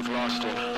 we've lost him.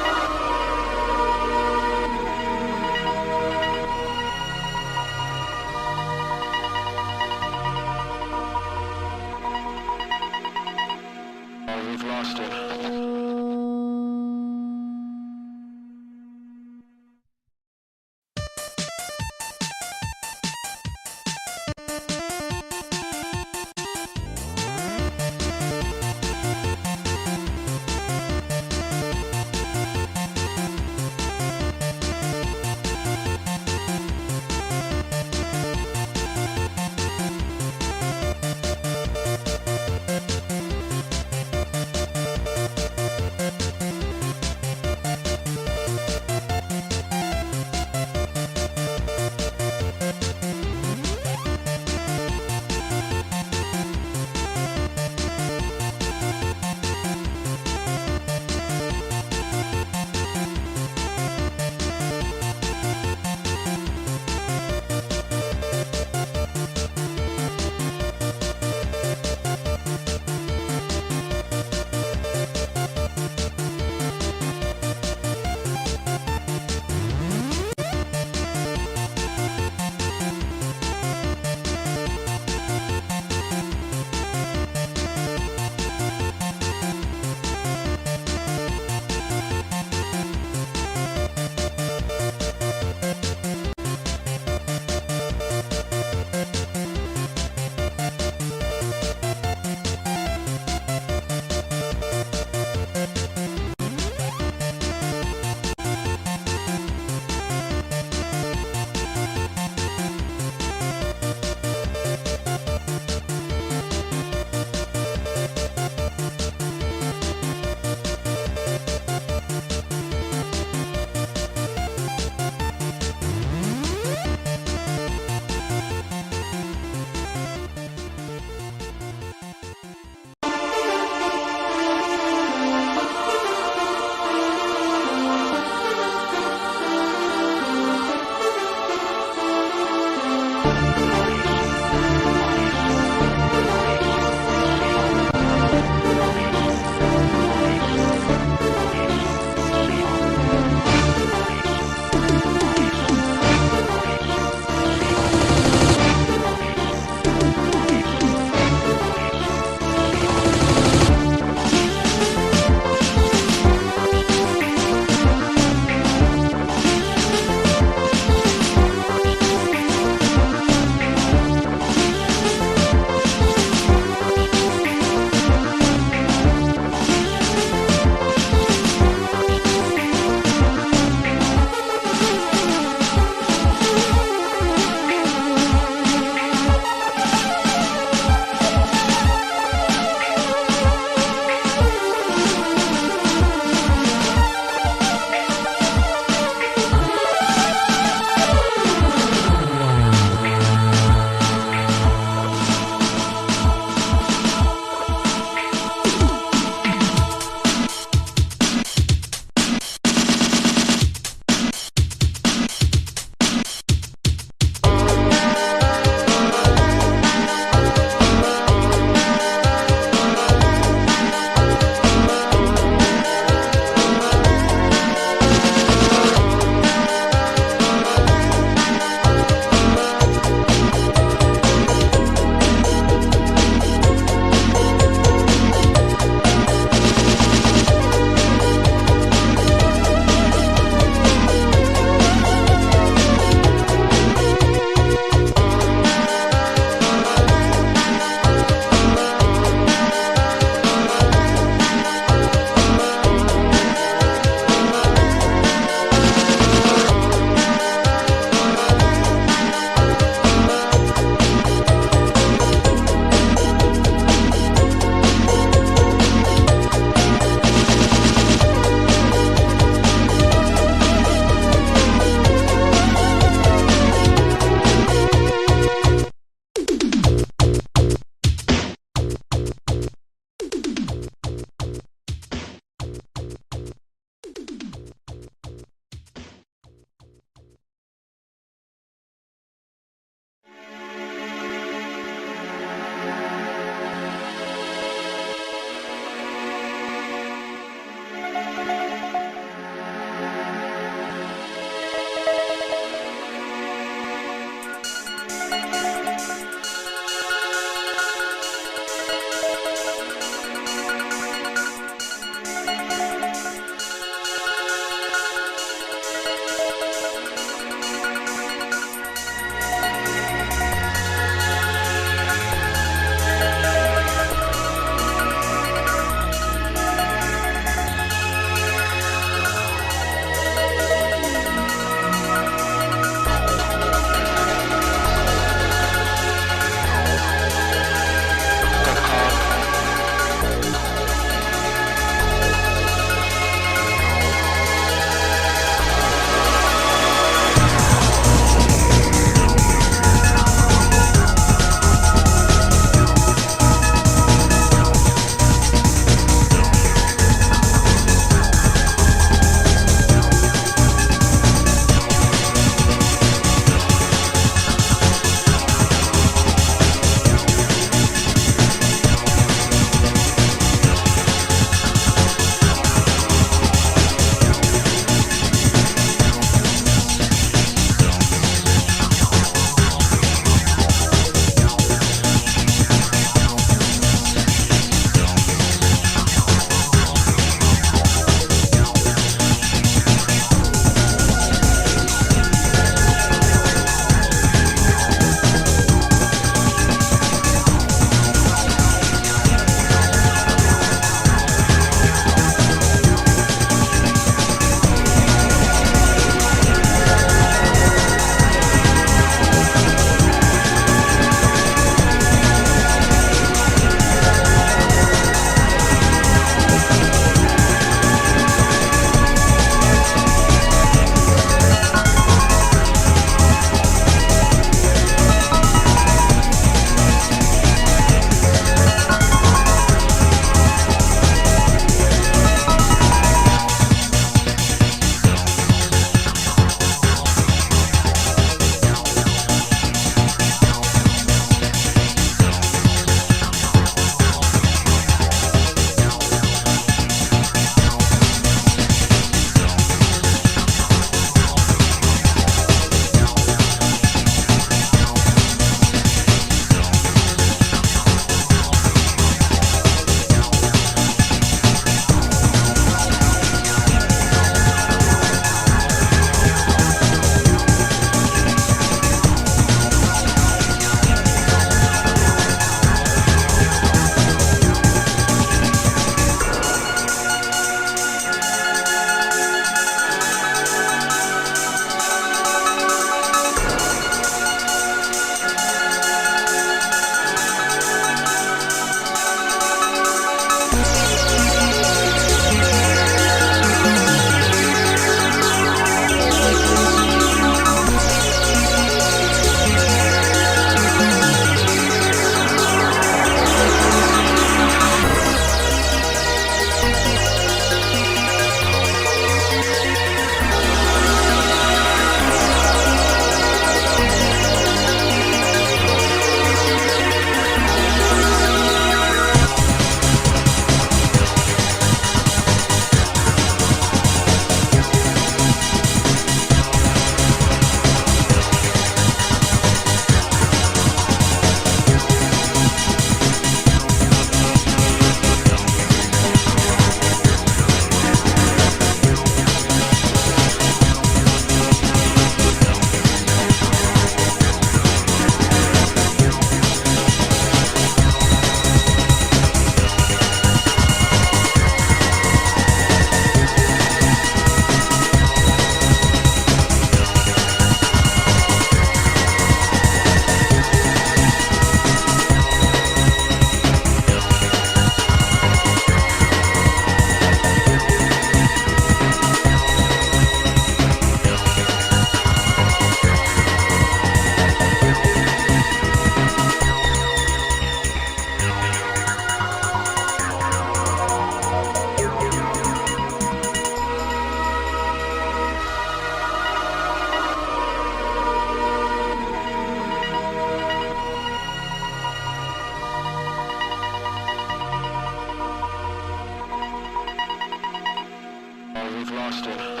we've lost him.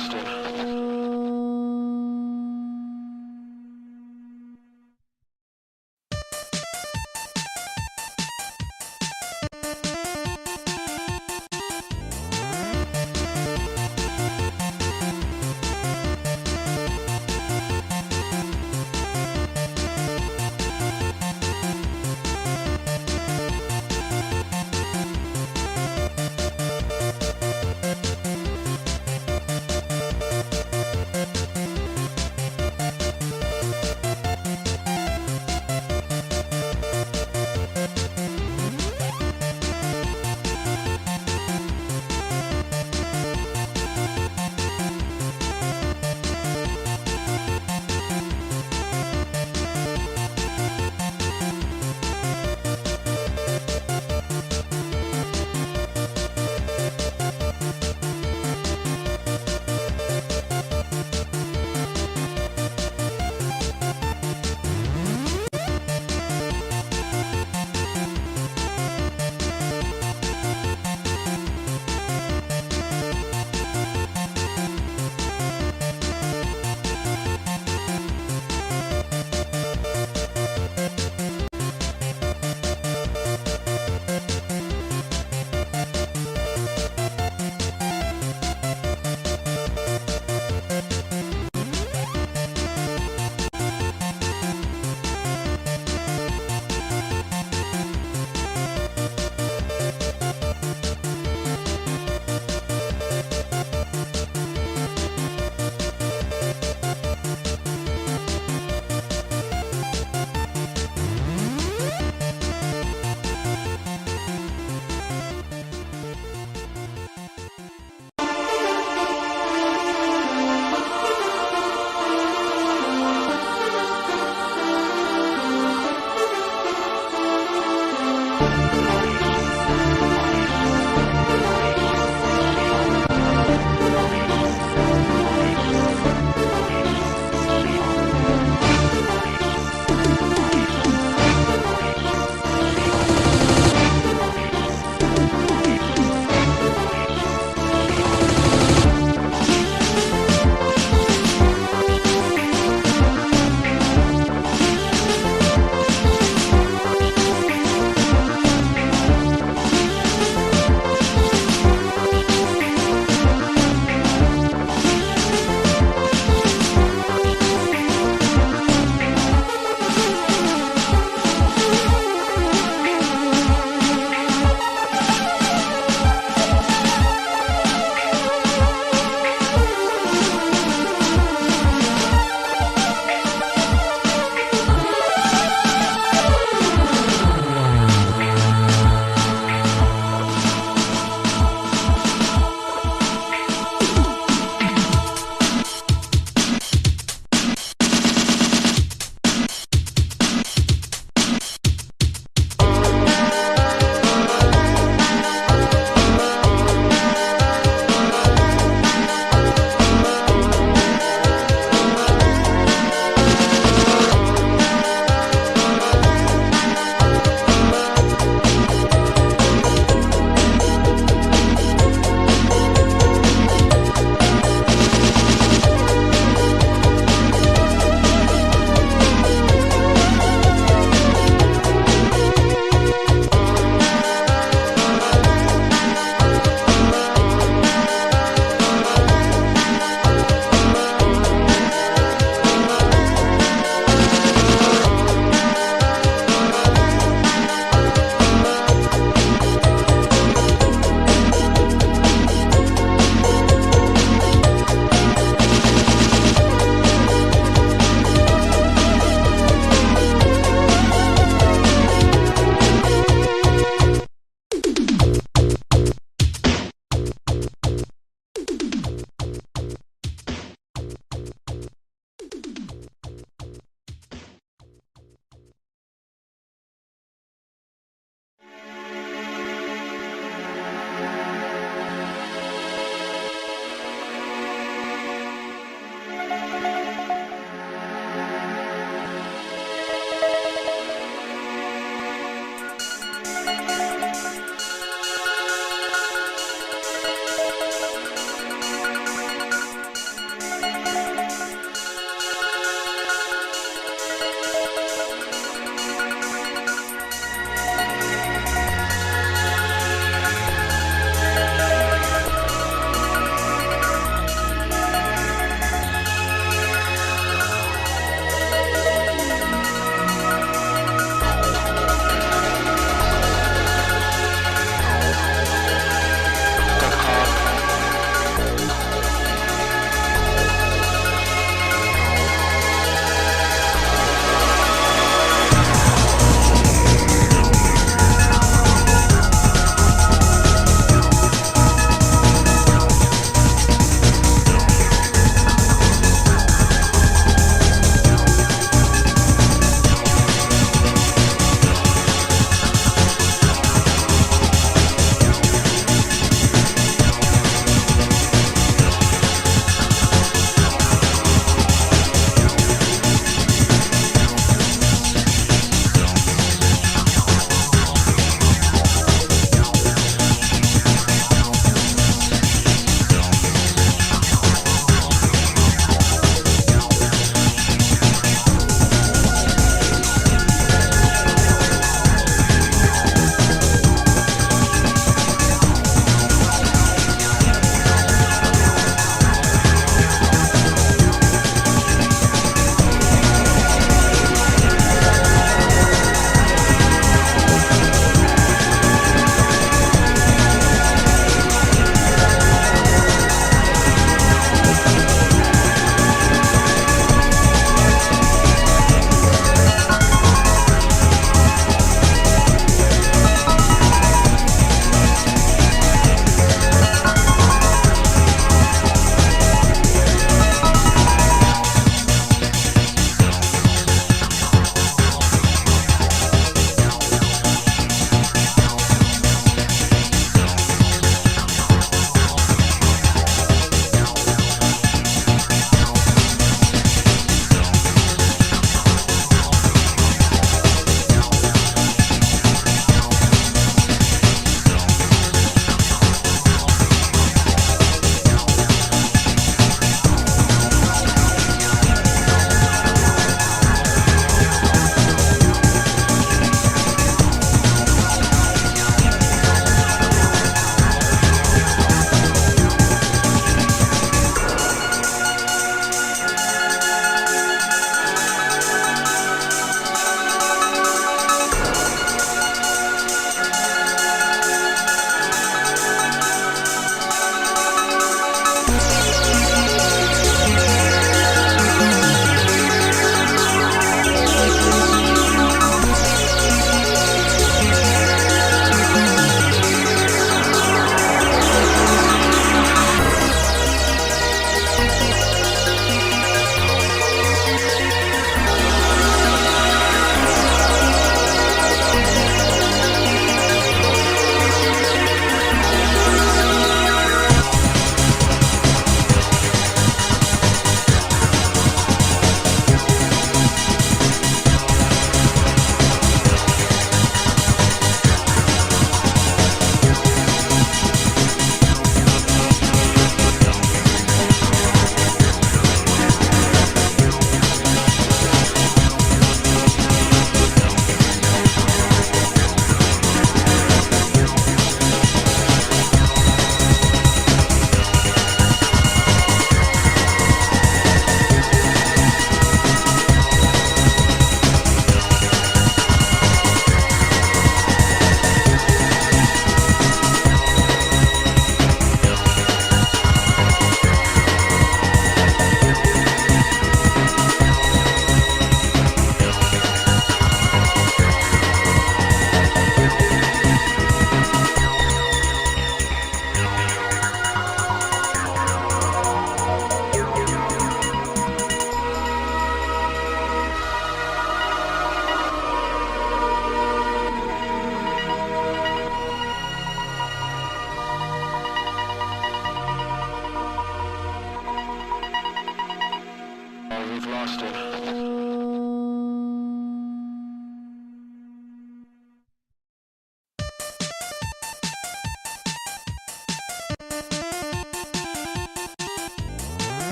Austin.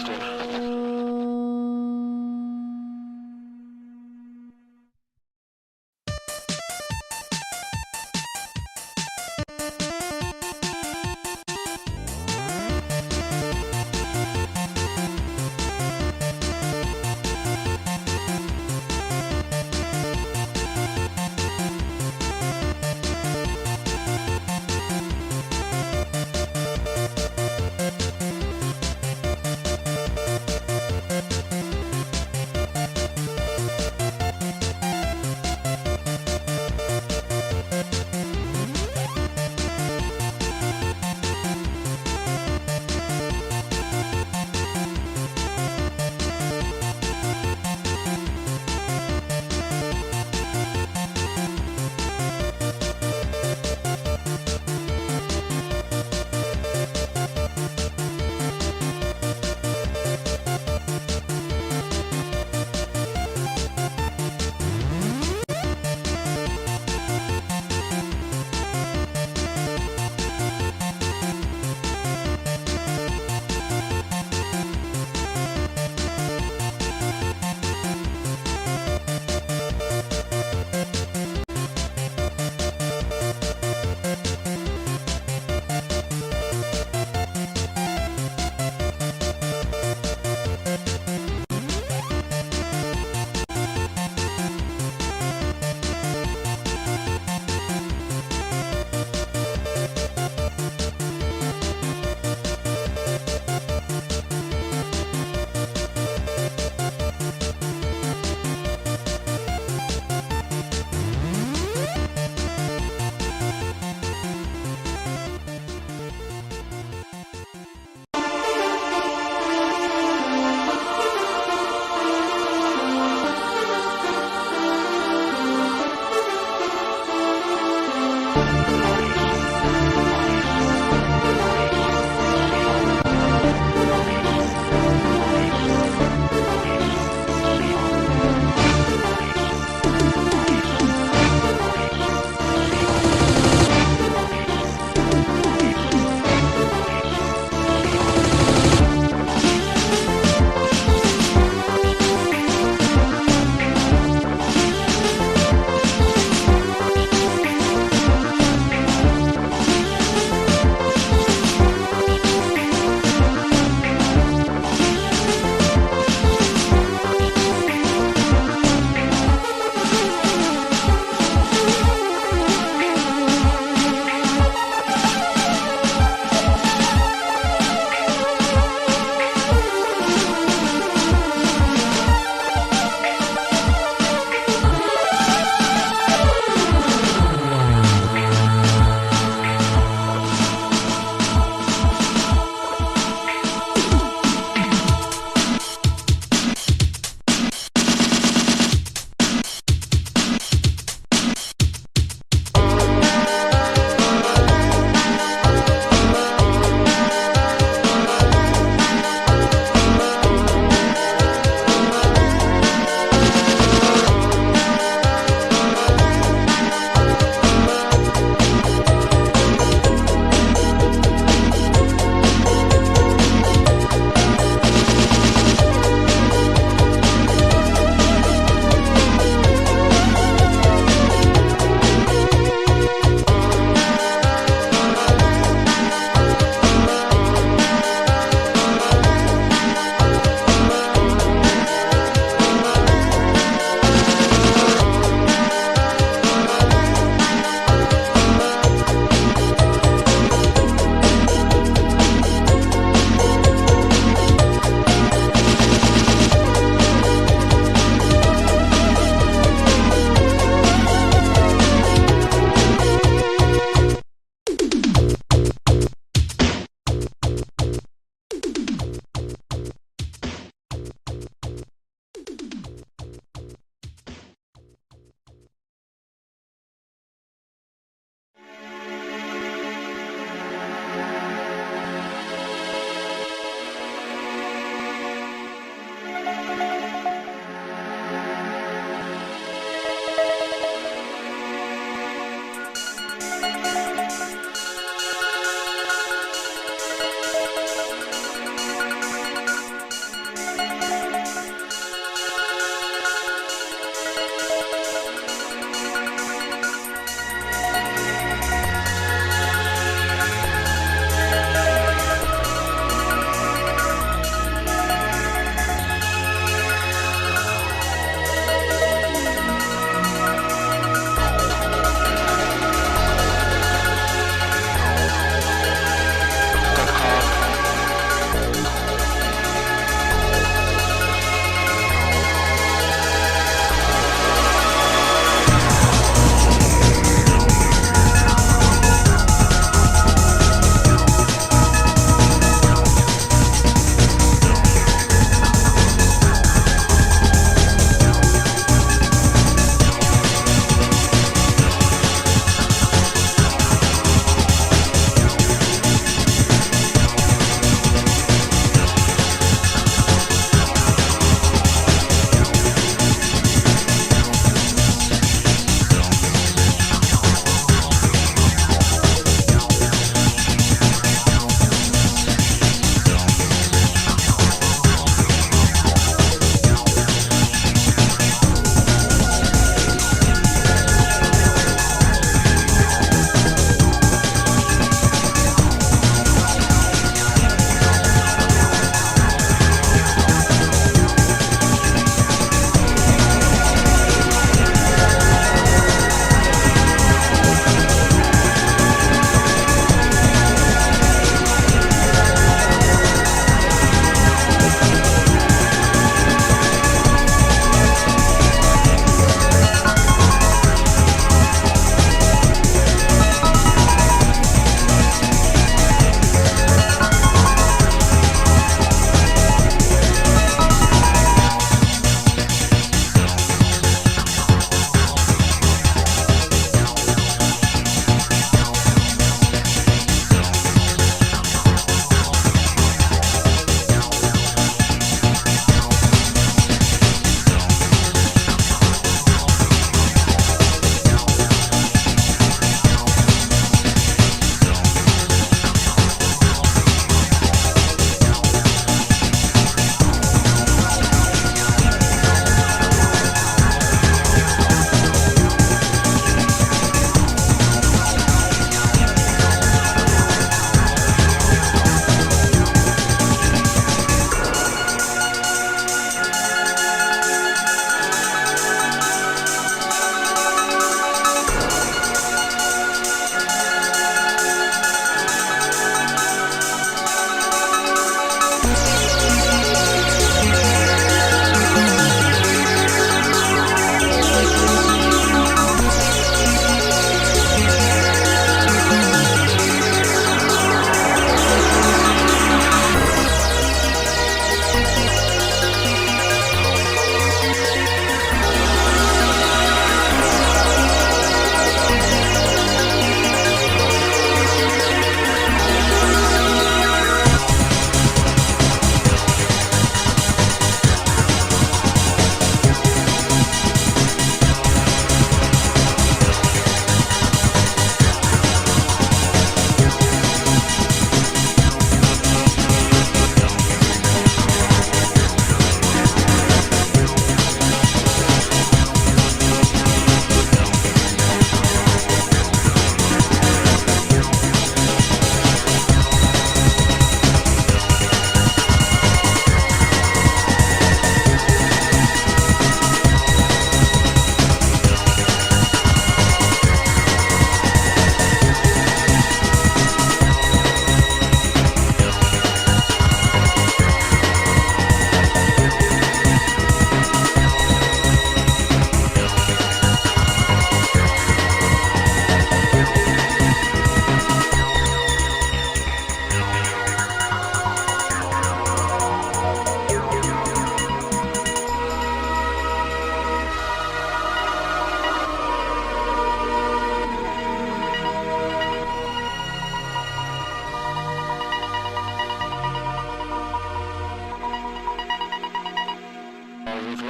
Testing.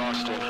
Austin.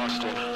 Austin.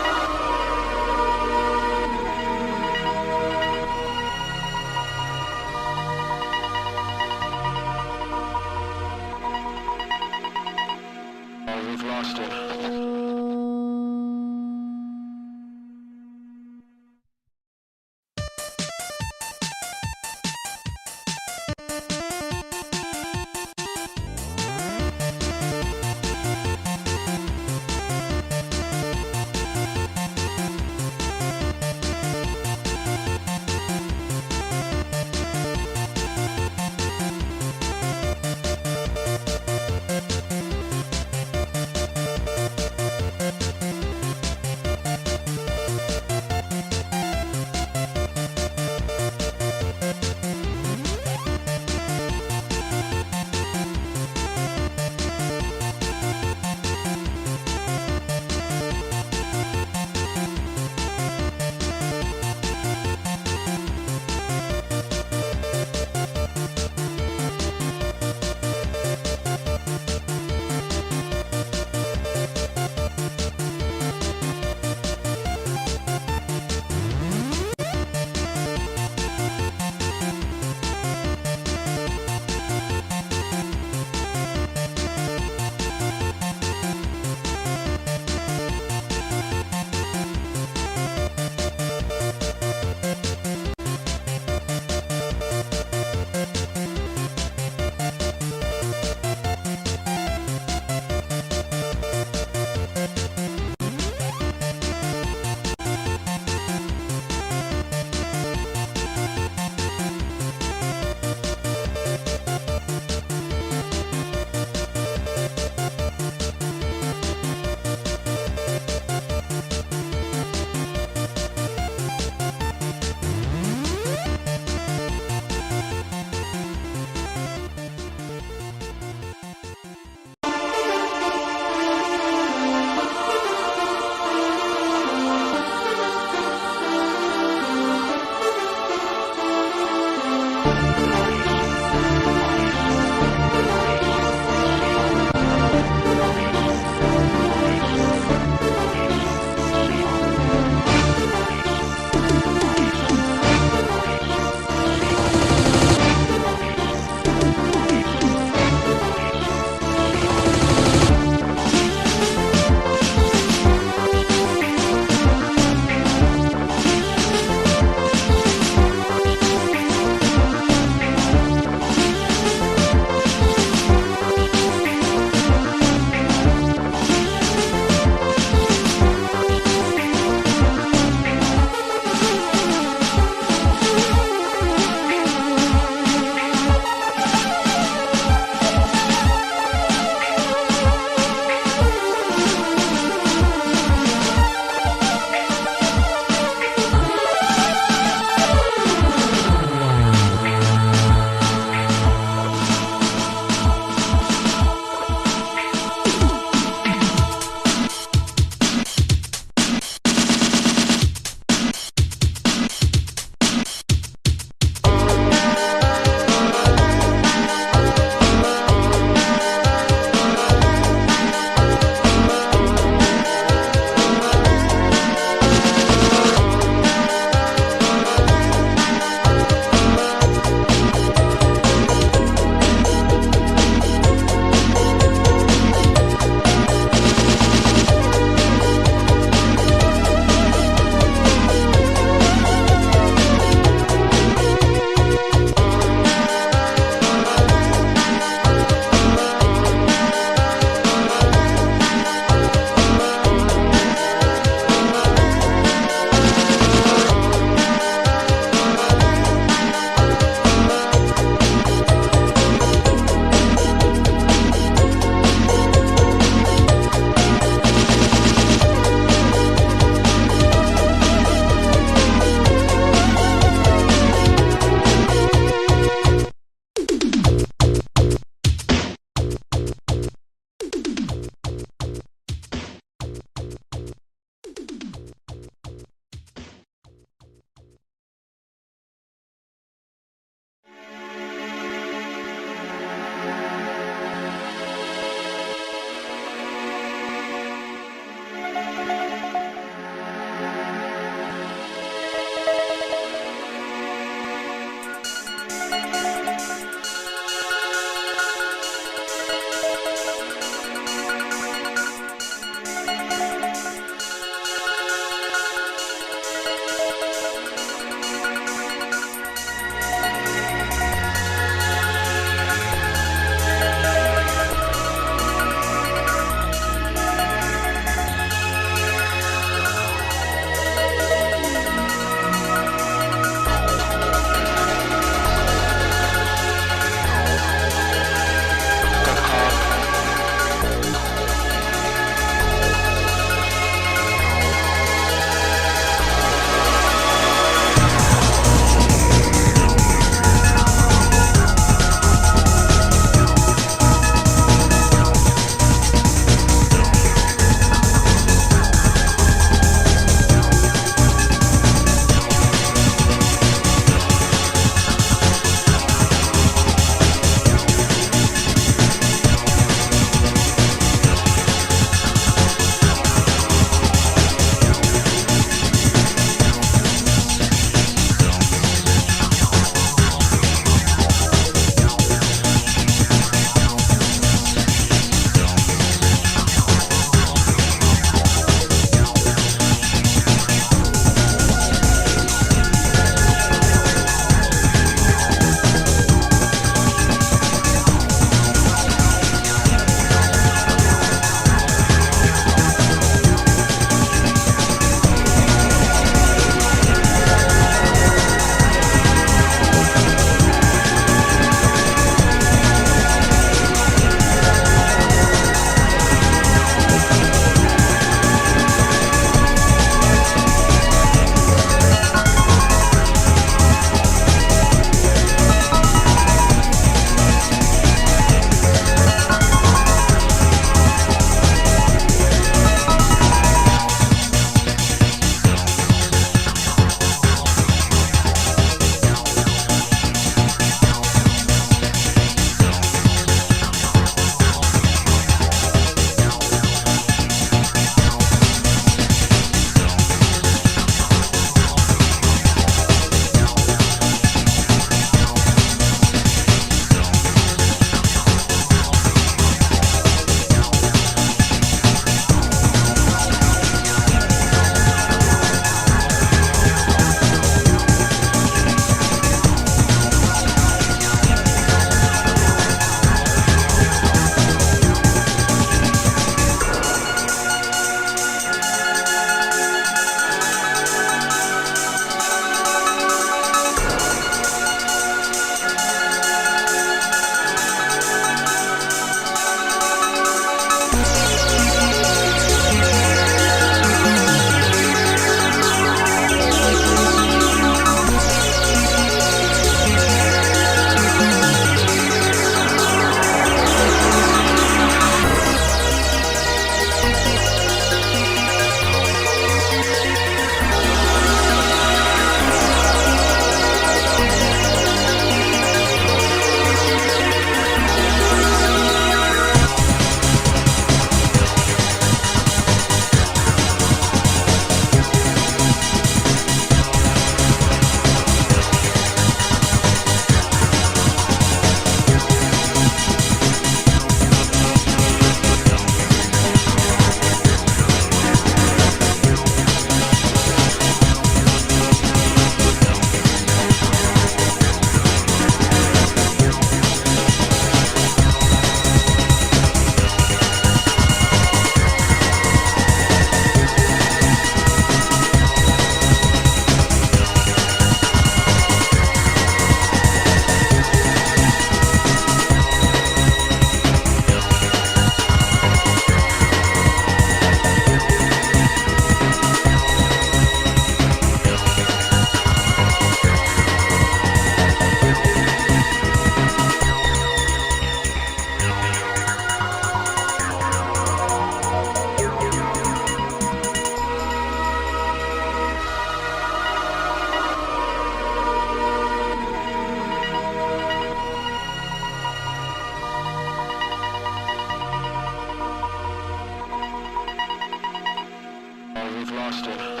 we've lost him.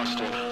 Austin.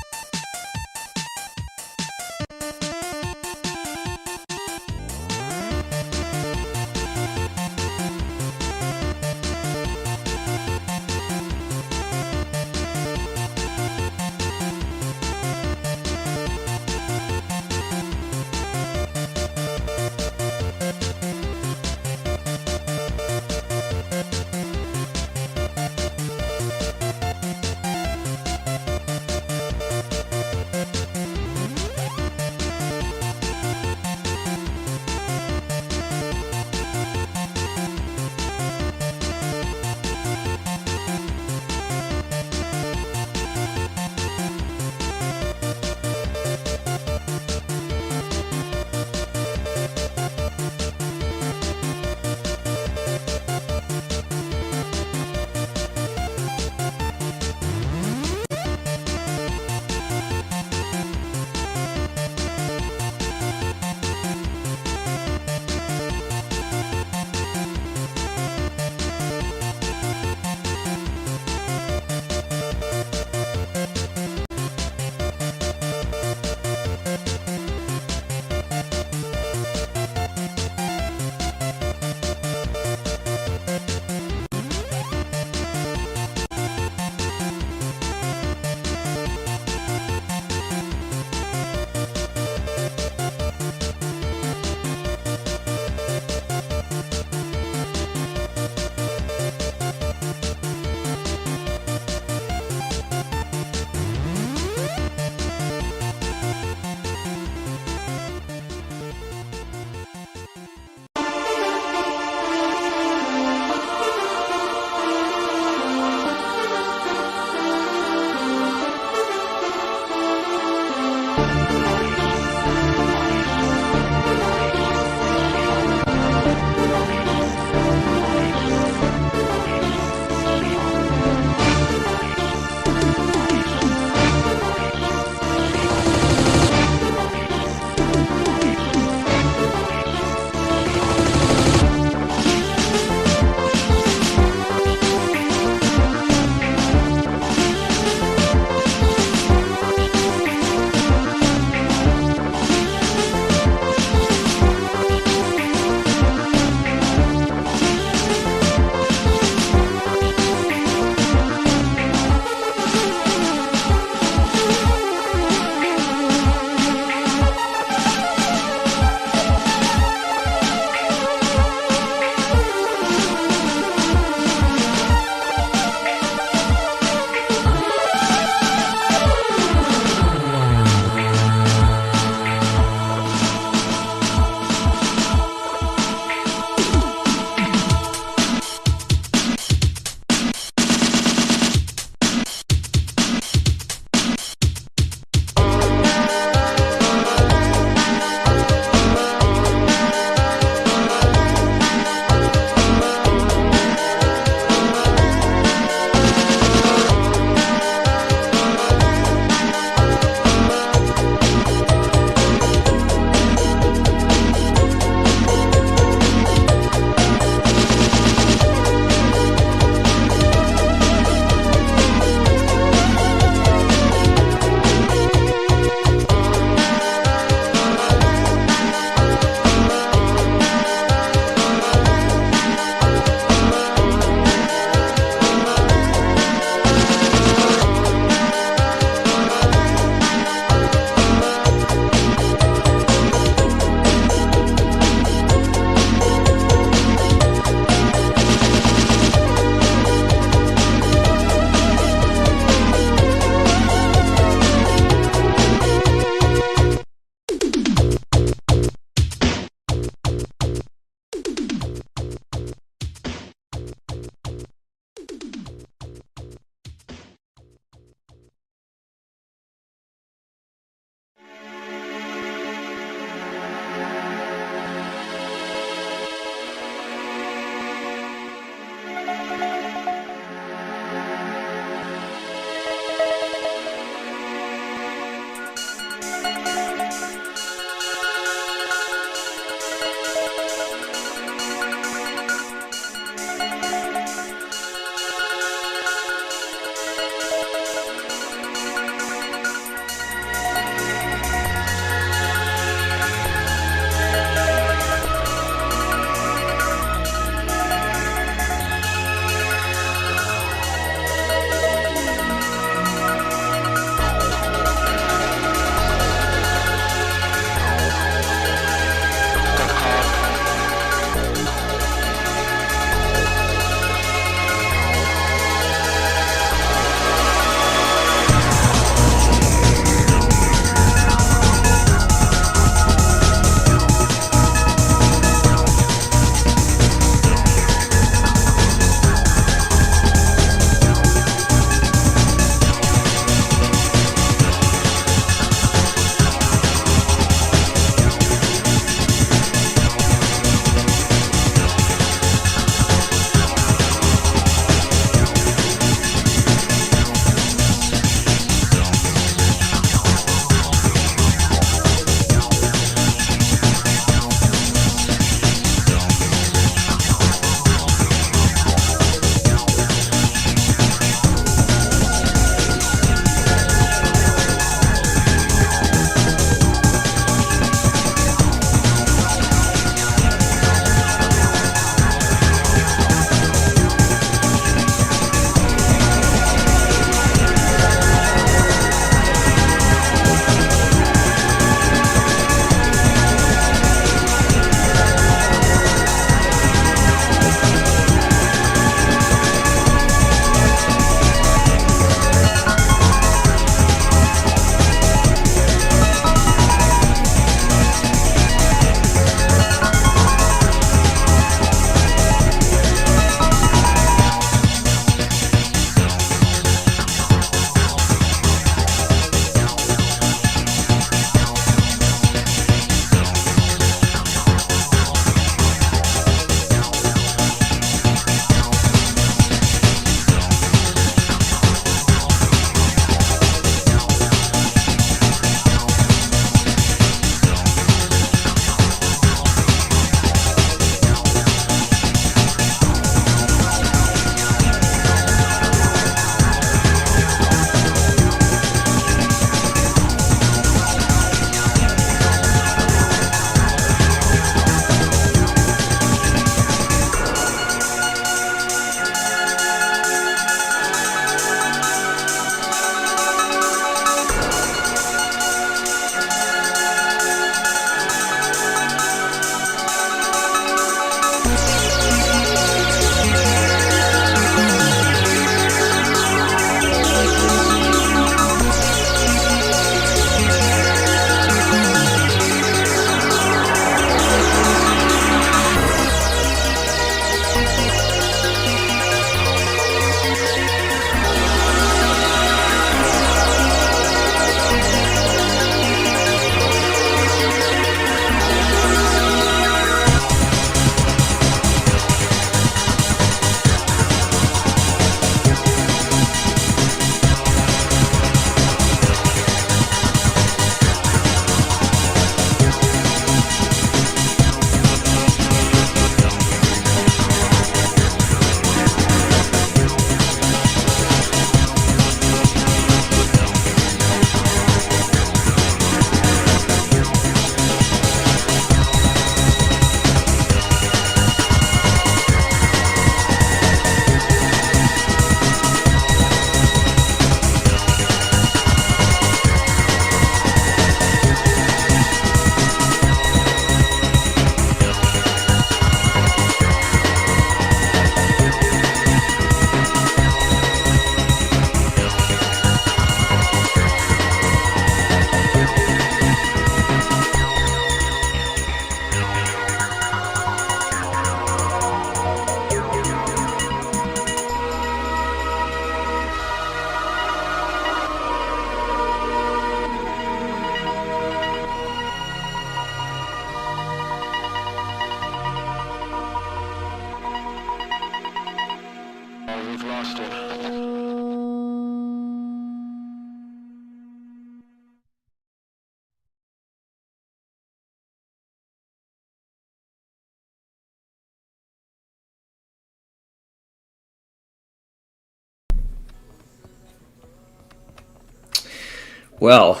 Well,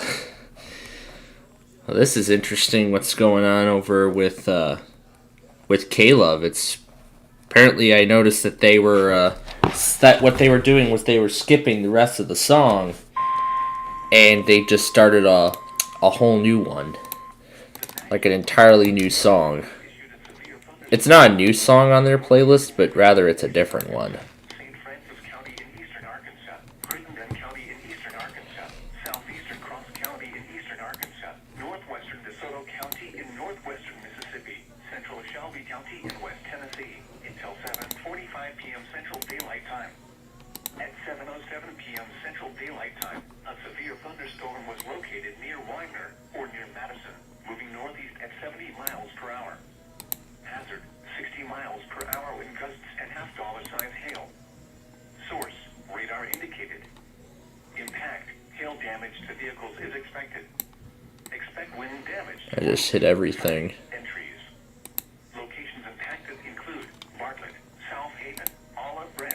this is interesting. What's going on over with Caleb? It's apparently I noticed that they were that what they were doing was they were skipping the rest of the song, and they just started a whole new one, like an entirely new song. It's not a new song on their playlist, but rather it's a different one. I just hit everything. Locations impacted include Bartlett, South Haven, Olive Branch,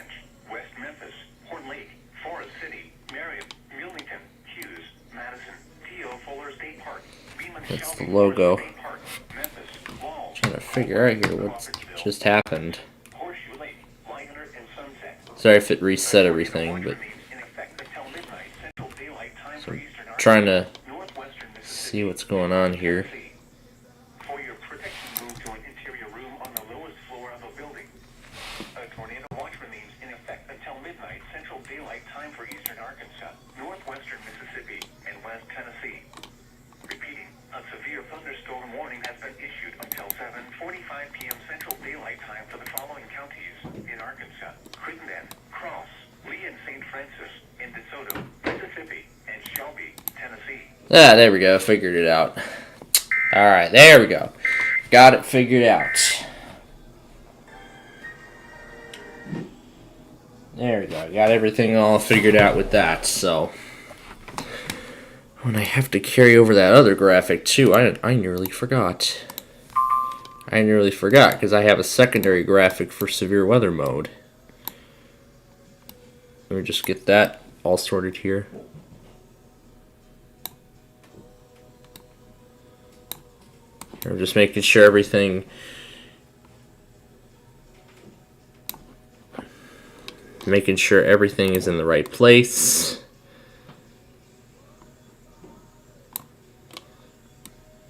West Memphis, Horn Lake, Forest City, Marion, Millington, Hughes, Madison, T.O. Fuller State Park, Beeman, That's the logo. State Park, Memphis, Walls, Trying to figure out here what just happened. Horseshoe Lake, Lionheart, and Sunset. Sorry if it reset everything, but so I'm trying to see what's going on here. For your protection, move to an interior room on the lowest floor of a building. A tornado watch remains in effect until midnight Central Daylight Time for eastern Arkansas, northwestern Mississippi, and west Tennessee. Repeating, a severe thunderstorm warning has been issued until 7:45 p.m. Central Daylight Time for the following counties in Arkansas: Crittenden, Cross, Lee and St. Francis, and DeSoto, Mississippi, and Shelby, Tennessee. Ah, there we go. Figured it out. Alright, there we go. Got it figured out. There we go. Got everything all figured out with that, so. When I have to carry over that other graphic, too, I nearly forgot. I nearly forgot, because I have a secondary graphic for severe weather mode. Let me just get that all sorted here. I'm just making sure everything is in the right place.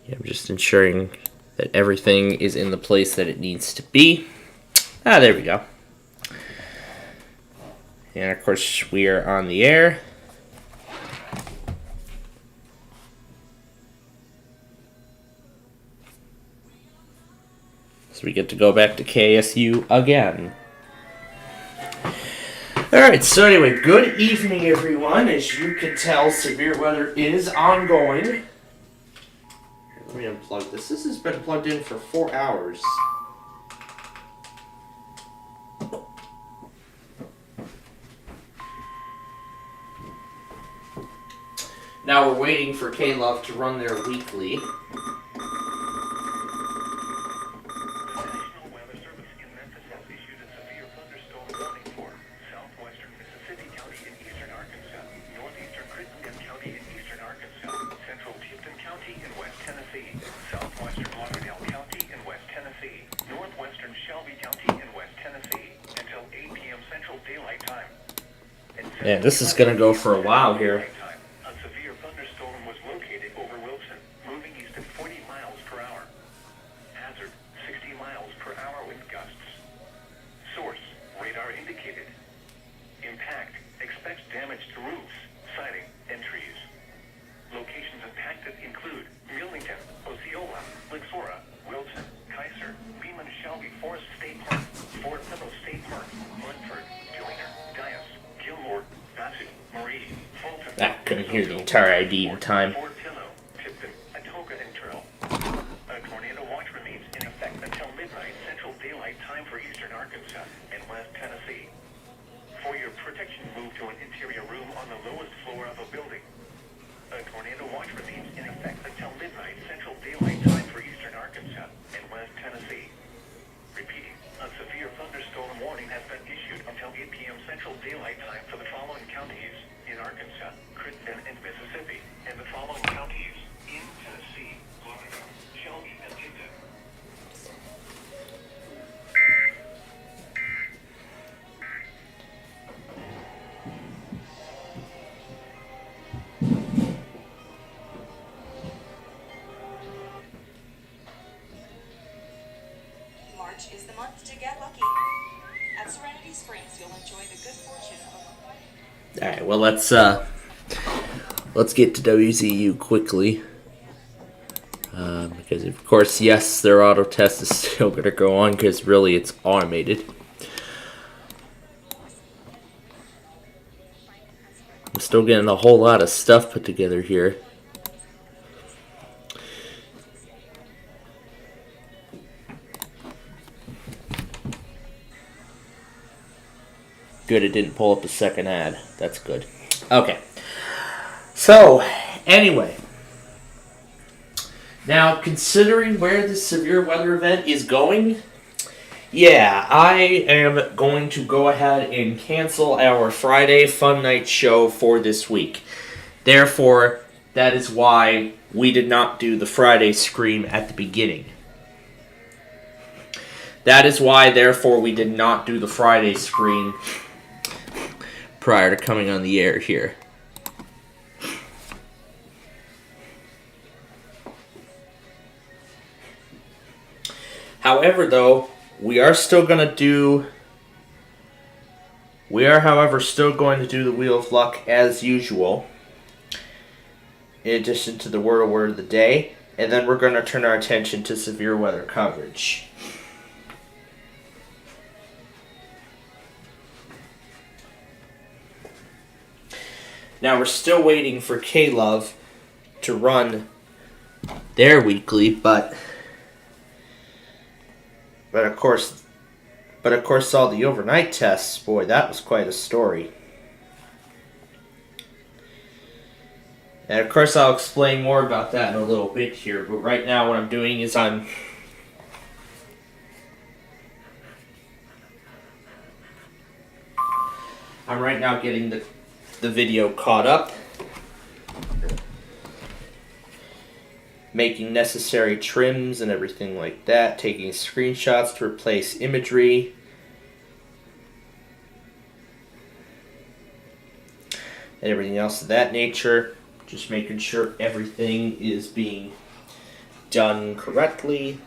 Yeah, I'm just ensuring that everything is in the place that it needs to be. Ah, there we go. And of course we are on the air. We get to go back to KSU again. Alright, so anyway, good evening everyone. As you can tell, severe weather is ongoing. Here, let me unplug this. This has been plugged in for 4 hours. Now we're waiting for K-Love to run their weekly. Yeah, this is going to go for a while here. A severe thunderstorm was located over Wilson, moving east at 40 miles per hour. Hazard, 60 miles per hour wind gusts. Source, radar indicated. Impact, expect damage to roofs, siding, and trees. Locations impacted include Millington, Osceola, Lixora, Wilson, Kaiser, Beeman, Shelby, Forest State Park, Fort Pillow State Park, Munford, Joyner, Dias, Gilmore, Bassett, Marie, Fulton. I couldn't hear the entire ID in time. Fort Pillow, Tipton, Atoka, and Turtle. A tornado watch remains in effect until midnight Central Daylight Time for eastern Arkansas and west Tennessee. For your daylight time for the following counties in Arkansas, Crittenden, and Mississippi, and the following counties in Tennessee, Florida, Shelby, and Hinton. March is the month to get lucky. At Serenity Springs, you'll enjoy the good fortune of All right, well, let's get to WZU quickly. Because, of course, yes, their auto test is still going to go on because, really, it's automated. I'm still getting a whole lot of stuff put together here. Good, it didn't pull up a second ad. That's good. Okay. So, anyway. Now, considering where this severe weather event is going, yeah, I am going to go ahead and cancel our Friday Fun Night show for this week. Therefore, that is why we did not do the Friday Scream at the beginning. That is why, therefore, we did not do the Friday Scream prior to coming on the air here. However, though, we are, however, still going to do the Wheel of Luck as usual, in addition to the word of the day, and then we're going to turn our attention to severe weather coverage. Now, we're still waiting for K-Love to run their weekly, but of course, all the overnight tests, boy, that was quite a story. And of course, I'll explain more about that in a little bit here, but right now what I'm doing is I'm right now getting the video caught up, making necessary trims and everything like that, taking screenshots to replace imagery, and everything else of that nature. Just making sure everything is being done correctly.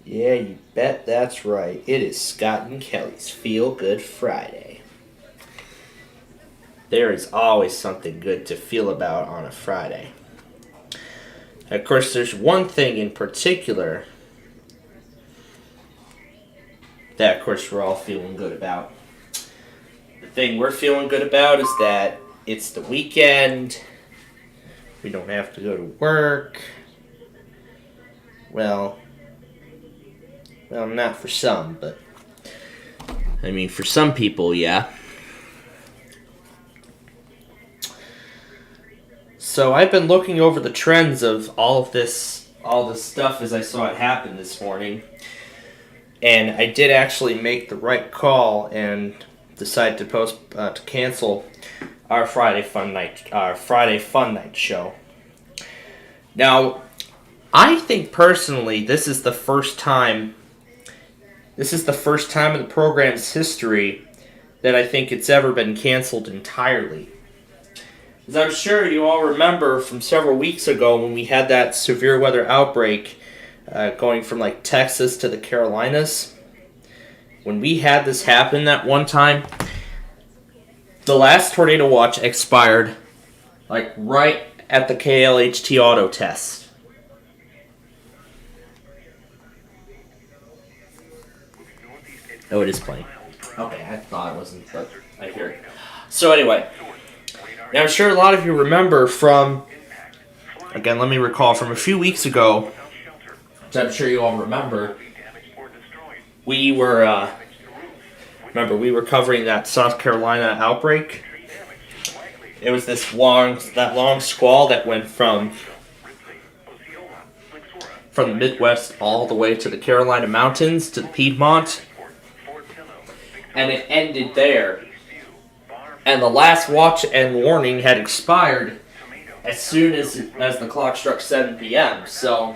Yeah, you bet that's right. It is Scott and Kelly's Feel Good Friday. There is always something good to feel about on a Friday. Of course, there's one thing in particular that, of course, we're all feeling good about. The thing we're feeling good about is that it's the weekend. We don't have to go to work. Well, not for some, but I mean, for some people, yeah. So I've been looking over the trends of all this stuff as I saw it happen this morning, and I did actually make the right call and decide to cancel our Friday Fun Night show. Now, I think personally this is the first time in the program's history that I think it's ever been canceled entirely. As I'm sure you all remember from several weeks ago when we had that severe weather outbreak going from like Texas to the Carolinas. When we had this happen that one time, the last tornado watch expired like right at the KLHT auto test. Oh, it is playing. Okay, I thought it wasn't, but I hear it. So anyway, now I'm sure a lot of you remember from, again, let me recall from a few weeks ago, which I'm sure you all remember, we were, remember we were covering that South Carolina outbreak. It was that long squall that went from the Midwest all the way to the Carolina Mountains to the Piedmont, and it ended there. And the last watch and warning had expired as soon as the clock struck 7 p.m. So,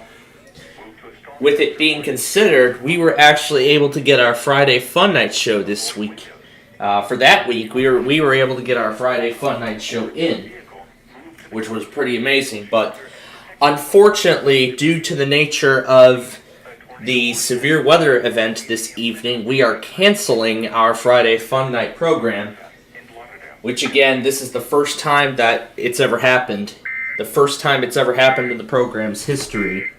with it being considered, we were actually able to get our Friday Fun Night show this week. For that week, we were able to get our Friday Fun Night show in, which was pretty amazing. But unfortunately, due to the nature of the severe weather event this evening, we are canceling our Friday Fun Night program. Which, again, this is the first time that it's ever happened. The first time it's ever happened in the program's history.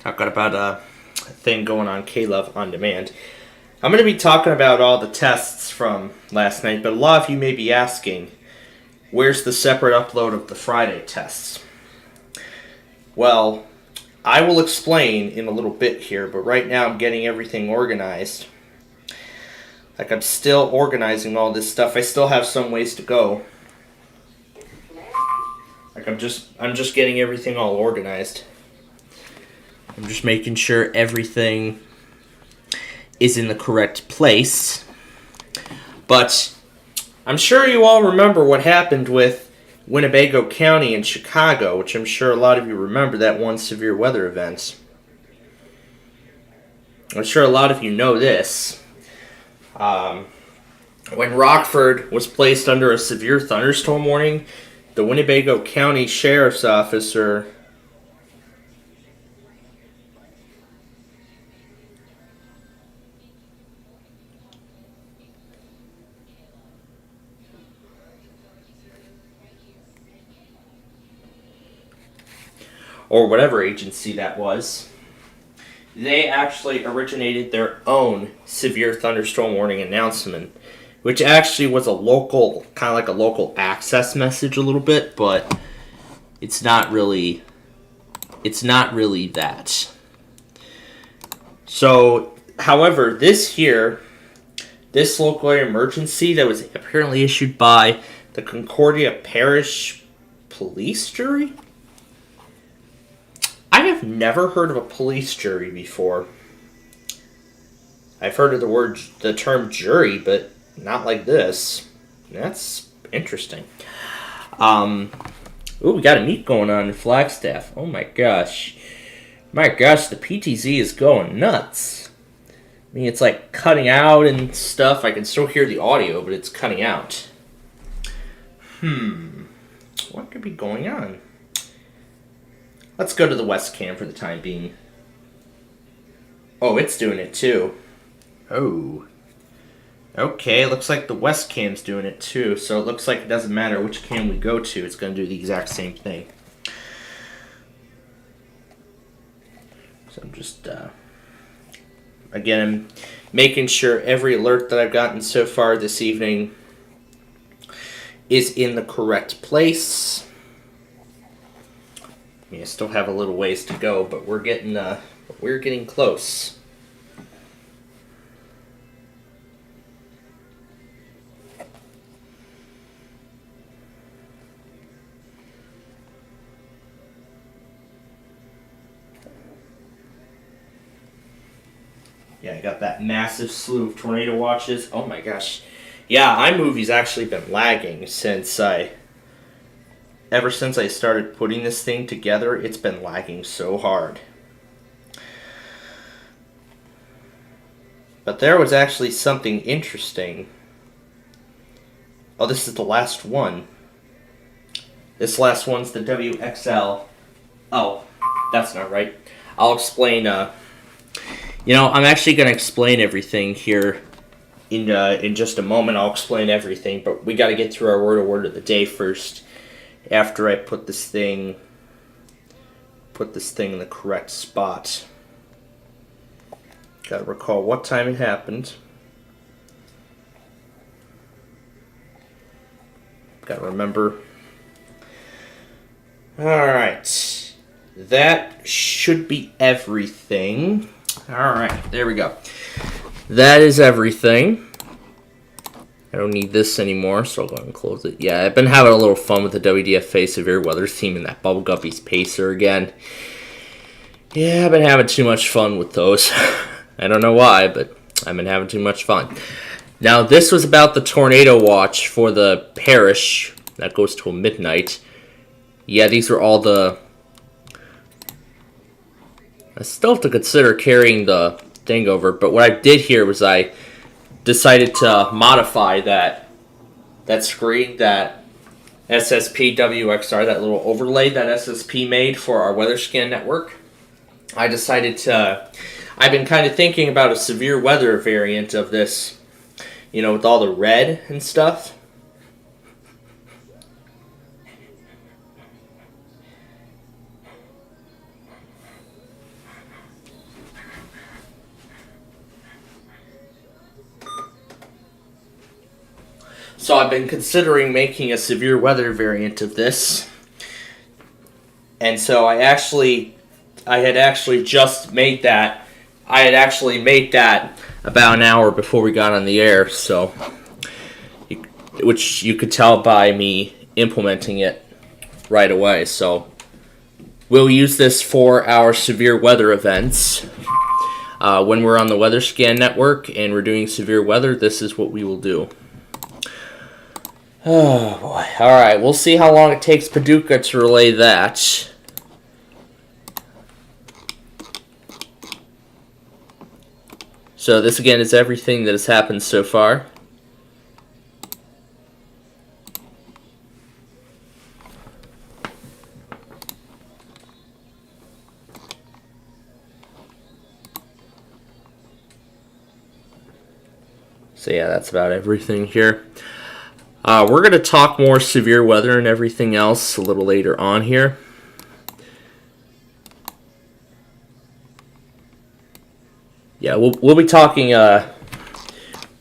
Talking about a thing going on K-Love On Demand. I'm going to be talking about all the tests from last night, but a lot of you may be asking, where's the separate upload of the Friday tests? Well, I will explain in a little bit here, but right now I'm getting everything organized. Like, I'm still organizing all this stuff. I still have some ways to go. Like, I'm just getting everything all organized. I'm just making sure everything is in the correct place. But I'm sure you all remember what happened with Winnebago County and Chicago, which I'm sure a lot of you remember, that one severe weather event. I'm sure a lot of you know this. When Rockford was placed under a severe thunderstorm warning, the Winnebago County Sheriff's Officer or whatever agency that was, they actually originated their own severe thunderstorm warning announcement, which actually was a local, kind of like a local access message a little bit, but it's not really that. So, however, this local emergency that was apparently issued by the Concordia Parish Police Jury? I have never heard of a police jury before. I've heard of the term jury, but not like this. That's interesting. Ooh, we got a meet going on in Flagstaff. Oh my gosh. My gosh, the PTZ is going nuts. I mean, it's like cutting out and stuff. I can still hear the audio, but it's cutting out. What could be going on? Let's go to the West Cam for the time being. Oh, it's doing it too. Oh. Okay, looks like the West Cam's doing it too, so it looks like it doesn't matter which cam we go to, it's going to do the exact same thing. So I'm just, again, I'm making sure every alert that I've gotten so far this evening is in the correct place. I mean, I still have a little ways to go, but we're getting close. Yeah, I got that massive slew of tornado watches. Oh my gosh. Yeah, iMovie's actually been lagging ever since I started putting this thing together. It's been lagging so hard. But there was actually something interesting. Oh, this is the last one. This last one's the WXL. Oh, that's not right. I'll explain, I'm actually going to explain everything here in just a moment. I'll explain everything, but we got to get through our word of the day first. After I put this thing in the correct spot. Got to recall what time it happened. Gotta remember. Alright. That should be everything. Alright, there we go. That is everything. I don't need this anymore, so I'll go ahead and close it. Yeah, I've been having a little fun with the WDFA Severe Weather theme and that Bubble Guppies Pacer again. Yeah, I've been having too much fun with those. I don't know why, but I've been having too much fun. Now, this was about the tornado watch for the parish. That goes till midnight. Yeah, these were all the... I still have to consider carrying the thing over, but what I did here was I decided to modify that screen, that SSPWXR, that little overlay that SSP made for our weather scan network. I decided to... I've been kind of thinking about a severe weather variant of this, you know, with all the red and stuff. So I've been considering making a severe weather variant of this. And so I had actually just made that. I had actually made that about an hour before we got on the air, so which you could tell by me implementing it right away. So we'll use this for our severe weather events. When we're on the Weather Scan Network and we're doing severe weather, this is what we will do. Oh boy. Alright, we'll see how long it takes Paducah to relay that. So this again is everything that has happened so far. So yeah, that's about everything here. We're going to talk more severe weather and everything else a little later on here. Yeah, we'll be talking, we're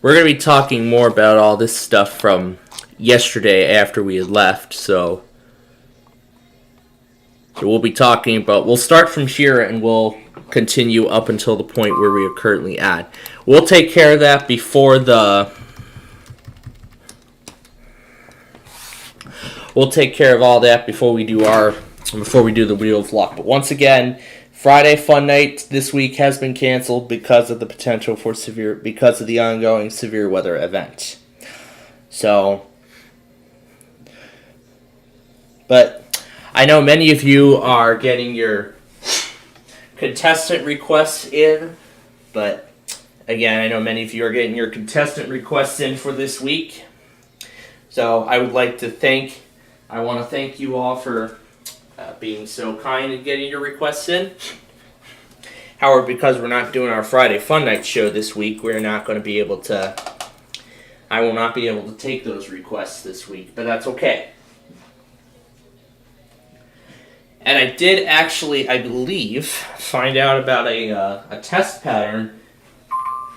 going to be talking more about all this stuff from yesterday after we had left, so we'll be talking about, we'll start from here and we'll continue up until the point where we are currently at. We'll take care of that before we'll take care of all that before we do the Wheel of Luck. But once again, Friday Fun Night this week has been canceled because of the potential for because of the ongoing severe weather event. So, but I know many of you are getting your contestant requests in, but again, I know many of you are getting your contestant requests in for this week. So I would like to I want to thank you all for being so kind and getting your requests in. However, because we're not doing our Friday Fun Night show this week, we're not going to be able to, I will not be able to take those requests this week, but that's okay. And I did actually, I believe, find out about a test pattern.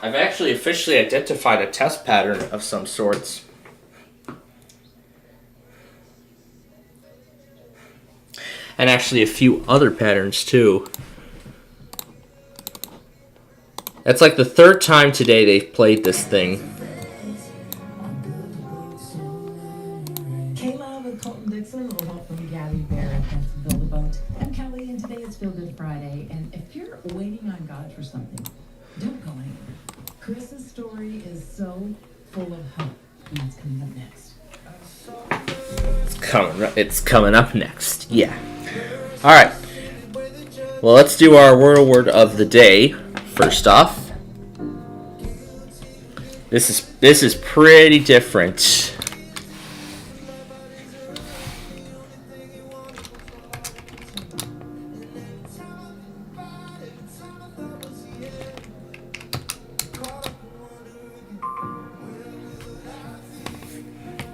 I've actually officially identified a test pattern of some sorts. And actually a few other patterns too. That's like the third time today they've played this thing. Kayla with Colton Dixon, a little help from Gabby Bear at Pennsylvania Build a Boat. I'm Kelly, and today it's Feel Good Friday. And if you're waiting on God for something, don't go anywhere. Chris's story is so full of hope, and that's coming up next. It's coming up next. Yeah. All right. Well, let's do our word of the day. First off, this is pretty different.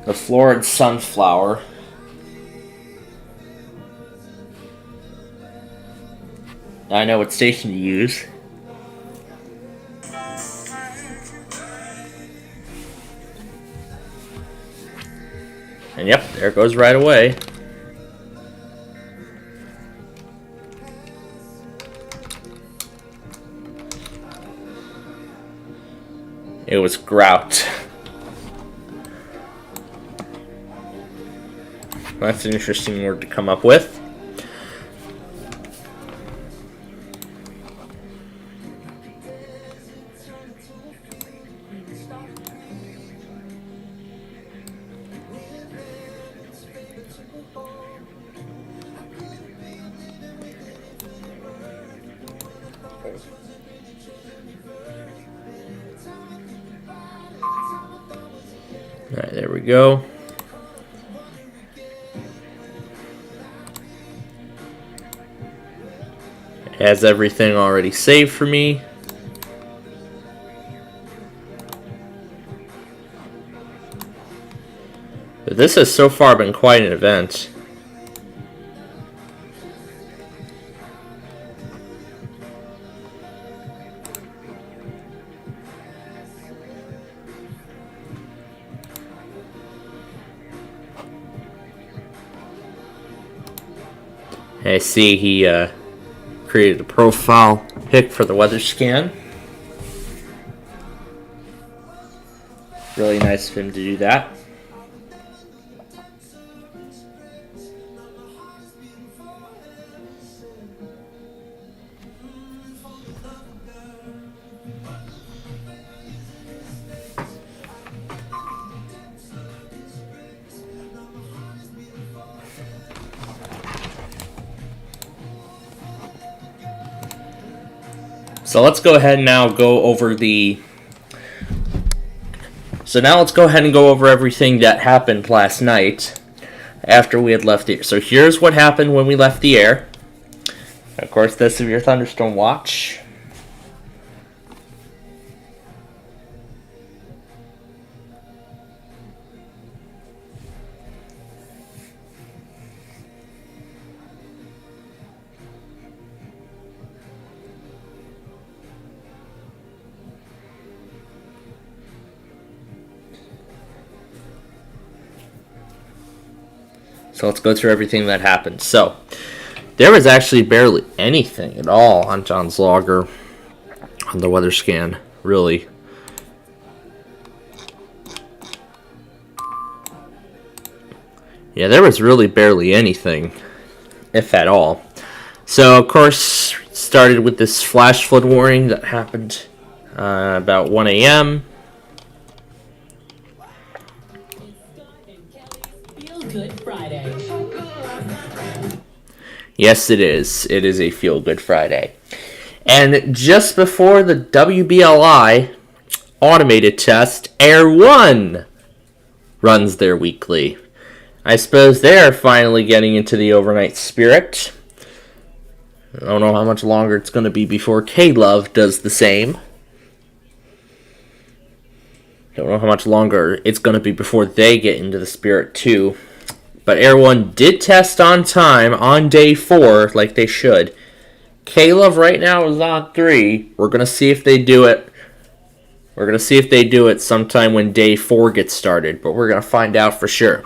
The florid sunflower. I know what station to use. And yep, There it goes right away. It was grout. That's an interesting word to come up with. Alright, there we go. It has everything already saved for me. But this has so far been quite an event. I see he created a profile pic for the weather scan. Really nice of him to do that. So let's go ahead and now go over the... So now let's go ahead and go over everything that happened last night after we had left the air. So here's what happened when we left the air. Of course, this is your thunderstorm watch. So let's go through everything that happened. So there was actually barely anything at all on John's logger on the weather scan, really. Yeah, there was really barely anything, if at all. So, of course, started with this flash flood warning that happened about 1 a.m. Good Friday. Yes, it is. It is a feel-good Friday. And just before the WBLI automated test, Air 1 runs their weekly. I suppose they are finally getting into the overnight spirit. I don't know how much longer it's going to be before K-Love does the same. Don't know how much longer it's going to be before they get into the spirit too. But Air 1 did test on time on day 4 like they should. K-Love right now is on 3. We're going to see if they do it. We're going to see if they do it sometime when day 4 gets started. But we're going to find out for sure.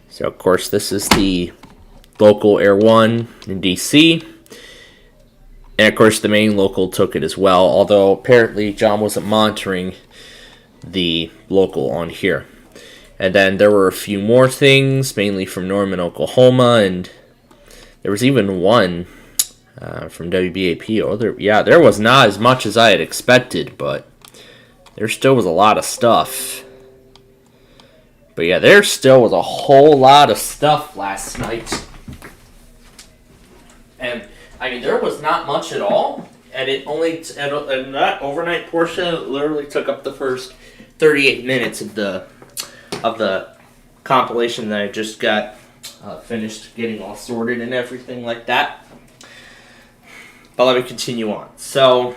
So, of course, this is the local Air 1 in D.C. And, of course, the main local took it as well. Although, apparently, John wasn't monitoring the local on here. And then there were a few more things, mainly from Norman, Oklahoma. And there was even one from WBAP. Oh, there was not as much as I had expected, but there still was a lot of stuff. But yeah, there still was a whole lot of stuff last night. And, I mean, there was not much at all. And it only, and that overnight portion literally took up the first 38 minutes of the compilation that I just got finished getting all sorted and everything like that. But let me continue on. So,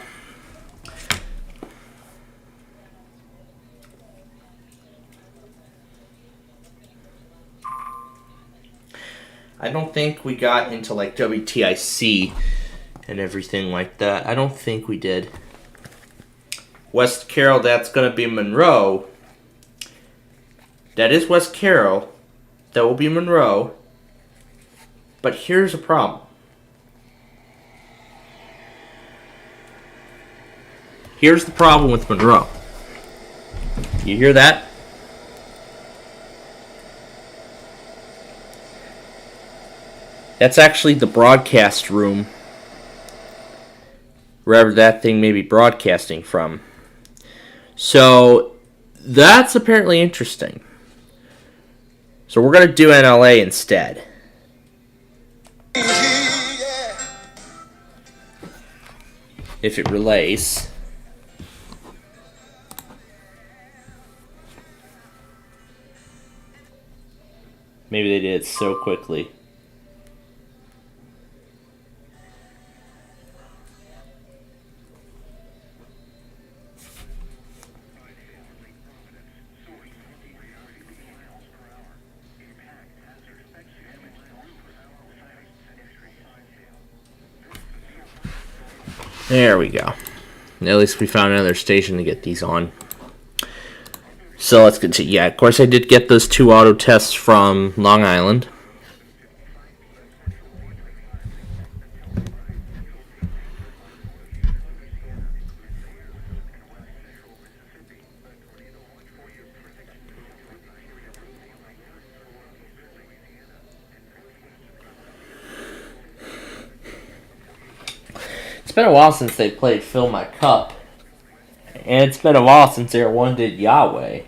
I don't think we got into like WTIC and everything like that. I don't think we did. West Carroll, that's going to be Monroe. That is West Carroll. That will be Monroe. But here's a problem. Here's the problem with Monroe. You hear that? That's actually the broadcast room, wherever that thing may be broadcasting from. So that's apparently interesting. So we're going to do NLA instead. If it relays. Maybe they did it so quickly. There we go. At least we found another station to get these on. So let's continue. Yeah, of course I did get those 2 auto tests from Long Island. It's been a while since they played Fill My Cup. And it's been a while since Air One did Yahweh.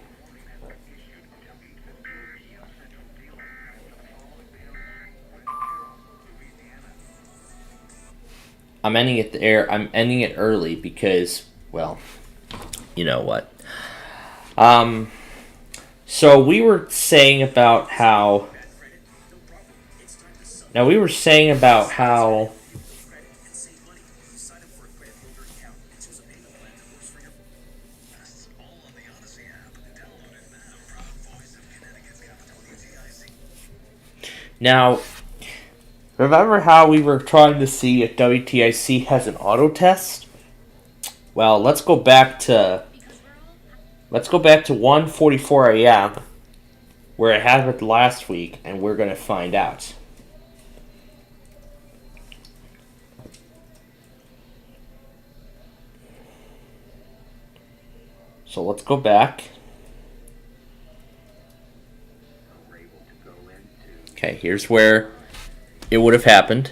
I'm ending it early because, well, you know what. So we were saying about how Now, remember how we were trying to see if WTIC has an auto test? Well, let's go back to 1:44 a.m. where it happened last week, and we're going to find out. So let's go back. Okay, here's where it would have happened.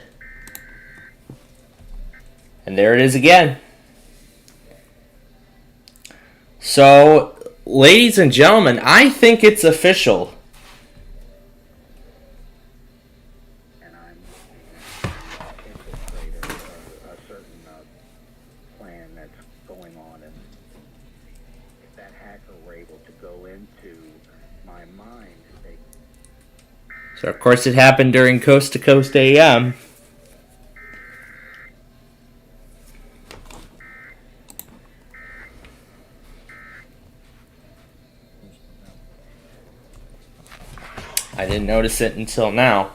And there it is again. So, ladies and gentlemen, I think it's official. And I'm anticipating a certain plan that's going on, and if that hacker were able to go into my mind, they... So, of course, it happened during Coast to Coast AM. I didn't notice it until now.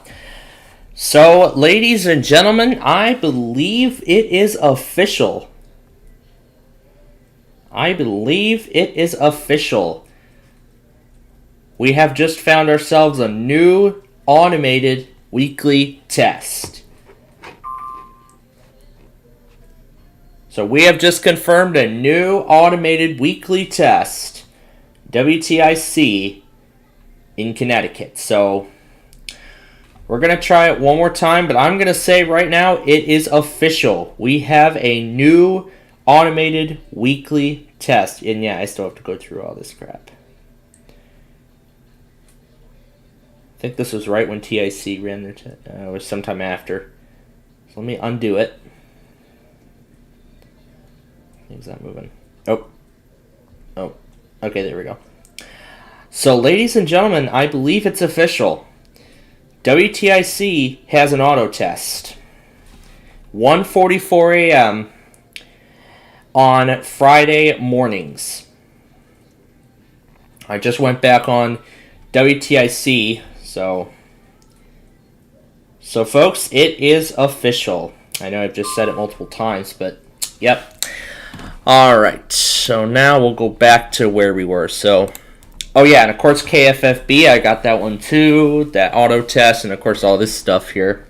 So, ladies and gentlemen, I believe it is official. We have just found ourselves a new automated weekly test. So we have just confirmed a new automated weekly test, WTIC, in Connecticut. So we're going to try it one more time, but I'm going to say right now it is official. We have a new automated weekly test. And yeah, I still have to go through all this crap. I think this was right when TIC ran their test. It was sometime after. So let me undo it. Things not moving. Oh. Okay, there we go. So, ladies and gentlemen, I believe it's official. WTIC has an auto test. 1:44 a.m. on Friday mornings. I just went back on WTIC, so folks, it is official. I know I've just said it multiple times, but yep. Alright, so now we'll go back to where we were. So, Oh yeah, and of course KFFB, I got that one too, that auto test, and of course all this stuff here.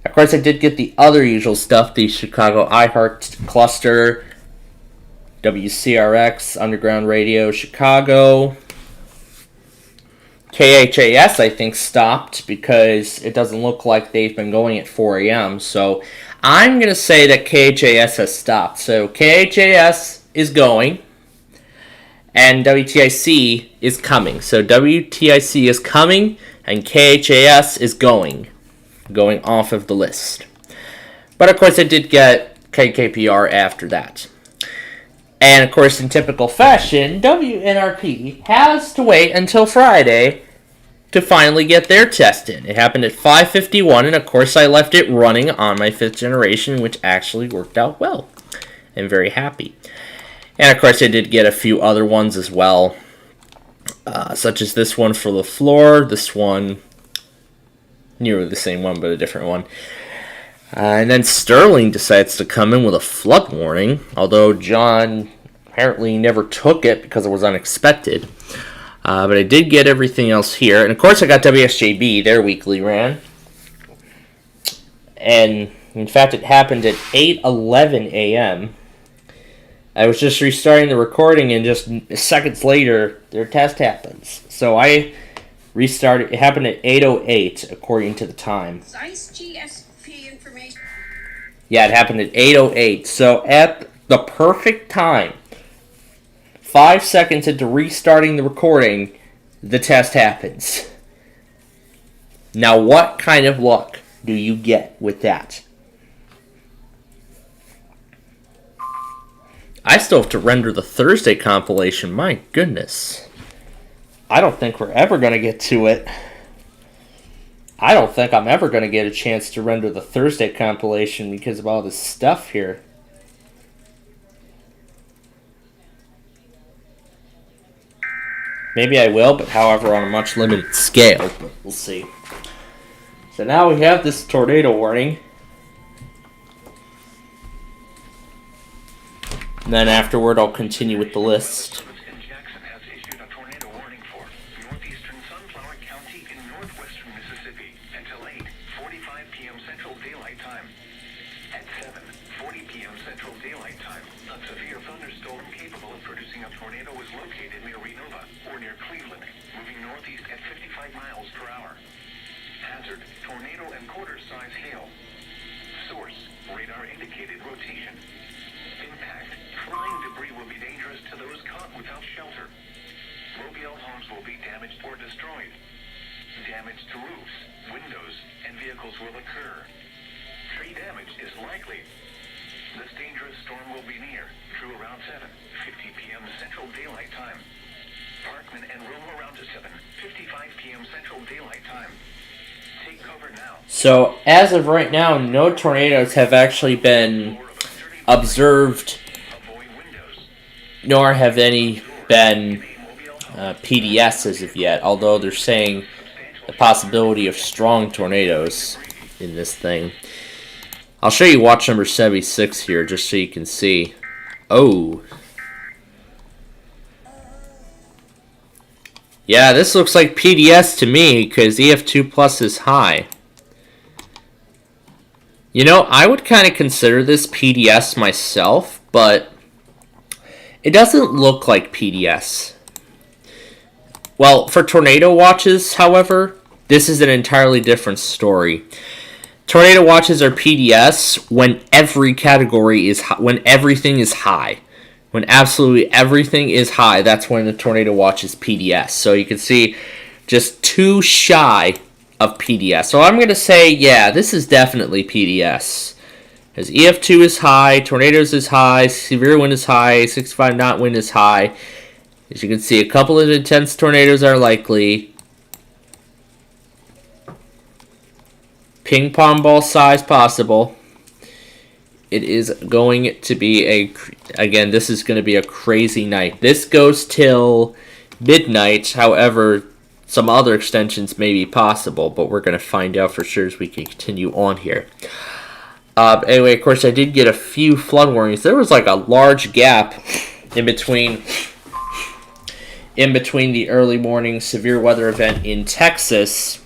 Of course I did get the other usual stuff, the Chicago iHeart Cluster, WCRX, Underground Radio, Chicago. KHAS, I think, stopped because it doesn't look like they've been going at 4 a.m. So I'm going to say that KHAS has stopped. So KHAS is going, and WTIC is coming. So WTIC is coming, and KHAS is going off of the list. But of course, I did get KKPR after that. And of course, in typical fashion, WNRP has to wait until Friday to finally get their test in. It happened at 5:51, and of course I left it running on my 5th generation, which actually worked out well. I'm very happy. And of course I did get a few other ones as well, such as this one for LaFleur, this one, nearly the same one, but a different one. And then Sterling decides to come in with a flood warning, although John apparently never took it because it was unexpected. But I did get everything else here. And of course I got WSJB, their weekly ran. And in fact it happened at 8:11 a.m. I was just restarting the recording and just seconds later their test happens. So I restarted. It happened at 8:08 according to the time. Yeah, it happened at 8:08. So at the perfect time, 5 seconds into restarting the recording, the test happens. Now, what kind of luck do you get with that? I still have to render the Thursday compilation. My goodness. I don't think we're ever going to get to it. I don't think I'm ever going to get a chance to render the Thursday compilation because of all this stuff here. Maybe I will, but however on a much limited scale. But we'll see. So now we have this tornado warning. And then afterward I'll continue with the list. Damage to roofs, windows, and vehicles will occur. Tree damage is likely. This dangerous storm will be near, through around 7:50 p.m. Central Daylight Time. Parkman and roam around to 7:55 p.m. Central Daylight Time. Take cover now. So, as of right now, no tornadoes have actually been observed, nor have any been PDS as of yet, although they're saying the possibility of strong tornadoes in this thing. I'll show you watch number 76 here just so you can see. Oh. Yeah, this looks like PDS to me because EF2 plus is high. You know, I would kind of consider this PDS myself, but it doesn't look like PDS. Well, for tornado watches, however, this is an entirely different story. Tornado watches are PDS when every category is when everything is high. When absolutely everything is high, that's when the tornado watch is PDS. So you can see just too shy of PDS. So I'm going to say, yeah, this is definitely PDS. Because EF2 is high, tornadoes is high, severe wind is high, 65 knot wind is high. As you can see, a couple of intense tornadoes are likely. Ping pong ball size possible. It is going to be again, this is going to be a crazy night. This goes till midnight. However, some other extensions may be possible, but we're going to find out for sure as we can continue on here. Anyway, of course, I did get a few flood warnings. There was like a large gap in between in between the early morning severe weather event in Texas.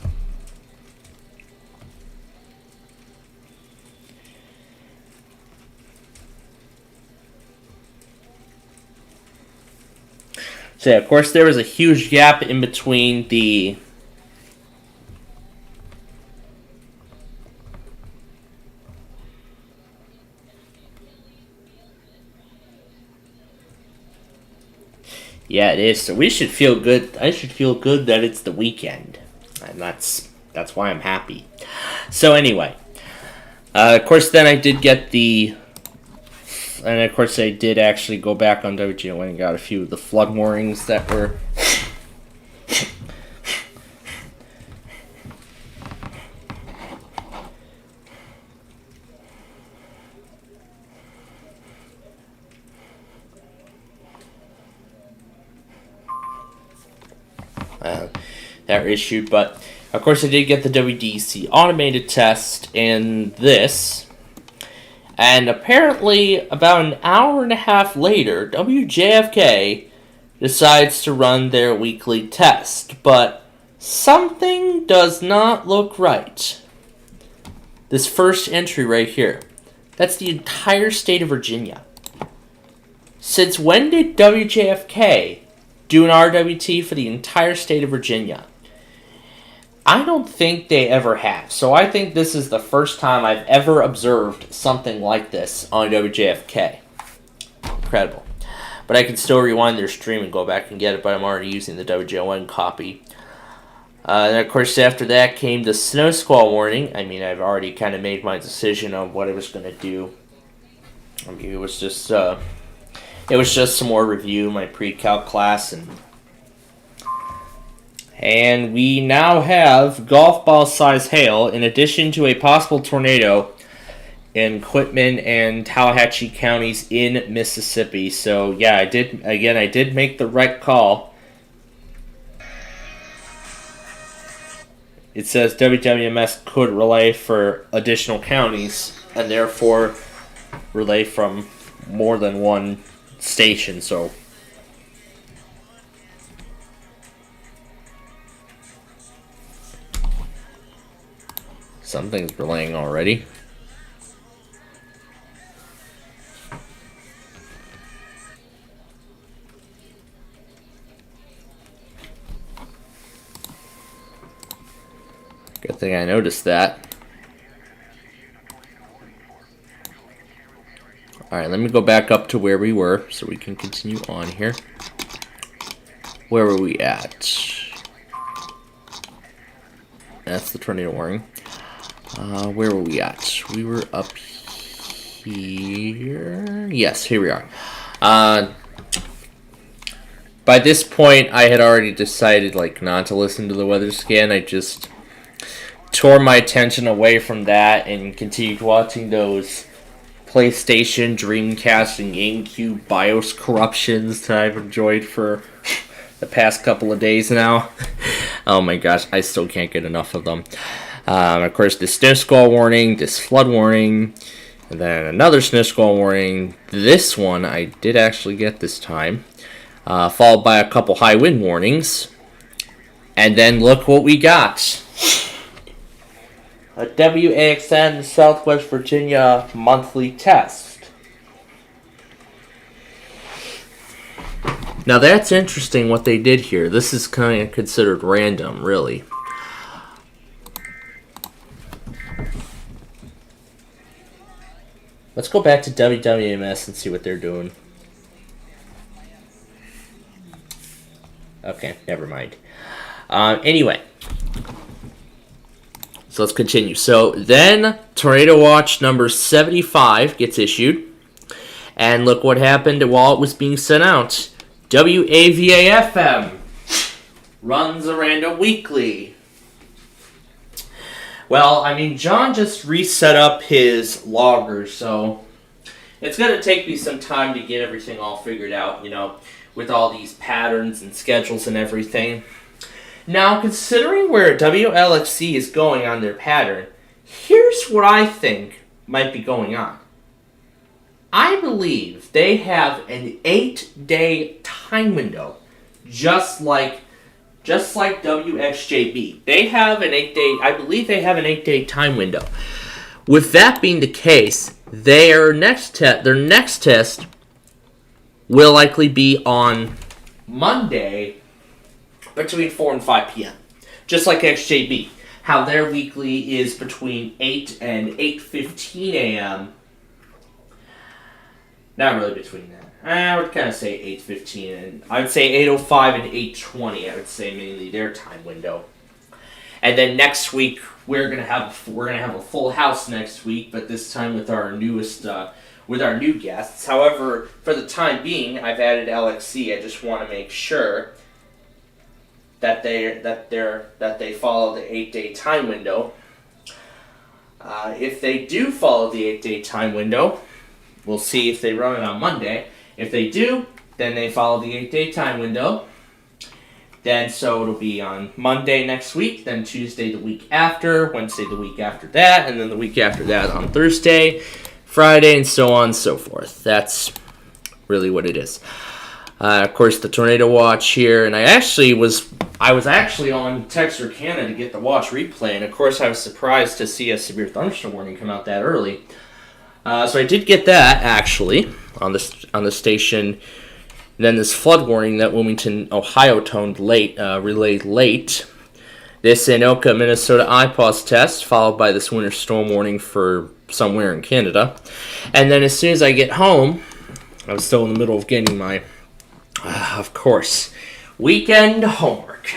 So yeah, of course there was a huge gap in between the Yeah, it is. So we should feel good. I should feel good that it's the weekend, and that's why I'm happy. So anyway, of course, then I did get the, and of course I did actually go back on WGN and got a few of the flood warnings that were. That were issued, but of course I did get the WDC automated test and this, and apparently about an hour and a half later, WJFK decides to run their weekly test, but something does not look right. This first entry right here, that's the entire state of Virginia. Since when did WJFK do an RWT for the entire state of Virginia? I don't think they ever have. So I think this is the first time I've ever observed something like this on WJFK. Incredible. But I can still rewind their stream and go back and get it, but I'm already using the WJON copy. And of course after that came the snow squall warning. I mean, I've already kind of made my decision on what I was going to do. I mean, it was just some more review, my pre-calc class, and we now have golf ball size hail in addition to a possible tornado in Quitman and Tallahatchie counties in Mississippi. So yeah, I did make the right call. It says WWMS could relay for additional counties and therefore relay from more than one station, so something's relaying already. Good thing I noticed that. Alright, let me go back up to where we were so we can continue on here. Where were we at? That's the tornado warning. Where were we at? We were up here. Yes, here we are. By this point, I had already decided not to listen to the weather scan. I just tore my attention away from that and continued watching those PlayStation, Dreamcast, and GameCube BIOS corruptions that I've enjoyed for the past couple of days now. Oh my gosh, I still can't get enough of them. Of course, this snow squall warning, this flood warning, and then another snow squall warning. This one I did actually get this time, followed by a couple high wind warnings. And then look what we got. A WAXN Southwest Virginia monthly test. Now that's interesting what they did here. This is kind of considered random, really. Let's go back to WWMS and see what they're doing. Okay, never mind. Anyway. So let's continue. So then Tornado Watch number 75 gets issued. And look what happened while it was being sent out. WAVA-FM runs a random weekly. Well, I mean, John just reset up his logger, so it's going to take me some time to get everything all figured out, with all these patterns and schedules and everything. Now, considering where WLXC is going on their pattern, here's what I think might be going on. I believe they have an 8-day time window just like WXJB. They have an 8-day, I believe they have an 8-day time window. With that being the case, their next test will likely be on Monday between 4 and 5 p.m. Just like XJB. How their weekly is between 8 and 8:15 a.m. Not really between that. I would kind of say 8:15 and I would say 8:05 and 8:20. I would say mainly their time window. And then next week we're gonna have a full house next week, but this time with our newest with our new guests. However, for the time being, I've added LXC. I just want to make sure that they follow the 8-day time window. If they do follow the 8-day time window, we'll see if they run it on Monday. If they do, then they follow the 8-day time window. Then so it'll be on Monday next week, then Tuesday the week after, Wednesday the week after that, and then the week after that on Thursday, Friday, and so on and so forth. That's really what it is. Of course, the tornado watch here, and I was actually on Texarkana to get the watch replay, and of course I was surprised to see a severe thunderstorm warning come out that early. So I did get that actually on the station. And then this flood warning that Wilmington, Ohio relayed late. This Anoka, Minnesota IPAWS test, followed by this winter storm warning for somewhere in Canada. And then as soon as I get home, I was still in the middle of getting my, of course, weekend homework.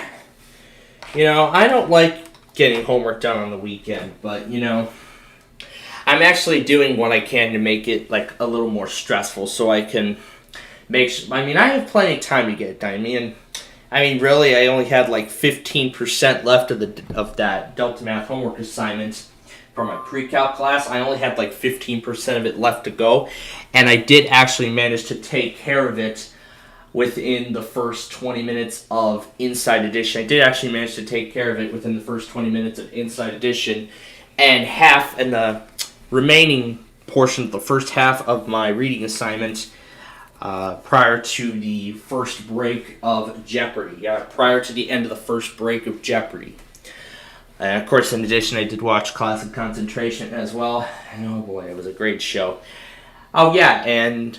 You know, I don't like getting homework done on the weekend, but, you know, I'm actually doing what I can to make it, like, a little more stressful so I can I have plenty of time to get it done. I mean, really, I only had, like, 15% left of that Delta Math homework assignment for my pre-calc class. I only had, like, 15% of it left to go, and I did actually manage to take care of it within the first 20 minutes of Inside Edition. I did actually manage to take care of it within the first 20 minutes of Inside Edition, and the remaining portion of the first half of my reading assignment prior to the first break of Jeopardy. Prior to the end of the first break of Jeopardy. And of course, in addition, I did watch Classic Concentration as well. And oh boy, it was a great show. Oh yeah, and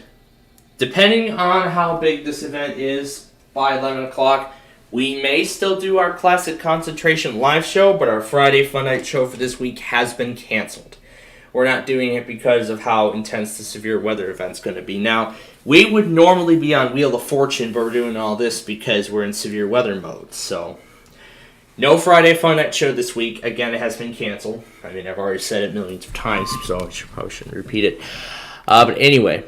depending on how big this event is by 11 o'clock, we may still do our Classic Concentration live show, but our Friday Fun Night show for this week has been canceled. We're not doing it because of how intense the severe weather event's going to be. Now, we would normally be on Wheel of Fortune, but we're doing all this because we're in severe weather mode. So, no Friday Fun Night show this week. Again, it has been canceled. I mean, I've already said it millions of times, so I probably shouldn't repeat it. But anyway,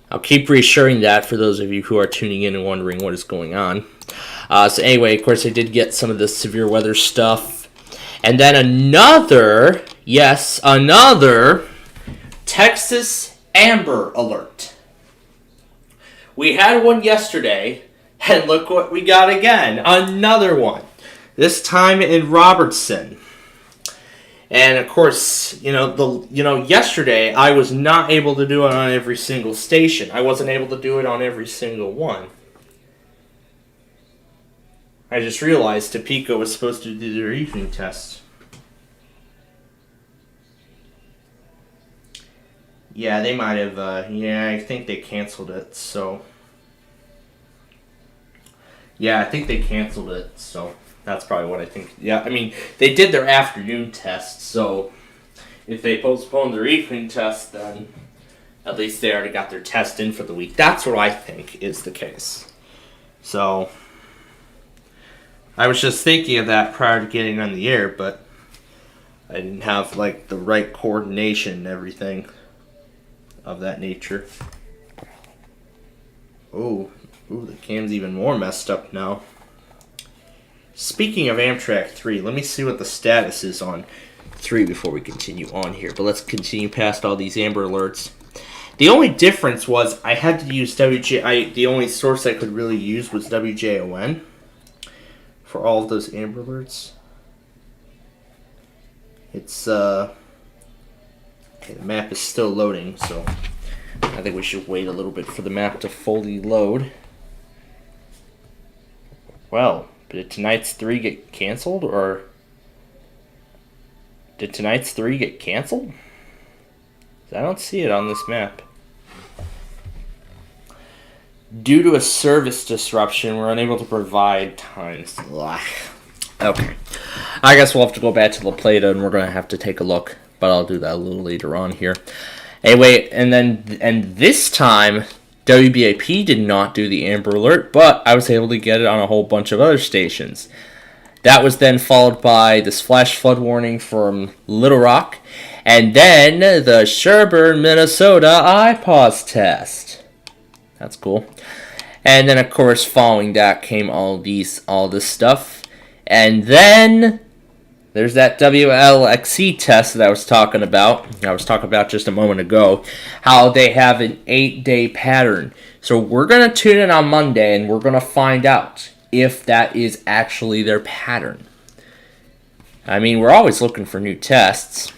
I'll keep reassuring that for those of you who are tuning in and wondering what is going on. So anyway, of course, I did get some of the severe weather stuff. And then another Texas Amber Alert. We had one yesterday, and look what we got again. Another one. This time in Robertson. And of course, yesterday I was not able to do it on every single station. I wasn't able to do it on every single one. I just realized Topeka was supposed to do their evening test. Yeah, they might have, I think they canceled it, so. Yeah, I think they canceled it, so that's probably what I think. Yeah, I mean, they did their afternoon test, so if they postponed their evening test, then at least they already got their test in for the week. That's what I think is the case. So, I was just thinking of that prior to getting on the air, but I didn't have, like, the right coordination and everything of that nature. Ooh, the cam's even more messed up now. Speaking of Amtrak 3, let me see what the status is on 3 before we continue on here. But let's continue past all these Amber Alerts. The only difference was I had to use the only source I could really use was WJON for all of those Amber Alerts. It's, okay, the map is still loading, so I think we should wait a little bit for the map to fully load. Well, did tonight's 3 get canceled, or did tonight's 3 get canceled? I don't see it on this map. Due to a service disruption, we're unable to provide times. Okay. I guess we'll have to go back to La Plata, and we're going to have to take a look. But I'll do that a little later on here. Anyway, and this time, WBAP did not do the Amber Alert, but I was able to get it on a whole bunch of other stations. That was then followed by this flash flood warning from Little Rock, and then the Sherburne, Minnesota iPause test. That's cool. And then, of course, following that came all this stuff. And then there's that WLXC test that I was talking about. I was talking about just a moment ago. How they have an 8-day pattern. So we're going to tune in on Monday, and we're going to find out if that is actually their pattern. I mean, we're always looking for new tests.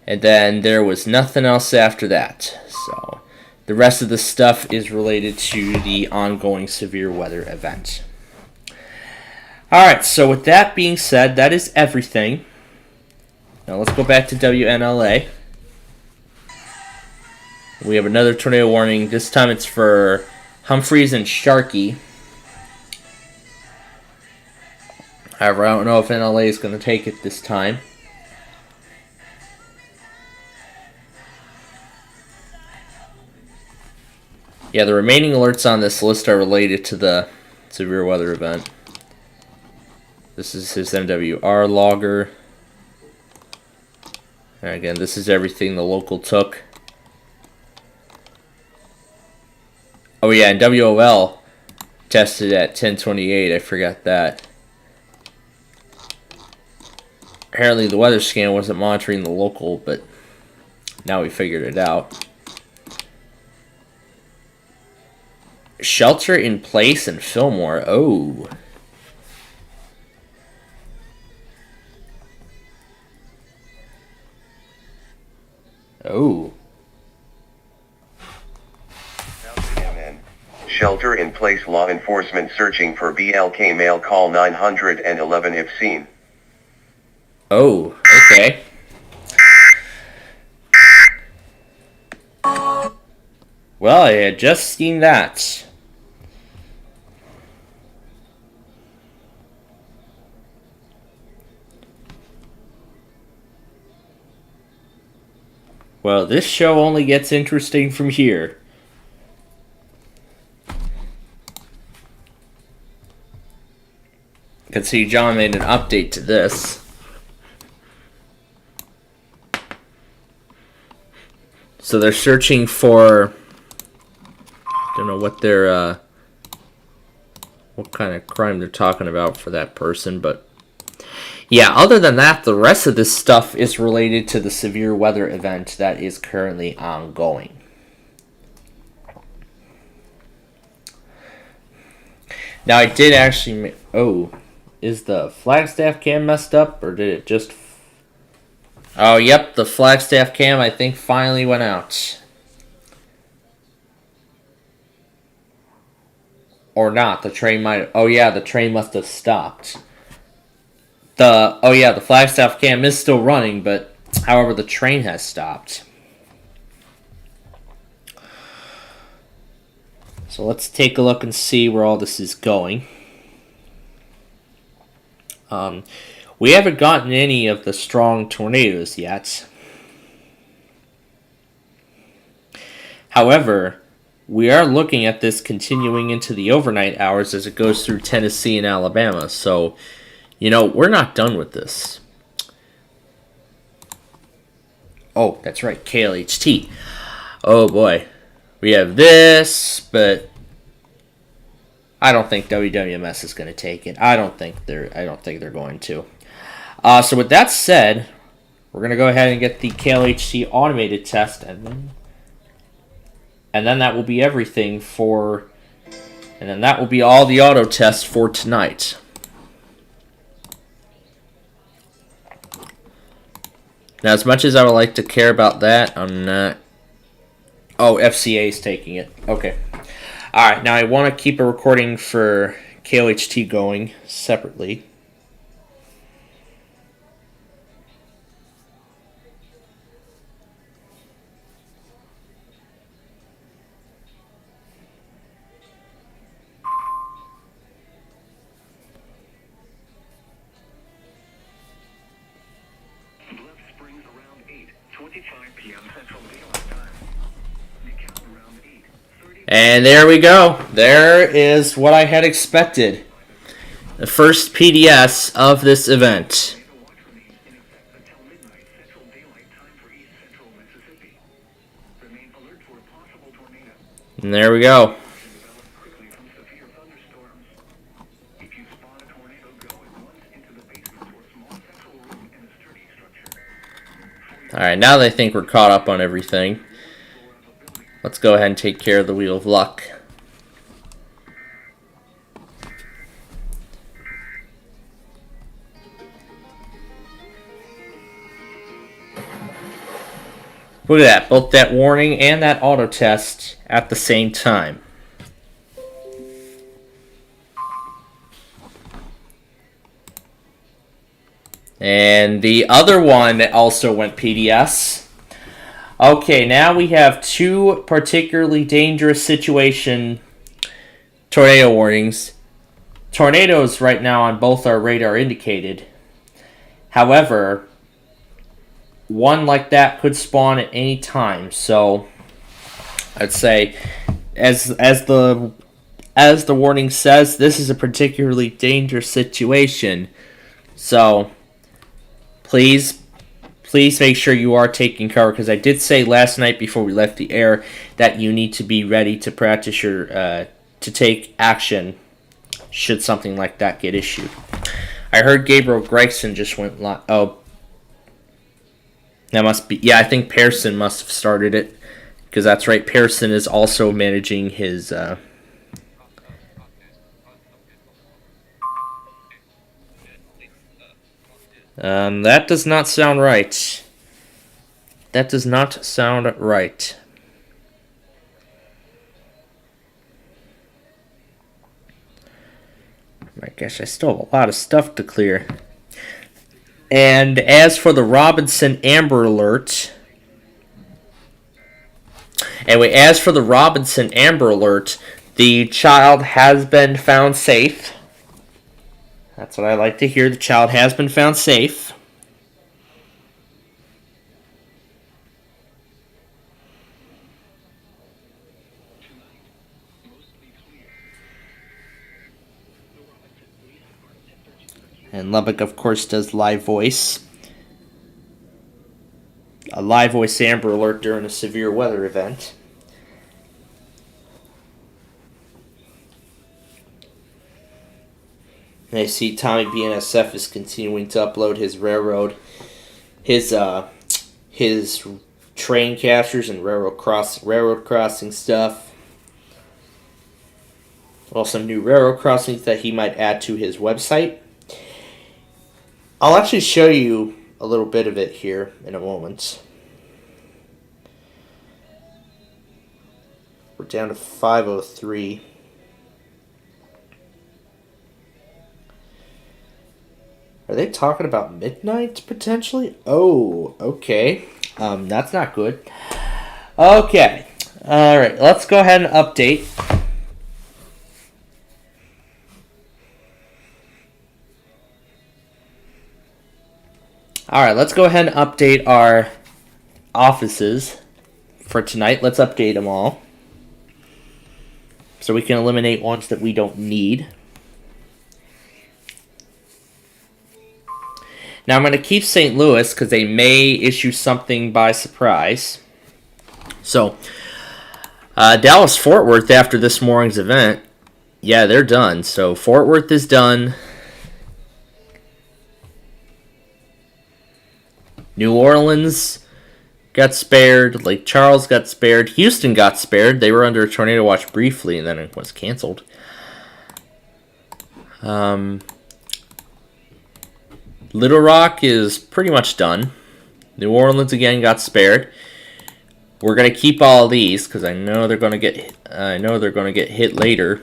And then there was nothing else after that. So the rest of the stuff is related to the ongoing severe weather event. Alright, so with that being said, that is everything. Now let's go back to WNLA. We have another tornado warning. This time it's for Humphreys and Sharkey. However, I don't know if NLA is going to take it this time. Yeah, the remaining alerts on this list are related to the severe weather event. This is his MWR logger. And again, this is everything the local took. Oh yeah, and WOL tested at 10:28. I forgot that. Apparently the weather scan wasn't monitoring the local, but now we figured it out. Shelter in place in Fillmore. Oh. Oh. WeatherMen. Shelter in place law enforcement searching for BLK male, call 911 if seen. Oh, okay. Well, I had just seen that. Well, this show only gets interesting from here. You can see John made an update to this. So they're searching for, don't know what they're, what kind of crime they're talking about for that person, but yeah, other than that, the rest of this stuff is related to the severe weather event that is currently ongoing. Now, I did actually, oh, is the Flagstaff cam messed up, or did it just, oh, yep, the Flagstaff cam, I think, finally went out. Or not, the train might, oh yeah, the train must have stopped. Oh yeah, the Flagstaff cam is still running, but however, the train has stopped. So let's take a look and see where all this is going. We haven't gotten any of the strong tornadoes yet. However, we are looking at this continuing into the overnight hours as it goes through Tennessee and Alabama. So, you know, we're not done with this. Oh, that's right, KLHT. Oh boy. We have this, but I don't think WWMS is going to take it. I don't think they're going to. So with that said, we're going to go ahead and get the KLHT automated test, and then that will be everything for, and then that will be all the auto tests for tonight. Now, as much as I would like to care about that, I'm not. Oh, FCA is taking it. Okay. All right. Now, I want to keep a recording for KOHT going separately. Bluff Springs around 8:25 p.m. Central Daylight Time. DeKalb around 8:30. And there we go. There is what I had expected. The first PDS of this event. Watch remains in effect until midnight Central Daylight Time for East Central Mississippi. Remain alert for a possible tornado. And there we go. Develop quickly from severe thunderstorms. If you spot a tornado, go at once into the basement or small central room in a sturdy structure. Alright, now they think we're caught up on everything. Let's go ahead and take care of the Wheel of Luck. Look at that, both that warning and that auto test at the same time. And the other one that also went PDS. Okay, now we have two particularly dangerous situation tornado warnings. Tornadoes right now on both our radar indicated. However, one like that could spawn at any time. So I'd say, as the warning says, this is a particularly dangerous situation. So please make sure you are taking cover, because I did say last night before we left the air that you need to be ready to practice your to take action should something like that get issued. I heard Gabriel Gregson just went live. Oh, that must be, yeah, I think Pearson must have started it, because that's right, Pearson is also managing his that does not sound right. That does not sound right. My gosh, I still have a lot of stuff to clear. And as for the Robinson Amber Alert, the child has been found safe. That's what I like to hear. The child has been found safe. And Lubbock, of course, does live voice. A live voice Amber Alert during a severe weather event. And I see Tommy BNSF is continuing to upload his his train captures and railroad crossing stuff. Well, some new railroad crossings that he might add to his website. I'll actually show you a little bit of it here in a moment. We're down to 5:03. Are they talking about midnight, potentially? Oh, okay. That's not good. Okay. Alright, let's go ahead and update. Alright, let's go ahead and update our offices for tonight. Let's update them all, so we can eliminate ones that we don't need. Now I'm going to keep St. Louis because they may issue something by surprise. So, Dallas-Fort Worth after this morning's event, yeah, they're done. So Fort Worth is done. New Orleans got spared. Lake Charles got spared. Houston got spared. They were under a tornado watch briefly, and then it was canceled. Little Rock is pretty much done. New Orleans again got spared. We're gonna keep all these because I know they're gonna get hit later.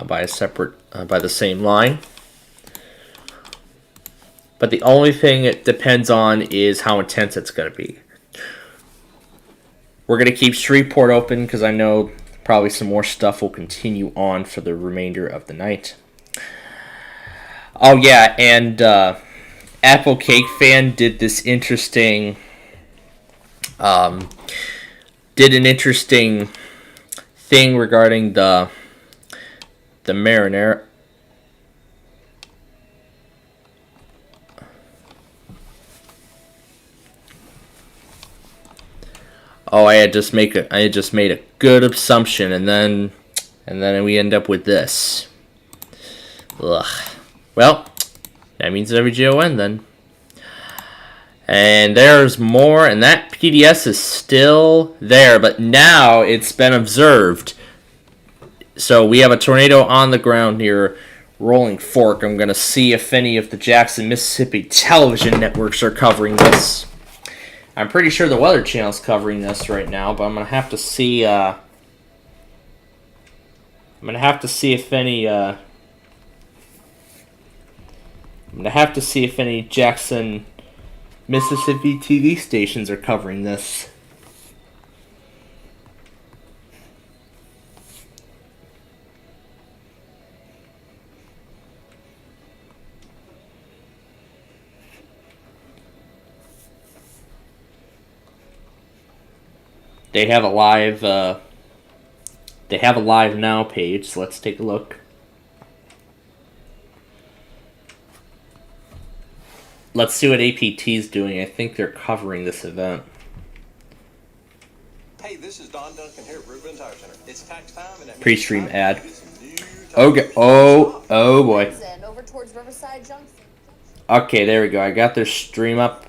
by a separate by the same line. But the only thing it depends on is how intense it's going to be. We're going to keep Shreveport open because I know probably some more stuff will continue on for the remainder of the night. Oh yeah, and Apple Cake Fan did this interesting, did an interesting thing regarding the marinara. Oh, I had just made a good assumption, and then we end up with this. Ugh. Well, that means WGON then. And there's more, and that PDS is still there, but now it's been observed. So we have a tornado on the ground near Rolling Fork. I'm going to see if any of the Jackson, Mississippi television networks are covering this. I'm pretty sure the Weather Channel's covering this right now, but I'm going to have to see if any Jackson, Mississippi TV stations are covering this. They have a live now page, so let's take a look. Let's see what APT's doing. I think they're covering this event. Hey, this is Don Duncan here at Ruben Tire Center. It's tax time and that Pre-stream means ad. time to get some new tires. Okay. Oh boy. Over towards Riverside Junction. Okay, there we go. I got their stream up.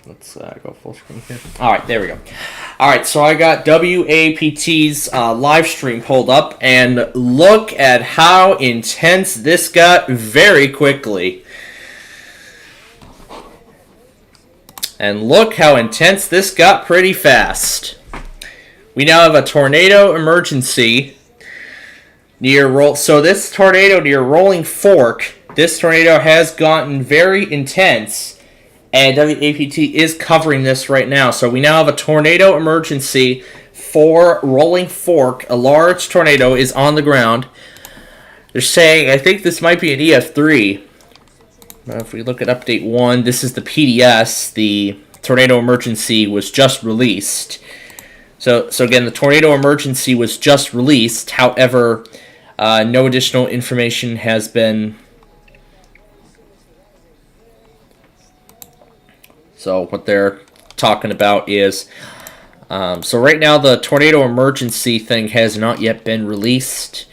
Let's go full screen here. Alright, there we go. Alright, so I got WAPT's live stream pulled up, and look at how intense this got very quickly. And look how intense this got pretty fast. We now have a tornado emergency near So this tornado near Rolling Fork, this tornado has gotten very intense. And WAPT is covering this right now. So we now have a tornado emergency for Rolling Fork. A large tornado is on the ground. They're saying, I think this might be an EF3. If we look at update 1, this is the PDS. The tornado emergency was just released. So again, the tornado emergency was just released. However, no additional information has been... So what they're talking about is, so right now the tornado emergency thing has not yet been released.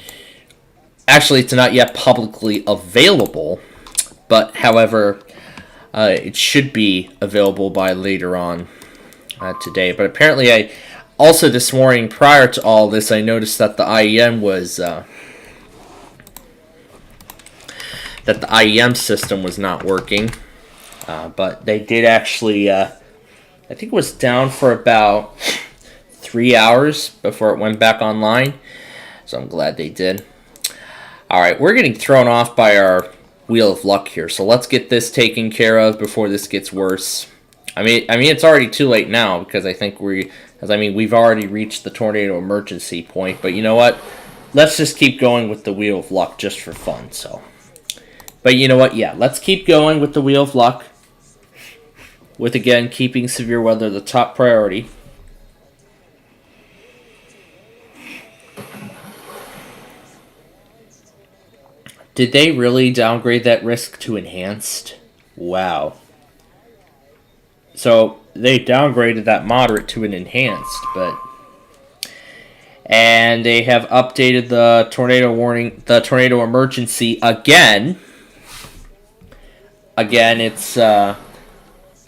Actually, it's not yet publicly available, but however, it should be available by later on today. But apparently, also this morning, prior to all this, I noticed that the IEM was system was not working. But they did actually, I think it was down for about 3 hours before it went back online. So I'm glad they did. Alright, we're getting thrown off by our wheel of luck here. So let's get this taken care of before this gets worse. I mean it's already too late now because I think we've already reached the tornado emergency point. But you know what? Let's just keep going with the wheel of luck just for fun. So, but you know what? Yeah, let's keep going with the wheel of luck. With, again, keeping severe weather the top priority. Did they really downgrade that risk to enhanced? Wow. So, they downgraded that moderate to an enhanced, but... And they have updated the tornado warning, the tornado emergency again. Again, it's, I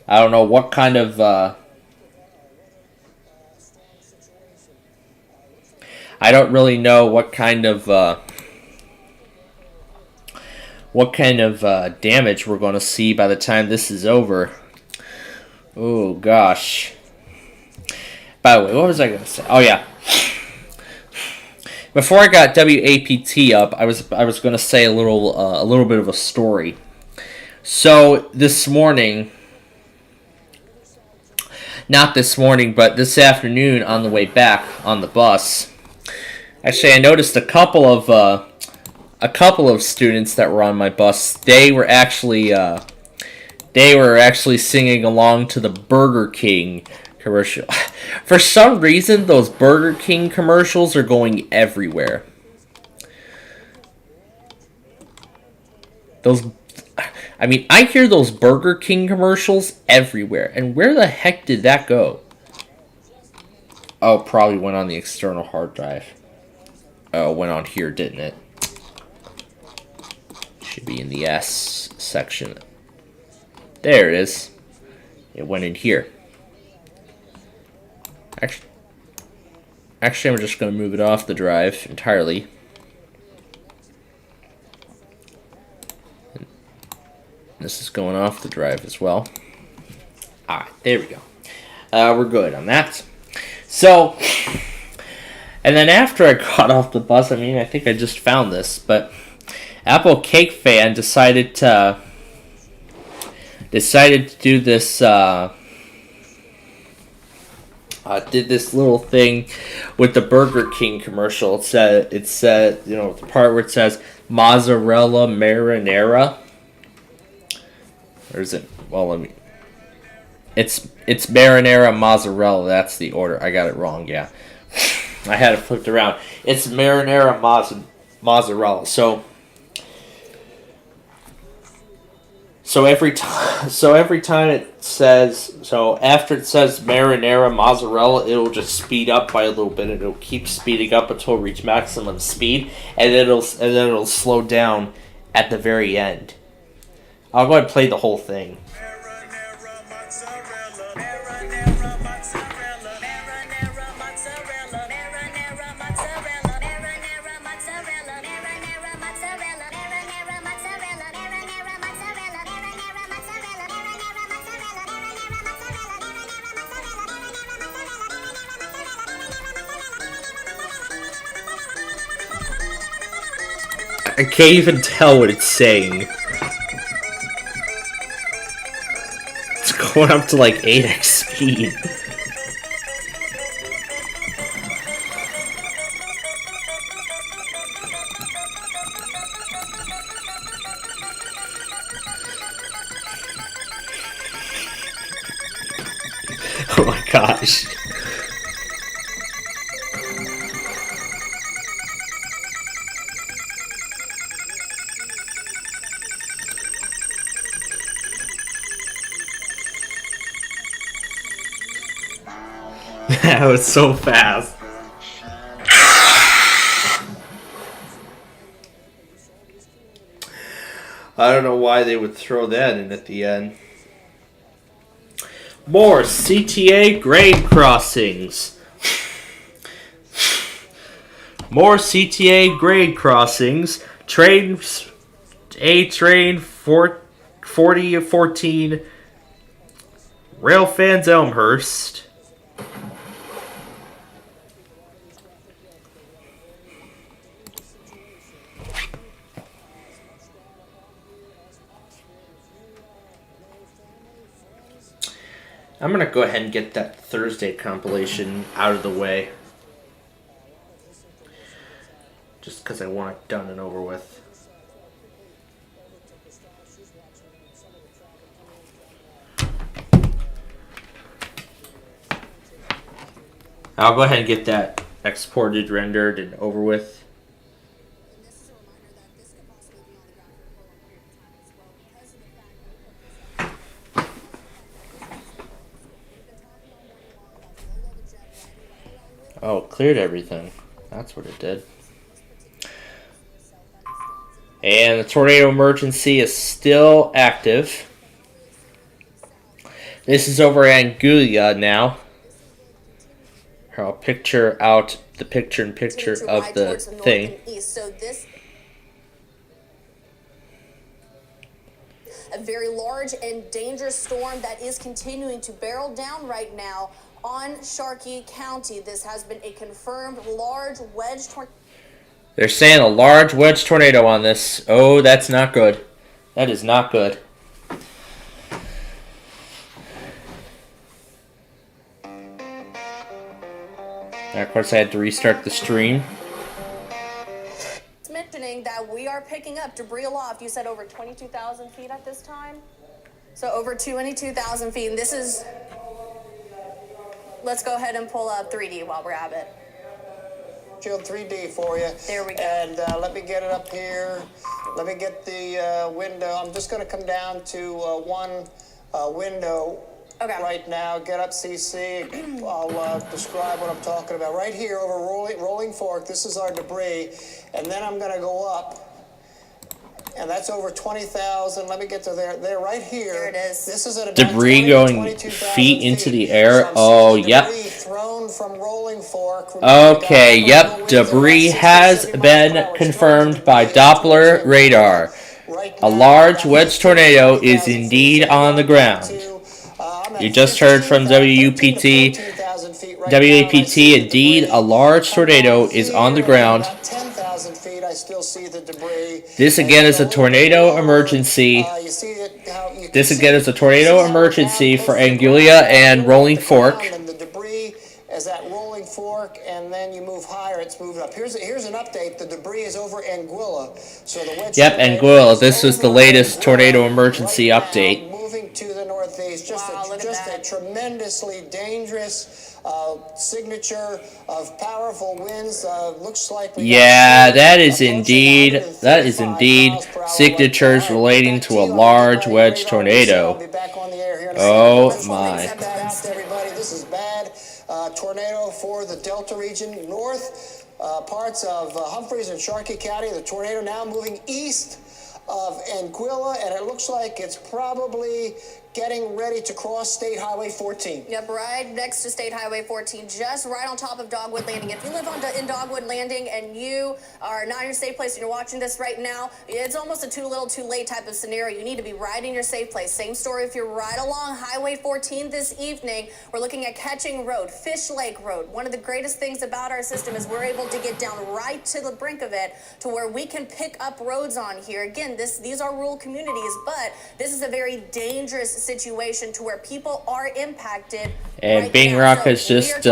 don't know what kind of, I don't really know what kind of damage we're going to see by the time this is over. Oh, gosh. By the way, what was I going to say? Oh, yeah. before I got WAPT up, I was going to say a little bit of a story. So this morning, not this morning, but this afternoon on the way back on the bus, actually I noticed a couple of students that were on my bus. They were actually singing along to the Burger King commercial. For some reason, those Burger King commercials are going everywhere. I hear those Burger King commercials everywhere. And where the heck did that go? Oh, probably went on the external hard drive. Oh, it went on here, didn't it? Should be in the S section. There it is. It went in here. Actually, I'm just going to move it off the drive entirely. This is going off the drive as well. Alright, there we go. We're good on that. So, and then after I got off the bus, I think I just found this, but Apple Cake Fan decided to do this, did this little thing with the Burger King commercial. It said, the part where it says mozzarella marinara. Or is it? Well, it's marinara mozzarella. That's the order. I got it wrong. Yeah, I had it flipped around. It's marinara mozzarella. So every time it says, so after it says marinara mozzarella, it'll just speed up by a little bit. It'll keep speeding up until it reaches maximum speed, and then it'll slow down at the very end. I'll go ahead and play the whole thing. I can't even tell what it's saying. It's going up to like 8x speed. Oh my gosh. That was so fast. I don't know why they would throw that in at the end. More CTA grade crossings. More CTA grade crossings. Trains A train 4014 Railfans Elmhurst. I'm going to go ahead and get that Thursday compilation out of the way. Just because I want it done and over with. I'll go ahead and get that exported, rendered, and over with. Oh, it cleared everything. That's what it did. And the tornado emergency is still active. This is over Anguilla now. Here, I'll picture out the picture-in-picture of the thing. So this, a very large and dangerous storm that is continuing to barrel down right now on Sharkey County. This has been a confirmed large wedge tornado. They're saying a large wedge tornado on this. Oh, that's not good. That is not good. And of course, I had to restart the stream. It's mentioning that we are picking up debris aloft. You said over 22,000 feet at this time? So over 22,000 feet. And this is... Let's go ahead and pull up 3D while we're at it. Shield 3D for you. There we go. And let me get it up here. Let me get the window. I'm just going to come down to one window right now. Get up CC. I'll describe what I'm talking about. Right here over Rolling Fork, this is our debris. And then I'm going to go up. And that's over 20,000. Let me get to there. There, right here. There it is. This is at about Debris going feet into the air. Oh, yep. Thrown from Rolling Fork. Okay, yep. Debris has been confirmed by Doppler radar. A large wedge tornado is indeed on the ground. You just heard from WAPT. Indeed, a large tornado is on the ground. I still see the debris. This again is a tornado emergency. This again is a tornado emergency for Anguilla and Rolling Fork. And the debris is at Rolling Fork, and then you move higher, it's moved up. Here's an update. The debris is over Anguilla. So the wedge Anguilla. This was the latest tornado emergency update. Moving to the northeast. Just a tremendously dangerous signature of powerful winds. Looks like that is indeed signatures relating to a large wedge tornado. Oh my. Everybody, this is bad. Tornado for the Delta region, north parts of Humphreys and Sharkey County. The tornado now moving east of Anguilla, and it looks like it's probably getting ready to cross State Highway 14. Yep, right next to State Highway 14, just right on top of Dogwood Landing. If you live in Dogwood Landing and you are not in your safe place and you're watching this right now, it's almost a too little too late type of scenario. You need to be right in your safe place. Same story if you're right along Highway 14 this evening. We're looking at Catching Road, Fish Lake Road. One of the greatest things about our system is we're able to get down right to the brink of it to where we can pick up roads on here. Again, these are rural communities, but this is a very dangerous situation to where people are impacted. And Bing Rock has just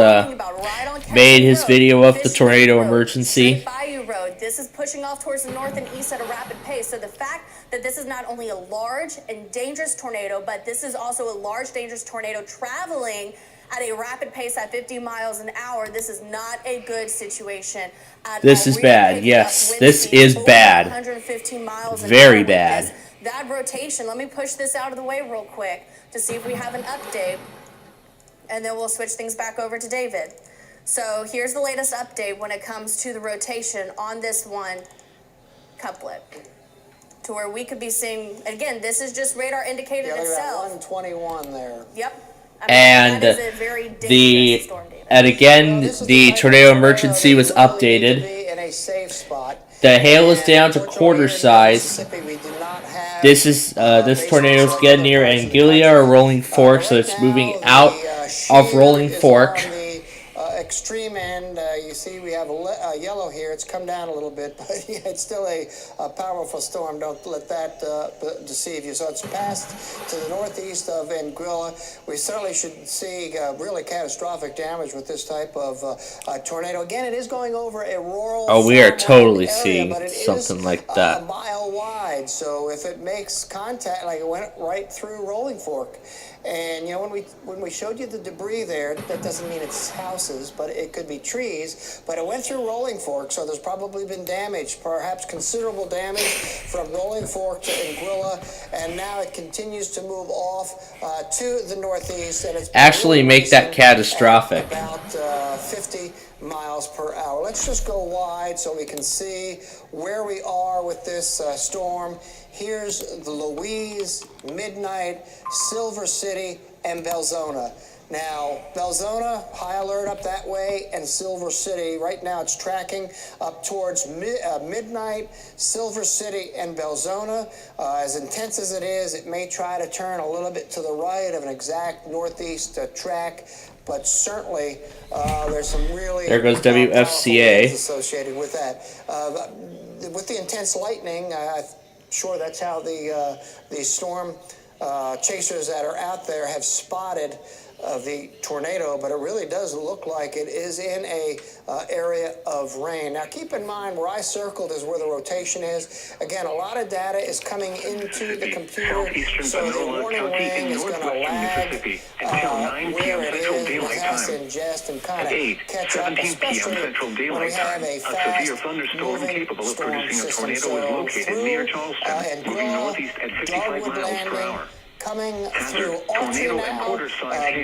made his video of the tornado emergency. Bayou Road. This is pushing off towards the north and east at a rapid pace. So the fact that this is not only a large and dangerous tornado, but this is also a large, dangerous tornado traveling at a rapid pace at 50 miles an hour. This is not a good situation. This is bad. Yes, this is bad. 115 miles very bad. That rotation, let me push this out of the way real quick to see if we have an update, and then we'll switch things back over to David. So here's the latest update when it comes to the rotation on this one couplet, to where we could be seeing, again, this is just radar indicated itself. 121 there. Yep. And the tornado emergency was updated. In a safe spot. The hail is down to quarter size. This tornado is getting near Anguilla or Rolling Fork, so it's moving out of Rolling Fork. Extreme end, you see we have a yellow here. It's come down a little bit, but yeah, it's still a powerful storm. Don't let that deceive you. So it's passed to the northeast of Anguilla. We certainly should see really catastrophic damage with this type of tornado. Again, it is going over a rural. Oh, we are totally area, seeing something like that. A mile wide. So if it makes contact, like it went right through Rolling Fork. And you know, when we showed you the debris there, that doesn't mean it's houses, but it could be trees. But it went through Rolling Fork, so there's probably been damage, perhaps considerable damage from Rolling Fork to Anguilla, and now it continues to move off to the northeast. And it's actually make that catastrophic. About 50 miles per hour. Let's just go wide so we can see where we are with this storm. Here's the Louise, Midnight, Silver City, and Belzona. Now, Belzona, high alert up that way, and Silver City, right now it's tracking up towards Midnight, Silver City, and Belzona. As intense as it is, it may try to turn a little bit to the right of an exact northeast track. but certainly there's some really there goes powerful WFCA winds associated with that. With the intense lightning, I'm sure that's how the storm chasers that are out there have spotted the tornado, but it really does look like it is in a area of rain. Now keep in mind where I circled is where the rotation is. Again, a lot of data is coming into the computer, so the warning ring is going to lag where it is. It has to ingest and kind of catch up, especially when we have a fast moving storm system. So through and Dogwood Landing, coming through Alton now,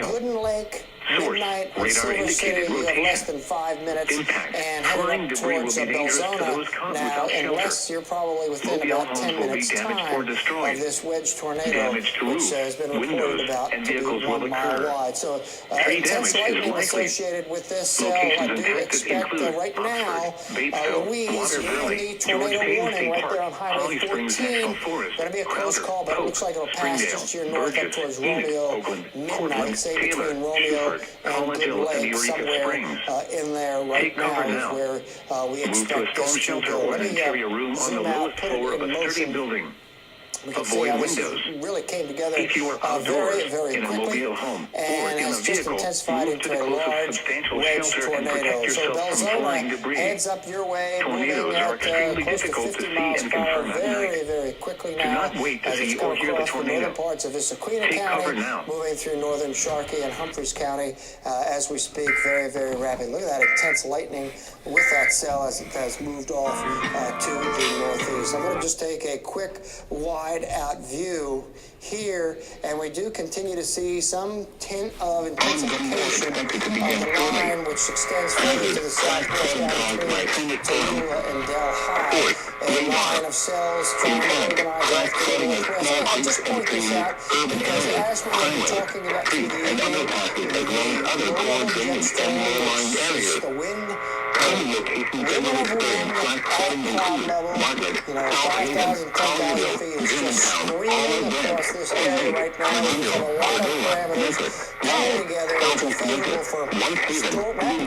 Gooden Lake, Midnight, and Silver City, you have less than 5 minutes, and heading up towards Belzona now, unless you're probably within about 10 minutes time of this wedge tornado, which has been reported about to be 1 mile wide. So intense lightning associated with this cell. I do expect right now, Louise, in the tornado warning right there on Highway 14, going to be a close call, but it looks like it'll pass just to your north up towards Romeo, Midnight, say between Romeo and Good Lake, somewhere in there right now is where we expect this to go. Let me zoom out, put it in motion. We can see how this really came together very, very quickly and has just intensified into a large wedge tornado. So Belzona heads up your way, moving at close to 50 miles per hour very, very quickly now as it's come across the northern parts of Issaquah County, moving through northern Sharkey and Humphreys County as we speak very, very rapidly. Look at that intense lightning with that cell as it has moved off to the northeast. I'm going to just take a quick wide out view here, and we do continue to see some tint of intensification of the line which extends further to the southwest down between Tallulah and Delhi, a line of cells trying to organize off to the northwest. I'll just point this out because as we were talking about through the evening, the low jet stream, which is the wind, at cloud level, 5,000, 10,000 feet is just screaming across this area right now. We've got a lot of parameters coming together which are favorable for rapid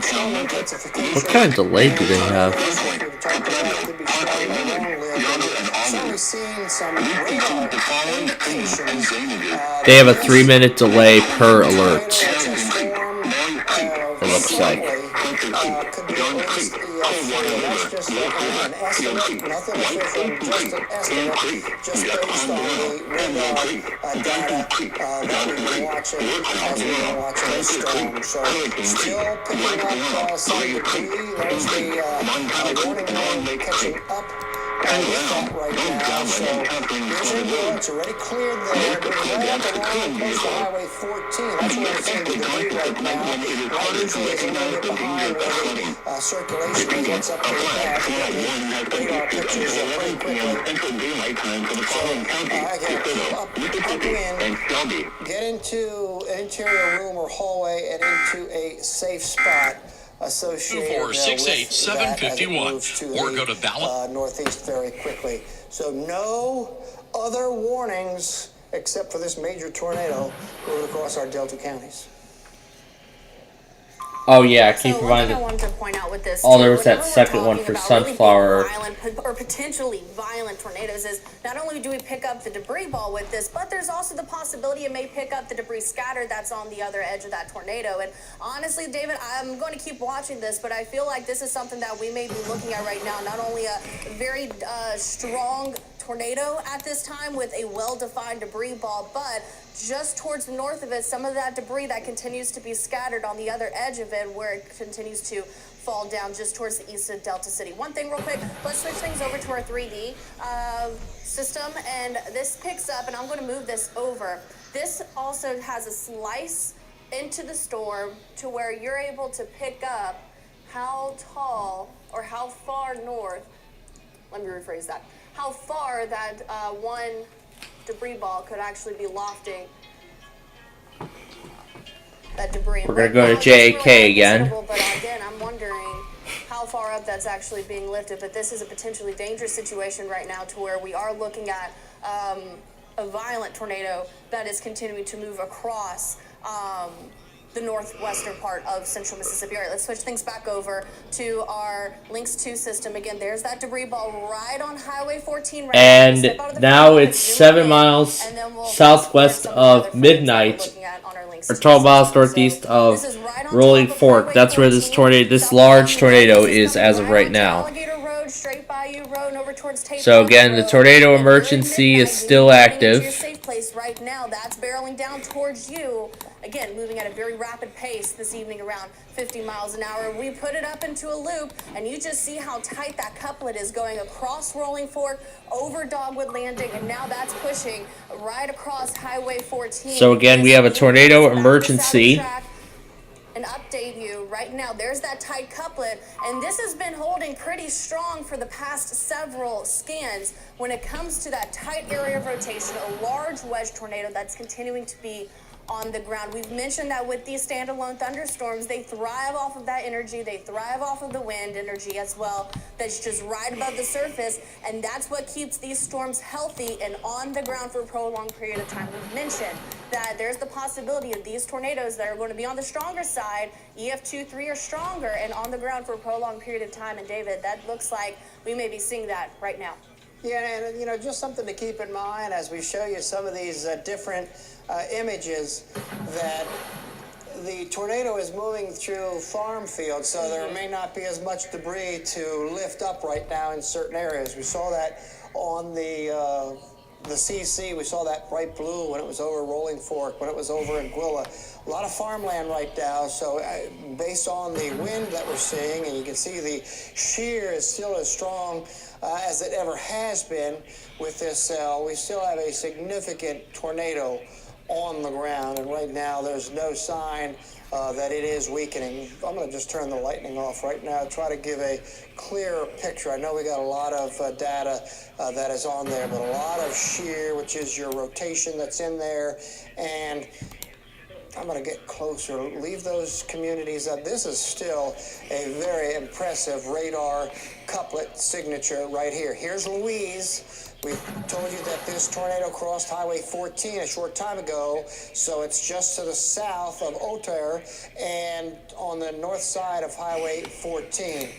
storm intensification. What kind of delay do they have? Certainly seeing some radar indications. They have a 3-minute delay per alert. It looks like. Could be at least that's just an estimate, nothing official, just an estimate, just based on the radar data that we've been watching as we've been watching the storm. So still picking up some debris. There's the warning line catching up with that right now. So here's your bill. It's already cleared there. We're right up along close to Highway 14. That's where we're seeing the debris right now. Right usually is a little bit behind where the circulation is. That's up to the back. The radar pictures pretty quickly. So upwind, get into an interior room or hallway and into a safe spot associated with that as it moves to the northeast very quickly. So no other warnings except for this major tornado moving across our Delta counties. Oh yeah, keep in mind I wanted to point out with this. There was that second one for Sunflower. Really violent or potentially violent tornadoes is not only do we pick up the debris ball with this, but there's also the possibility it may pick up the debris scatter that's on the other edge of that tornado. And honestly, David, I'm going to keep watching this, but I feel like this is something that we may be looking at right now. Not only a very strong tornado at this time with a well-defined debris ball, but just towards the north of it, some of that debris that continues to be scattered on the other edge of it where it continues to fall down just towards the east of Delta City. One thing real quick, let's switch things over to our 3D system, and this picks up, and I'm going to move this over. This also has a slice into the storm to where you're able to pick up how tall or how far north, let me rephrase that, how far that one debris ball could actually be lofting that debris. We're going to go to JK again. But again, I'm wondering how far up that's actually being lifted. But this is a potentially dangerous situation right now to where we are looking at a violent tornado that is continuing to move across the northwestern part of central Mississippi. All right, let's switch things back over to our Lynx 2 system. Again, there's that debris ball right on Highway 14. Right And now it's 7 miles southwest of Midnight, or 12 miles northeast of Rolling Fork. That's where this large tornado is as of right now. So again, the tornado emergency is still active. Safe place right now. That's barreling down towards you. Again, moving at a very rapid pace this evening, around 50 miles an hour. We put it up into a loop, and you just see how tight that couplet is going across Rolling Fork, over Dogwood Landing, and now that's pushing right across Highway 14. So again, we have a tornado emergency. And update you right now. There's that tight couplet, and this has been holding pretty strong for the past several scans. When it comes to that tight area of rotation, a large wedge tornado that's continuing to be on the ground. We've mentioned that with these standalone thunderstorms, they thrive off of that energy. They thrive off of the wind energy as well. That's just right above the surface, and that's what keeps these storms healthy and on the ground for a prolonged period of time. We've mentioned that there's the possibility of these tornadoes that are going to be on the stronger side, EF2, 3 or stronger, and on the ground for a prolonged period of time. And David, that looks like we may be seeing that right now. Yeah, and you know, just something to keep in mind as we show you some of these different images, that the tornado is moving through farm fields, so there may not be as much debris to lift up right now in certain areas. We saw that on the CC. We saw that bright blue when it was over Rolling Fork, when it was over in Gwilla. A lot of farmland right now, so based on the wind that we're seeing, and you can see the shear is still as strong as it ever has been with this cell, we still have a significant tornado on the ground, and right now there's no sign that it is weakening. I'm going to just turn the lightning off right now, try to give a clearer picture. I know we got a lot of data that is on there, but a lot of shear, which is your rotation that's in there, and I'm going to get closer. Leave those communities up. This is still a very impressive radar couplet signature right here. Here's Louise. We told you that this tornado crossed Highway 14 a short time ago, so it's just to the south of Otter and on the north side of Highway 14.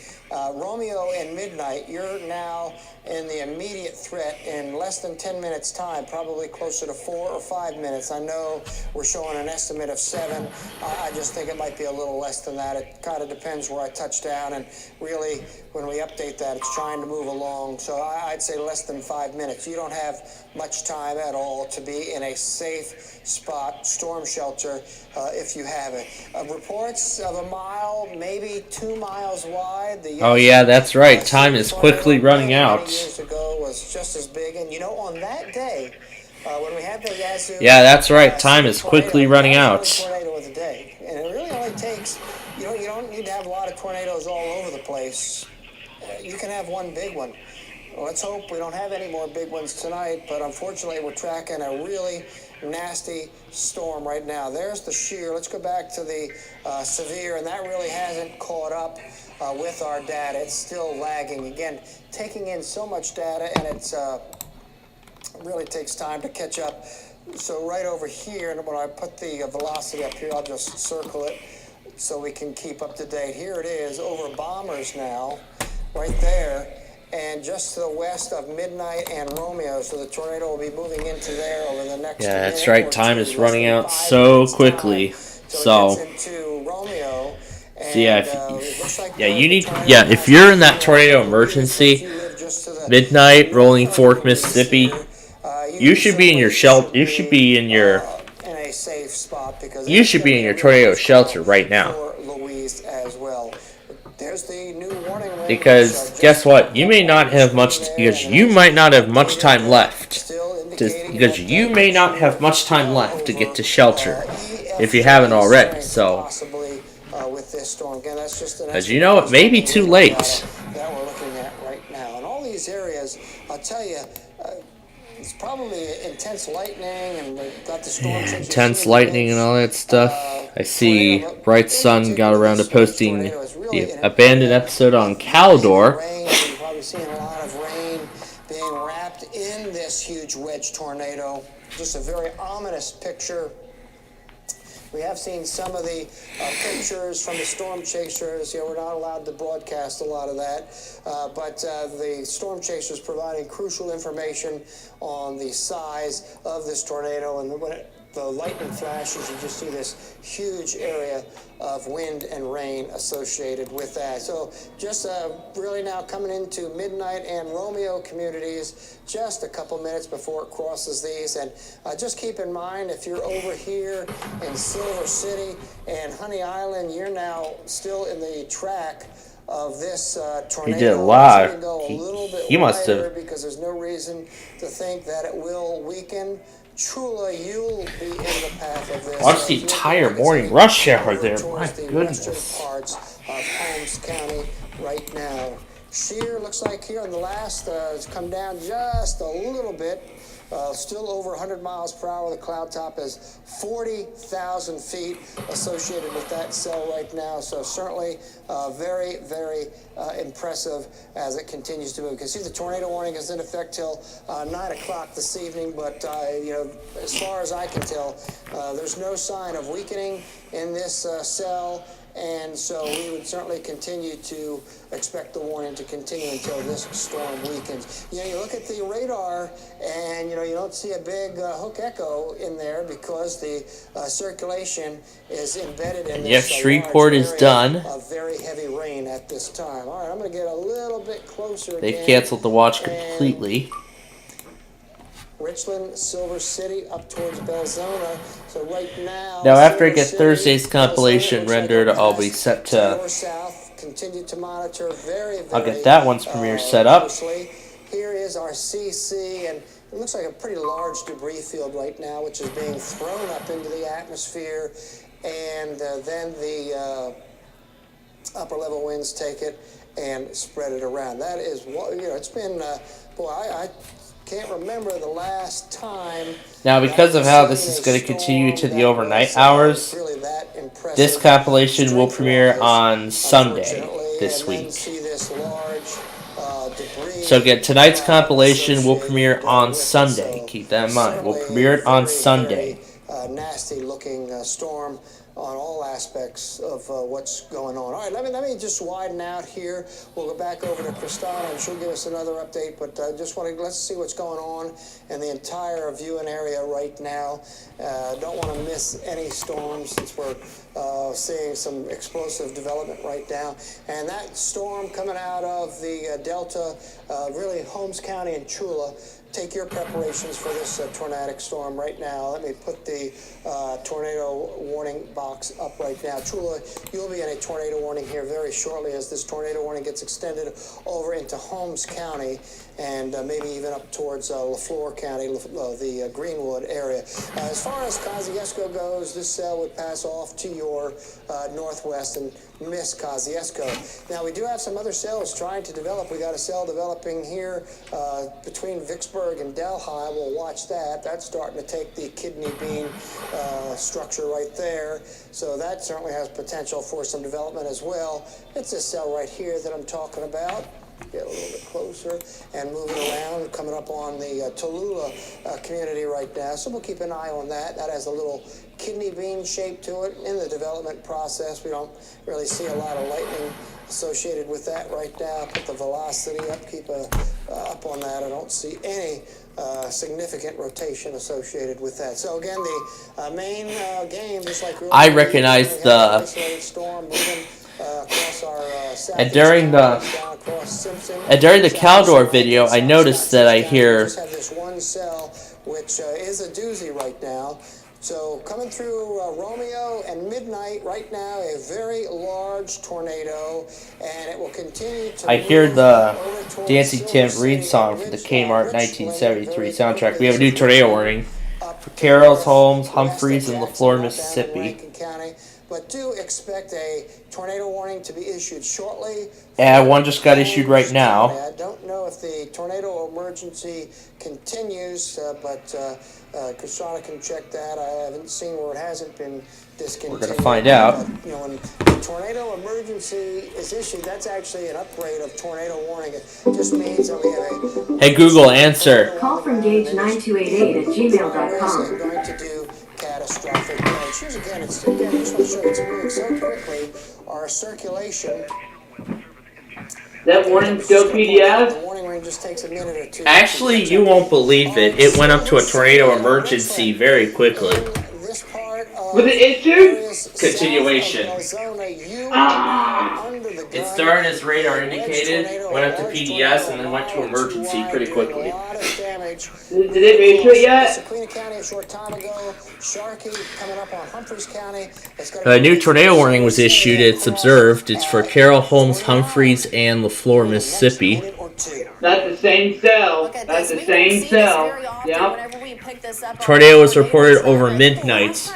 Romeo and Midnight, you're now in the immediate threat in less than 10 minutes time, probably closer to 4 or 5 minutes. I know we're showing an estimate of 7. I just think it might be a little less than that. It kind of depends where I touch down, and really when we update that, it's trying to move along. So I'd say less than 5 minutes. You don't have much time at all to be in a safe spot, storm shelter, if you have it. Reports of a mile, maybe 2 miles wide. Oh yeah, that's right. Time is quickly running out. Years ago was just as big, and you know, on that day when we had the Yazoo, yeah, that's right. Time is quickly running out. Tornado of the day, and it really only takes, you don't need to have a lot of tornadoes all over the place. You can have one big one. Well, let's hope we don't have any more big ones tonight, but unfortunately we're tracking a really nasty storm right now. There's the shear. Let's go back to the severe, and that really hasn't caught up with our data. It's still lagging. Again, taking in so much data, and it's really takes time to catch up. So right over here, and when I put the velocity up here, I'll just circle it so we can keep up to date. Here it is over Bombers now, right there, and just to the west of Midnight and Romeo. So the tornado will be moving into there over the next Yeah, that's right. Time is running out so quickly. So yeah, if you're in that tornado emergency, Midnight, Rolling Fork, Mississippi, you should be in your shelter. You should be in your tornado shelter right now. Because guess what? You may not have much. Because you might not have much time left. Because you may not have much time left to get to shelter if you haven't already. So, as you know, it may be too late. That we're looking at right now, and all these areas, I'll tell you, it's probably intense lightning, and we've got the storm. Yeah, intense lightning and all that stuff. I see Bright Sun got around to posting the abandoned episode on Caldor. You're probably seeing a lot of rain being wrapped in this huge wedge tornado. Just a very ominous picture. We have seen some of the pictures from the storm chasers. We're not allowed to broadcast a lot of that, but the storm chasers providing crucial information on the size of this tornado, and when the lightning flashes, you just see this huge area of wind and rain associated with that. So just really now coming into Midnight and Romeo communities, just a couple minutes before it crosses these. And just keep in mind, if you're over here in Silver City and Honey Island, you're now still in the track of this tornado. He did a lot. He must have, because there's no reason to think that it will weaken. Chula, you'll be in the path of this. Watch the entire morning rush hour there. My goodness. Western parts of Holmes County right now. Shear looks like here on the last has come down just a little bit. Still over 100 miles per hour. The cloud top is 40,000 feet associated with that cell right now. So certainly very, very impressive as it continues to move. You can see the tornado warning is in effect till 9 o'clock this evening. But, as far as I can tell, there's no sign of weakening in this cell. And so we would certainly continue to expect the warning to continue until this storm weakens. You look at the radar and, you don't see a big hook echo in there because the circulation is embedded in this Shreveport is done. Of very heavy rain at this time. All right, I'm going to get a little bit closer. They canceled the watch completely. Richland, Silver City, up towards Belzona. So right now, after I get Thursday's compilation rendered, I'll be set to. Continue to monitor very, I'll get that one's premiere set up. Here is our CC, and it looks like a pretty large debris field right now, which is being thrown up into the atmosphere, and then the upper level winds take it and spread it around. That is what it's been. I can't remember the last time. Now, because of how this is going to continue to the overnight hours, this compilation will premiere on Sunday this week. So again, tonight's compilation will premiere on Sunday. Keep that in mind. We'll premiere it on Sunday. Nasty looking storm on all aspects of what's going on. All right, let me just widen out here. We'll go back over to Christina, and she'll give us another update. But let's see what's going on in the entire viewing area right now. Don't want to miss any storms since we're seeing some explosive development right now. And that storm coming out of the Delta, really Holmes County and Chula. Take your preparations for this tornadic storm right now. Let me put the tornado warning box up right now. Chula, you'll be in a tornado warning here very shortly as this tornado warning gets extended over into Holmes County and maybe even up towards LaFleur County, the Greenwood area. As far as Kosciuszko goes, this cell would pass off to your northwest and miss Kosciuszko. Now, we do have some other cells trying to develop. We got a cell developing here between Vicksburg and Delhi. We'll watch that. That's starting to take the kidney bean structure right there. So that certainly has potential for some development as well. It's this cell right here that I'm talking about. Get a little bit closer and moving around, coming up on the Tallulah community right now. So we'll keep an eye on that. That has a little kidney bean shape to it in the development process. We don't really see a lot of lightning associated with that right now. Put the velocity up, keep up on that. I don't see any significant rotation associated with that. So again, the main game, just like I recognize the storm moving across our and during the Caldor video, I noticed that I hear just have this one cell, which is a doozy right now. So coming through Romeo and Midnight right now, a very large tornado, and it will continue to. I hear the Dancing Tim Reed song from the Kmart 1973 soundtrack. We have a new tornado warning for Carroll's, Holmes, Humphreys, and LaFleur, Mississippi. But do expect a tornado warning to be issued shortly. Yeah, one just got issued right now. I don't know if the tornado emergency continues, but Christina can check that. I haven't seen where it hasn't been discontinued. We're going to find out. But, when the tornado emergency is issued, that's actually an upgrade of tornado warning. It just means that we have a... Hey, Google, answer. Call from gauge9288 at gmail.com. Going to do catastrophic damage. here's again, it's again, I just want to show you, it's moving so quickly. Our circulation. That warning still PDS? The warning ring just takes a minute or two. Actually, you won't believe it. It went up to a tornado emergency very quickly. This part of Was it issued? Continuation. It started as radar indicated, went up to PDS, and then went to emergency pretty quickly. Did it issue it yet? A new tornado warning was issued. It's observed. It's for Carroll, Holmes, Humphreys, and LaFleur, Mississippi. That's the same cell. That's the same cell. Yep. Tornado was reported over midnight.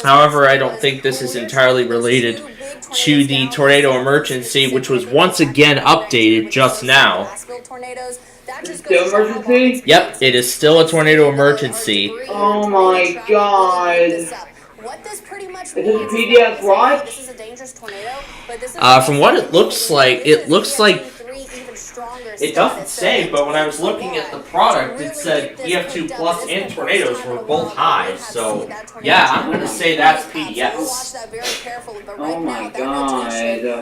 However, I don't think this is entirely related to the tornado emergency, which was once again updated just now. Still emergency? Yep, it is still a tornado emergency. Oh my god. What this pretty much Is this a PDS watch? This is a dangerous tornado, but this is From what it looks like it doesn't say, but when I was looking at the product, it said EF2 Plus and tornadoes were both high. So, yeah, I'm going to say that's PDS. Oh my god.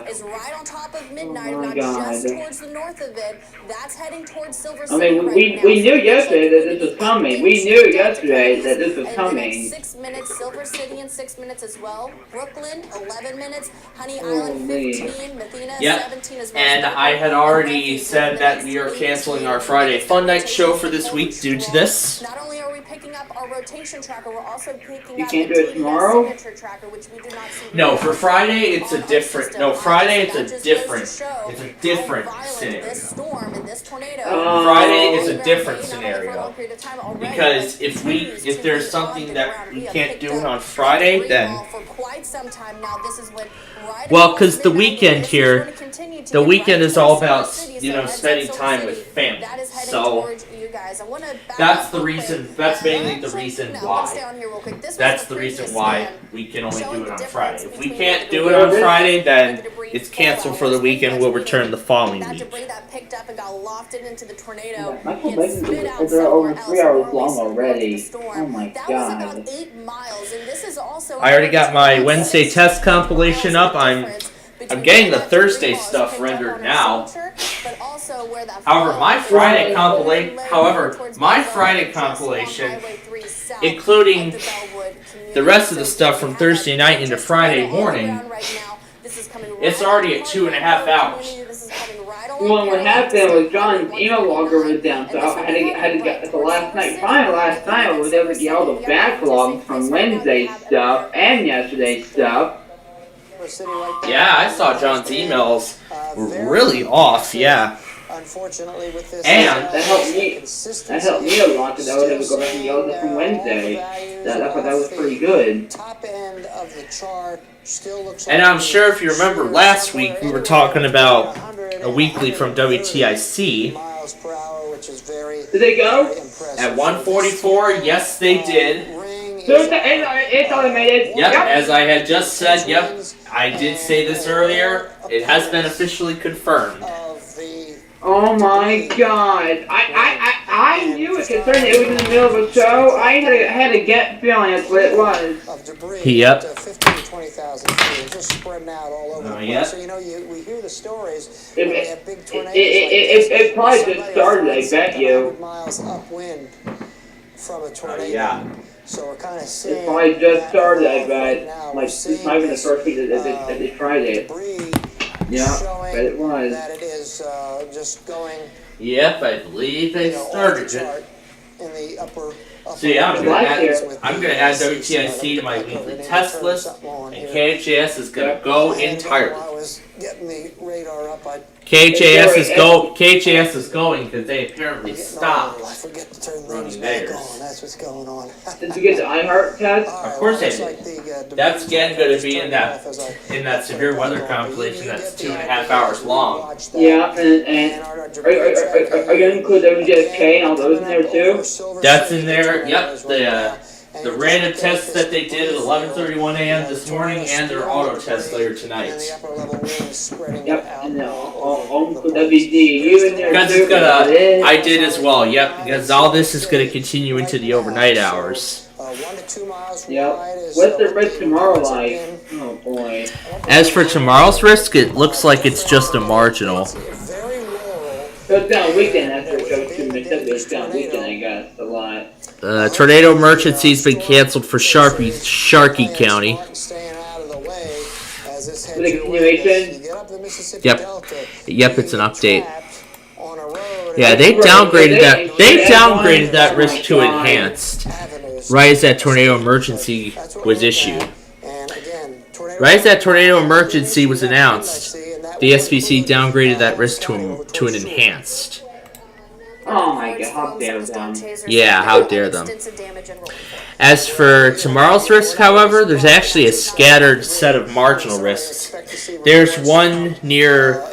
Is right on top of midnight, Oh my not god. just towards the north of it. That's heading towards Silver I City mean, right we now. knew yesterday that this was coming. We knew yesterday that this was coming. 6 minutes, Silver City in 6 minutes as well. Brooklyn, 11 minutes. Honey Island, 15. Mathena, Yep, 17 as well. and I had already said that we are canceling our Friday Fun Night show for this week due to this. Not only are we picking up our rotation tracker, we're also picking You up can't the do it TDS tomorrow? signature tracker, which we do not see. No, for Friday it's a different. No, Friday it's a different. It's a different This scenario. storm and this tornado. Friday is a different scenario because if there's something that we can't do on Friday, then for quite some time now, this is when well, because the weekend here, the weekend is all about spending time with family. So that's the reason. That's mainly the reason why. That's the reason why we can only do it on Friday. If we can't do it on Friday, then it's canceled for the weekend. We'll return the following week. debris that picked up and got lofted into the tornado. Michael Gets Bacon's spit out over somewhere 3 else hours and long released already. into the storm. Oh my That god. was about 8 miles, and this is also. I already got my Wednesday test compilation up. I'm getting the Thursday stuff rendered now. However, my Friday compilation, including the rest of the stuff from Thursday night into Friday morning, it's already at 2.5 hours. Well, what happened was John's email logger was down, so I had to get the last night. Finally, last night I was able to get all the backlogs from Wednesday's stuff and yesterday's stuff. Yeah, I saw John's emails were really off. Yeah. Unfortunately, with this, and that helped me a lot because I was able to go back and get all that from Wednesday. I thought that was pretty good. Top end of the chart still looks And I'm sure if you remember last week, we were talking about a weekly from WTIC. miles per hour, which is very. Did they go? At 144, yes, they did. It's automated. Yep, as I had just said, yep, I did say this earlier. It has been officially confirmed. Oh my god. I knew it concerning it was in the middle of a show. I had a gut feeling that's what it was. Of debris Yep. to 15 to 20,000 feet. It's just spreading out all over the place. Yep. So, we hear the stories. It- when they have big tornadoes it probably just started, I bet you. 100 miles upwind from a tornado. Yeah. So we're kind of seeing. It probably just started, I bet. right now. Like, We're it's not even the seeing first week that they tried it. debris Yeah, showing but it was. that it is just going. Yep, I believe they started it. In the upper So yeah, I'm Last gonna year- add WTIC to my weekly test list, and KHAS is gonna go entirely. I was getting the radar up. KHAS is going because they apparently stopped I forget to turn things running back theirs. on. That's what's going on. Did you get the iHeart test? Of course they did. That's again going to be in that severe weather compilation that's 2.5 hours long. Yeah, and are you going to include WJSK and all those in there too? That's in there. Yep, the random tests that they did at 11:31 a.m. this morning and their auto test later tonight. Yep, and I'll include WDU in there Because too. I did as well. Yep, because all this is gonna continue into the overnight hours. 1 to 2 miles Yep. wide is What's the what risk tomorrow reports have like? been. Oh boy. As for tomorrow's risk, it looks like it's just a marginal. Very rural. So it's down weekend after it goes to Mississippi. It's down weekend, I guess, a lot. Tornado emergency's been canceled for Sharkey County. Staying out of the way as this heads The your way. continuation? You get up the Mississippi Yep. Delta, Yep, it's an update. on a road Yeah, they downgraded that. They downgraded that risk to enhanced. Right as that tornado emergency was issued. and again, tornado Right as that tornado emergency was announced, the SPC downgraded that risk to an enhanced. Oh my god, how dare them. Yeah, how dare them. As for tomorrow's risk, however, there's actually a scattered set of marginal risks. There's one near.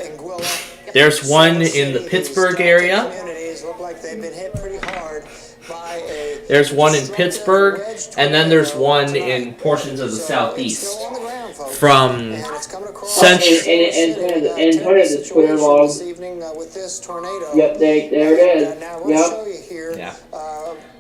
There's one in the Pittsburgh area. communities look like they've been hit pretty hard by a There's one in Pittsburgh, and then there's one in portions of the southeast. on the ground, folks. From And it's coming across Central. And put it in the Twitter log. this evening with this tornado. Yep, there it is. Now we'll Yep. show you here. Yeah.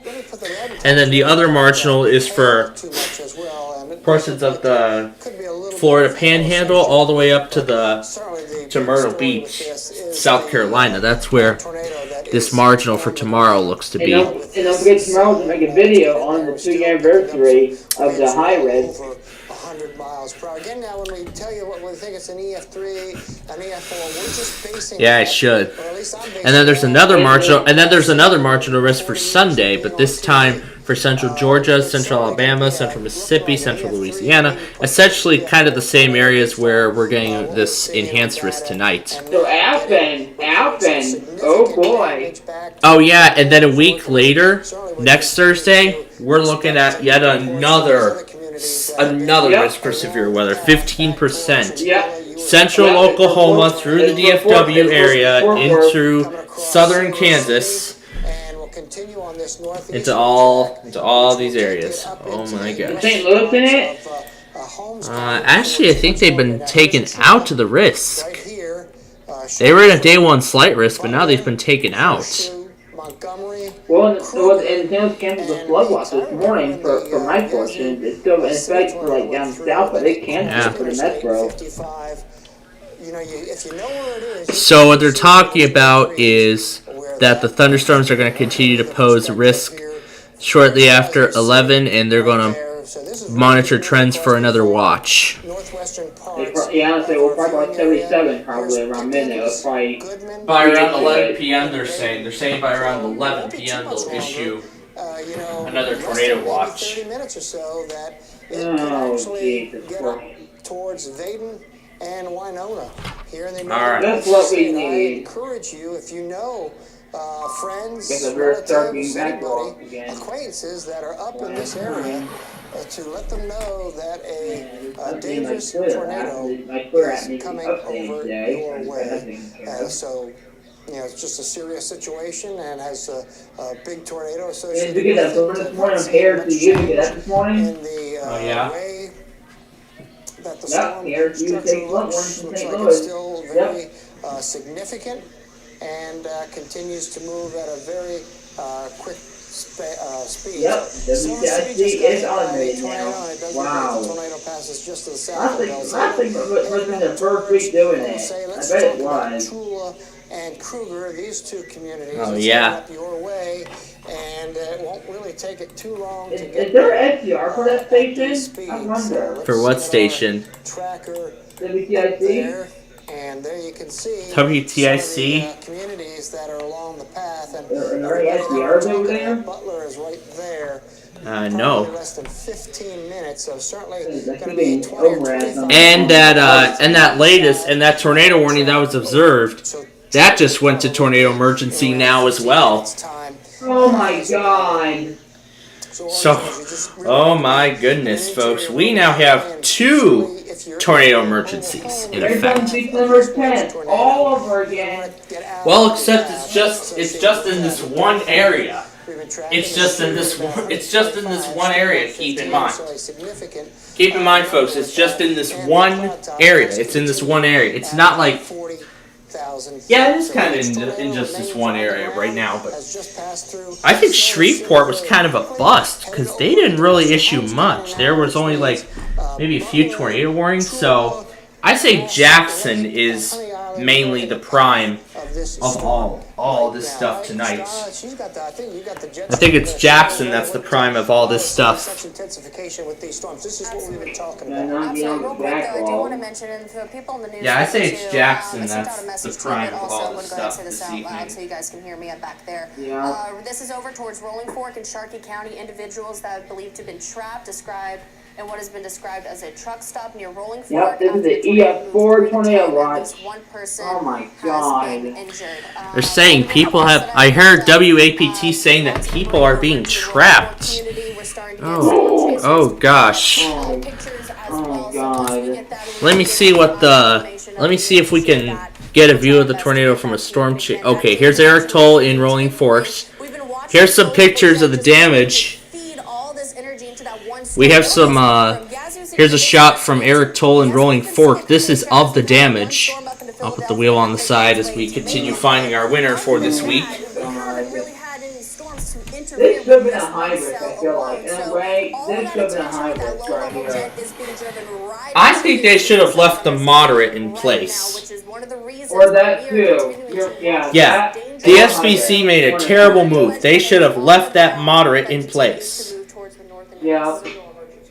Let me put the red And then the other marginal is for too much as well, and it portions of the could be a little Florida bit Panhandle all the way up to certainly the to Myrtle story Beach, with this is South the Carolina. That's where tornado that this is marginal for tomorrow looks to And be. don't forget tomorrow to make a video on the 2-year anniversary of the high risk. over 100 miles per hour. Again, now when we tell you what we think it's an EF3, an EF4, we're just basing Yeah, I that, should. or at least I'm basing And then there's that another marginal, and then there's another marginal risk for Sunday, but this time for Central Georgia, Central Alabama, Central Mississippi, Central Louisiana, essentially kind of the same areas where we're getting this enhanced risk tonight. So Alphen, oh boy. Oh yeah, and then a week later, next Thursday, we're looking at yet another Yep. risk for severe weather, 15%. Yep. Central Yep. Oklahoma through the DFW area into southern Kansas. and we'll continue on this northeast Into all these areas. Oh my gosh. St. Louis in it? Actually, I think they've been taken out of the risk. right here. They were in a day one slight risk, but now they've been taken out. Montgomery. Well, it was in Kansas canceled the flood watch this morning for my portion. It's still in effect for like down south, but they canceled it for the metro. 55. You know, if you know where it is. So what they're talking about is that the thunderstorms are going to continue to pose risk shortly after 11, and they're going to monitor trends for another watch. Northwestern parts. Yeah, honestly, we're probably like 77 probably around midnight. It's probably By around 11 p.m. They're saying by around 11 p.m. they'll issue You know, another tornado watch. 30 minutes or so that it could Oh, actually Jesus get up Christ. towards Vaden and Winona here in the All right. That's what we I need. encourage you, if you know friends, Guess I better start being relatives, backlog anybody, again. acquaintances that are up in this area, to let them know that a dangerous tornado is coming over your way. So, you know, it's just a serious situation and has a big tornado associated Did you get that with it. this morning? I'm here to you. Did you get that this morning? In the Oh, yeah? way that the Yep, storm here, you structure take one looks from like St. it's Louis. still very significant and continues to move at a very quick speed. Yep, So, WCIC is automated now. Wow. The tornado passes just to the south of Last thing was in the first week doing it. I bet it was. Tula and Kruger, these two communities. Oh, it's yeah. up your way, and it won't really take it too long to get Is there SDR for that station? speed. I wonder. For what station? Tracker WCIC? there, and there you can see WTIC? some of the, communities that are along the path, and Are there SDRs over there? Butler is right there. No. Probably less than 15 minutes, so certainly That going could to be be 20 or override 25 And that latest, and that tornado warning that was observed, that just went to tornado emergency now as well. time. Oh my god. So, oh my goodness, folks, we now have 2 tornado emergencies in There's on effect. beach number 10 all over again. Well, except it's just in this one area. It's just in this one area. Keep in mind. Keep in mind, folks. It's just in this one area. It's in this one area. It's not like thousand. Yeah, it is kind of in just this one area right now, but I think Shreveport was kind of a bust because they didn't really issue much. There was only like maybe a few tornado warnings, so I say Jackson is mainly the prime of all this stuff tonight. I think it's Jackson that's the prime of all this stuff. Such intensification with these storms. This is what we've been talking Yeah, about. not be on the back I do wall. want to mention, and for people in the news, Yeah, I say listen it's to, Jackson I sent out that's a message the to you, prime but of also all I'm this gonna go ahead stuff and say this this out loud evening. so you guys can hear me back there. Yeah. This is over towards Rolling Fork and Sharkey County. Individuals that are believed to have been trapped, described in what has been described as a truck stop near Rolling Fork. Yep, this is the EF4 tornado watch. One person Oh my has god. been injured. They're saying people have. I heard WAPT saying that people are being trapped. Oh gosh. Oh god. Let me see what the. Let me see if we can get a view of the tornado from a storm chain. Okay, here's Eric Toll in Rolling Forks. Here's some pictures of the damage. We have some. Here's a shot from Eric Toll in Rolling Fork. This is of the damage. I'll put the wheel on the side as we continue finding our winner for this week. This should have been a hybrid, I feel like. In a way, this should have been a hybrid right here. I think they should have left the moderate in place. Or that too. Yeah, the SPC made a terrible move. They should have left that moderate in place. Yeah.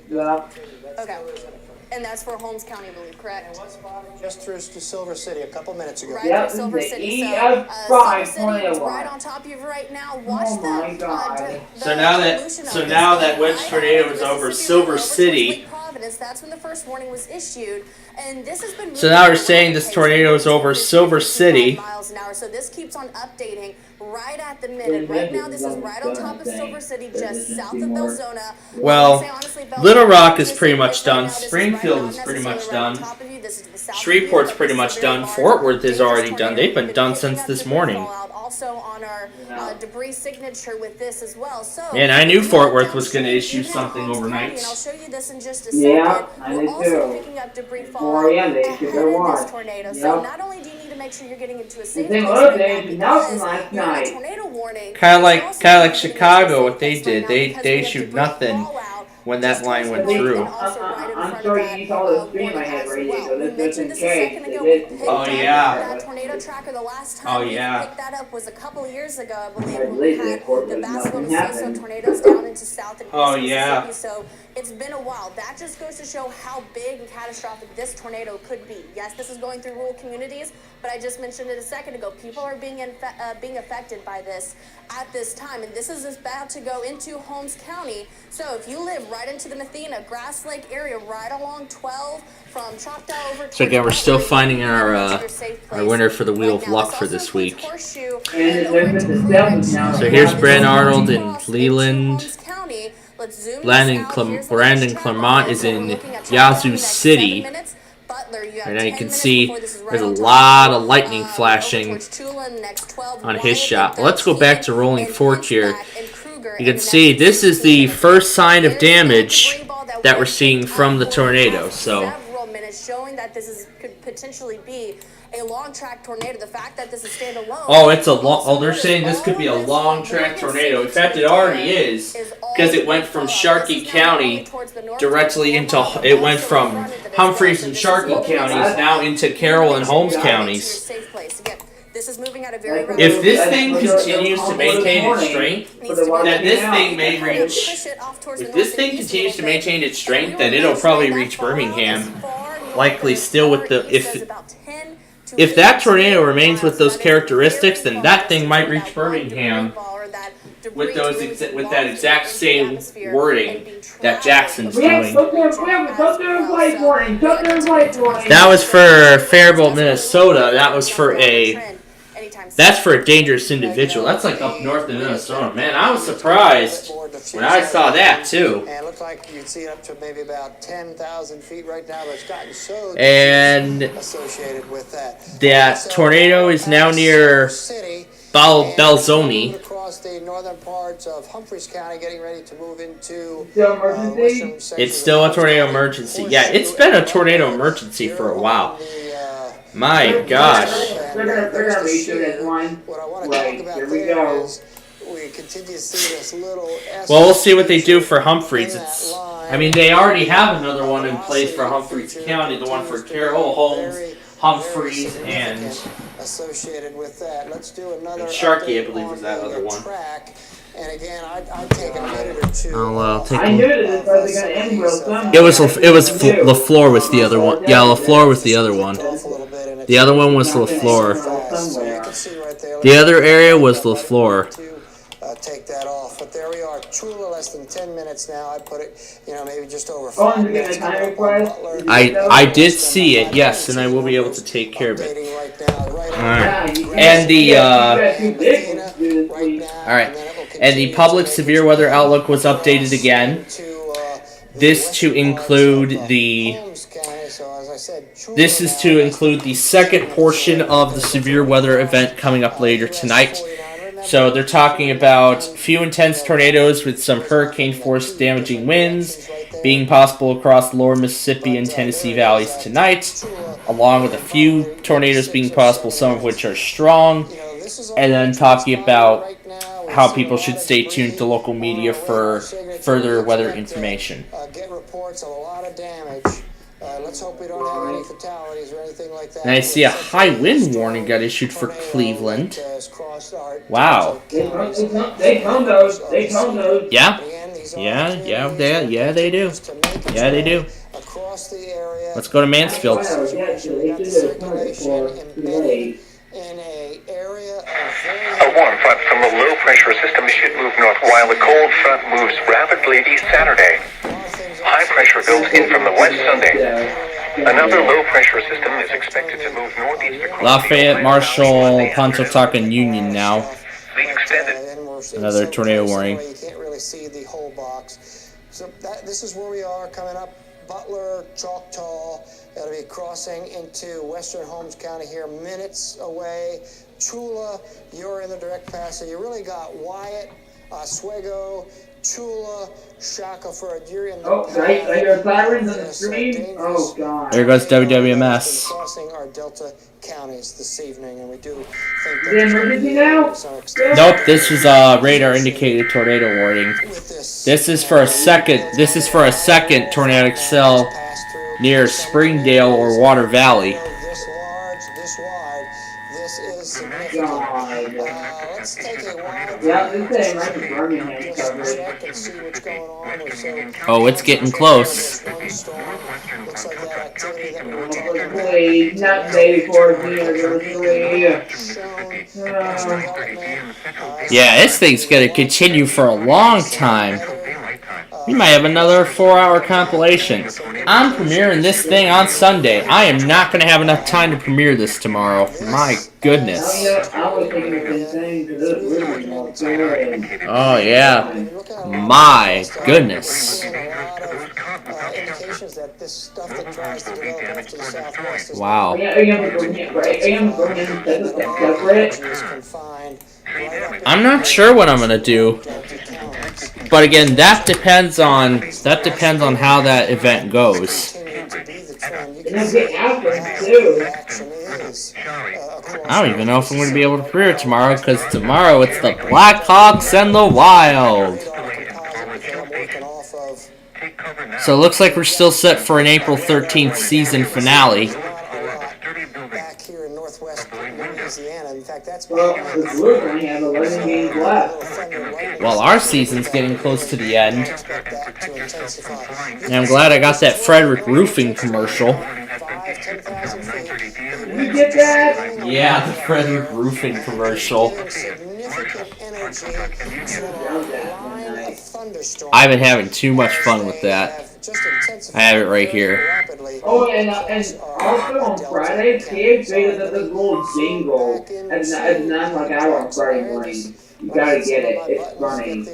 Yeah. Okay. And that's for Holmes County, I believe, correct? Just through to Silver City a couple minutes ago. Right Yep, through Silver the City. EF5 Silver City tornado is right watch. on top of you right now. Watch Oh my the, god. So now that wedge tornado is over Silver City. That's when the first warning was issued, and this has been. So now we're saying this tornado is over Silver City. Miles an hour. So this keeps on updating right at the minute. Right now, this is right on top of Silver City, just south of Belzona. Well, Little Rock is pretty much done. Springfield is pretty much done. Shreveport's pretty much done. Fort Worth is already done. They've been done since this morning. Also on our debris signature with this as well. So And I knew Fort Worth was going to issue something overnight. and I'll show you this in just a second. Yeah, I We're did also too. picking up debris 4 fallout a.m. they issued their ahead of watch. this tornado. Yep. So not only do you need to make sure you're getting into a safe They place look, right they now did Nelson because last you're in a night. tornado warning. Kind of You're also like getting into a Chicago, safe what they place did. right They now they because we issued have debris nothing fallout when that line went just through. and also right in I'm front sorry of you that, saw the stream warning I had as ready, well. so We this just mentioned in this a case. second ago. They We did. picked Oh, up yeah. that tornado tracker the last Oh, time we yeah. picked that up was a couple of years ago, I believe, I when we believe had it, of course, the but Basel nothing and CISO happened. tornadoes down into South and East Oh, yeah. Mississippi. So it's been a while. That just goes to show how big and catastrophic this tornado could be. Yes, this is going through rural communities, but I just mentioned it a second ago. People are being affected by this at this time, and this is about to go into Holmes County. So if you live right into the Mathena, Grass Lake area, right along 12 from Choctaw over. So again, we're still finding our winner for the Wheel of Luck for this week. And there's been the steps now. So here's Brand Arnold in Leland. Brandon Clermont is in Yazoo City. And now you can see there's a lot of lightning flashing on his shot. Well, let's go back to Rolling Fork here. You can see this is the first sign of damage that we're seeing from the tornado. So Several minutes showing that this could potentially be a long track tornado. The fact that this is standalone. oh, it's a long. Oh, they're saying this could be a long track tornado. In fact, it already is, because it went from Sharkey County directly into. It went from Humphreys and Sharkey counties now into Carroll and Holmes counties. This is moving at a very If this thing continues to maintain its strength, then this thing may reach. If this thing continues to maintain its strength, then it'll probably reach Birmingham. Likely still with the if that tornado remains with those characteristics, then that thing might reach Birmingham with with that exact same wording that Jackson's doing. That was for Faribault, Minnesota. That's for a dangerous individual. That's like up north of Minnesota. Man, I was surprised when I saw that too. And it looks like you can see it up to maybe about 10,000 feet right now, but it's gotten so And associated with that. that tornado is now near Belzoni. Across the northern parts of Humphreys County, getting ready to move into It's still a tornado emergency. Yeah, it's been a tornado emergency for a while. My gosh. They're gonna reissue this one. What I want to talk about Here we there go. is we continue to see this little Well, we'll see what they do for Humphreys. I mean, they already have another one in place for Humphreys County, the one for Carroll, Holmes, Humphreys, and associated with that. Let's do another Sharkey, I believe, was that other one. And again, I'd take a minute or two. I'll take I knew that this was gonna end real soon. It was LaFleur was the other one. Yeah, LaFleur was the other one. The other one was LaFleur. The other area was LaFleur. Take that off, but there we are. Truly less than 10 minutes now. I put it, maybe just over 5 minutes. I did see it, yes, and I will be able to take care of it. Alright. And the alright. And the public severe weather outlook was updated again. This is to include the second portion of the severe weather event coming up later tonight. So they're talking about few intense tornadoes with some hurricane-force damaging winds being possible across the lower Mississippi and Tennessee valleys tonight, along with a few tornadoes being possible, some of which are strong, and then talking about how people should stay tuned to local media for further weather information. Get reports of a lot of damage. Let's hope we don't have any fatalities or anything like that. And I see a high wind warning got issued for Cleveland. Wow. They come those. Yeah. Yeah, they do. Yeah, they do. Let's go to Mansfield. A warm front from a low pressure system should move north while the cold front moves rapidly east Saturday. High pressure goes in from the west Sunday. Another low pressure system is expected to move northeast across Lafayette, Marshall, Pontotoc, and Union now. the extended. Another tornado warning. You can't really see the whole box. So this is where we are coming up. Butler, Choctaw, that'll be crossing into western Holmes County here, minutes away. Chula, you're in the direct path, so you really got Wyatt, Oswego, Chula, Shackelford, you're in the path. I hear sirens on the screen. Oh, God. There goes WWMS. Crossing our Delta counties this evening, and we do think Is it emergency now? Nope, this is a radar indicated tornado warning. This is for a second tornadic cell near Springdale or Water Valley. This large, this wide, this is significant. Let's take a wide check and see what's going on with Oh, it's getting close. one storm. Looks like that activity that we were talking about. Hopefully, not day before the Yeah, this thing's gonna continue for a long time. We might have another 4-hour compilation. I'm premiering this thing on Sunday. I am not gonna have enough time to premiere this tomorrow. My goodness. Oh yeah. My goodness. Indications that this stuff that tries to develop off to the southwest is Wow. confined. I'm not sure what I'm gonna do. But again, that depends on how that event goes. I don't even know if I'm going to be able to premiere tomorrow, because tomorrow it's the Blackhawks and the Wild. So it looks like we're still set for an April 13th season finale. Back here in northwest Louisiana. In fact, that's Well, the Blues only have 11 games left. Well, our season's getting close to the end. And I'm glad I got that Frederick Roofing commercial. Did you get that? Yeah, the Frederick Roofing commercial. I've been having too much fun with that. I have it right here. Oh, and also on Friday, PA figured that this little jingle at 9 o'clock hour on Friday morning. You gotta get it. It's funny.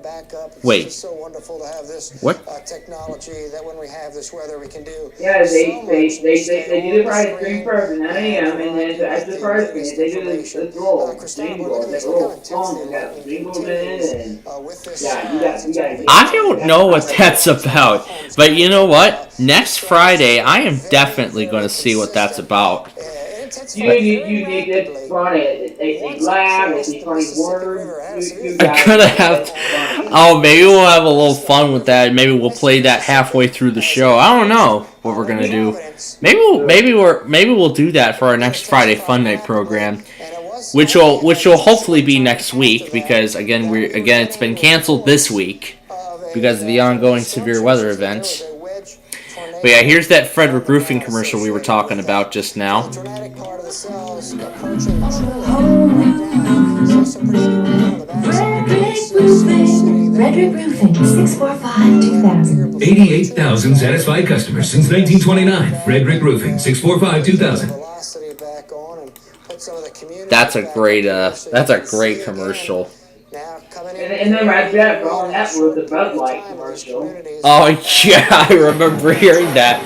backup. It's Wait. just so wonderful to have this What? technology that when we have this weather we can do. Yeah, they so do much. the Friday stream first at 9 a.m. and then after the Friday stream, they do this roll, jingle, they roll songs, they got jingles in it, and yeah, you got. I don't know what that's about, but you know what? Next Friday, I am definitely going to see what that's about. You need this Friday. They laugh, they say funny words. I'm gonna have. Oh, maybe we'll have a little fun with that. Maybe we'll play that halfway through the show. I don't know what we're gonna do. Maybe we'll do that for our next Friday Fun Night program, which will hopefully be next week because again it's been canceled this week because of the ongoing severe weather events. But yeah, here's that Frederick Roofing commercial we were talking about just now. Frederick Roofing, 645-2000. 88,000 satisfied customers since 1929. Frederick Roofing, 645-2000. That's a great commercial. And then right there, following that was the Bud Light commercial. Oh yeah, I remember hearing that.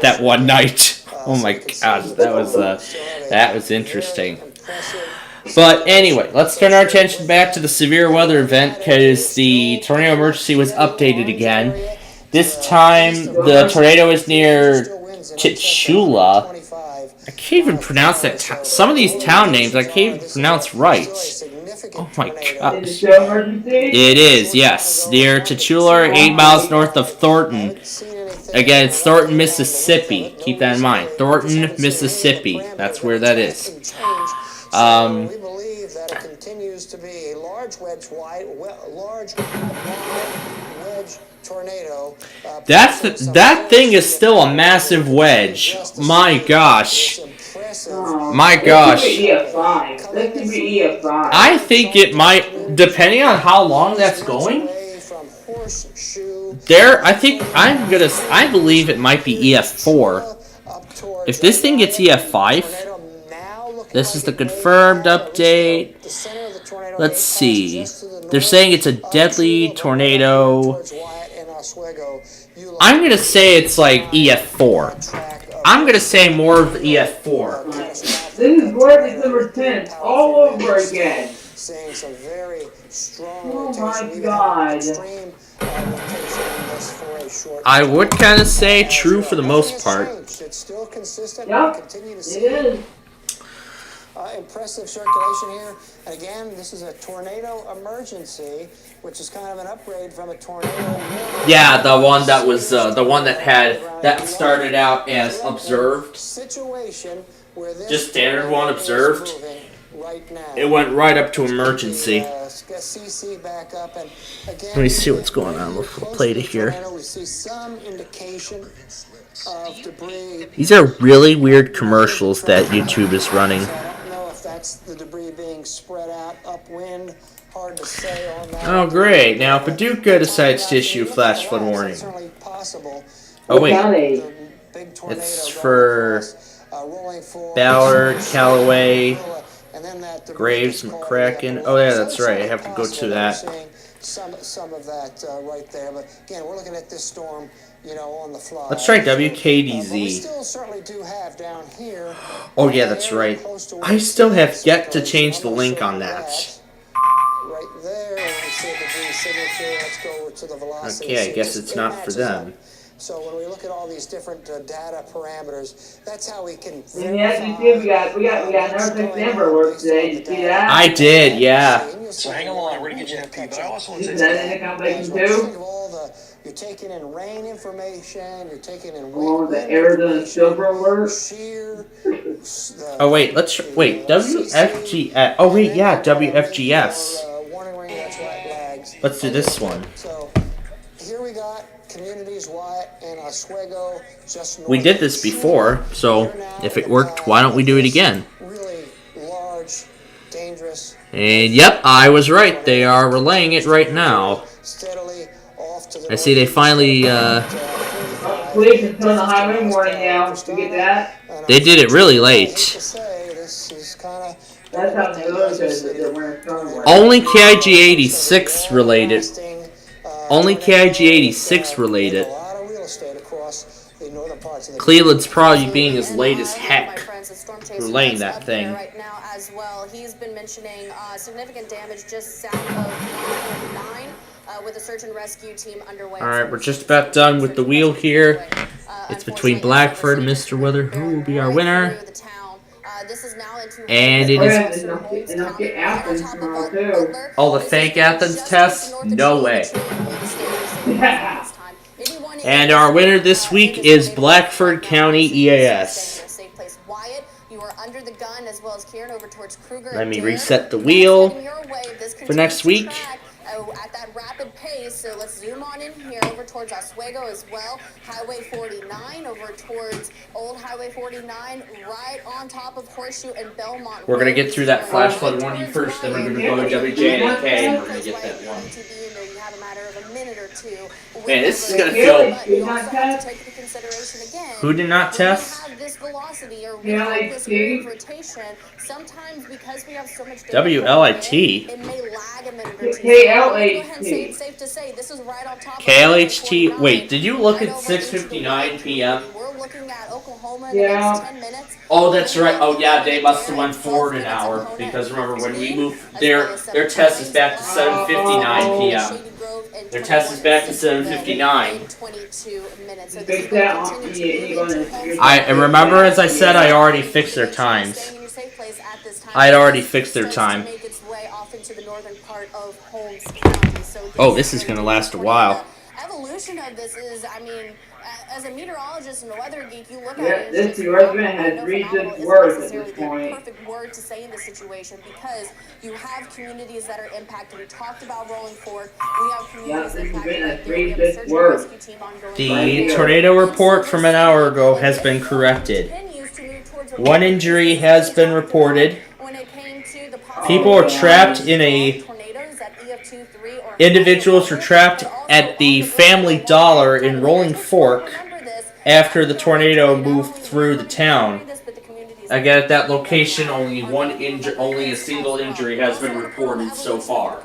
That one night. Oh my gosh, that was interesting. But anyway, let's turn our attention back to the severe weather event because the tornado emergency was updated again. This time, the tornado is near Chichula. I can't even pronounce that. Some of these town names I can't even pronounce right. Oh my gosh. It is, yes. Near Chichula, 8 miles north of Thornton. Again, it's Thornton, Mississippi. Keep that in mind. Thornton, Mississippi. That's where that is. We believe that it continues to be a large wedge tornado. That thing is still a massive wedge. My gosh. My gosh. I think it might, depending on how long that's going. I believe it might be EF4. If this thing gets EF5, this is the confirmed update. Let's see. They're saying it's a deadly tornado. I'm going to say it's like EF4. I'm going to say more of the EF4. This is Friday, December 10th, all over again. Oh my god. I would kind of say true for the most part. Yep, it is. Impressive circulation here. And again, this is a tornado emergency, which is kind of an upgrade from a tornado. Yeah, the one that was that started out as observed. Situation where this just standard one observed. Right now. It went right up to emergency. CC back up and again, let me see what's going on. We'll play it here. We see some indication of debris. These are really weird commercials that YouTube is running. I don't know if that's the debris being spread out upwind. Hard to say on that. Oh great! Now Paducah decides to issue a flash flood warning. Oh wait, it's for Ballard, Callaway, Graves, McCracken. Oh yeah, that's right. I have to go to that. Some of that right there, but again, we're looking at this storm, on the fly. Let's try WKDZ. We still certainly do have down here. Oh yeah, that's right. I still have yet to change the link on that. Right there, we see the debris signature. Let's go over to the velocity. Okay, I guess it's not for them. So when we look at all these different data parameters, that's how we can. And yes, we got another September work today. Did you see that? I did, yeah. So hang on, we're gonna get you that but I also want to say is that in the calculation too? You're taking in rain information. You're taking in wind. The Arizona Silver work. Oh wait, wait. WFGS. Oh wait, yeah, WFGS. Let's do this one. So here we got communities Wyatt and Oswego just north. We did this before, so if it worked, why don't we do it again? Really large, dangerous. And yep, I was right. They are relaying it right now. I see they finally. Police have put on the highway warning now. Did you get that? They did it really late. Well, That's how they look at the winter storm was. Only KIG 86 related. Only KIG 86 related. Cleveland's probably being as late as heck relaying that thing. Right now as well. He's been mentioning significant damage just south of 9 with a search and rescue team underway. Alright, we're just about done with the wheel here. It's between Blackford and Mr. Weather, who will be our winner. And it is all the fake Athens tests? No way. And our winner this week is Blackford County EAS. Let me reset the wheel for next week. At that rapid pace, so let's zoom on in here over towards Oswego as well. Highway 49 over towards Old Highway 49, right on top of Horseshoe and Belmont. We're gonna get through that flash flood warning first, then we're gonna go to WJNK and we're gonna get that one. You have a matter of a minute or two. Man, this is gonna feel. You also have to take into consideration again. Who did not test? We have this velocity or we have this rotation. Sometimes because we have so much data, WLIT. it may lag a minute or two. KLHT. It's safe to say this is right on top KLHT. Wait, did you look at 6:59 p.m.? We're looking at Oklahoma in Yeah. the next 10 minutes. Oh, that's right. Oh, yeah, they must have went forward an hour because remember when we moved, their test is back to 7:59 p.m. Their test is back to 7:59. Fix that on And remember, as I said, I already fixed their times. I had already fixed their time. Oh, this is gonna last a while. Evolution of this is, I mean, as a meteorologist and a weather geek, you look at Yeah, it. this DeRozan has reached its worth at this point. Perfect word to say in this situation because you have communities that are impacted. We talked about rolling forward. We have communities impacted. We have a search and rescue team ongoing. The tornado report from an hour ago has been corrected. One injury has been reported. People are trapped in a. Individuals were trapped at the Family Dollar in Rolling Fork after the tornado moved through the town. Again, at that location, only a single injury has been reported so far.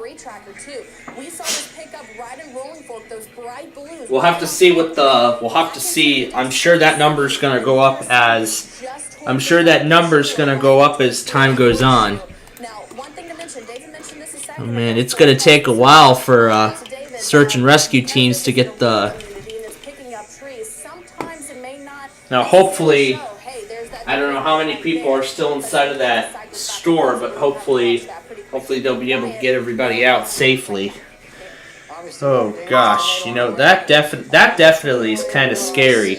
We'll have to see what the. We'll have to see. I'm sure that number's gonna go up as. I'm sure that number's gonna go up as time goes on. Oh man, it's gonna take a while for search and rescue teams to get the. Now, hopefully, I don't know how many people are still inside of that store, but hopefully they'll be able to get everybody out safely. Oh gosh, you know that definitely is kind of scary.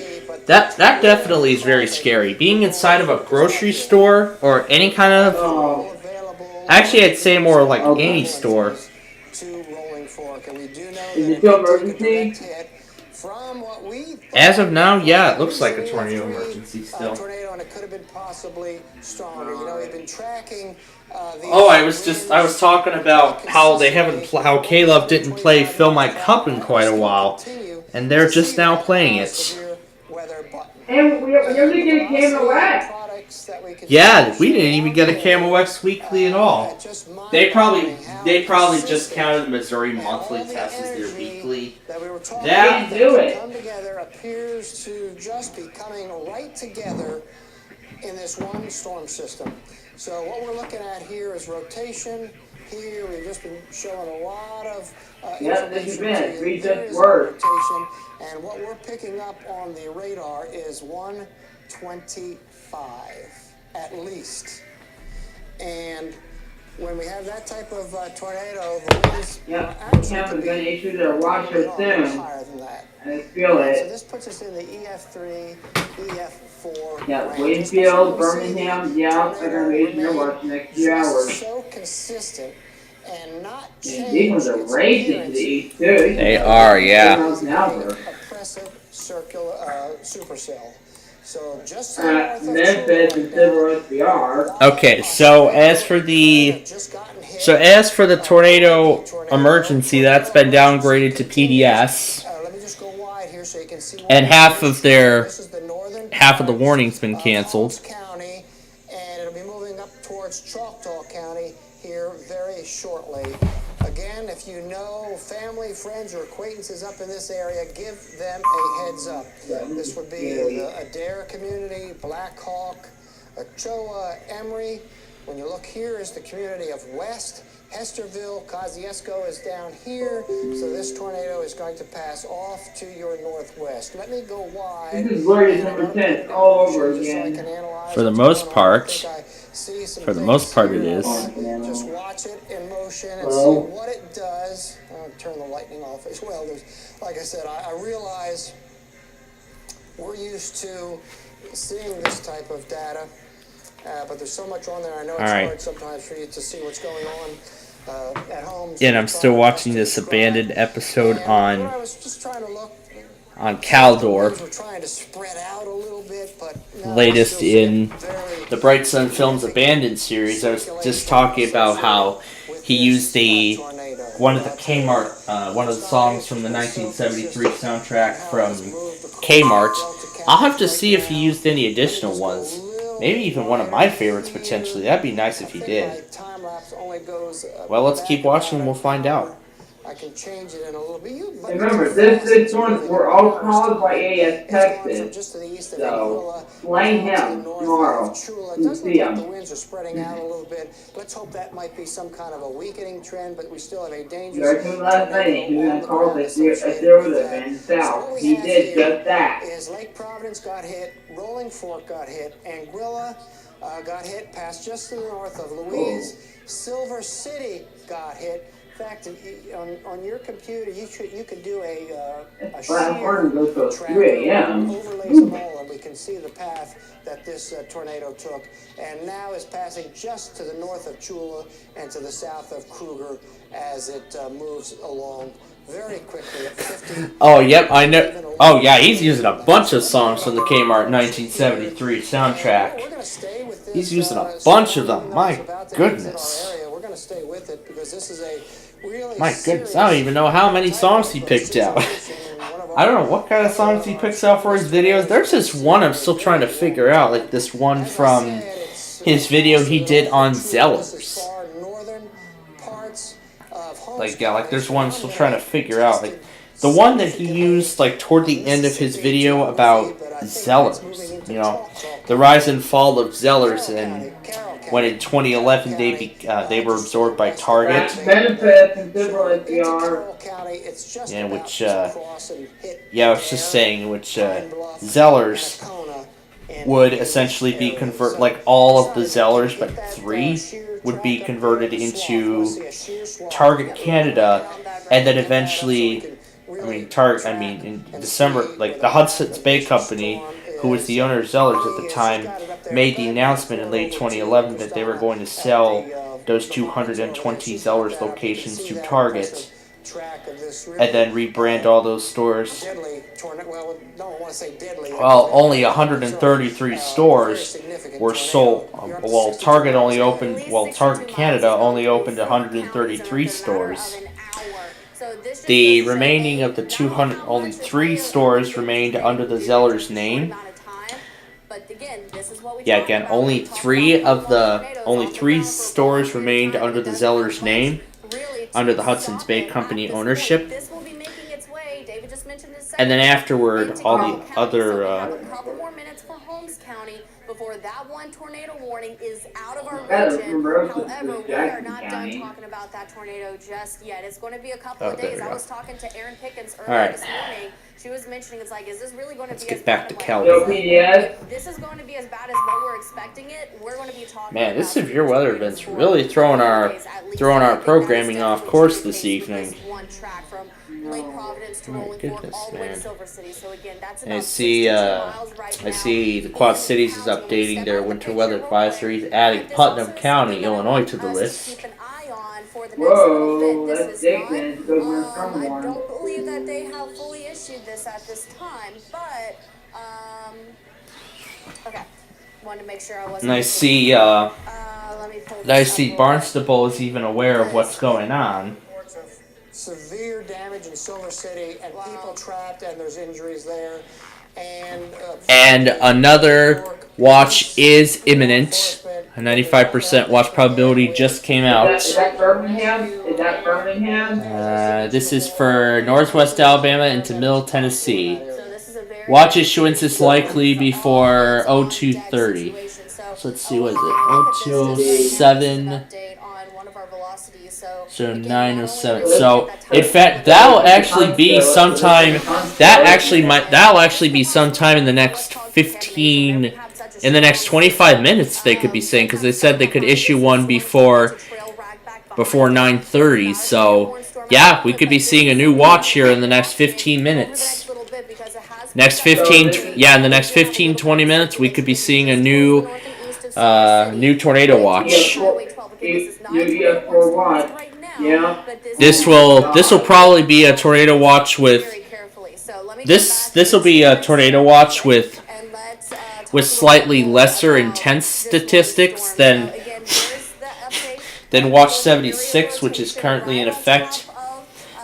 That definitely is very scary. Being inside of a grocery store or any kind of. Actually, I'd say more like any store. Is it still emergency? As of now, yeah, it looks like a tornado emergency still. Oh, I was talking about how they how Caleb didn't play Fill My Cup in quite a while, and they're just now playing it. And we only get a KMOX. Yeah, we didn't even get a KMOX weekly at all. They probably just counted the Missouri monthly test as their weekly. That do it. Come together appears to just be coming right together in this one storm system. So what we're looking at here is rotation. Here we've just been showing a lot of rotation. And what we're picking up on the radar is 125 at least. And when we have that type of tornado, the winds Tampa's going to issue their washer soon. I feel it. So this puts us in the EF3, EF4. Yeah, Wakefield, Birmingham, they're going to issue their washer next few hours. So consistent and not These ones are racing to the east too. They are, yeah. oppressive circular supercell. So just Memphis and SPCSuperMarioEAS. Okay, so as for the tornado emergency, that's been downgraded to PDS, and half of the warning's been canceled. And it'll be moving up towards Choctaw shortly. Again, if you know family, friends, or acquaintances up in this area, give them a heads up. This would be the Adair community, Black Hawk, Ochoa, Emory. When you look here is the community of West. Hesterville, Kosciuszko is down here, so this tornado is going to pass off to your northwest. Let me go wide. This is where number 10 all over again. For the most part, it is. Just watch it in motion and see what it does. I'll turn the lightning off as well. Like I said, I realize we're used to seeing this type of data. But there's so much on there. I know it's hard sometimes for you to see what's going on at home. Yeah, and I'm still watching this abandoned episode on Caldor. Latest in the Bright Sun Films Abandoned series. I was just talking about how he used one of the songs from the 1973 soundtrack from Kmart. I'll have to see if he used any additional ones. Maybe even one of my favorites, potentially. That'd be nice if he did. Well, let's keep watching and we'll find out. I can change it in a little bit. Remember, this one were all caused by AS Texas. So, blame him tomorrow. You see him. The winds are spreading out a little bit. Let's hope that might be some kind of a weakening trend, but we still have a dangerous. Last night he was going to call this WeatherPro south. He did just that. Is Lake Providence got hit, Rolling Fork got hit, Anguilla got hit past just to the north of Louise. Silver City got hit. In fact, on your computer, you could do a shear track overlays them all, and we can see the path that this tornado took. And now is passing just to the north of Chula and to the south of Kruger as it moves along very quickly at 50. Oh, yep, I know. Oh, yeah, he's using a bunch of songs from the Kmart 1973 soundtrack. He's using a bunch of them. My goodness. We're going to stay with it because this is a really My goodness, I don't even know how many songs he picked out. I don't know what kind of songs he picks out for his videos. There's this one I'm still trying to figure out, like this one from his video he did on Zellers. Like, yeah, like there's one I'm still trying to figure out. Like, the one that he used, like, toward the end of his video about Zellers. You know, the rise and fall of Zellers, and when in 2011 they were absorbed by Target. Yeah, which, I was just saying, which Zellers would essentially be converted, like all of the Zellers, but 3 would be converted into Target Canada, and then eventually, in December, like the Hudson's Bay Company, who was the owner of Zellers at the time, made the announcement in late 2011 that they were going to sell those 220 Zellers locations to Target, and then rebrand all those stores. Well, only 133 stores were sold. Target Canada only opened 133 stores. The remaining of the 200, only 3 stores remained under the Zellers name. Yeah, again, only 3 stores remained under the Zellers name, under the Hudson's Bay Company ownership. And then afterward, all the other before that one tornado warning is out of our region. However, we are not done talking about that tornado just yet. It's going to be a couple of days. I was talking to Erin Pickens earlier this morning. She was mentioning, it's like, is this really going to be as bad? Let's get back to California. This is going to be as bad as what we're expecting it. We're going to be talking. Man, this severe weather event's really throwing our programming off course this evening. One track from Lake Providence to Rolling Fork all the way to Silver City. So again, that's about I see the Quad Cities is updating their winter weather advisories, adding Putnam County, Illinois to the list. Whoa, that's Dixon. I don't believe that they have fully issued this at this time, but okay. Wanted to make sure I wasn't. And I see Barnstable is even aware of what's going on. Severe damage in Silver City and people trapped, and there's injuries there. And another watch is imminent. A 95% watch probability just came out. Is that Birmingham? Is that Birmingham? This is for Northwest Alabama into Middle Tennessee. Watch issuance is likely before 02:30. So let's see, what is it? 02:07. So 9:07. So in fact, that'll actually be sometime. That'll actually be sometime in the next 15. In the next 25 minutes, they could be saying, because they said they could issue one before 9:30. So yeah, we could be seeing a new watch here in the next 15 minutes. In the next 15-20 minutes, we could be seeing a new tornado watch. This will probably be a tornado watch with this will be a tornado watch with slightly lesser intense statistics than Watch 76, which is currently in effect.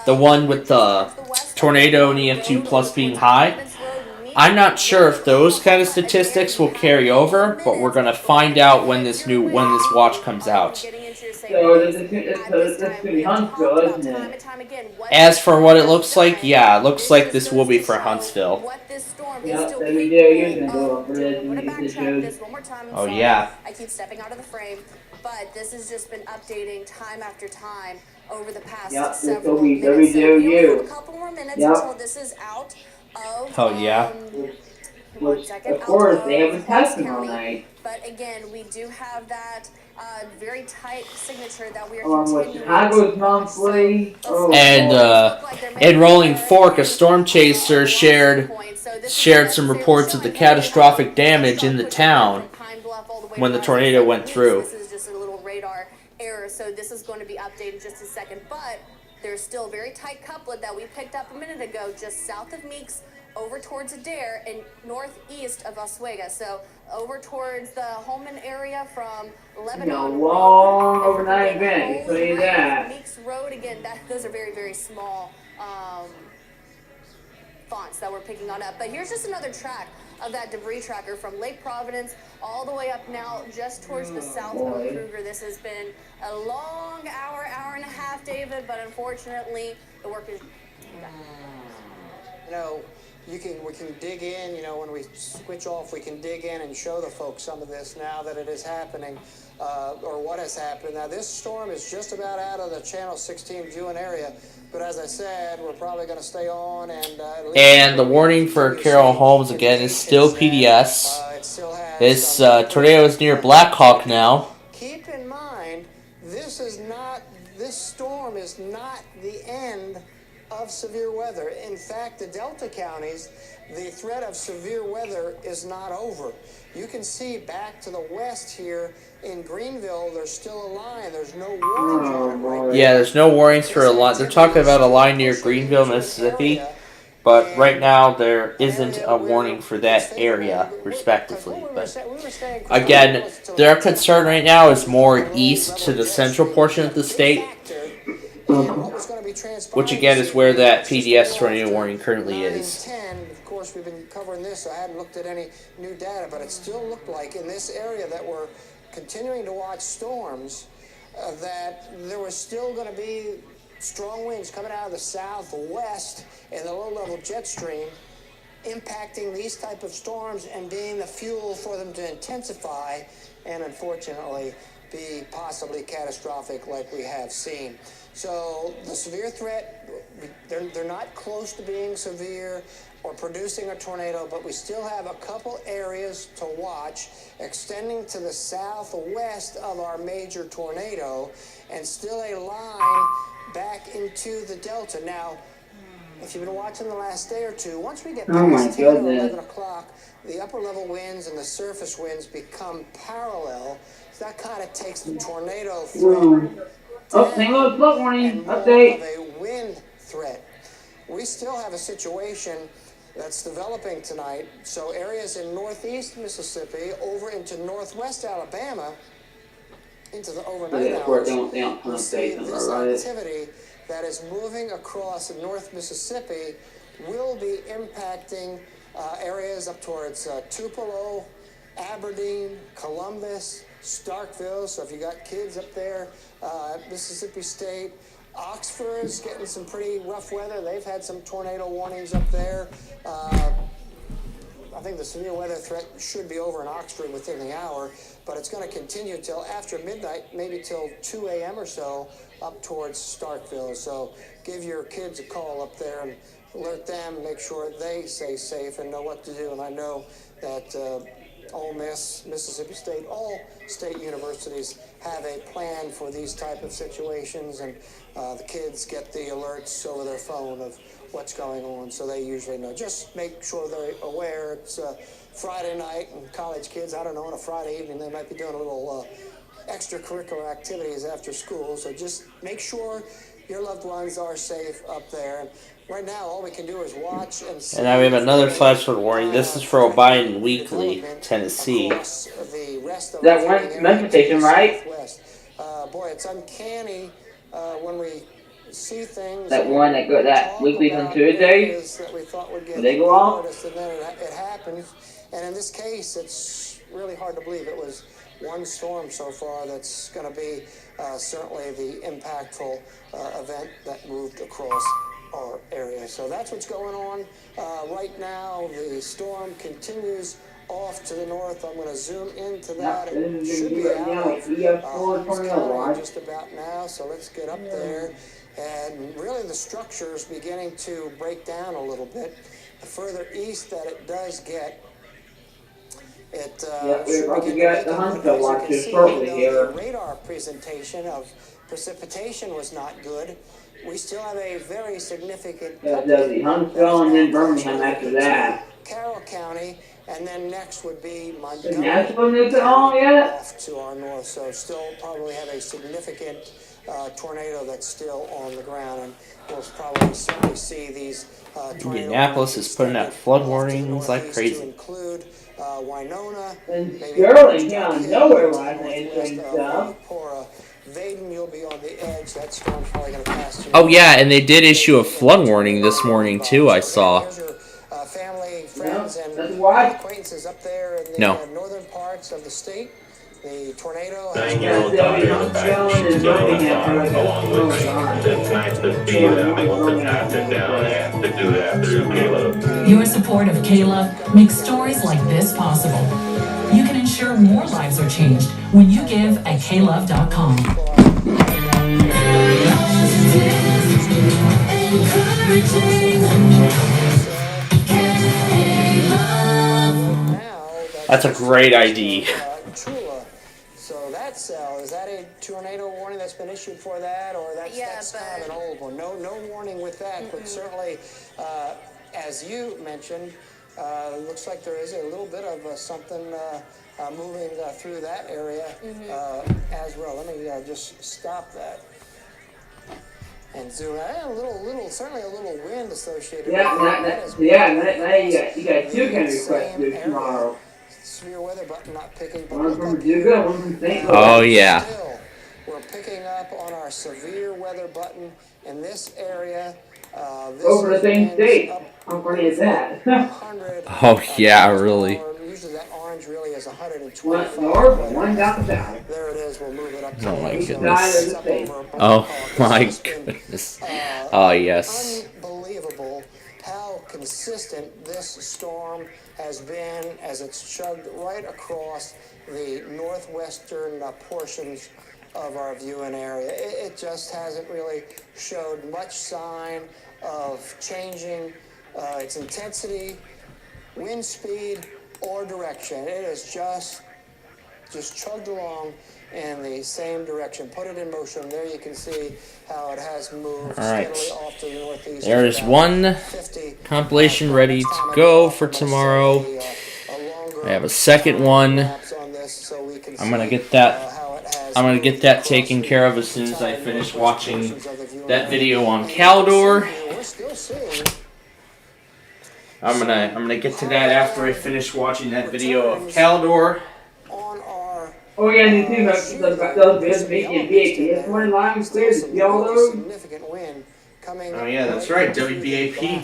The one with the tornado and EF2 plus being high. I'm not sure if those kind of statistics will carry over, but we're gonna find out when this watch comes out. So this is going to be Huntsville, isn't it? As for what it looks like, yeah, it looks like this will be for Huntsville. Oh yeah. I keep stepping out of the frame, but this has just been updating time after time over the past several minutes. So we only have a couple more minutes until this is out of. Oh yeah. Of course, they have a testing all night. But again, we do have that very tight signature that we are continuing. Chicago's monthly. And in Rolling Fork, a storm chaser shared some reports of the catastrophic damage in the town when the tornado went through. This is just a little radar error, so this is going to be updated in just a second. But there's still a very tight couplet that we picked up a minute ago, just south of Meeks, over towards Adair and northeast of Oswego. So over towards the Holman area from Lebanon. A long overnight event, tell you that. Meeks Road, again, those are very, very small fonts that we're picking on up. But here's just another track of that debris tracker from Lake Providence all the way up now just towards the south of Kruger. This has been a long hour and a half, David, but unfortunately the work is done. You know, we can dig in, you know, when we switch off, we can dig in and show the folks some of this now that it is happening, or what has happened. Now, this storm is just about out of the Channel 16 viewing area, but as I said, we're probably going to stay on and the warning for Carroll Holmes again is still PDS. This tornado is near Black Hawk now. Keep in mind, this storm is not the end of severe weather. In fact, the Delta counties, the threat of severe weather is not over. You can see back to the west here in Greenville, there's still a line. There's no warnings on it right now. Yeah, there's no warnings for a line. They're talking about a line near Greenville, Mississippi, but right now there isn't a warning for that area, respectively. But again, their concern right now is more east to the central portion of the state, which again is where that PDS tornado warning currently is. Of course, we've been covering this, so I hadn't looked at any new data, but it still looked like in this area that we're continuing to watch storms, that there was still going to be strong winds coming out of the southwest and the low-level jet stream impacting these type of storms and being the fuel for them to intensify and unfortunately be possibly catastrophic like we have seen. So the severe threat, they're not close to being severe or producing a tornado, but we still have a couple areas to watch extending to the southwest of our major tornado and still a line back into the Delta. Now, if you've been watching the last day or two, once we get past 10 or 11 o'clock, the upper level winds and the surface winds become parallel. So that kind of takes the tornado threat. St. Louis flood warning update. Of a wind threat. We still have a situation that's developing tonight. So areas in northeast Mississippi over into northwest Alabama, into the overnight hours, we see this activity that is moving across North Mississippi will be impacting areas up towards Tupelo, Aberdeen, Columbus, Starkville. So if you got kids up there, Mississippi State, Oxford is getting some pretty rough weather. They've had some tornado warnings up there. I think the severe weather threat should be over in Oxford within the hour, but it's going to continue till after midnight, maybe till 2 a.m. or so, up towards Starkville. So give your kids a call up there and alert them, make sure they stay safe and know what to do. And I know that Ole Miss, Mississippi State, all state universities have a plan for these type of situations, and the kids get the alerts over their phone of what's going on, so they usually know. Just make sure they're aware. It's Friday night, and college kids, I don't know, on a Friday evening, they might be doing a little extracurricular activities after school, so just make sure your loved ones are safe up there. And right now, all we can do is watch and see. And now we have another flash flood warning. This is for O'Brien Weekly, Tennessee. That one transportation, right? Boy, it's uncanny when we see things. That one that weekly on Tuesdays. When they go off. And then it happens. And in this case, it's really hard to believe it was one storm so far that's going to be certainly the impactful event that moved across our area. So that's what's going on right now. The storm continues off to the north. I'm going to zoom into that. It should be out just about now. So let's get up there. And really the structure is beginning to break down a little bit. The further east that it does get, it we're about to get the Huntsville watches shortly here. The radar presentation of precipitation was not good. We still have a very significant the Huntsville and then Birmingham after that. Carroll County, and then next would be Montgomery. Yet? Off to our north, so still probably have a significant tornado that's still on the ground, and we'll probably certainly see these Indianapolis is putting out flood warnings like crazy. To include Winona, and Sterling, nowhere last night and stuff. Vaden, you'll be on the edge. That storm's probably going to pass through. Oh yeah, and they did issue a flood warning this morning too, I saw. Family, friends, and acquaintances up there in the northern parts of the state. The tornado has Your support of Caleb makes stories like this possible. You can ensure more lives are changed when you give at klove.com. That's a great ID. So that cell, is that a tornado warning that's been issued for that, or that's kind of an old one? No warning with that, but certainly, as you mentioned, looks like there is a little bit of something moving through that area as well. Let me just stop that and zoom out. Certainly a little wind associated with that. You got two kind of requests this tomorrow. Severe weather button not picking. One from Duga, one from St. Louis. Oh yeah. We're picking up on our severe weather button in this area. Over the same state. How funny is that? Oh yeah, really. Usually that orange really is 125. One north, one down south. There it is. We'll move it up. Oh my goodness. Oh my goodness. Oh yes. Unbelievable how consistent this storm has been as it's chugged right across the northwestern portions of our viewing area. It just hasn't really showed much sign of changing its intensity, wind speed, or direction. It is just chugged along in the same direction. Put it in motion. There you can see how it has moved steadily off to the northeast. There is one compilation ready to go for tomorrow. I have a second one. I'm gonna get that taken care of as soon as I finish watching that video on Caldor. I'm gonna get to that after I finish watching that video of Caldor. Oh yeah, and the thing about those videos making VAP, one line was clear, the yellow. Oh yeah, that's right. WBAP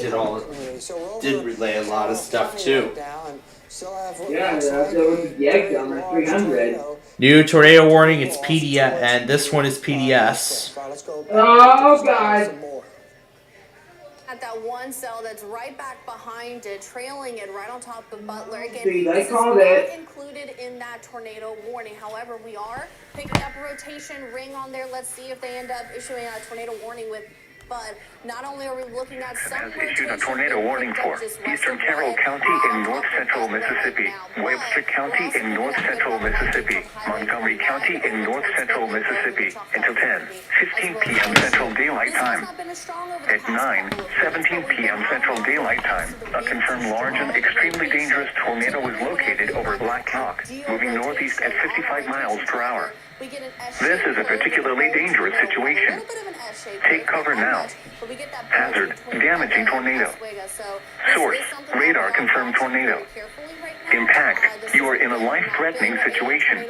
did relay a lot of stuff too. Yeah, that was the egg down there, 300. New tornado warning. It's PDS, and this one is PDS. Oh, God. At that one cell that's right back behind it, trailing it right on top of Butler. Again, See, they this is called not it. included in that tornado warning. However, we are picking up a rotation ring on there. Let's see if they end up issuing a tornado warning with. But not only are we looking at some has issued a tornado warning for Eastern Carroll County in north central Mississippi, Webster County in north central Mississippi, Montgomery County in north central Mississippi until 10:15 p.m. Central Daylight Time. At 9:17 p.m. Central Daylight Time, a confirmed large and extremely dangerous tornado was located over Black Rock, moving northeast at 55 miles per hour. This is a particularly dangerous situation. Take cover now. Hazard, damaging tornado. Source, radar confirmed tornado. Impact, you are in a life-threatening situation.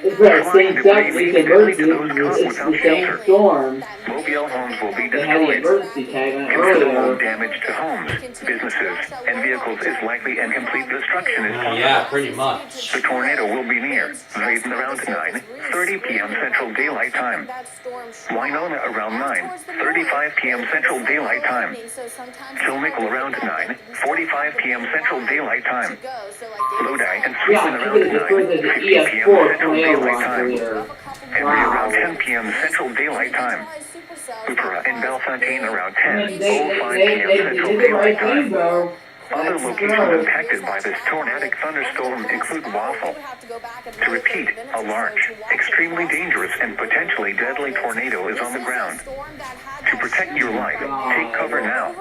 It's the same stuff. We can emergency. It's the same storm. Mobile homes will be They had the destroyed. emergency tag on it Considerable earlier. damage to homes, businesses, and vehicles is likely, and complete destruction is possible. Yeah, pretty much. The tornado will be near Vaden around 9:30 p.m. Central Daylight Time. Winona around 9:35 p.m. Central Daylight Time. Kilmickle around 9:45 p.m. Central Daylight Time. Lodi and Yeah, Sweetman I around think it's referred to the 9:50 EAS p.m. 4 Central tornado Daylight watch Time. earlier. Henry around Wow. 10 p.m. Central Daylight Time. Upera and Bellefontaine around I mean, 10:05 p.m. they Central did the right Daylight thing, Time. though. Other Let's locations go. impacted by this tornadic thunderstorm include Waffle. To repeat, a large, extremely dangerous, and potentially deadly tornado is on the ground. To protect your life, take cover now.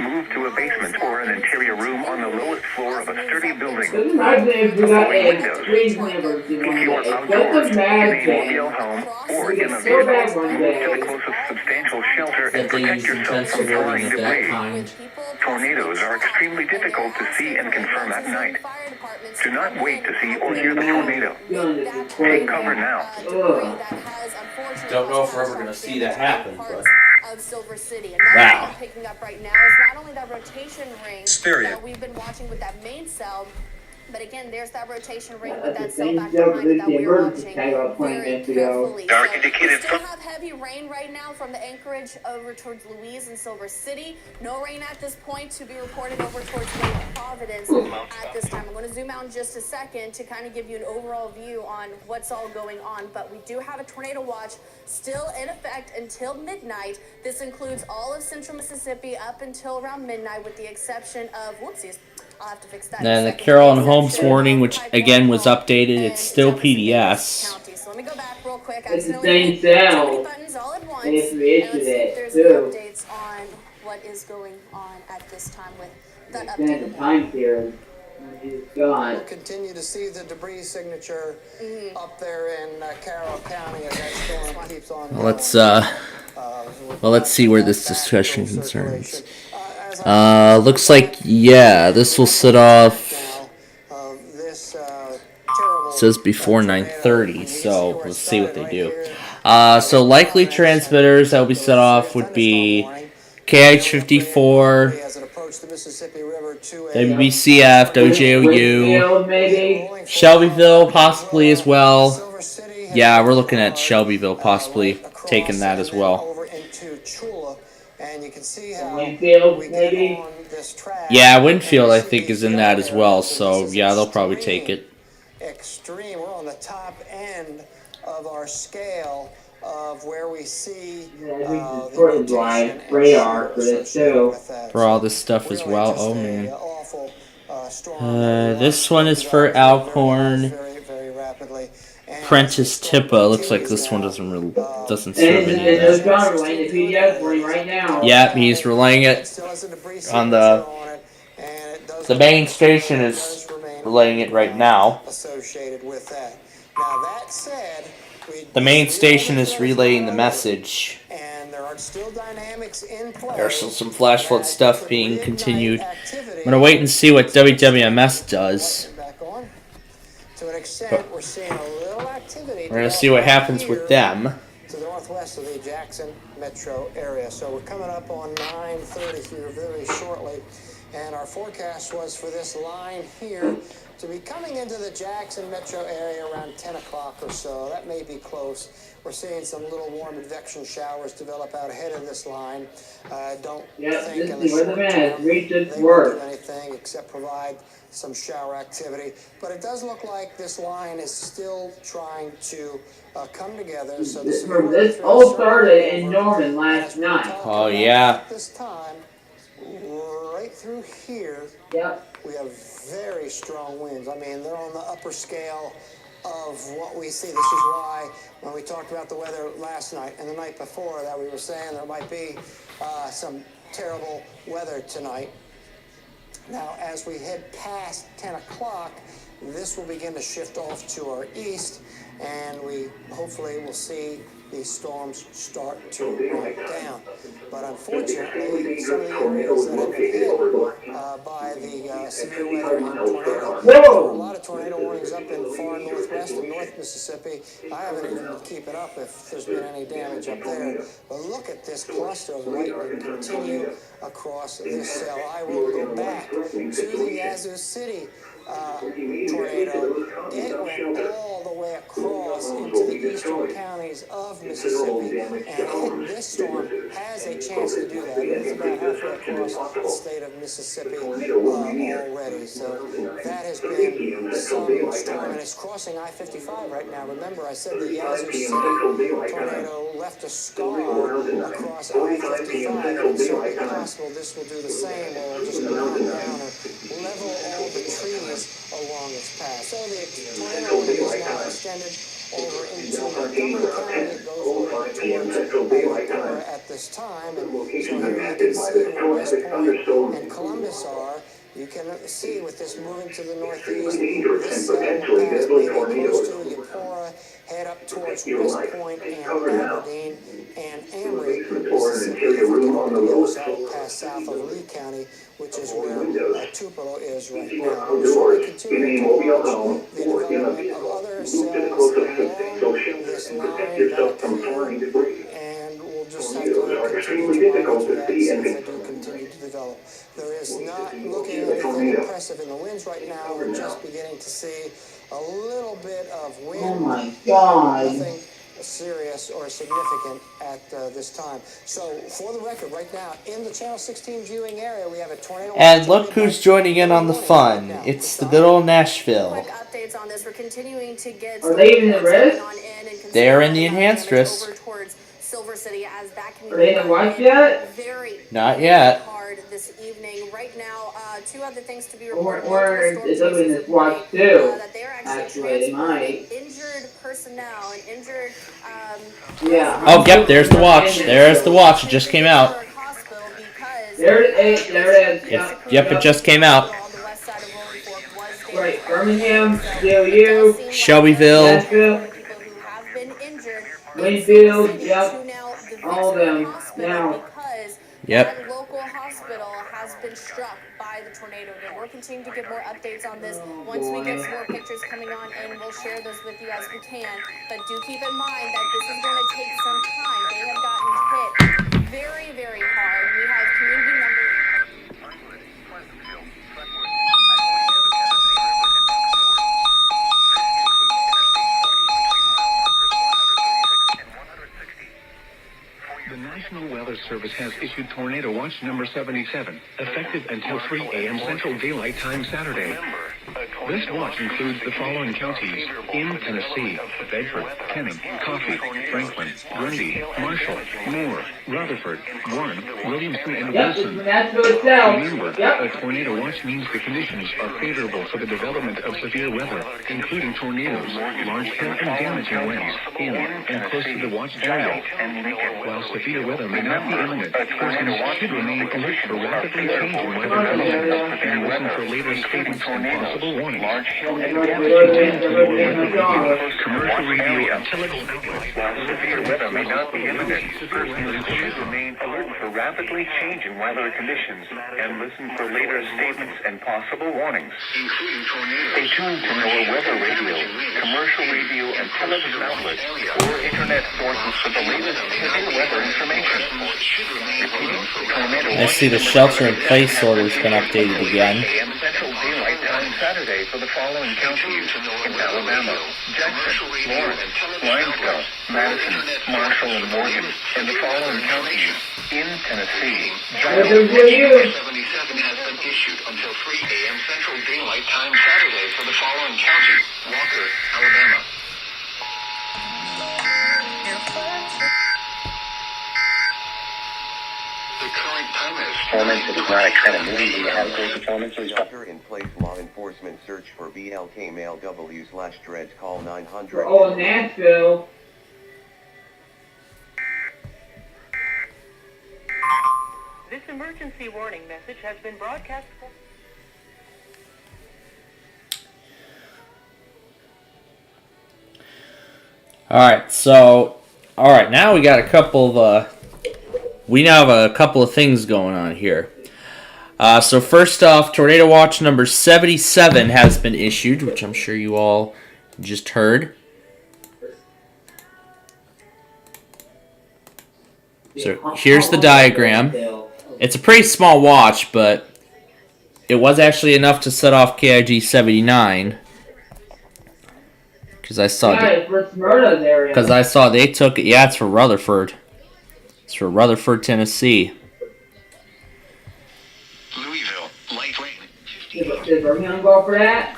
Move to a basement or an interior room on the lowest floor of a sturdy building. This reminds me of that Avoid windows. extreme emergency If one you are day. It's outdoors, such a in mad a mobile thing. home, or We in get a so bad vehicle, one move to the day. closest substantial shelter and That they protect use yourself intentional from flying warning of that debris. kind. Tornadoes are extremely difficult to see and confirm at night. Do not wait to see or hear the tornado. Take cover now. Ugh. Don't know if we're ever going to see that happen, but Of Silver City. And wow. what I'm picking up right now is not only that rotation ring that we've been watching with that main cell, but again, there's that rotation ring with that cell back behind it that we're watching very carefully. So we still have heavy rain right now from the Anchorage over towards Louise and Silver City. No rain at this point to be reported over towards Lake Providence at this time. I'm going to zoom out in just a second to kind of give you an overall view on what's all going on. But we do have a tornado watch still in effect until midnight. This includes all of central Mississippi up until around midnight with the exception of, whoopsies, I'll have to fix that. And the Carroll and Holmes warning, which again was updated, it's still PDS. So let me go back real quick. It's the accidentally same hit too cell. many buttons all at once. And if we And issued let's see if it, there's any too. updates on what is going on at this time with that Extended updated time period. He's gone. We'll continue to see the debris signature up there in Carroll County as that storm keeps on. Let's see where this discussion concerns. Looks like, yeah, this will set off. It says before 9:30, so let's see what they do. So likely transmitters that will be set off would be KH54, WBCF, WJOU, Maybe. Shelbyville possibly as well. Yeah, we're looking at Shelbyville possibly taking that as well. Winfield, maybe. Yeah, Winfield I think is in that as well, so yeah, they'll probably take it. Extreme. We're on the top end of our scale of where we see the rotation radar for this too. For all this stuff as well. Oh man. This one is for Alcorn. Prentice Tippa. Looks like this one doesn't serve any of that. John relaying the PDS warning right now. Yeah, he's relaying it on the main station is relaying it right now. Associated with that. Now that said, The main station is relaying the message. and there are still dynamics in play. There's some flash flood stuff being continued. I'm gonna wait and see what WWMS does. Back on. To an extent, we're seeing a little activity. We're gonna see what happens with them. To the northwest of the Jackson metro area. So we're coming up on 9:30 here very shortly. And our forecast was for this line here to be coming into the Jackson metro area around 10 o'clock or so. That may be close. We're seeing some little warm advection showers develop out ahead of this line. Don't think in the short term they won't do anything except provide some shower activity. But it does look like this line is still trying to come together. So this all started in Norman last night. Oh yeah. This time, right through here, we have very strong winds. I mean, they're on the upper scale of what we see. This is why when we talked about the weather last night and the night before that we were saying there might be some terrible weather tonight. Now, as we head past 10 o'clock, this will begin to shift off to our east, and we hopefully will see these storms start to ramp down. But unfortunately, some of the areas that have been hit by the severe weather and tornado, there are a lot of tornado warnings up in far northwest and north Mississippi. I haven't even been keeping up if there's been any damage up there. But look at this cluster of lightning continue across this cell. I will go back to the Yazoo City tornado. It went all the way across into the eastern counties of Mississippi, and this storm has a chance to do that. It's about halfway across the state of Mississippi already. So that has been some storm, and it's crossing I-55 right now. Remember, I said the Yazoo City tornado left a scar across I-55, and it's certainly possible this will do the same, or it'll just knock down or level all the trees along its path. So the tornado warning is now extended over into Montgomery County. It goes over towards Gwinnett at this time. And so here you can see where West Point and Columbus are. You can see with this moving to the northeast, this cell will pass maybe close to Eupora, head up towards West Point and Aberdeen and Amory, Mississippi. If we get on the other side, we'll pass south of Lee County, which is where Tupelo is right now. So we continue to watch the development of other cells along this line back here, and we'll just have to continue to monitor that and see if they do continue to develop. There is not looking anything impressive in the winds right now. We're just beginning to see a little bit of wind. Oh my God. Nothing serious or significant at this time. So, for the record, right now, in the Channel 16 viewing area, we have a tornado. And look who's joining in on the fun. It's the good old Nashville. Quick updates on this. We're continuing to get Are they in the red? They're in the enhanced risk. over towards Silver City as that Are they in the watch yet? Not yet. Hard this evening. Right now, two other things to be Or reported. it's up in this watch too. That they are Actually, they might. injured personnel and injured. Yeah. Oh, yep, there's the watch. There's the watch. It just came out. There it is. Yep, it just came out. Right, Birmingham, DOU, Shelbyville. Nashville, Winfield, yep, all of them, now. Yep. That local hospital has been struck by the tornado. Again, we're continuing to get more updates on this. Once we get some more pictures coming on in, we'll share those with you as we can. But do keep in mind that this is going to take some time. They have gotten hit very, very hard. We have community members. The National Weather Service has issued Tornado Watch number 77, effective until 3 a.m. Central Daylight Time Saturday. This watch includes the following counties in Tennessee: Bedford, Kenning, Coffee, Franklin, Grundy, Marshall, Moore, Rutherford, Warren, Williamson, and Wilson. Remember, a tornado watch means the conditions are favorable for the development of severe weather, including tornadoes, large hail, and damaging winds in and close to the watch area. While severe weather may not be imminent, persons should remain alert for rapidly changing weather conditions and listen for later statements and possible warnings. Commercial radio and television outlets. While severe weather may not be imminent, persons should remain alert for rapidly changing weather conditions and listen for later statements and possible warnings, including tornadoes. Stay tuned to more weather radio, commercial radio and television outlets, or internet sources for the latest severe weather information. I see the shelter-in-place order's been updated again. Central Daylight Time Saturday for the following counties in Alabama: Jackson, Lawrence, Linesville, Madison, Marshall, and Morgan, and the following counties in Tennessee. 77 has been issued until 3 a.m. Central Daylight Time Saturday for the following counties: Walker, Alabama. The current time is Performance is not a kind of movie where you have great performance or Shelter-in-place law enforcement search for BLK male W/Dreads. Call 900. Oh, Nashville. This emergency warning message has been broadcast. Alright, now we got a couple of, we now have a couple of things going on here. So first off, Tornado Watch number 77 has been issued, which I'm sure you all just heard. So here's the diagram. It's a pretty small watch, but it was actually enough to set off KIG 79. Because I saw they took it. Yeah, it's for Rutherford. It's for Rutherford, Tennessee. Louisville, light rain. Did Birmingham go for that?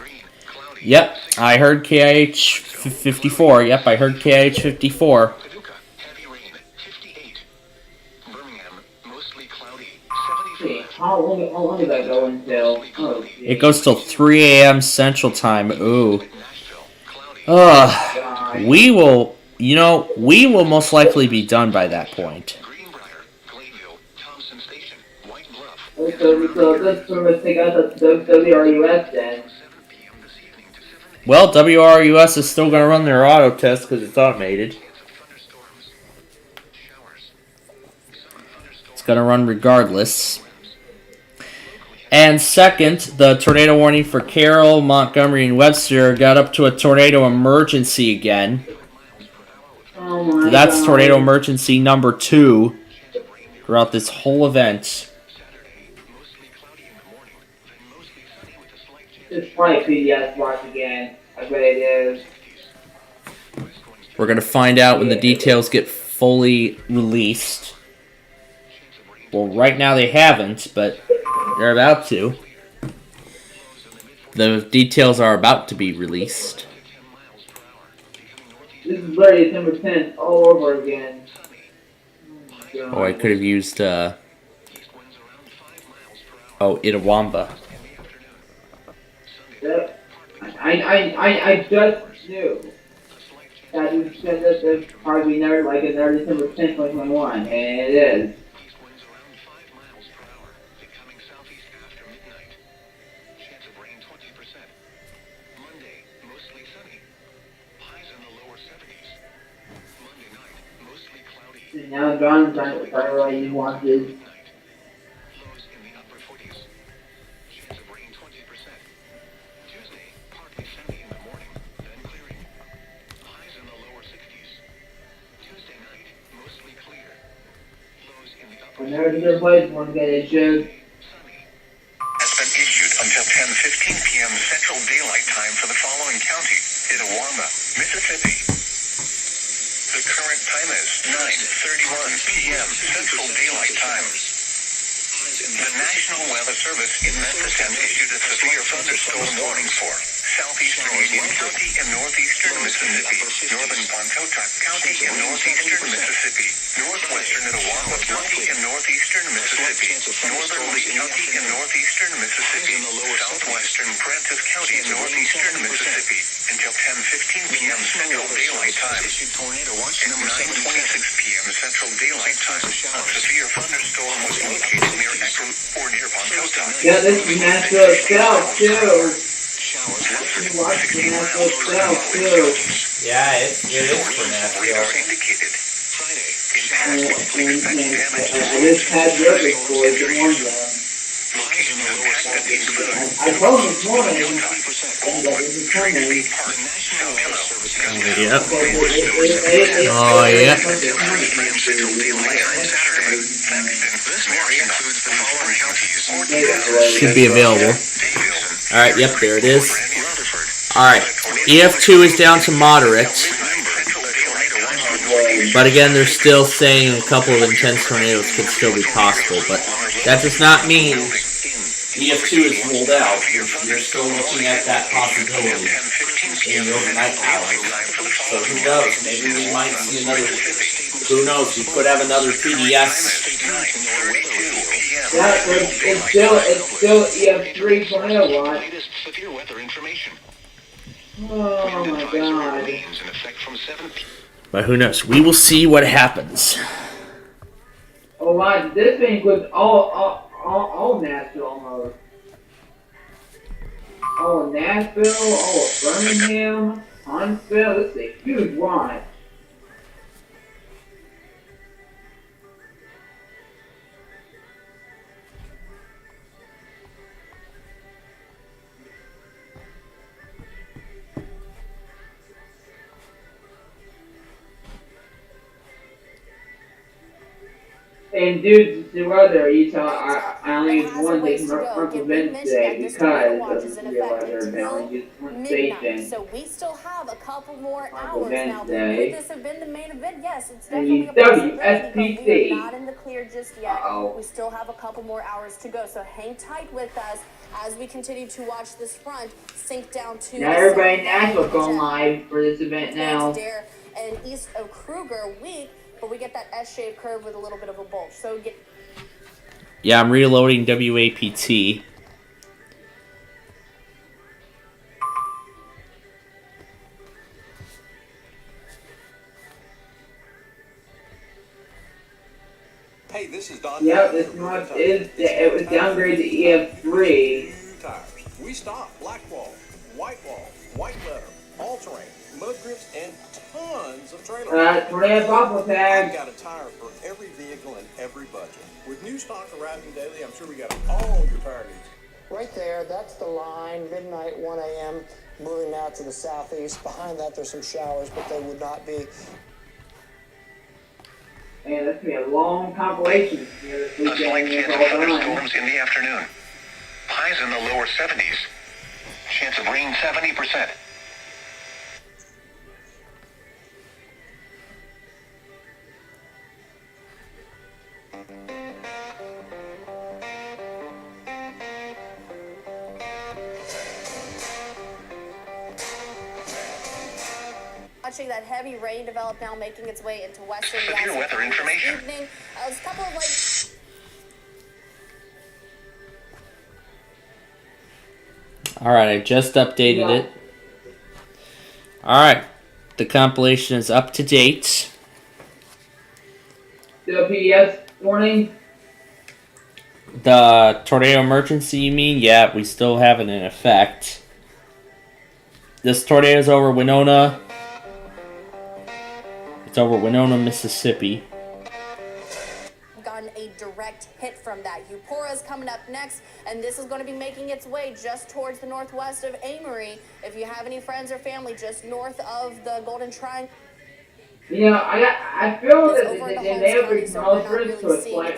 Yep, I heard KIH 54. Yep, I heard KIH 54. Paducah, heavy rain. 58. Birmingham, mostly cloudy. 75. How long does that go until? Oh, It goes till 3 a.m. Central Time. Ooh. We will, we will most likely be done by that point. Greenbrier, Glayville, Thompson Station, White Bluff. So let's sort of take out the WRUS then. Well, WRUS is still going to run their auto test because it's automated. It's going to run regardless. And second, the tornado warning for Carroll, Montgomery, and Webster got up to a tornado emergency again. Oh my That's God. tornado emergency number 2 throughout this whole event. It's probably PDS watch again. I bet it is. We're going to find out when the details get fully released. Well, right now they haven't, but they're about to. The details are about to be released. This is literally December 10th all over again. Oh, I could have used, Itawamba. Yep. I just knew that you said that there's probably never like another December 10th, 2021, and it is. Now John's trying to find what he wants to. Whenever the place want to get issued. Has been issued until 10:15 p.m. Central Daylight Time for the following county: Itawamba, Mississippi. The current time is 9:31 p.m. Central Daylight Time. The National Weather Service in Memphis has issued a severe thunderstorm warning for southeastern Union County and northeastern Mississippi, northern Pontotoc County and northeastern Mississippi, northwestern Itawamba County and northeastern Mississippi, northern Lee County and northeastern Mississippi, southwestern Prentiss County and northeastern Mississippi, until 10:15 p.m. Central Daylight Time. At 9:26 p.m. Central Daylight Time, a severe thunderstorm was located near Ekron or near Pontotoc. Yeah, this is Nashville itself, too. Watch the Nashville itself, too. Yeah, it is for Radar indicated. Friday, in past months, we expect damage to I just had your report, good morning, man. locations impacted include I told him this morning. Goldwood, Drake State Park, South Carolina. Yep. Oh, yeah. Central Daylight Time Saturday. This area includes the following counties: Should be available. Dayville, Alright, yep, there it is. Alright, EF2 is down to moderate. But again, they're still saying a couple of intense tornadoes could still be possible. But that does not mean EF2 is ruled out. You're still looking at that possibility in the overnight hours. So who knows? Maybe we might see another. Who knows? We could have another PDS. Yeah, it's still EF3 tornado watch. Oh my god. But who knows? We will see what happens. Oh wow, this thing includes all Nashville almost. All of Nashville, all of Birmingham, Huntsville. This is a huge watch. And dude, the weather, you tell I only use one day from Wednesday because of the weather. They only use one station. So we still have a couple more hours now. Would this have been the main event? Yes, it's And definitely use a possibility, but we WSPC. are not in the clear just yet. We still have a couple more hours to go. So hang tight with us as we continue to watch this front sink down to. Now everybody in Nashville going live for this event now. Dare and east of Kruger week. But we get that S-shaped curve with a little bit of a bulge. So get. Yeah, I'm reloading WAPT. Hey, this is Don. Yep, this month it was downgraded to EF3. Tires. We stock black wall, white leather, all terrain, mud grips, and tons of trailer. Tornado bubble tag. We've got a tire for every vehicle and every budget. With new stock arriving daily, I'm sure we got all your tire needs. Right there, that's the line, midnight, 1 a.m., moving now to the southeast. Behind that, there's some showers, but they would not be. Man, that's going to be a long compilation here this A slight weekend. chance of thunderstorms in the afternoon. Highs in the lower 70s. Chance of rain 70%. Watching that heavy rain develop now, making its way into western Severe weather information. this evening. There's a couple of Alright, I just updated it. Alright, the compilation is up to date. The PDS warning. The tornado emergency, you mean? Yeah, we still have it in effect. This tornado is over Winona. It's over Winona, Mississippi. gotten a direct hit from that. Eupora is coming up next, and this is going to be making its way just towards the northwest of Amory. If you have any friends or family just north of the Golden Triangle. You know, I feel that they have reached most risks to a slight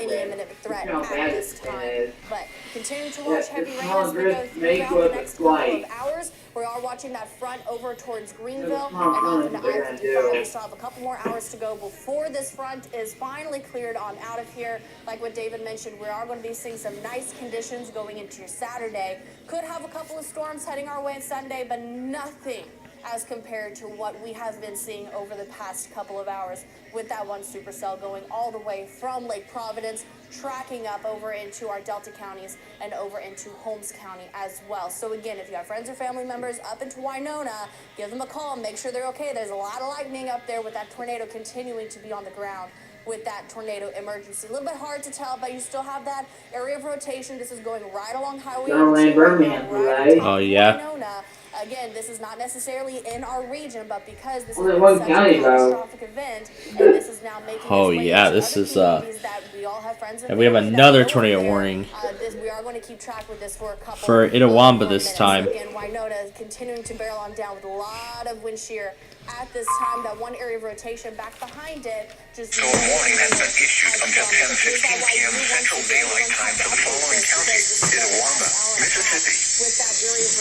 threat at this time. But continue to watch heavy rain small as we go drifts may throughout go the to next couple of slight. hours. We are watching that front over towards Greenville and small off into they're gonna I-55. do. We still have a couple more hours to go before this front is finally cleared on out of here. Like what David mentioned, we are going to be seeing some nice conditions going into your Saturday. Could have a couple of storms heading our way on Sunday, but nothing as compared to what we have been seeing over the past couple of hours with that one supercell going all the way from Lake Providence, tracking up over into our Delta counties and over into Holmes County as well. So again, if you have friends or family members up into Winona, give them a call, make sure they're okay. There's a lot of lightning up there with that tornado continuing to be on the ground with that tornado emergency. A little bit hard to tell, but you still have that area of rotation. This is going right along Highway 82, right Oh, yeah. Winona. Again, this is not necessarily in our region, but because this Only is one such county, a though. catastrophic event, and this is now making Oh, its way yeah, into this other is, communities that we all have friends and we have family that another know tornado there. warning We are going to keep track with this for a couple for Itawamba more this minutes. time. Again, Winona is continuing to barrel on down with a lot of wind shear at this time. That one area of rotation back behind it just So a warning has been issued until 10:15 p.m. Central Daylight Time for the following counties: Itawamba, Mississippi, with that area of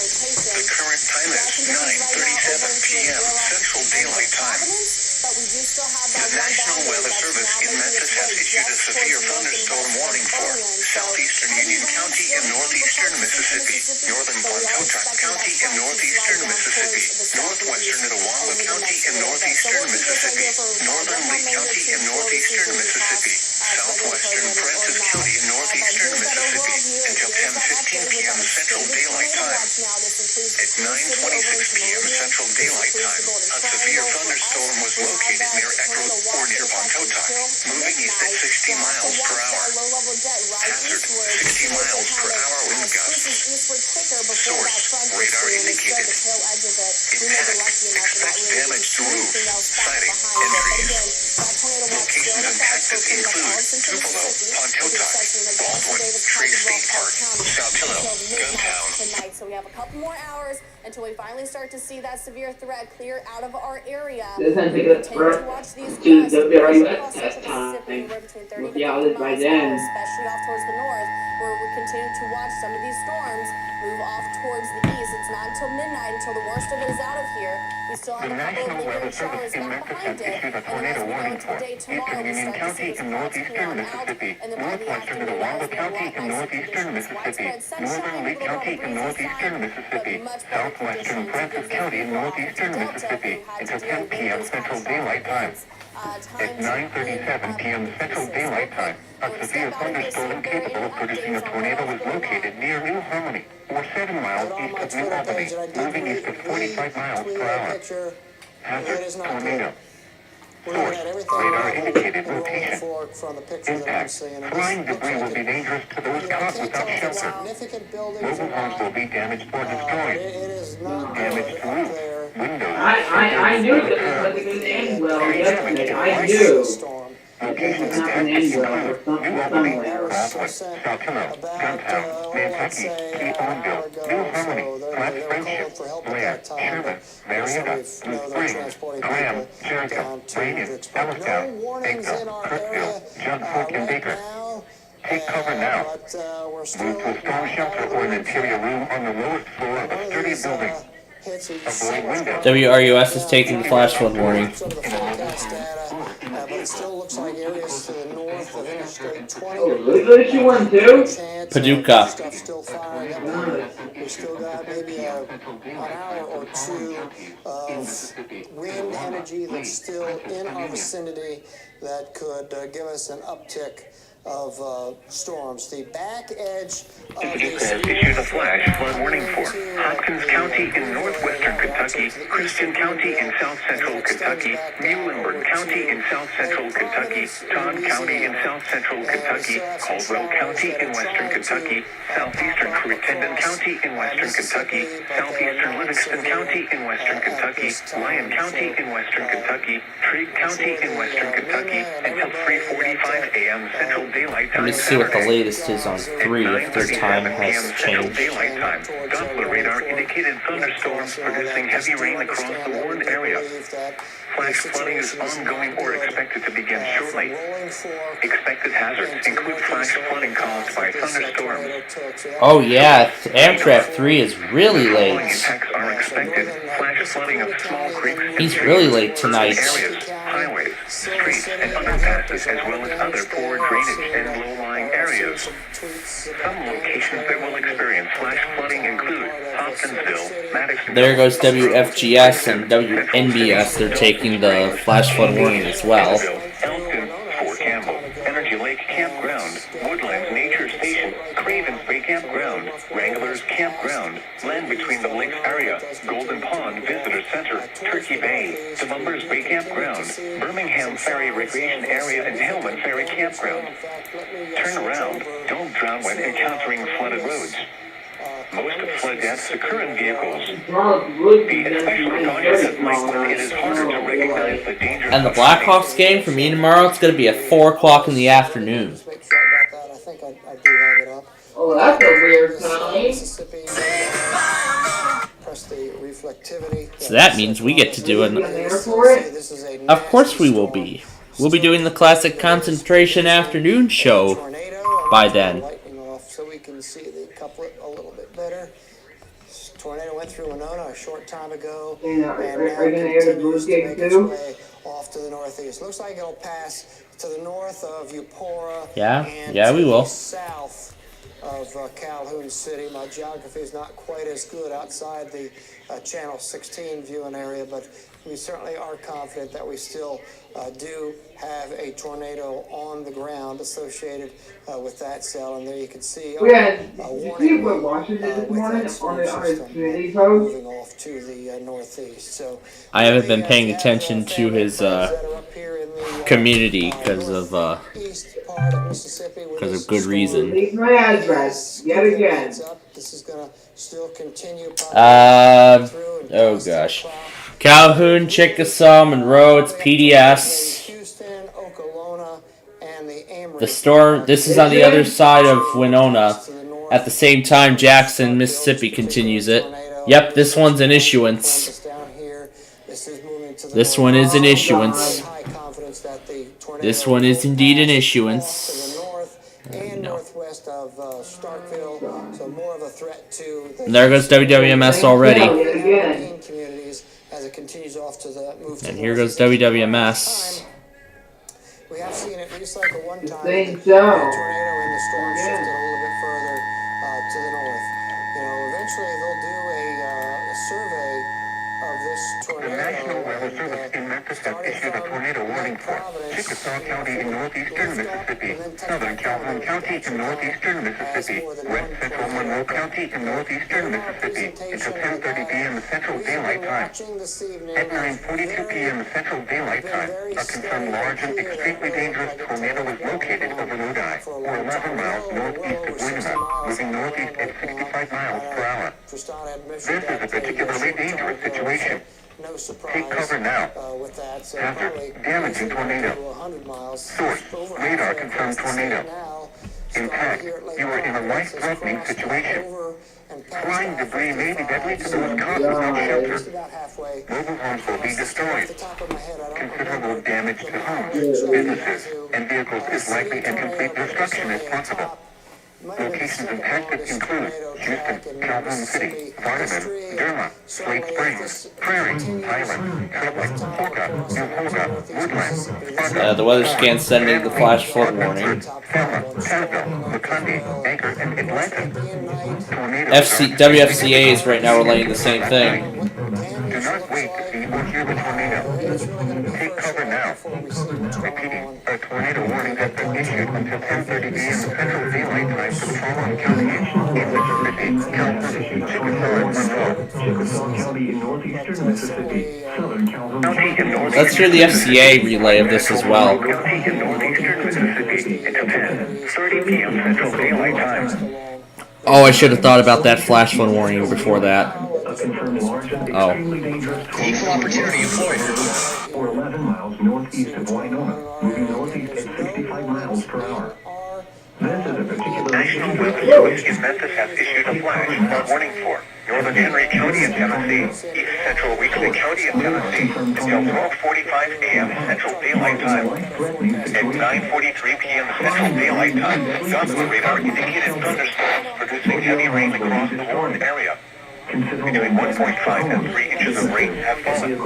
thunderstorm warning for southeastern Union County and northeastern Mississippi, northern Pontotoc County and northeastern Mississippi, northwestern Itawamba County and northeastern Mississippi, northern Lee County and northeastern Mississippi, southwestern Francis County and northeastern Mississippi until 10:15 p.m. Central Daylight Time. At 9:26 p.m. Central Daylight Time, a severe thunderstorm was located near Echo or near Pontotoc, moving east at 60 miles per hour. Hazard, 60 miles per hour wind gusts. Source, radar indicated. Impact, expect damage to roofs, siding, and trees. Locations impacted include Tupelo, Pontotoc, Baldwin, Tree State Park, Saltillo, Guntown. So we have a couple more hours until we finally start to see that severe threat clear out of our area. Doesn't take us Continue to watch these to gusts WRUS across test central time. Mississippi, where between 30 We'll to be out 50 by miles per then. hour, especially off towards the north, where we continue to watch some of these storms move off towards the east. It's not until midnight until the worst of it is out of here. We still have a couple of lingering showers back behind it, and then as we go into the day tomorrow, we start to see this clouds clear on out, and then by the afternoon, as we have a lot nicer conditions, widespread sunshine, a little bit on the breezy side, but much better conditions. It gives those people off to Delta who had to deal with those catastrophic events. At 9:37 p.m. Central Daylight Time, a severe thunderstorm capable of producing a tornado was located near New Harmony, or 7 miles east of New Albany, moving east at 45 miles per hour. Hazard, tornado. Source, radar indicated location. Impact, flying debris will be dangerous to those caught without shelter. Mobile homes will be damaged or destroyed. Damage to roof, windows. I knew this wasn't going to end well yesterday. I knew. Locations damaged include New Albany, Baldwin, Saltillo, Guntown, Nantucket, Eatonville, New Harmony, Flat Friendship, Blair, Sherman, Marietta, Blue Springs, Graham, Jericho, Reagan, Ellistown, Egville, Kirkville, John Fork, and Baker. Take cover now. Move to a storm shelter or an interior room on the lowest floor of a sturdy building. Avoid windows. WRUS is taking the flash flood warning. Some of the forecast data, but it still looks like areas to the north of Interstate 20. Look you one too. Paducah. Stuff still firing up. We still got maybe an hour or two of wind energy that's still in our vicinity that could give us an uptick of storms. The back edge of Paducah has issued a flash flood warning for Hopkins County in northwestern Kentucky, Christian County in south central Kentucky, Muhlenberg County in south central Kentucky, Todd County in south central Kentucky, Caldwell County in western Kentucky, southeastern Crittenden County in western Kentucky, southeastern Livingston County in western Kentucky, Lyon County in western Kentucky, Trigg County in western Kentucky, until 3:45 a.m. Central Daylight Let Time. me see what the latest is on 3 if their time has changed. Daylight time. Doppler radar indicated thunderstorms producing heavy rain across the warned area. Flash flooding is ongoing or expected to begin shortly. Expected hazards include flash flooding caused by thunderstorms. Oh yeah, Amtrak 3 is really Following late. attacks are expected. Flash flooding of small creeks and He's really late tonight. areas, highways, streets, and underpasses, as well as other poor drainage and low-lying areas. Some locations that will experience flash flooding include Hopkinsville, Madison. There goes WFGS and WNBS. They're taking the flash flood warning as well. Elkton, Fort Campbell, Energy Lake Campground, Woodlands Nature Station, Cravens Bay Campground, Wranglers Campground, Land Between the Lakes area, Golden Pond Visitor Center, Turkey Bay, Columbus Bay Campground, Birmingham Ferry Recreation Area, and Hillman Ferry Campground. Turn around. Don't drown when encountering flooded roads. Most flood deaths occur in vehicles. Be especially cautious at night when it is harder to recognize the danger. And the Blackhawks game for me tomorrow, it's going to be at 4 o'clock in the afternoon. Make sure about that. I think I do have it up. Oh, that's a weird time. Mississippi. Press the reflectivity. So that means we get to do an... There for it? This is a Of course we will be. We'll be doing the classic concentration afternoon show tornado. by then. Lightning off so we can see the couplet a little bit better. This tornado went through Winona a short time ago, Yeah, and are now you gonna air the continues to Blues game make its too? way off to the northeast. Looks like it'll pass to the north of Eupora. Yeah, and yeah, to we will. the south of Calhoun City. My geography is not quite as good outside the Channel 16 viewing area, but we certainly are confident that we still do have a tornado on the ground associated with that cell. And there you can see Did you see what Washington did this morning on the community post? moving off to the northeast. So I haven't been paying attention to his community because of good reason. Leave my address yet again. This is going to still continue. Oh gosh. Calhoun, Chickasaw, Monroe, it's PDS. Houston, Okolona, and the The storm, this is on the other side of Winona. At the same time, Jackson, Mississippi continues it. Yep, this one's an issuance. This one is an issuance. This one is indeed an issuance. Northwest of Starkville, so more of a threat to the And there goes WWMS already. communities as it continues off to the move. And here goes WWMS. We have seen it recycle one time. Think The so. tornado and the storm shifted a little bit further to the north. You know, eventually they'll do a survey of this tornado. The National Weather Service in Memphis has issued a tornado warning for Chickasaw County in northeastern Mississippi, southern Calhoun County in northeastern Mississippi, west central Monroe County in northeastern Mississippi, until 10:30 p.m. Central Daylight Time. At 9:42 p.m. Central Daylight Time, a confirmed large and extremely dangerous tornado is located over Lodi, or 11 miles northeast of Gwinnett, moving northeast at 65 miles per hour. This is a particularly dangerous situation. No surprise. Take cover now. With that, so Hazard, damaging tornado. 100 miles. Source, radar confirmed tornado. Impact, you are in a life-threatening situation. Flying debris may be deadly to those caught without shelter. Mobile homes will be destroyed. Considerable damage to homes, businesses, and vehicles is likely, and complete destruction is possible. Locations impacted include Houston, Calhoun City, Vardaman, Derma, Slate Springs, Prairie, Highland, Kirtland, Polka, New Polka, Woodland, The weather scan sending the flash flood warning. Selma, Tazeville, McCundy, Anchor, and Atlanta. Tornadoes WFCA is right now relaying the same thing. Do not wait to see or hear the tornado. Take cover now. Repeating, a tornado warning has been issued until 10:30 p.m. Central Daylight Time for the following counties in Mississippi, Calhoun, Chickasaw, and Monroe. County in northeastern Mississippi, southern Calhoun. Let's hear the FCA relay of this as well. County in northeastern Mississippi until 10:30 p.m. Central Daylight Time. Oh, I should have thought about that flash flood warning before that. Oh. Equal opportunity employer. Or 11 miles northeast of Winona, moving northeast at 65 miles per hour. This is a particular National Weather Service in Memphis has issued a flash flood warning for northern Henry County in Tennessee, east central Weakley County in Tennessee, until 12:45 a.m. Central Daylight Time. At 9:43 p.m. Central Daylight Time, Doppler radar indicated thunderstorms producing heavy rain across the warned area. Between 1.5 and 3 inches of rain have fallen.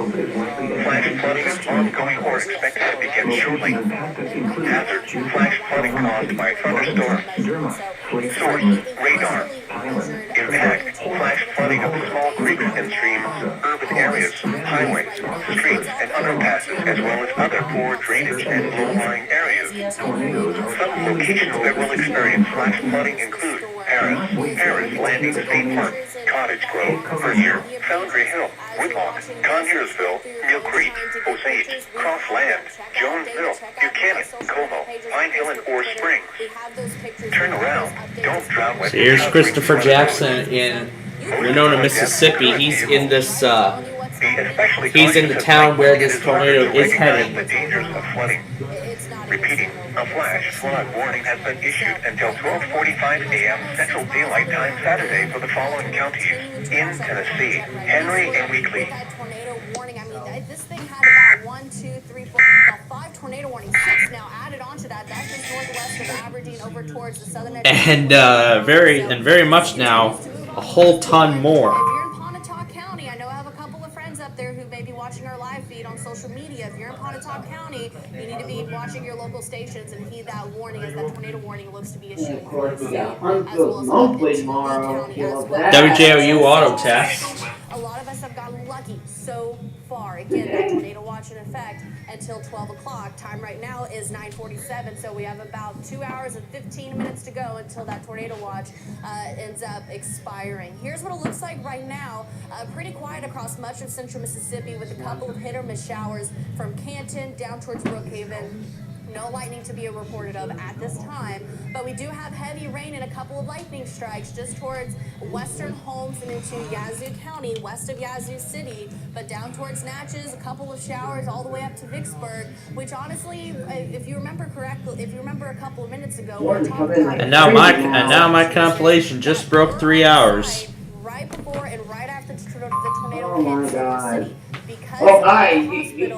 Flash flooding is ongoing or expected to begin shortly. Hazard, flash flooding caused by thunderstorms. Source, radar. Impact, flash flooding of small creeks and streams, urban areas, highways, streets, and underpasses, as well as other poor drainage and low-lying areas. Some locations that will experience flash flooding include Paris Landing State Park, Cottage Grove, Vernier, Foundry Hill, Whitlock, Conjursville, Mill Creek, Osage, Crossland, Jonesville, Buchanan, Como, Pine Hill, and Ore Springs. Turn around. Don't drown with. So here's Christopher Jackson in Winona, Mississippi. He's in this. He's in the town where this tornado is heading. The dangers of flooding. Repeating, a flash flood warning has been issued until 12:45 a.m. Central Daylight Time Saturday for the following counties in Tennessee: Henry and Weakley. Tornado warning. I mean, this thing had about 1, 2, 3, 4, about 5 tornado warnings. 6 now added onto that. That's just northwest of Aberdeen over towards the southern edge. And very much now, a whole ton more. If you're in Pontotoc County, I know I have a couple of friends up there who may be watching our live feed on social social media. If you're in Pontotoc County, you need to be watching your local stations and heed that warning as that tornado warning looks to be issued. And of course, we got as Huntsville well as monthly into Lee tomorrow. County as well. WJOU Auto Test. A lot of us have gotten lucky so far. Again, that tornado watch in effect until 12 o'clock. Time right now is 9:47, so we have about 2 hours and 15 minutes to go until that tornado watch ends up expiring. Here's what it looks like right now. Pretty quiet across much of central Mississippi with a couple of hit or miss showers from Canton down towards Brookhaven. No lightning to be reported of at this time, but we do have heavy rain and a couple of lightning strikes just towards western Holmes and into Yazoo County, west of Yazoo City, but down towards Natchez, a couple of showers all the way up to Vicksburg, which honestly, if you remember correctly, if you remember a couple of minutes ago, we were talking about And now my compilation just broke 3 hours. right before and right after the tornado Oh hit my Central God. City. Because Oh, guys, the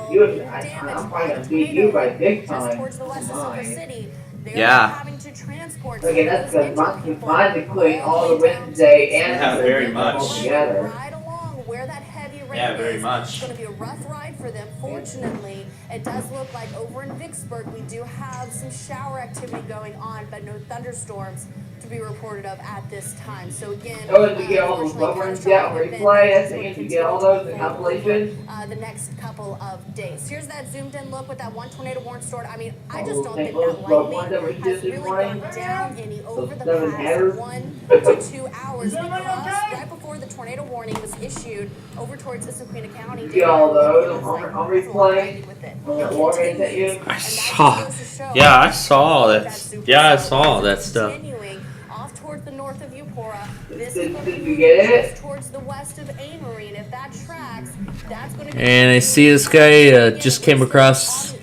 hospital I'm probably gonna beat you by big just time. towards the west of Central City, they're Yeah. having to transport Okay, that's those because injured Monkey people finally putting all the way down Wednesday to and Yeah, very much. together. right along where that heavy rain Yeah, very is. much. It's going to be a rough ride for them. Fortunately, it does look like over in Vicksburg we do have some shower activity going on, but no thunderstorms to be reported of at this time. So again, Oh, did you get all those ones out replay? I think you get all those in compilation. The next couple of days. Here's that zoomed in look with that one tornado warning stored. I mean, I just those don't think those that blood ones that were lightning has just this really morning? gone down any over the seven past headers? 1 to 2 hours because right before the tornado warning was issued over towards Issaquah County. You get all those on replay. On that warning that you. I saw. Yeah, I saw that. Yeah, I saw that stuff. Continuing off towards the north of Eupora. This Did is going to you be get it? towards the west of Amory, and if that tracks, that's going to be. And I see this guy just came across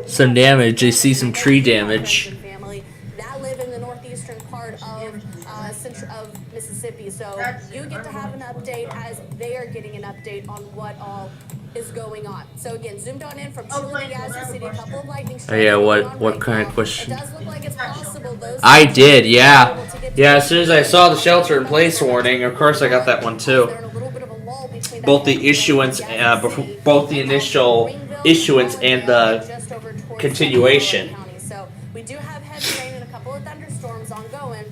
some damage. I see some tree damage. That live in the northeastern part of Mississippi, so you get to have an update as they are getting an update on what all is going on. So again, zoomed on in from Chile, Yazoo City, a couple of lightning strikes. Oh yeah, going on what right kind now. of question? It does look like it's possible those I did, yeah. Yeah, as soon as I saw the shelter-in-place warning, of course I got that one too. they're in a little bit of a lull between that Both the heavy rain issuance, in Yazoo City, both the initial Greenville, issuance and the just over towards continuation. County. So we do have heavy rain and a couple of thunderstorms ongoing.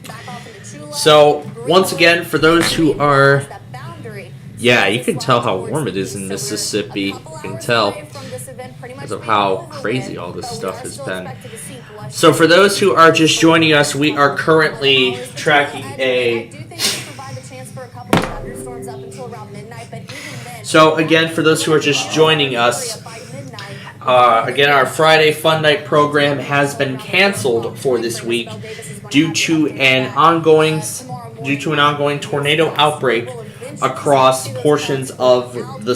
Back off into Chula, So, once Greenville, again, for those who are... that boundary. Yeah, you can tell how warm it is in Mississippi. You can tell because of how crazy all this stuff has been. So for those who are just joining us, we are currently tracking a... So again, for those who are just joining us, again, our Friday Fun Night program has been canceled for this week due to an ongoing tornado outbreak across portions of the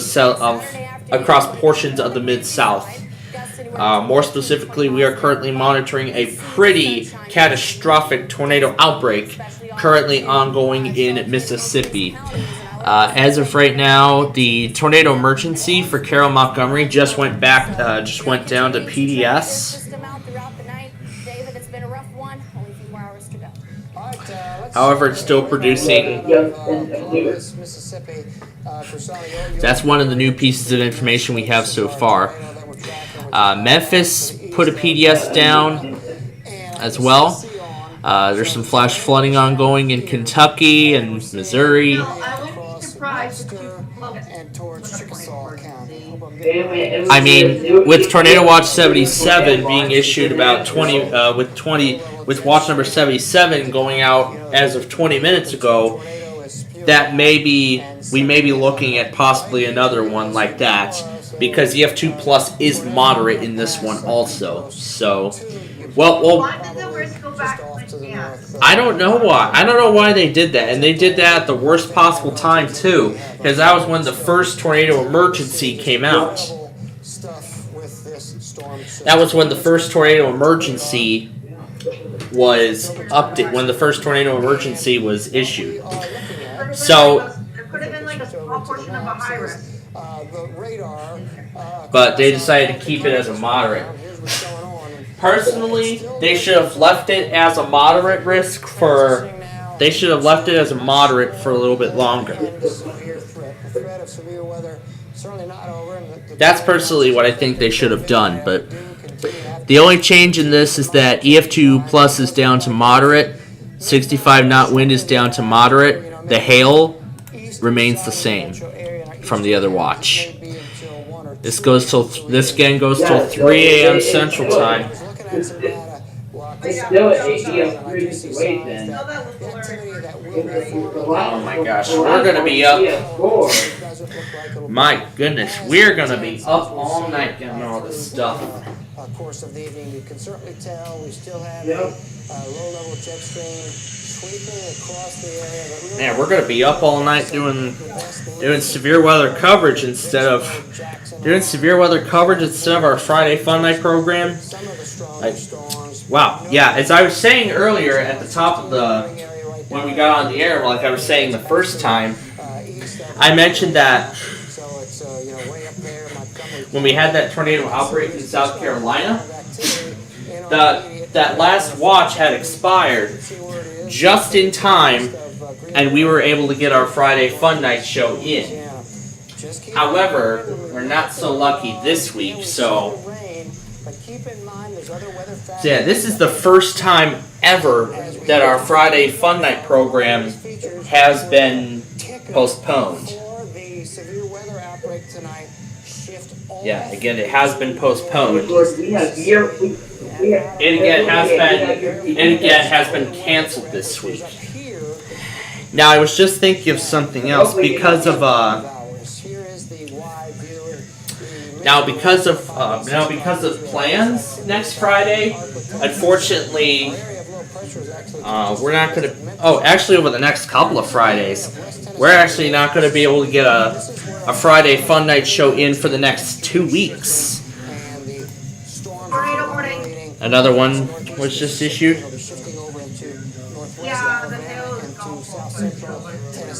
Mid-South. More specifically, we are currently monitoring a pretty catastrophic tornado outbreak currently ongoing in Mississippi. As of right now, the tornado emergency for Carroll Montgomery just went down to PDS. However, it's still producing. That's one of the new pieces of information we have so far. Memphis put a PDS down as well. There's some flash flooding ongoing in Kentucky and Missouri. I mean, with Tornado Watch 77 being issued about 20, with watch number 77 going out as of 20 minutes ago, that we may be looking at possibly another one like that, because the F2 Plus is moderate in this one also. So, Why did the worst go back to I don't know why. I don't know why they did that, and they did that at the worst possible time too, because that was when the first tornado emergency came out. That was when the first tornado emergency was when the first tornado emergency was issued. So, There could have been like a small portion of a high risk. but they decided to keep it as a moderate. Personally, they should have left it as a moderate risk They should have left it as a moderate for a little bit longer. The threat of severe weather certainly not over. That's personally what I think they should have done, but the only change in this is that EF2 plus is down to moderate, 65 knot wind is down to moderate, the hail remains the same from the other watch. This again goes till 3 a.m. Central Time. It's still an EF3 situation. Oh my gosh, we're gonna be up. My goodness, we're gonna be up all night getting all this stuff. Course of the evening, you can certainly tell we still have a low-level jet stream sweeping across the area. But really, Man, we're gonna be up all night doing severe weather coverage instead of our Friday Fun Night program. Wow, yeah. As I was saying earlier at the top of when we got on the air, like I was saying the first time, I mentioned that when we had that tornado outbreak in South Carolina, that last watch had expired just in time, and we were able to get our Friday Fun Night show in. However, we're not so lucky this week, so yeah, this is the first time ever that our Friday Fun Night program has been postponed. Yeah, again, it has been postponed. It again has been canceled this week. Now, I was just thinking of something else because of plans next Friday. Unfortunately, we're not going to. Oh, actually, over the next couple of Fridays, we're actually not going to be able to get a Friday Fun Night show in for the next 2 weeks. Another one was just issued. Yeah, the hail is gone.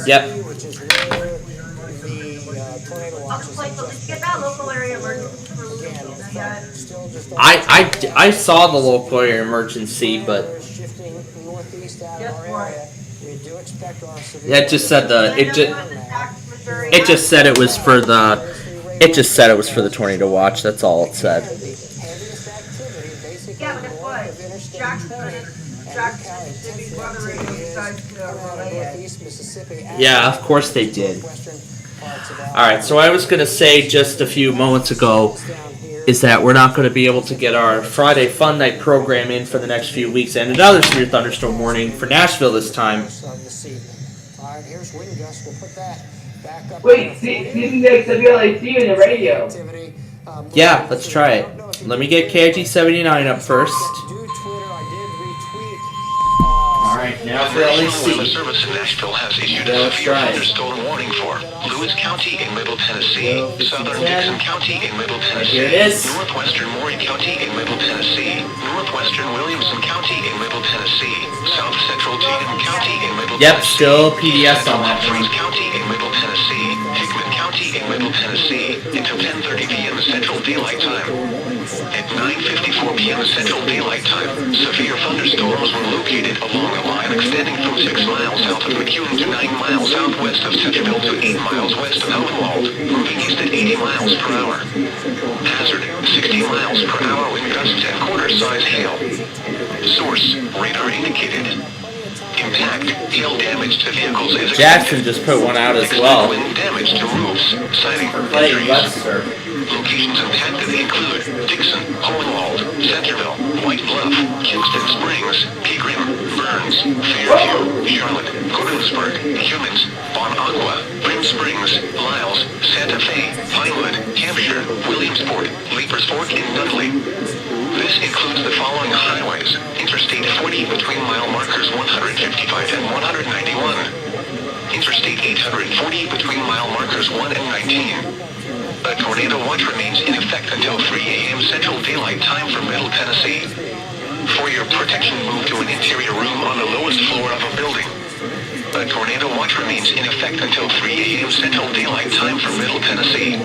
Yep. Get that local area emergency for Louisiana yet. I saw the local area emergency, but yeah, it just said it was for the tornado watch. That's all it said. Yeah, but guess what? Jackson Mississippi's weather radio decides to relay it. Yeah, of course they did. Alright, so I was going to say just a few moments ago is that we're not going to be able to get our Friday Fun Night program in for the next few weeks, and another severe thunderstorm warning for Nashville this time. Wait, see WLAC in the radio. Yeah, let's try it. Let me get KIG79 up first. Alright, now for LAC. National Weather Service in Nashville has issued a severe thunderstorm warning for Lewis County in Middle Tennessee, Southern Dixon County in Middle Tennessee, Northwestern Maury County in Middle Tennessee, Northwestern Williamson County in Middle Tennessee, South Central Tatum County in Middle Tennessee, still PDS on that one. Humphreys County in Middle Tennessee, Hickman County in Middle Tennessee, until 10:30 p.m. Central Daylight Time. At 9:54 p.m. Central Daylight Time, severe thunderstorms were located along a line extending from 6 miles south of McEwen to 9 miles southwest of Centerville to 8 miles west of Hohenwald, moving east at 80 miles per hour. Hazard, 60 miles per hour wind gusts and quarter-size hail. Source, radar indicated. Impact, hail damage to vehicles is Jackson just put one out as well. Wind damage to roofs, siding, Webster. Locations impacted include Dixon, Hohenwald, Centerville, White Bluff, Kingston Springs, Pegram, Burns, Fairview, Charlotte, Gordonsburg, Humans, Bon Agua, Prim Springs, Lyles, Santa Fe, Pinewood, Hampshire, Williamsport, Leapers Fork, and Dudley. This includes the following highways: Interstate 40 between mile markers 155 and 191. Interstate 840 between mile markers 1 and 19. A tornado watch remains in effect until 3 a.m. Central Daylight Time for Middle Tennessee. For your protection, move to an interior room on the lowest floor of a building. A tornado watch remains in effect until 3 a.m. Central Daylight Time for Middle Tennessee.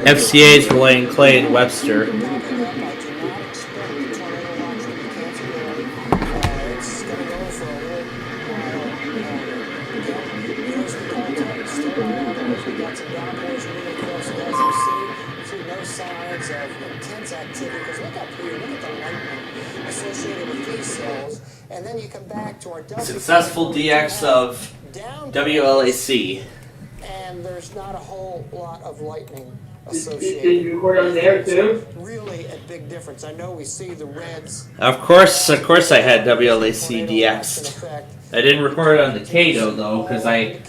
FCA's relaying Clay and Webster. periods of intense activity, because look up here, look at the lightning associated with these cells, and then you come back to our Delta Successful DX of WLAC. and there's not a whole lot of lightning Did associated. you record on there too? Really a big difference. I know we see the reds. Of course I had WLAC DX'd. I didn't record it on the Kato though, because I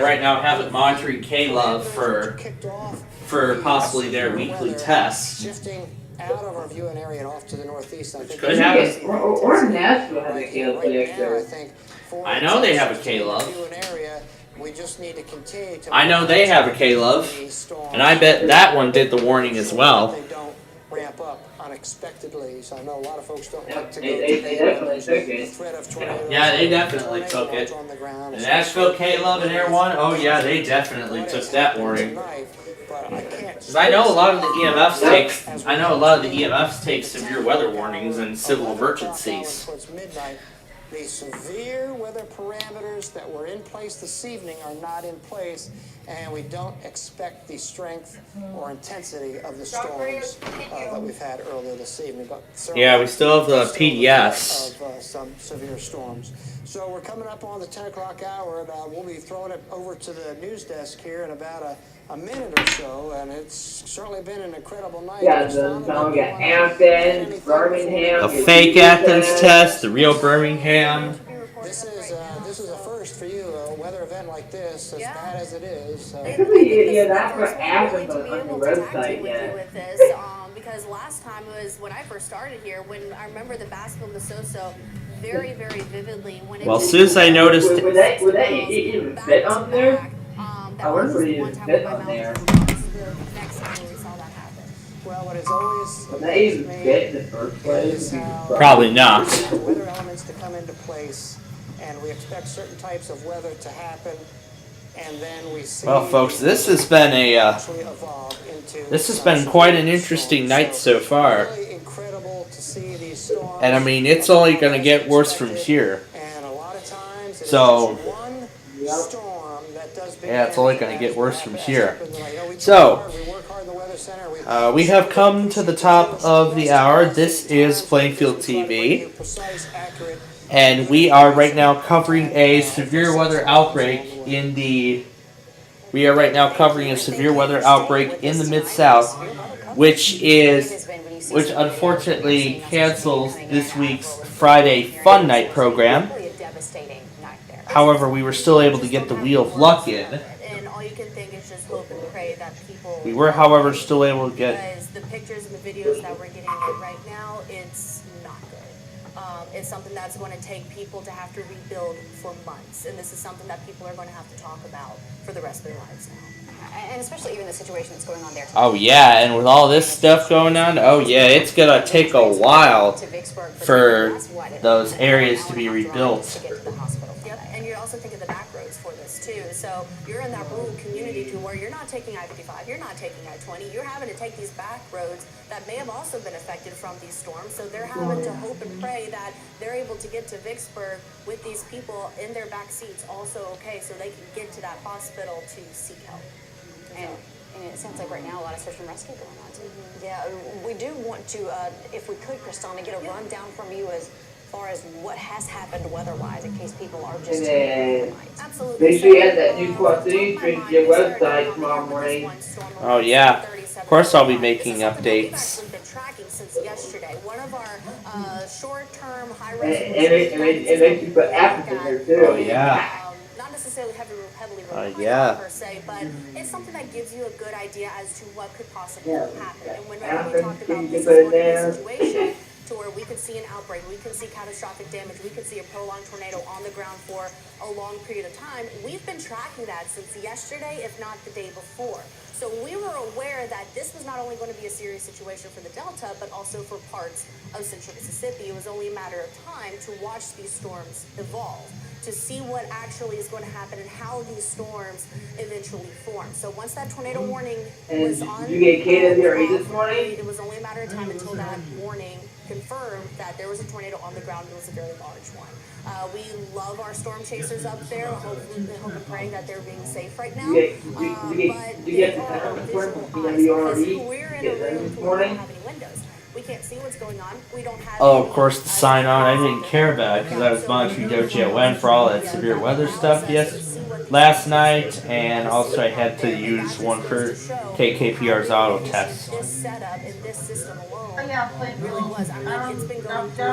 right now have it monitoring K-Love for possibly their weekly test. Shifting out of our viewing area and off to the northeast. I think could have it. Or Nashville has a K-Love there. I know they have a K-Love. We just need to continue to I know they have a K-Love, and I bet that one did the warning as well. They don't ramp up unexpectedly, so I know a lot of folks don't like to go They definitely took it. threat of tornadoes. Yeah, they definitely took it. The Nashville K-Love and Air One, oh yeah, they definitely took that warning. Because I know a lot of the EMFs take severe weather warnings and civil emergencies. The severe weather parameters that were in place this evening are not in place, and we don't expect the strength or intensity of the storms that we've had earlier this evening. But yeah, we still have the PDS. Of some severe storms. So we're coming up on the 10 o'clock hour, and we'll be throwing it over to the news desk here in about a minute or so, and it's certainly been an incredible night. Yeah, now we got Athens, Birmingham. A fake Athens test, the real Birmingham. This is a first for you, a weather event like this, as bad as it is. That's for Athens on the website, Because last time was when I first started here, when I remember the Basco Masoso very, very vividly. When it Well, as soon as I noticed it. Would that even fit on there? I wonder if it even fit on there. Next time we saw that happen. Well, what is always Would that even fit in the first place? Probably not. Weather elements to come into place, and we expect certain types of weather to happen, and then we see. Well, folks, this has been quite an interesting night so far. Really incredible to see these storms. And I mean, it's only going to get worse from here. And a lot of times, So, one storm that does yeah, it's only going to get worse from here. So, we have come to the top of the hour. This is Plainfield TV. And we are right now covering a severe weather outbreak in the Mid-South, which unfortunately cancels this week's Friday Fun Night program. However, we were still able to get the Wheel of Luck in. And all you can think is just hope and pray that people. We were, however, still able to get. Because the pictures and the videos that we're getting in right now, it's not good. It's something that's going to take people to have to rebuild for months, and this is something that people are going to have to talk about for the rest of their lives now. And especially even the situation that's going on there. Oh yeah, and with all this stuff going on, oh yeah, it's gonna take a while for those areas to be rebuilt. Yep, and you're also thinking the back roads for this too. So you're in that rural community to where you're not taking I-55, you're not taking I-20, you're having to take these back roads that may have also been affected from these storms. So they're having to hope and pray that they're able to get to Vicksburg with these people in their back seats also okay, so they can get to that hospital to seek help. And it sounds like right now a lot of search and rescue going on too. Yeah, we do want to, if we could, Christina, get a rundown from you as far as what has happened weather-wise, in case people are just Absolutely. Make sure you have that new Quad City stream to your website tomorrow morning. Oh yeah, of course I'll be making updates. We've been tracking since yesterday. One of our short-term high-risk. And make you put apps in there too. Oh yeah. Not necessarily heavily yeah. per se, but it's something that gives you a good idea as to what could possibly happen. And whenever we talked about this situation, to where we could see an outbreak, we could see catastrophic damage, we could see a prolonged tornado on the ground for a long period of time, we've been tracking that since yesterday, if not the day before. So we were aware that this was not only going to be a serious situation for the Delta, but also for parts of central Mississippi. It was only a matter of time to watch these storms evolve, to see what actually is going to happen and how these storms eventually form. So once that tornado warning was on, you get Kate this morning? It was only a matter of time until that warning confirmed that there was a tornado on the ground. It was a very large one. We love our storm chasers up there. Hopefully, hope and praying that they're being safe right now. But we're in a room where we don't have any windows. We can't see what's going on. We don't have. Oh, of course, the sign on I didn't care about because I was monitoring WGON for all that severe weather stuff last night, and also I had to use one for KKPR's auto test. This setup and this system alone. Oh yeah, Really was. I mean, it's been going through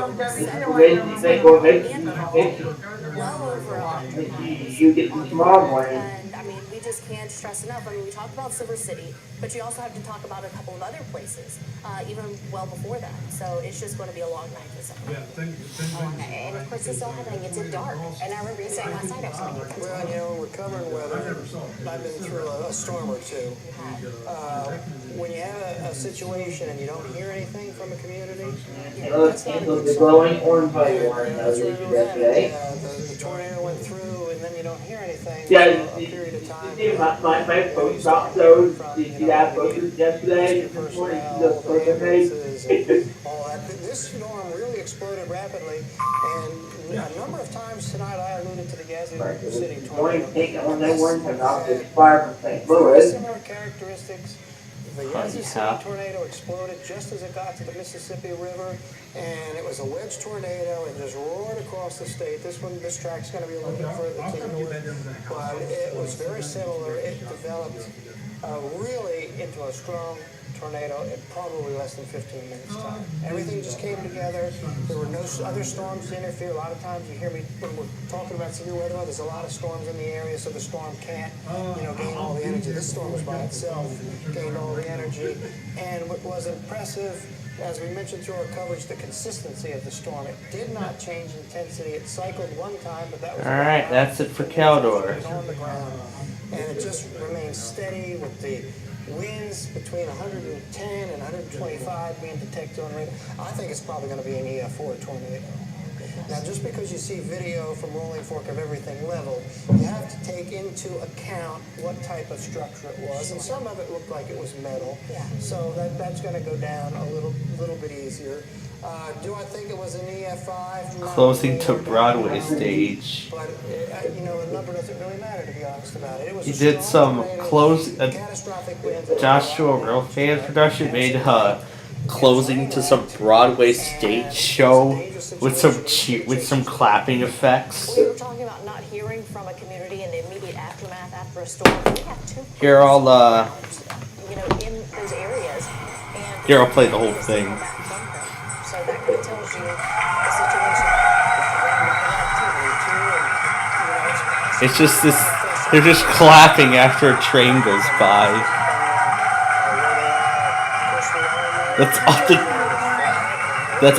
well over 100 miles. You get the tomorrow morning. And I mean, we just can't stress enough. I mean, we talked about Silver City, but you also have to talk about a couple of other places, even well before that. So it's just going to be a long night this summer. And of course, it's all happening. It's dark. And I remember you saying last night I was going to get Well, you know, when we're covering weather, I've been through a storm or two. When you have a situation and you don't hear anything from a community, that's not a good The sign. glowing orange by one yesterday. The tornado went through and then you don't hear anything Yeah, for a period of time. my post about those. Did you see that posted yesterday? This morning, the post I made. All that. This storm really exploded rapidly, and a number of times tonight I alluded to the Yazoo City tornado. On that one, about this fire from St. Louis. Similar characteristics. The Yazoo City tornado exploded just as it got to the Mississippi River, and it was a wedge tornado and just roared across the state. This track's going to be a little bit further to the north, but it was very similar. It developed really into a strong tornado in probably less than 15 minutes time. Everything just came together. There were no other storms to interfere. A lot of times you hear me when we're talking about severe weather, there's a lot of storms in the area, so the storm can't, gain all the energy. This storm was by itself, gained all the energy. And what was impressive, as we mentioned through our coverage, the consistency of the storm. It did not change intensity. It cycled one time, but that was all right. That's it for Caldor. on the ground, and it just remained steady with the winds between 110 and 125 being detected on radar. I think it's probably going to be an EF4 tornado. Now, just because you see video from Rolling Fork of everything leveled, you have to take into account what type of structure it was, and some of it looked like it was metal. So that's going to go down a little bit easier. Do I think it was an EF5? Closing to Broadway stage. But the number doesn't really matter, to be honest about it. It was He did some Joshua Real Fan production made closing to some Broadway stage show with some clapping effects. We were talking about not hearing from a community in the immediate aftermath after a storm. We have two Here I'll in those areas. And here I'll play the whole thing. So that kind of tells you the situation. It's just this. They're just clapping after a train goes by. That's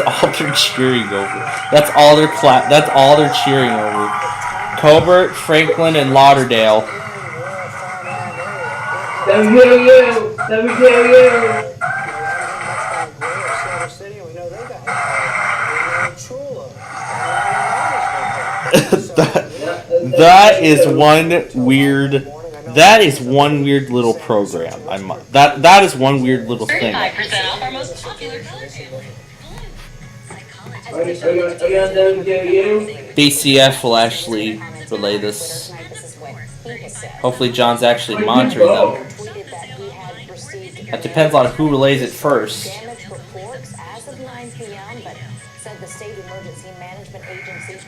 all they're cheering over. That's all they're cheering over. Colbert, Franklin, and Lauderdale. WGOU. That is one weird little program. That is one weird little thing. 35% off our most popular color family. BCF will actually relay this. Hopefully John's actually monitoring them. That depends on who relays it first. Damage reports as of 9 p.m., but said the state emergency management agency is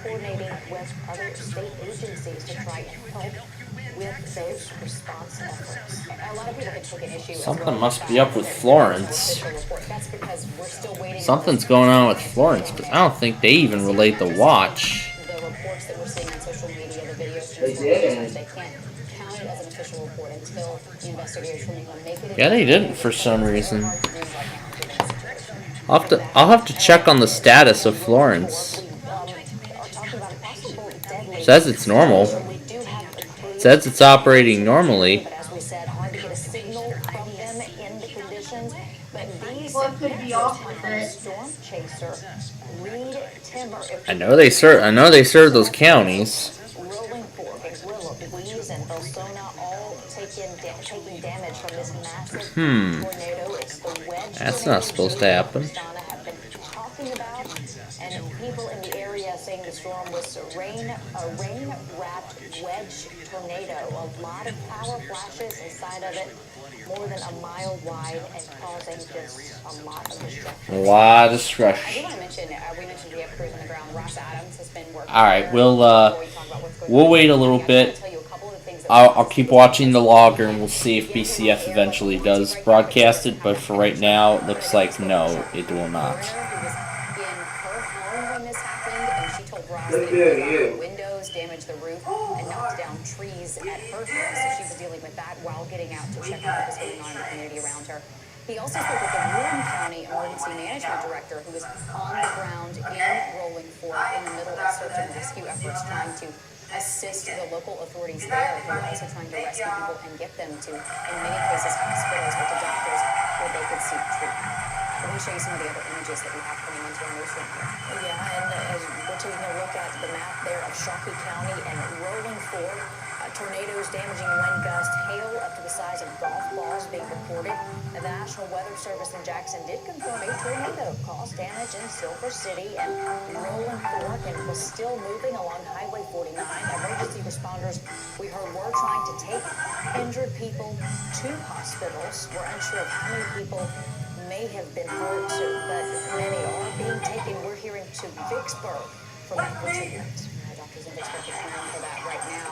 coordinating with other state agencies to try and help with those response efforts. A lot of people can take an issue. Something must be up with Florence. That's because we're still waiting. Something's going on with Florence, but I don't think they even relate the watch. The reports that we're seeing on social media, the videos, they can't count it as an official report until the investigation will make it. Yeah, they didn't for some reason. I'll have to check on the status of Florence. Says it's normal. Says it's operating normally. As we said, hard to get a signal from them in the conditions, but these could be off with it. storm chaser Reed Timmer. I know they serve those counties. Rolling Fork and Louise and Bolsona all taking damage from this massive tornado. It's the wedge. That's not supposed to happen. Have been talking about, and people in the area saying the storm was a rain-wrapped wedge tornado. A lot of power flashes inside of it. more than a mile wide and causing just a lot of destruction. A lot of I do destruction. want to mention, we mentioned we have crews on the ground. Ross Adams has been working. All right, we'll wait a little bit. I'll keep watching the logger, and we'll see if BCF eventually does broadcast it. But for right now, it looks like no, it will not. Windows, damaged the roof, and knocked down trees at her house. So she was dealing with that while getting out to check on what was going on in the community around her. He also spoke with the Warren County Emergency Management Director, who is on the ground in Rolling Fork in the middle of search and rescue efforts, trying to assist the local authorities there, who are also trying to rescue people and get them to, in many cases, hospitals with the doctors where they could seek treatment. Let me show you some of the other images that we have coming into our newsroom here. Yeah, and as we're taking a look at the map there of Shawnee County and Rolling Fork, tornadoes damaging wind gusts, hail up to the size of golf balls being reported. And the National Weather Service in Jackson did confirm a tornado caused damage in Silver City and Rolling Fork and was still moving along Highway 49. Emergency responders, we heard, were trying to take injured people to hospitals. We're unsure of how many people may have been hurt, but many are being taken. We're hearing to Vicksburg for medical treatment. Doctors in Vicksburg are planning for that right now.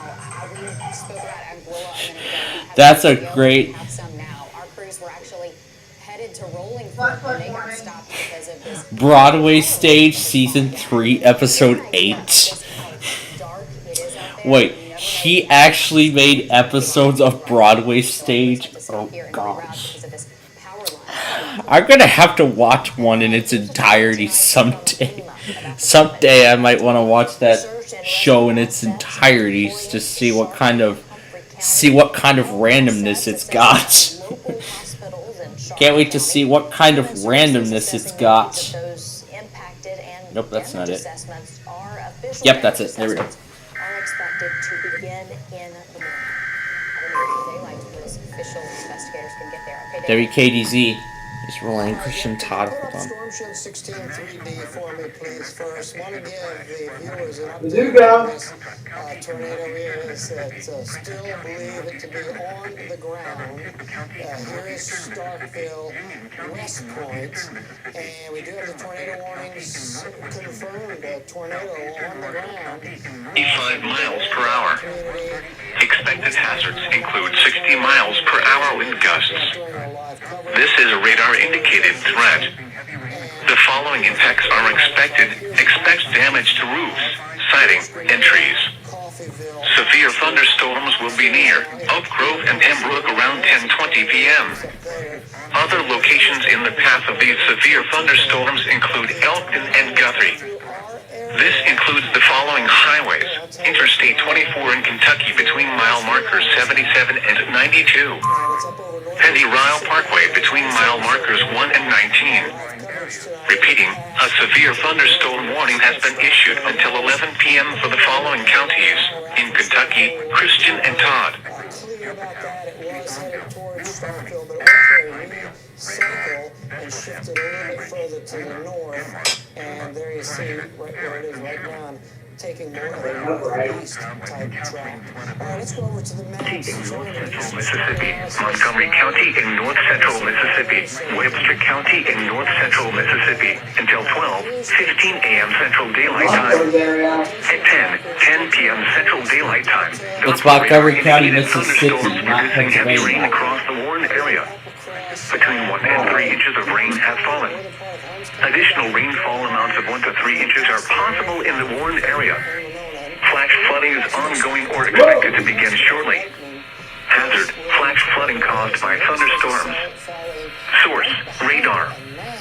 We spoke about Anguilla a minute ago. That's a great. Have some now. Our crews were actually headed to Rolling Fork when they got stopped because of this Broadway Stage Season 3, Episode 8. Wait, he actually made episodes of Broadway Stage? Oh gosh. I'm gonna have to watch one in its entirety someday. Someday I might want to watch that show in its entirety to see what kind of randomness it's got. Can't wait to see what kind of randomness it's got. Nope, that's not it. Yep, that's it. There we go. Are expected to begin in the morning. Daylight to this official investigators can get there. WKDZ is rolling. Christian Todd. Hold on. Storm Shield 16 3D for me, please. First, want to give the viewers an update You go. on this tornado EAS that still believe it to be on the ground. Here is Starkville, West Point, and we do have the tornado warnings confirmed. Tornado on the ground. 85 miles per hour. Expected hazards include 60 miles per hour wind gusts. This is a radar-indicated threat. The following impacts are expected. Expect damage to roofs, siding, and trees. Severe thunderstorms will be near Oak Grove and Pembroke around 10:20 p.m. Other locations in the path of these severe thunderstorms include Elkton and Guthrie. This includes the following highways: Interstate 24 in Kentucky between mile markers 77 and 92. Penny Ryle Parkway between mile markers 1 and 19. Repeating, a severe thunderstorm warning has been issued until 11 p.m. for the following counties: in Kentucky, Christian and Todd. Clear about that, it was headed towards Starkville, but after circle and shifted a little bit further to the north, and there you see right where it is right now, taking more of a northeast type track. All right, let's go over to the maps. Mississippi, Montgomery County in north central Mississippi, Webster County in north central Mississippi, until 12:15 a.m. Central Daylight Time. At 10 p.m. Central Daylight Time. It's Montgomery County, Mississippi, not Heavy rain Pennsylvania. across the Warren area. Between 1 and 3 inches of rain have fallen. Additional rainfall amounts of 1 to 3 inches are possible in the Warren area. Flash flooding is ongoing or expected to begin shortly. Hazard: flash flooding caused by thunderstorms. Source: radar.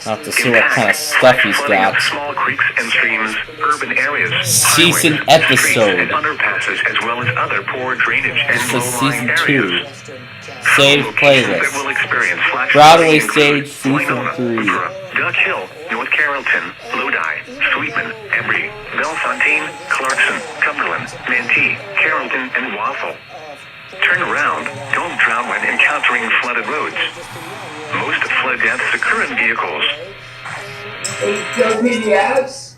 I'll have to see what kind of stuff he's Flooding got. of small creeks and streams, urban areas, Season highways, streets, episode. and underpasses, as well as other poor drainage and This is low-lying season 2. areas. Save Locations that playlist. will experience flash Broadway flooding include Stage Season Winona, 3. Duck Hill, North Carrollton, Lodi, Sweetman, Embry, Bellefontaine, Clarkson, Cumberland, Mantee, Carrollton, and Waffle. Turn around. Don't drown when encountering flooded roads. Most flood deaths occur in vehicles. HWPEAS?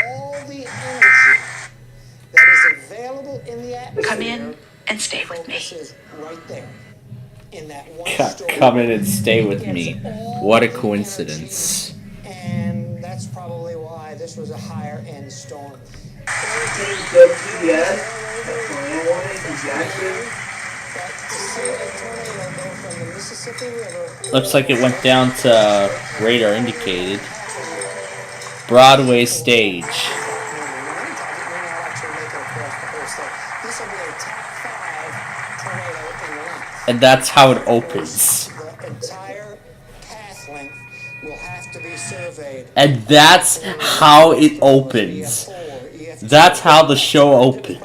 All the energy that is available in the atmosphere. Come in and stay with me. Focus is right there. in that one storm. Come in and stay with me. What a coincidence. And that's probably why this was a higher end storm. Looks like it went down to radar indicated. Broadway stage. And that's how it opens. The entire path length will have to be surveyed. And that's how it opens. That's how the show opens.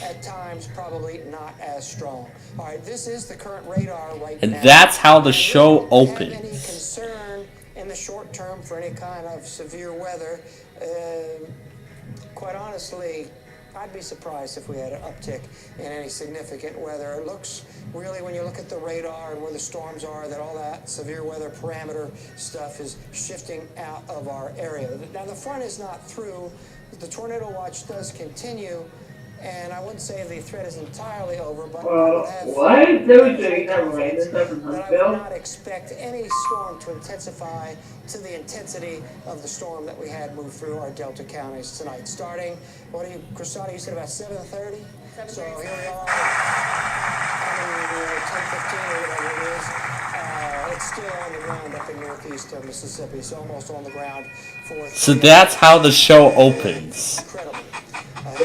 At times, probably not as strong. All right, this is the current radar right now. And that's how the show opens. Any concern in the short term for any kind of severe weather? Quite honestly, I'd be surprised if we had an uptick in any significant weather. It looks really, when you look at the radar and where the storms are, that all that severe weather parameter stuff is shifting out of our area. Now, the front is not through. The tornado watch does continue, and I wouldn't say the threat is entirely over, but what? They were doing that rain and stuff in I would Huntsville? not expect any storm to intensify to the intensity of the storm that we had move through our Delta counties tonight. Starting, what do you, Christina, you said about 7:30? So here we are, 10:15 or whatever it is. It's still on the ground up in northeast of Mississippi, so almost on the ground for... So that's how the show opens. Incredible.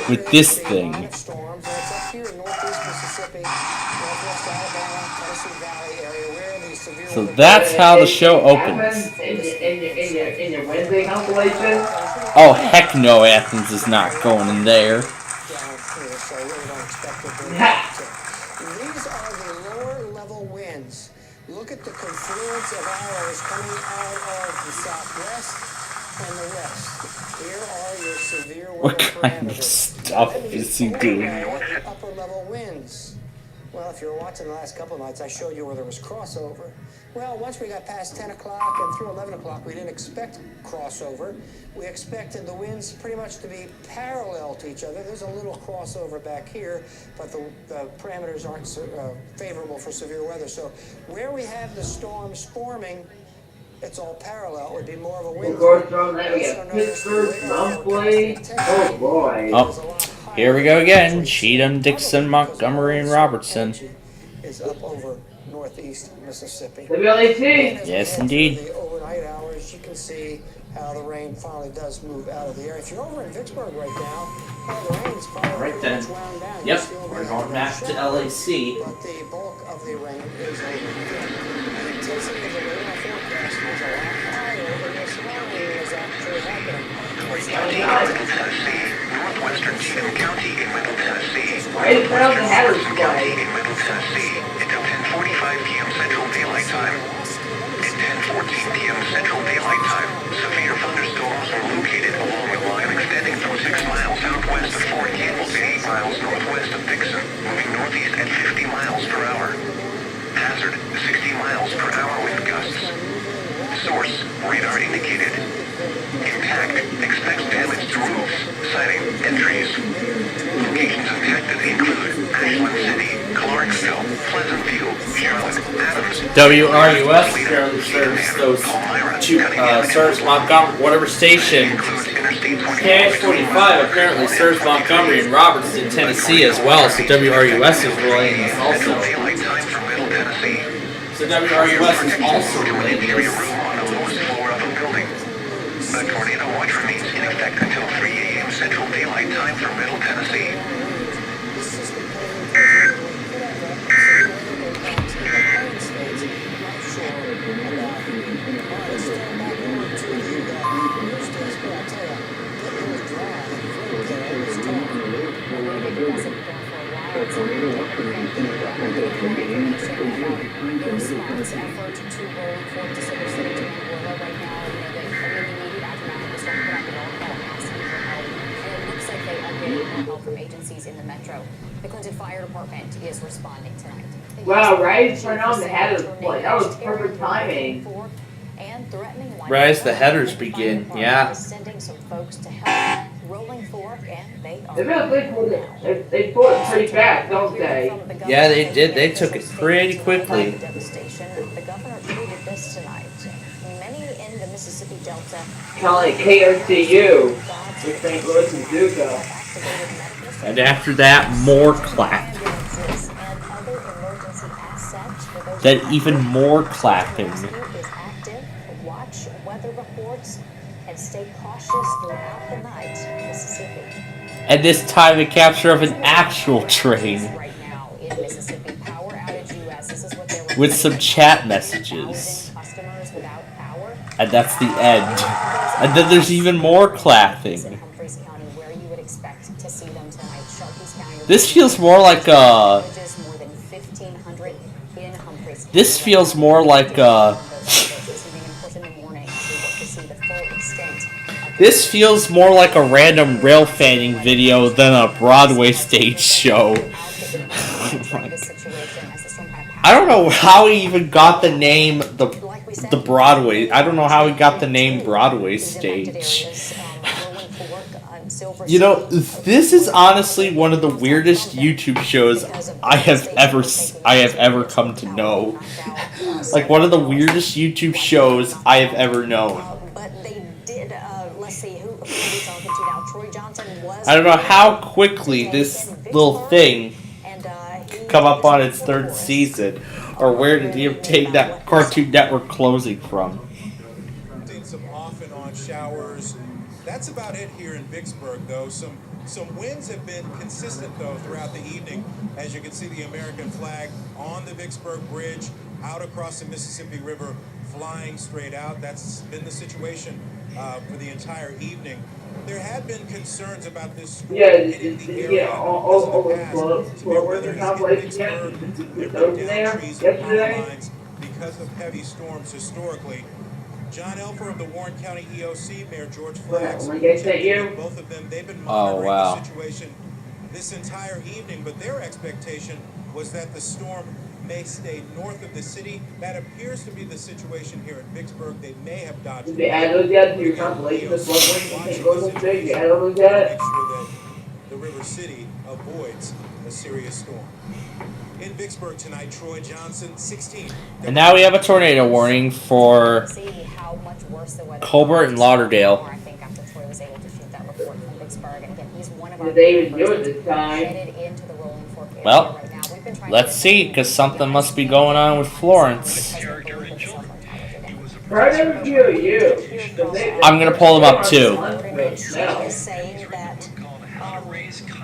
With this thing. Storms, and it's up here in northeast Mississippi, northwest Alabama, Tennessee Valley area, where the severe... So that's how the show opens. In your Wednesday constellation? Oh, heck no, Athens is not going in there. So really don't expect it to be. These are the lower level winds. Look at the confluence of arrows coming out of the southwest and the west. Here are your severe weather What kind of parameters. stuff is he doing? Upper level winds. Well, if you were watching the last couple of nights, I showed you where there was crossover. Well, once we got past 10 o'clock and through 11 o'clock, we didn't expect crossover. We expected the winds pretty much to be parallel to each other. There's a little crossover back here, but the parameters aren't favorable for severe weather. So where we have the storms forming, it's all parallel. It would be more of a wind. Of course, from that we have Pittsburgh, Monthly. Oh boy. Oh, here we go again. Cheatham, Dixon, Montgomery, and Robertson. Is up over northeast Mississippi. WLAC. Yes, indeed. The overnight hours, you can see how the rain finally does move out of the area. If you're over in Vicksburg right now, the rain's probably Right then. pretty much wound down. Yep, we're going back to LAC. But the bulk of the rain is over. The intensity of the radar forecast is a lot higher than this morning is actually happening. Northwestern Cheatham County in Middle Tennessee. Right in front of the Hatters County in Middle Tennessee until 10:45 p.m. Central Daylight Time. At 10:14 p.m. Central Daylight Time, severe thunderstorms were located along a line extending from 6 miles southwest of Fort Campbell to 8 miles northwest of Dixon, moving northeast at 50 miles per hour. Hazard, 60 miles per hour wind gusts. Source, radar indicated. Impact, expects damage to roofs, siding, and trees. Locations impacted include Ashland City, Clarksville, Pleasantview, Charlotte, Adams. WRUS apparently serves those two, serves Montgomery, whatever station. KX45 apparently serves Montgomery and Robertson, Tennessee as well, so WRUS is relaying this also. So WRUS is also relaying this. The tornado watch remains in effect until 3 a.m. Central Daylight Time for Middle Tennessee. From agencies in the metro. The Clinton Fire Department is responding tonight. Wow, right? Turn on the Hatters play. That was perfect timing. And threatening Right as the headers begin, yeah. sending some folks to help Rolling Fork, and they are. They pull it pretty fast, don't they? Yeah, they did. They took it pretty quickly. Devastation. The governor tweeted this tonight. Many in the Mississippi Delta. Kind of like KRCU with St. Louis and Zuka. And after that, more clapping. Then even more clapping. Watch weather reports and stay cautious throughout the night, Mississippi. And this time, a capture of an actual train. Right now in Mississippi, power outage US. This is what they're With some chat messages. customers without power. And that's the end. And then there's even more clapping. This feels more like a... This feels more like a... This feels more like a random rail fanning video than a Broadway stage show. I don't know how he even got the name the Broadway. I don't know how he got the name Broadway stage. You know, this is honestly one of the weirdest YouTube shows I have ever come to know. Like one of the weirdest YouTube shows I have ever known. I don't know how quickly this little thing could come up on its third season, or where did he obtain that Cartoon Network closing from? Seen some off and on showers. That's about it here in Vicksburg, though. Some winds have been consistent, though, throughout the evening. As you can see, the American flag on the Vicksburg Bridge, out across the Mississippi River, flying straight out. That's been the situation for the entire evening. There had been concerns about this storm hitting the area because of heavy storms historically. John Elfer of the Warren County EOC, Mayor George Flax, both of them, they've been monitoring the situation this entire evening, but their expectation was that the storm may stay north of the city. That appears to be the situation here in Vicksburg. They may have dodged it. Did they add those yet to your compilation? This one thing goes in big. You add those yet? Make sure that the River City avoids a serious storm. In Vicksburg tonight, Troy Johnson, 16. And now we have a tornado warning for Colbert and Lauderdale. I think after Troy was able to shoot that report from Vicksburg, and again, he's one of our Did they even do it this time? headed into the Rolling Fork area Well, right now. We've been trying let's see, because something must be going on with Florence. Right over to you. I'm going to pull them up too. saying that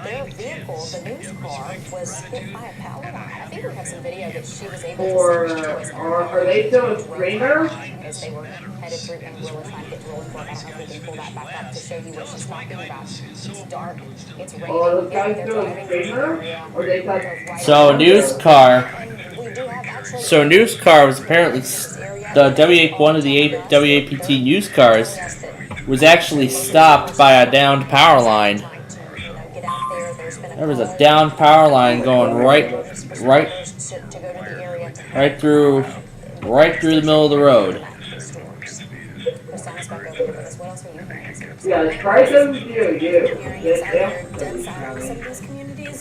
their vehicle, the news car, was hit by a power line. I think we have some video that she was able to see. Are they still a streamer? As they were headed through and we were trying to get to Rolling Fork. I don't know if we can pull that back up to show you what she's talking about. It's dark. It's raining. Are those guys still a streamer? Or they So news car was apparently one of the WAPT news cars was actually stopped by a downed power line. There was a downed power line going right through the middle of the road. Yeah, try some to you.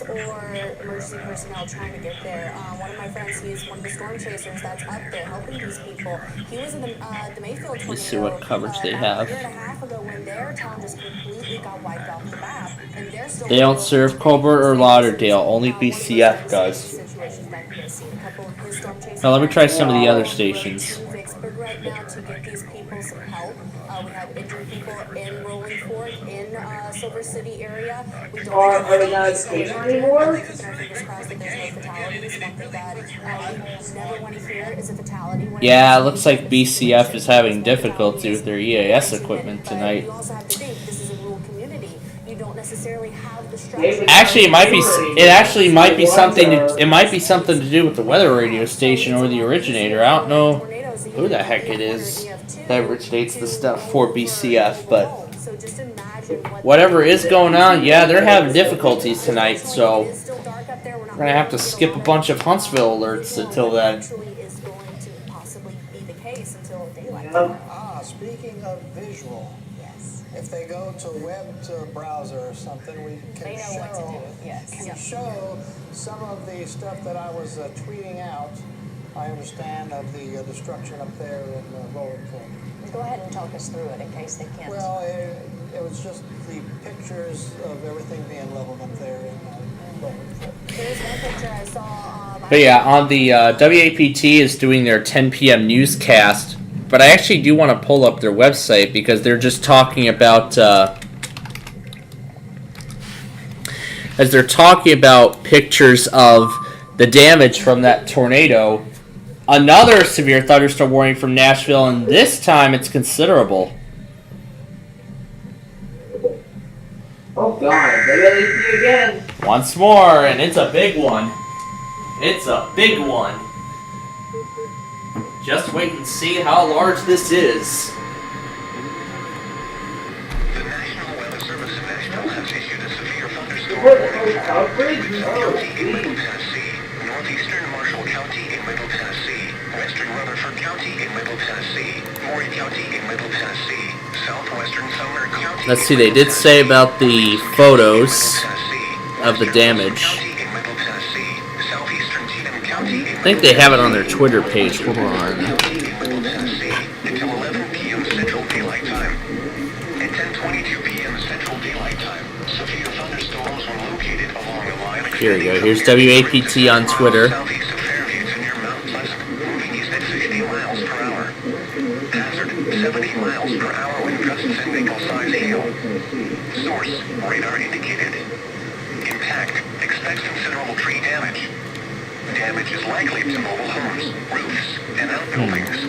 Or emergency personnel trying to get there. One of my friends, he's one of the storm chasers that's up there helping these people. He was in the Mayfield tornado. Let's see what coverage they have. A year and a half ago when their town just completely got wiped off the map. And they're still They don't serve Colbert or Lauderdale, only BCF does. Now let me try some of the other stations. Right now to get these people some help. We have injured people in Rolling Fork, in Silver City area. We don't Are they not a streamer anymore? Fingers crossed that there's no fatalities. One thing that we never want to hear is a fatality. Yeah, it looks like BCF is having difficulty with their EAS equipment tonight. You also have to think this is a rural community. You don't necessarily have the structure. Actually, it might be something to do with the weather radio station or the originator. I don't know who the heck it is that originates the stuff for BCF, but whatever is going on, yeah, they're having difficulties tonight, so we're going to have to skip a bunch of Huntsville alerts until then. Speaking of visual, if they go to a web browser or something, we can They know what to do, yes. Can show some of the stuff that I was tweeting out, I understand, of the destruction up there in Rolling Fork. Go ahead and talk us through it in case they can't. Well, it was just the pictures of everything being leveled up there in Rolling Fork. There's one picture I saw. But yeah, on the WAPT is doing their 10 p.m. newscast. But I actually do want to pull up their website because they're just talking about as they're talking about pictures of the damage from that tornado. Another severe thunderstorm warning from Nashville, and this time it's considerable. Oh God, they gotta see you again. Once more, and it's a big one. It's a big one. Just wait and see how large this is. The National Weather Service in Nashville has issued a severe thunderstorm warning for County in Middle Tennessee, northeastern Marshall County in Middle Tennessee, western Rutherford County in Middle Tennessee, Maury County in Middle Tennessee, southwestern Sumner County. Let's see, they did say about the photos of the damage. I think they have it on their Twitter page. Hold on. Until 11 p.m. Central Daylight Time. At 10:22 p.m. Central Daylight Time, severe thunderstorms were located along the line. Here we go. Here's WAPT on Twitter. Southeast of Fairview near Mount Pleasant, moving east at 60 miles per hour. Hazard 70 miles per hour with gusts and nickel-sized hail. Source radar indicated. Impact expects considerable tree damage. Damage is likely to mobile homes, roofs, and outbuildings.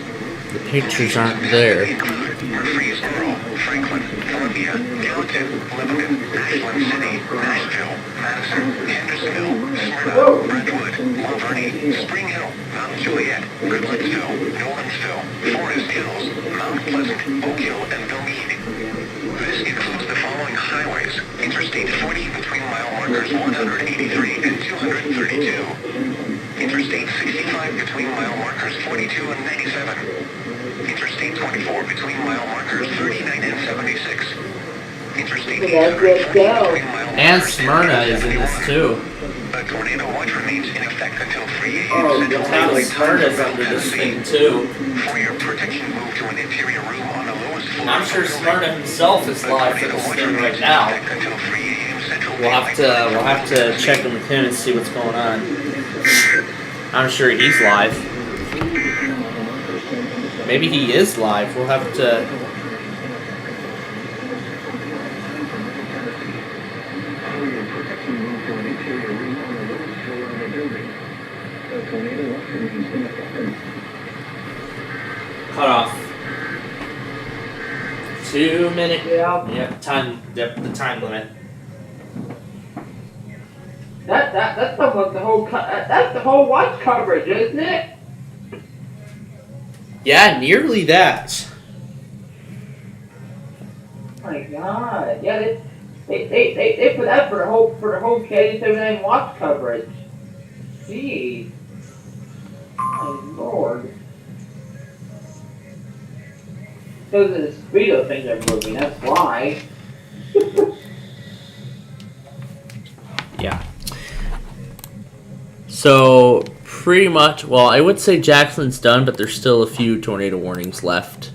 The pictures aren't there. Include Murfreesboro, Franklin, Columbia, Gallatin, Lebanon, Ashland City, Nashville, Madison, Hendersonville, Smyrna, Brentwood, La Verne, Spring Hill, Mount Juliet, Goodlettsville, Nolensville, Forest Hills, Mount Pleasant, Oak Hill, and Belmead. This includes the following highways: Interstate 40 between mile markers 183 and 232. Interstate 65 between mile markers 42 and 97. Interstate 24 between mile markers 39 and 76. Interstate 840 between mile markers And Smyrna is in this too. A tornado watch remains in effect until 3 a.m. Oh, the Central town of Daylight Time Smyrna's for under this Tennessee. thing too. For your protection, move to an interior room on the lowest floor. I'm sure Smyrna himself is live for this thing right now. Until 3 a.m. Central We'll have to check in with him and see what's going on. I'm sure he's live. Maybe he is live. We'll have to. Cut off. 2 minute. Yep. Time. Yep. The time limit. That's the whole watch coverage, isn't it? Yeah, nearly that. Oh my God! Yeah, they put that for the whole KD79 watch coverage. Jeez, my Lord. Because of the speed of things are moving. That's why. Yeah. So, pretty much, well, I would say Jackson's done, but there's still a few tornado warnings left.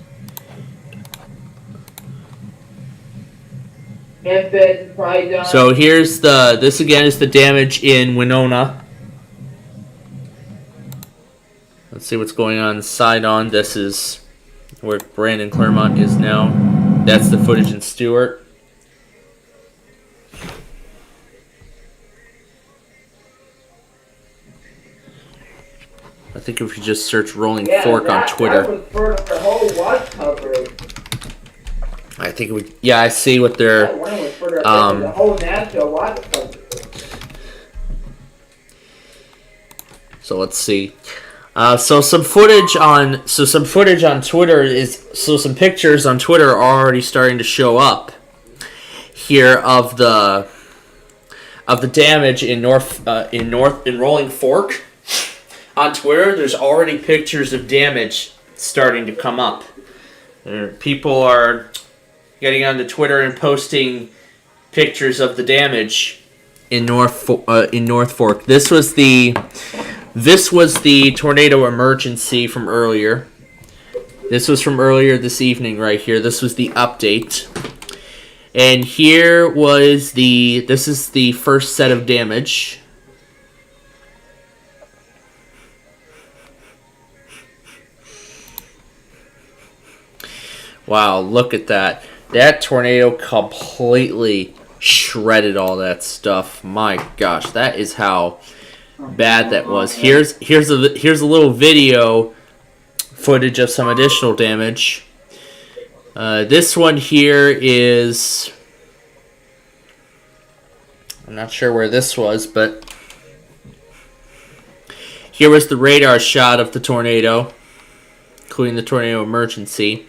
Memphis is probably done. So here's this again is the damage in Winona. Let's see what's going on side on. This is where Brandon Claremont is now. That's the footage in Stewart. I think if you just search Rolling Fork on Twitter. That was for the whole watch coverage. I think it would. Yeah, I see what they're. That one was for the whole national watch coverage. So let's see. So some footage on Twitter is some pictures on Twitter are already starting to show up here of the damage in Rolling Fork. On Twitter, there's already pictures of damage starting to come up. People are getting onto Twitter and posting pictures of the damage in North Fork. This was the tornado emergency from earlier. This was from earlier this evening right here. This was the update. And here was this is the first set of damage. Wow, look at that. That tornado completely shredded all that stuff. My gosh, that is how bad that was. Here's a little video footage of some additional damage. This one here is, I'm not sure where this was, but here was the radar shot of the tornado, including the tornado emergency.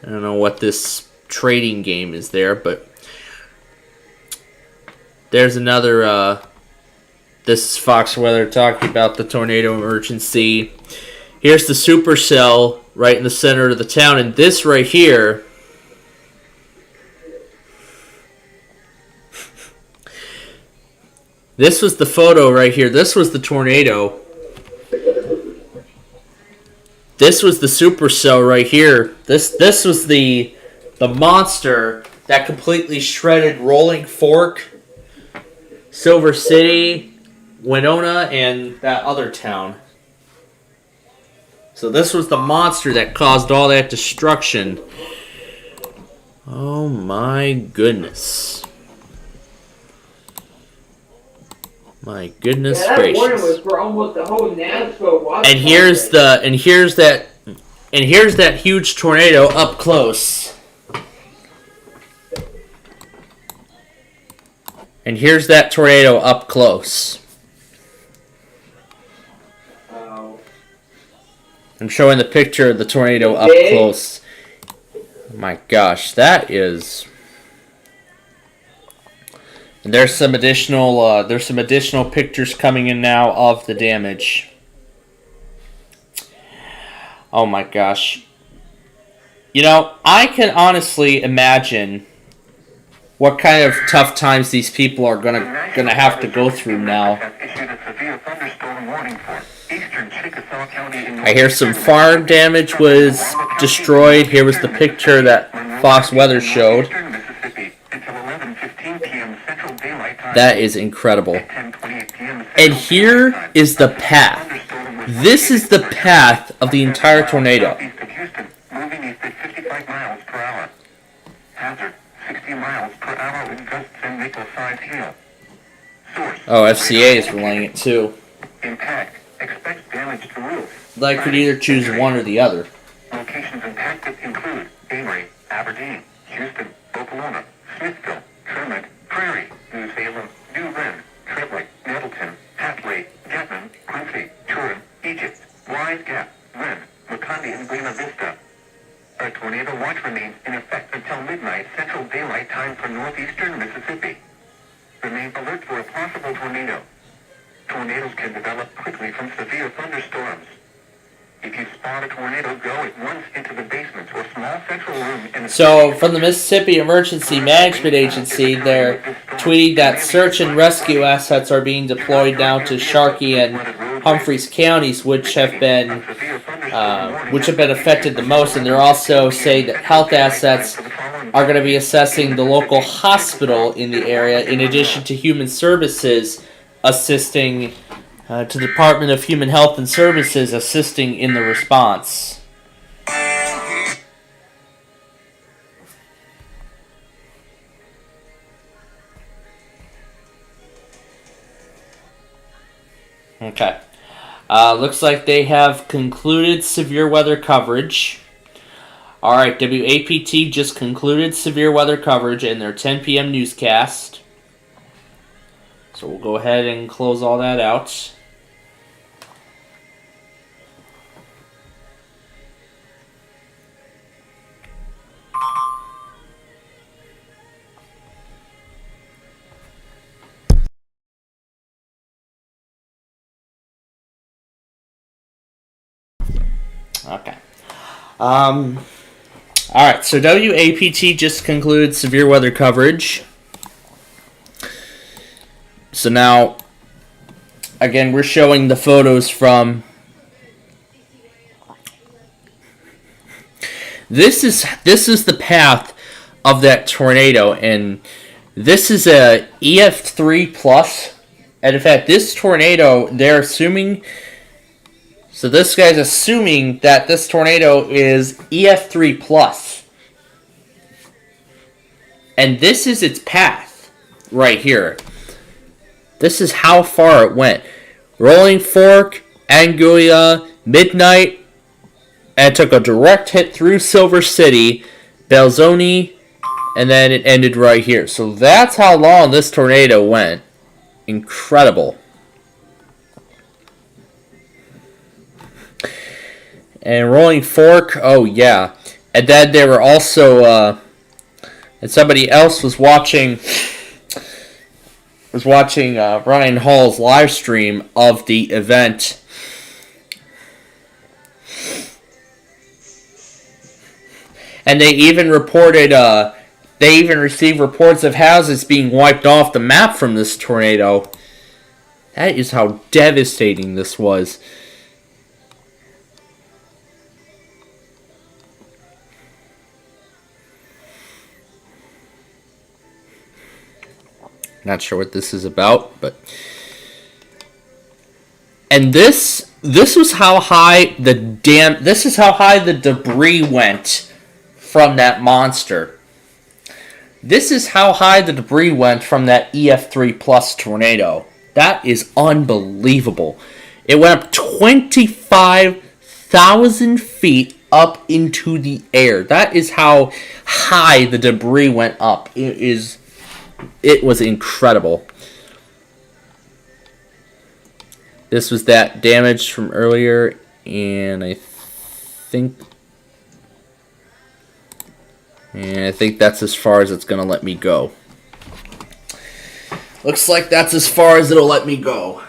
I don't know what this trading game is there, but there's another, this is Fox Weather talking about the tornado emergency. Here's the supercell right in the center of the town, and this right here, this was the photo right here. This was the tornado. This was the supercell right here. This was the monster that completely shredded Rolling Fork, Silver City, Winona, and that other town. So this was the monster that caused all that destruction. Oh my goodness. My goodness gracious. That one was for almost the whole Nashville water. And here's that huge tornado up close. And here's that tornado up close. I'm showing the picture of the tornado up close. Oh my gosh, that is. And there's some additional pictures coming in now of the damage. Oh my gosh. You know, I can honestly imagine what kind of tough times these people are gonna have to go through now. I hear some farm damage was destroyed. Here was the picture that Fox Weather showed. That is incredible. And here is the path. This is the path of the entire tornado. Moving east at 55 miles per hour. Hazard, 60 miles per hour with gusts and nickel-sized hail. Source. Oh, FCA is relaying it too. Impact. Expects damage to roof. I could either choose one or the other. Locations impacted include Amory, Aberdeen, Houston, Oklahoma, Smithville, Kermit, Prairie, New Salem, New Wren, Triplet, Nettleton, Hatley, Getman, Quincy, Turin, Egypt, Wise Gap, Wren, McCondy, and Buena Vista. A tornado watch remains in effect until midnight Central Daylight Time for northeastern Mississippi. Remain alert for a possible tornado. Tornadoes can develop quickly from severe thunderstorms. If you spot a tornado, go at once into the basement or small central room. So, from the Mississippi Emergency Management Agency, they're tweeting that search and rescue assets are being deployed down to Sharkey and Humphreys counties, which have been affected the most. And they're also saying that health assets are going to be assessing the local hospital in the area, in addition to human services assisting. To the Department of Human Health and Services assisting in the response. Okay. Looks like they have concluded severe weather coverage. Alright, WAPT just concluded severe weather coverage in their 10 p.m. newscast. So we'll go ahead and close all that out. Okay. Alright, so WAPT just concludes severe weather coverage. So now, again, we're showing the photos from... This is the path of that tornado, and this is a EF3 plus. And in fact, this tornado, they're assuming... So this guy's assuming that this tornado is EF3 plus. And this is its path right here. This is how far it went. Rolling Fork, Anguilla, Midnight, and took a direct hit through Silver City, Belzoni, and then it ended right here. So that's how long this tornado went. Incredible. And Rolling Fork, oh yeah. And then they were also, and somebody else was watching Ryan Hall's live stream of the event. And they even reported, they even received reports of houses being wiped off the map from this tornado. That is how devastating this was. Not sure what this is about, but... And this was how high this is how high the debris went from that monster. This is how high the debris went from that EF3 plus tornado. That is unbelievable. It went up 25,000 feet up into the air. That is how high the debris went up. It was incredible. This was that damage from earlier, and I think that's as far as it's going to let me go. Looks like that's as far as it'll let me go.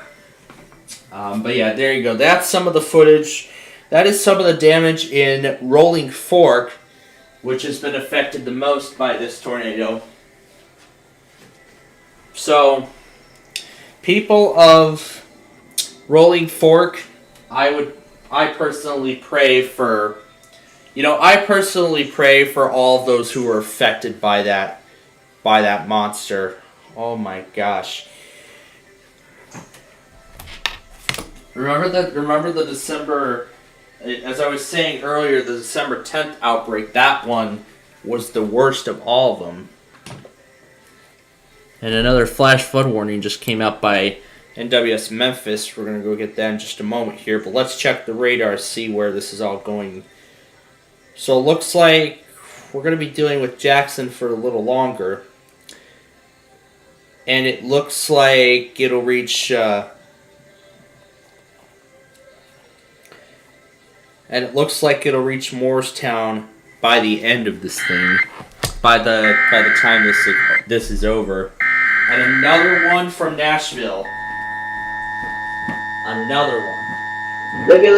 But yeah, there you go. That's some of the footage. That is some of the damage in Rolling Fork, which has been affected the most by this tornado. So, people of Rolling Fork, I personally pray for, I personally pray for all of those who were affected by that monster. Oh my gosh. Remember the December, as I was saying earlier, the December 10th outbreak, that one was the worst of all of them. And another flash flood warning just came out by NWS Memphis. We're going to go get that in just a moment here. But let's check the radar, see where this is all going. So it looks like we're going to be dealing with Jackson for a little longer. And it looks like it'll reach... Morristown by the end of this thing. By the time this is over. And another one from Nashville. Another one. Love you,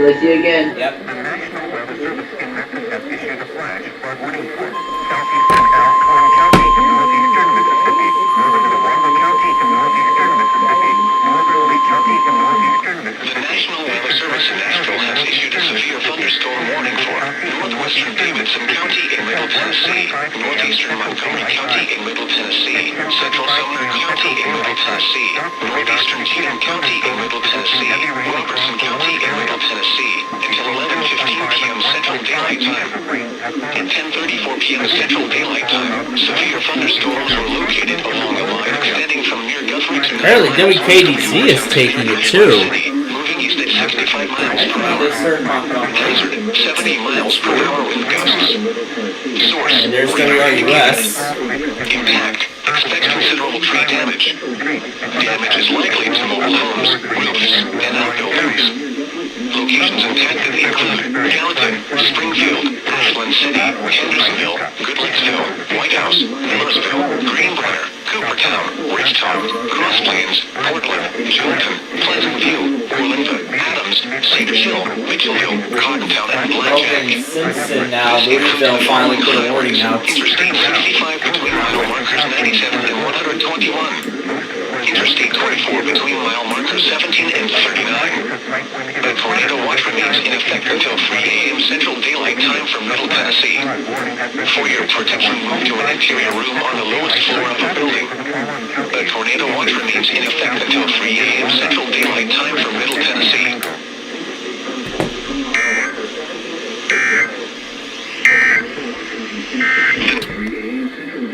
Lacey again. Yep. The National Weather Service in Memphis has issued a flash flood warning for southeastern Alcorn County in northeastern Mississippi, northern Tooele County in northeastern Mississippi, northern Lee County in northeastern Mississippi. The National Weather Service in Nashville has issued a severe thunderstorm warning for northwestern Davidson County in Middle Tennessee, northeastern Montgomery County in Middle Tennessee, central Sumner County in Middle Tennessee, northeastern Cheatham County in Middle Tennessee, Wilkerson County in Middle Tennessee, until 11:15 p.m. Central Daylight Time. At 10:34 p.m. Central Daylight Time, severe thunderstorms were located along a line extending from near Guthrie to... Apparently WKDC is taking it too. Moving east at 65 miles per hour. Hazard 70 miles per hour wind gusts. Source, And there's WRUS. impact. Expect considerable tree damage. Damage is likely to mobile homes, roofs, and outbuildings. Locations impacted include Gallatin, Springfield, Ashland City, Hendersonville, Goodlettsville, White House, Millersville, Greenbrier, Coopertown, Ridgetown, Cross Plains, Portland, Joliton, Pleasant View, Orlinda, Adams, Cedar Hill, Mitchellville, Cottontown, and Blanchard. Logan Simpson now. Louisville finally put a warning out. Interstate 65 between mile markers 97 and 121. Interstate 24 between mile markers 17 and 39. The tornado watch remains in effect until 3 a.m. Central Daylight Time for Middle Tennessee. For your protection, move to an interior room on the lowest floor of the building. The tornado watch remains in effect until 3 a.m. Central Daylight Time for Middle Tennessee.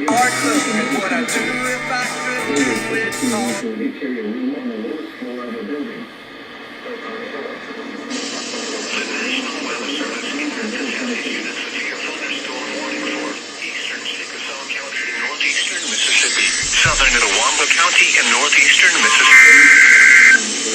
What I do if I could do it Northeastern Mississippi, southern Itawamba County, and northeastern Mississippi.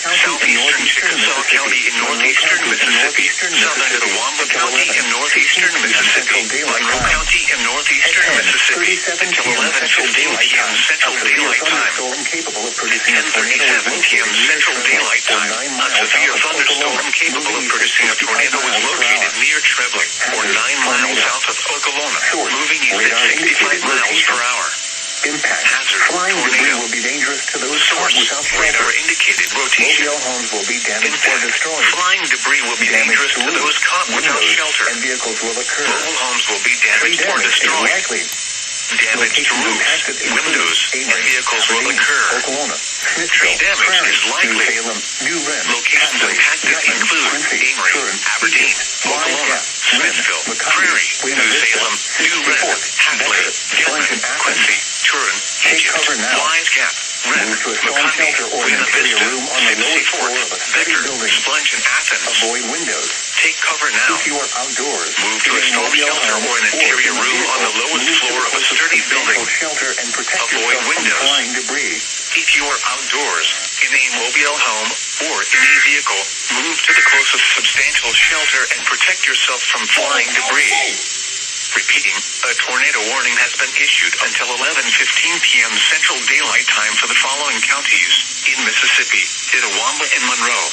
Southeastern Chickasaw County in northeastern Mississippi, southern Itawamba County in northeastern Mississippi, Monroe County in northeastern Mississippi, until 11:15 p.m. Central Daylight Time. At 10:37 p.m. Central Daylight Time, a severe thunderstorm capable of producing a tornado is located near Trebling, or 9 miles south of Okolona, moving east at 65 miles per hour. Impact. Hazard. Flying debris will be dangerous to those caught without radar indicated rotation. Mobile homes will be damaged or destroyed. Flying debris will be dangerous to those caught without shelter. And vehicles will occur. Mobile homes will be damaged or destroyed. Damage to roofs, windows, and vehicles will occur. Tree damage is likely. Locations impacted include Amory, Aberdeen, Okolona, Smithville, Prairie, New Salem, New Renton, Hadley, Gilman, Quincy, Turin, Egypt, Wise Gap, Red, McConaughey, Buena Vista, Sipsey Fort, Becker, Splunge, and Athens. Avoid windows. Take cover now. If you are outdoors, move to a storm shelter or an interior room on the lowest floor of a sturdy building. Avoid windows. Flying debris. If you are outdoors, in a mobile home or in a vehicle, move to the closest substantial shelter and protect yourself from flying debris. Repeating, a tornado warning has been issued until 11:15 p.m. Central Daylight Time for the following counties in Mississippi, Itawamba and Monroe.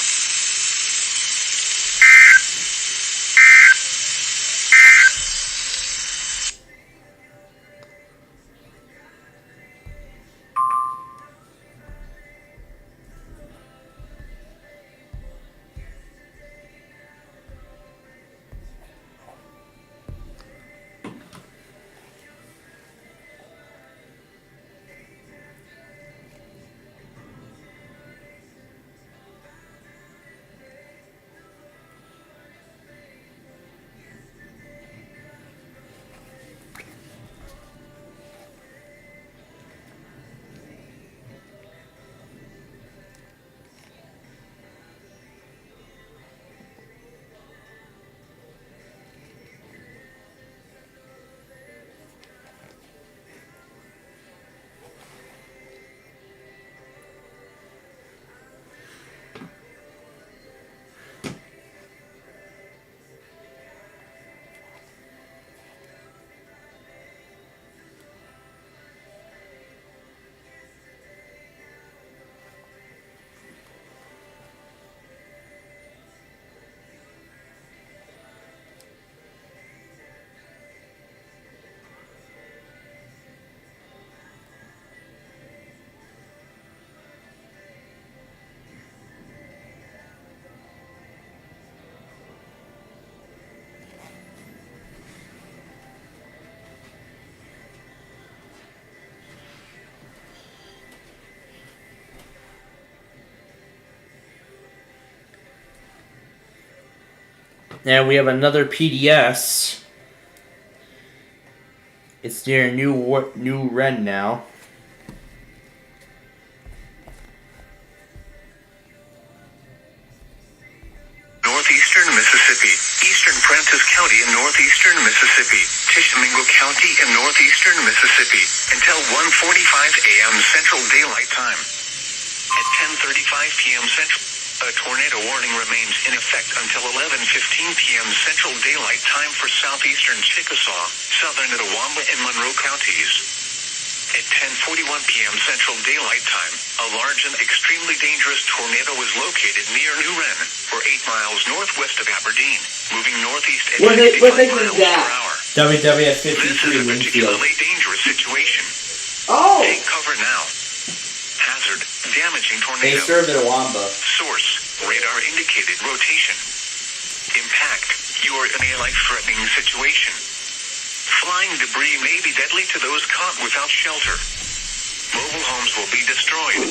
Now we have another PDS. It's near New Ren now. Northeastern Mississippi, Eastern Prentiss County in northeastern Mississippi, Tishomingo County in northeastern Mississippi, until 1:45 a.m. Central Daylight Time. At 10:35 p.m. Central. A tornado warning remains in effect until 11:15 p.m. Central Daylight Time for southeastern Chickasaw, southern Itawamba, and Monroe counties. At 10:41 p.m. Central Daylight Time, a large and extremely dangerous tornado was located near New Wren, or 8 miles northwest of Aberdeen, moving northeast at 65 miles per hour. WWF This 53 is a Winfield. particularly dangerous situation. Oh! Take cover now. Hazard, damaging They tornado. serve at Awamba. Source, radar indicated rotation. Impact, you are in a life-threatening situation. Flying debris may be deadly to those caught without shelter. Mobile homes will be destroyed.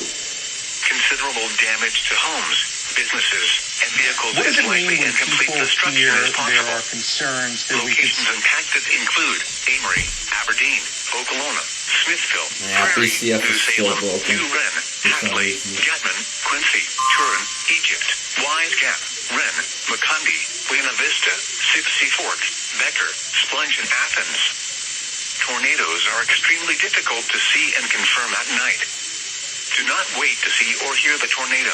Considerable damage to homes, businesses, and vehicles What does is it mean likely when and complete people destruction hear is there possible. are concerns that we could... Locations impacted include Amory, Aberdeen, Okolona, Smithville, Yeah, Prairie, BCF New is still Salem, broken. New Wren, Hadley, Gatman, Quincy, Turin, Egypt, Wise Gap, Wren, McCundy, Buena Vista, Sipsey Fork, Becker, Splunge, and Athens. Tornadoes are extremely difficult to see and confirm at night. Do not wait to see or hear the tornado.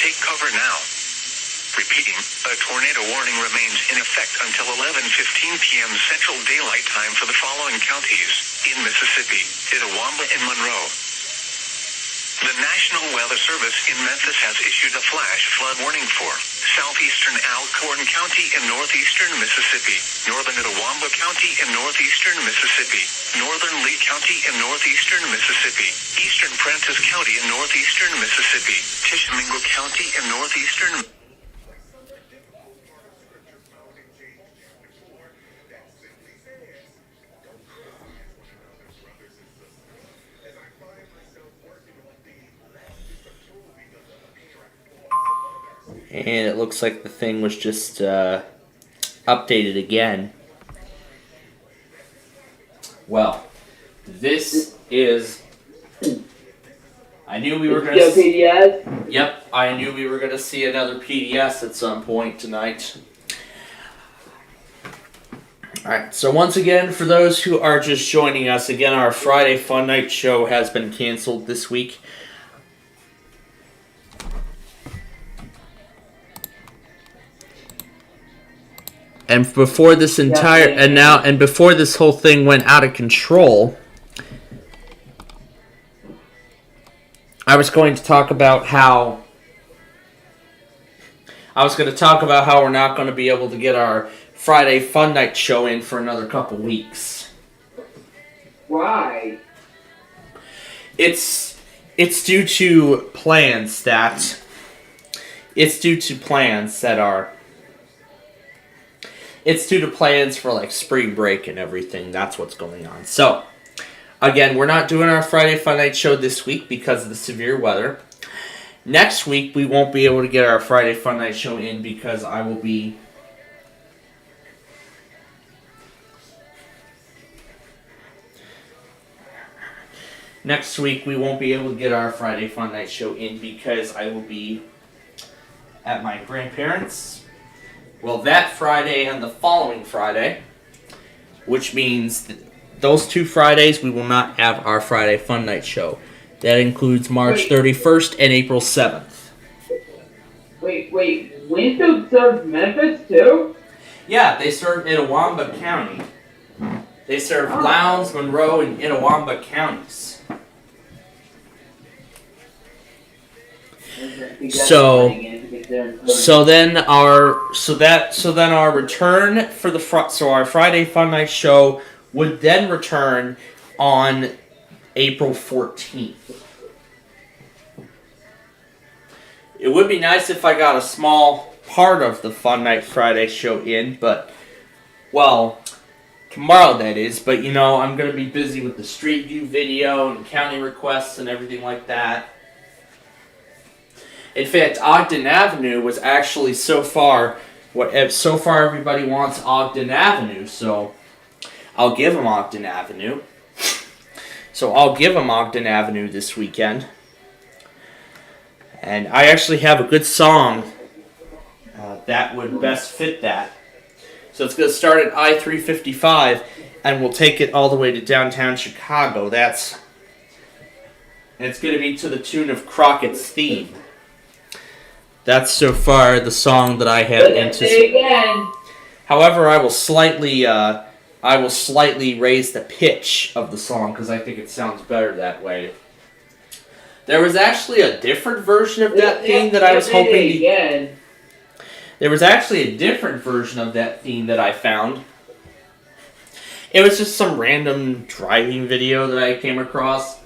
Take cover now. Repeating, a tornado warning remains in effect until 11:15 p.m. Central Daylight Time for the following counties in Mississippi, Itawamba, and Monroe. The National Weather Service in Memphis has issued a flash flood warning for southeastern Alcorn County and northeastern Mississippi, northern Itawamba County and northeastern Mississippi, northern Lee County and northeastern Mississippi, eastern Prentiss County and northeastern Mississippi, Tishomingo County and northeastern And it looks like the thing was just updated again. Well, this is... I knew we were going to... PDS? Yep, I knew we were going to see another PDS at some point tonight. Alright, so once again, for those who are just joining us, again, our Friday Fun Night show has been canceled this week. And before this entire and before this whole thing went out of control, I was going to talk about how we're not going to be able to get our Friday Fun Night show in for another couple weeks. Why? It's due to plans that are... It's due to plans for like spring break and everything. That's what's going on. So, again, we're not doing our Friday Fun Night show this week because of the severe weather. Next week, we won't be able to get our Friday Fun Night show in because I will be... Next week, we won't be able to get our Friday Fun Night show in because I will be at my grandparents'. Well, that Friday and the following Friday, which means those 2 Fridays we will not have our Friday Fun Night show. That includes March 31st and April 7th. Wait, Winfield serves Memphis too? Yeah, they serve Itawamba County. They serve Lowndes, Monroe, and Itawamba counties. So then our return for the our Friday Fun Night show would then return on April 14th. It would be nice if I got a small part of the Fun Night Friday show in, but well, tomorrow that is, but you know, I'm going to be busy with the Street View video and county requests and everything like that. In fact, Ogden Avenue was actually so far everybody wants Ogden Avenue, so I'll give them Ogden Avenue. So I'll give them Ogden Avenue this weekend. And I actually have a good song that would best fit that. So it's going to start at I-355, and we'll take it all the way to downtown Chicago. It's going to be to the tune of Crockett's theme. That's so far the song that I have anticipated. However, I will slightly raise the pitch of the song because I think it sounds better that way. There was actually a different version of that theme that I was hoping to... There was actually a different version of that theme that I found. It was just some random driving video that I came across.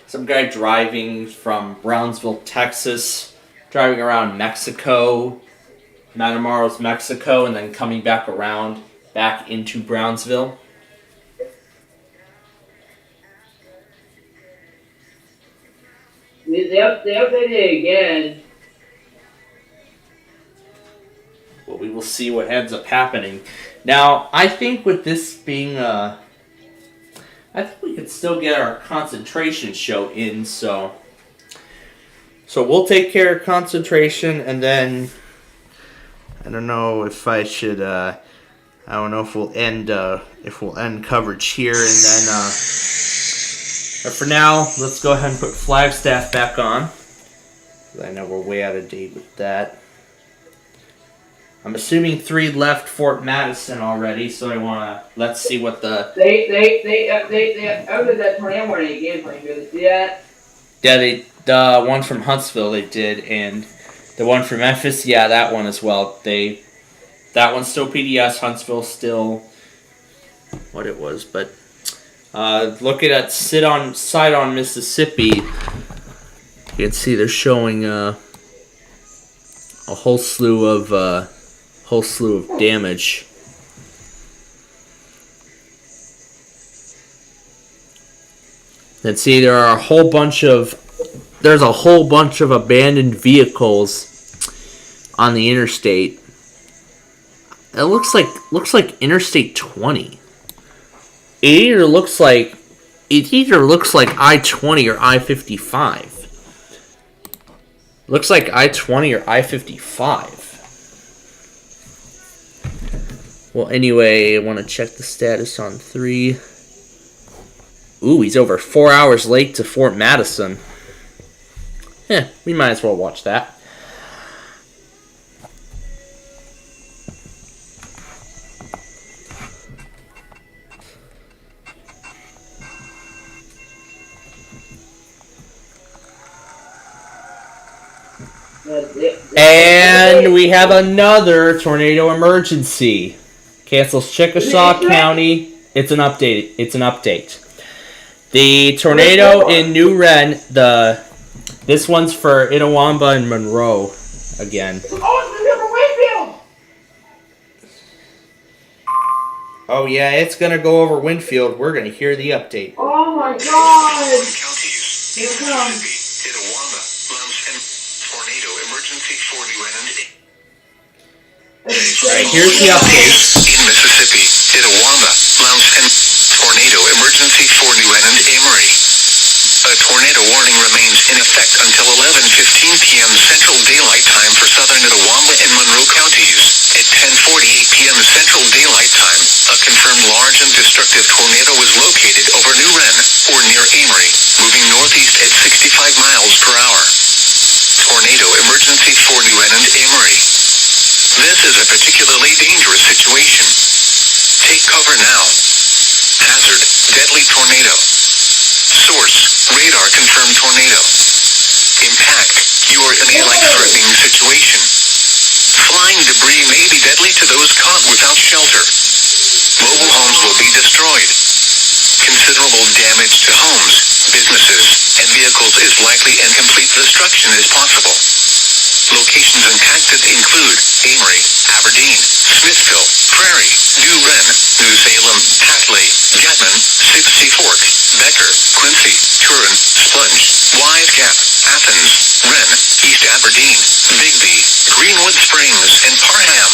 Some guy driving from Brownsville, Texas, driving around Mexico, Matamoros, Mexico, and then coming back around, back into Brownsville. They updated it again. Well, we will see what ends up happening. Now, I think with this being, I think we could still get our concentration show in, so we'll take care of concentration, and then, I don't know if I should, I don't know if we'll end coverage here, and then, but for now, let's go ahead and put Flagstaff back on. I know we're way out of date with that. I'm assuming 3 left Fort Madison already, so let's see what the... They updated that tornado warning again for you. Did you see that? Yeah, the one from Huntsville they did, and the one from Memphis, yeah, that one as well. That one's still PDS, Huntsville still what it was, but looking at Sidon, Mississippi, you can see they're showing a whole slew of damage. And see, there's a whole bunch of abandoned vehicles on the interstate. It looks like Interstate 20. It either looks like I-20 or I-55. Looks like I-20 or I-55. Well, anyway, I want to check the status on 3. Ooh, he's over 4 hours late to Fort Madison. We might as well watch that. And we have another tornado emergency. Cancels Chickasaw County. It's an update. The tornado in New Wren, this one's for Itawamba and Monroe again. Oh yeah, it's gonna go over Winfield. We're gonna hear the update. Oh my God! Here it comes. Itawamba, Lums, and tornado emergency for New Wren. Alright, here's the update. In Mississippi, Itawamba, Lums, and tornado emergency for New Wren and Amory. A tornado warning remains in effect until 11:15 p.m. Central Daylight Time for southern Itawamba and Monroe counties. At 10:48 p.m. Central Daylight Time, a confirmed large and destructive tornado was located over New Wren, or near Amory, moving northeast at 65 miles per hour. Tornado emergency for New Wren and Amory. This is a particularly dangerous situation. Take cover now. Hazard, deadly tornado. Source, radar confirmed tornado. Impact, you are in a life-threatening situation. Flying debris may be deadly to those caught without shelter. Mobile homes will be destroyed. Considerable damage to homes, businesses, and vehicles is likely and complete destruction is possible. Locations impacted include Amory, Aberdeen, Smithville, Prairie, New Wren, New Salem, Hatley, Gatman, Sipsey Fork, Becker, Quincy, Turin, Splunge, Wise Gap, Athens, Wren, East Aberdeen, Bigby, Greenwood Springs, and Parham.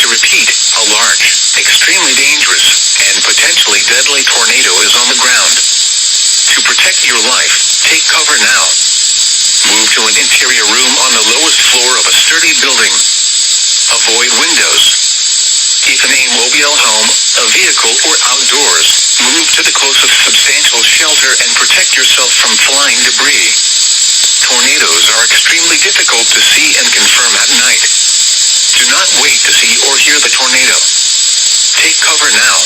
To repeat, a large, extremely dangerous, and potentially deadly tornado is on the ground. To protect your life, take cover now. Move to an interior room on the lowest floor of a sturdy building. Avoid windows. If in a mobile home, a vehicle, or outdoors, move to the closest substantial shelter and protect yourself from flying debris. Tornadoes are extremely potentially difficult to see and confirm at night. Do not wait to see or hear the tornado. Take cover now.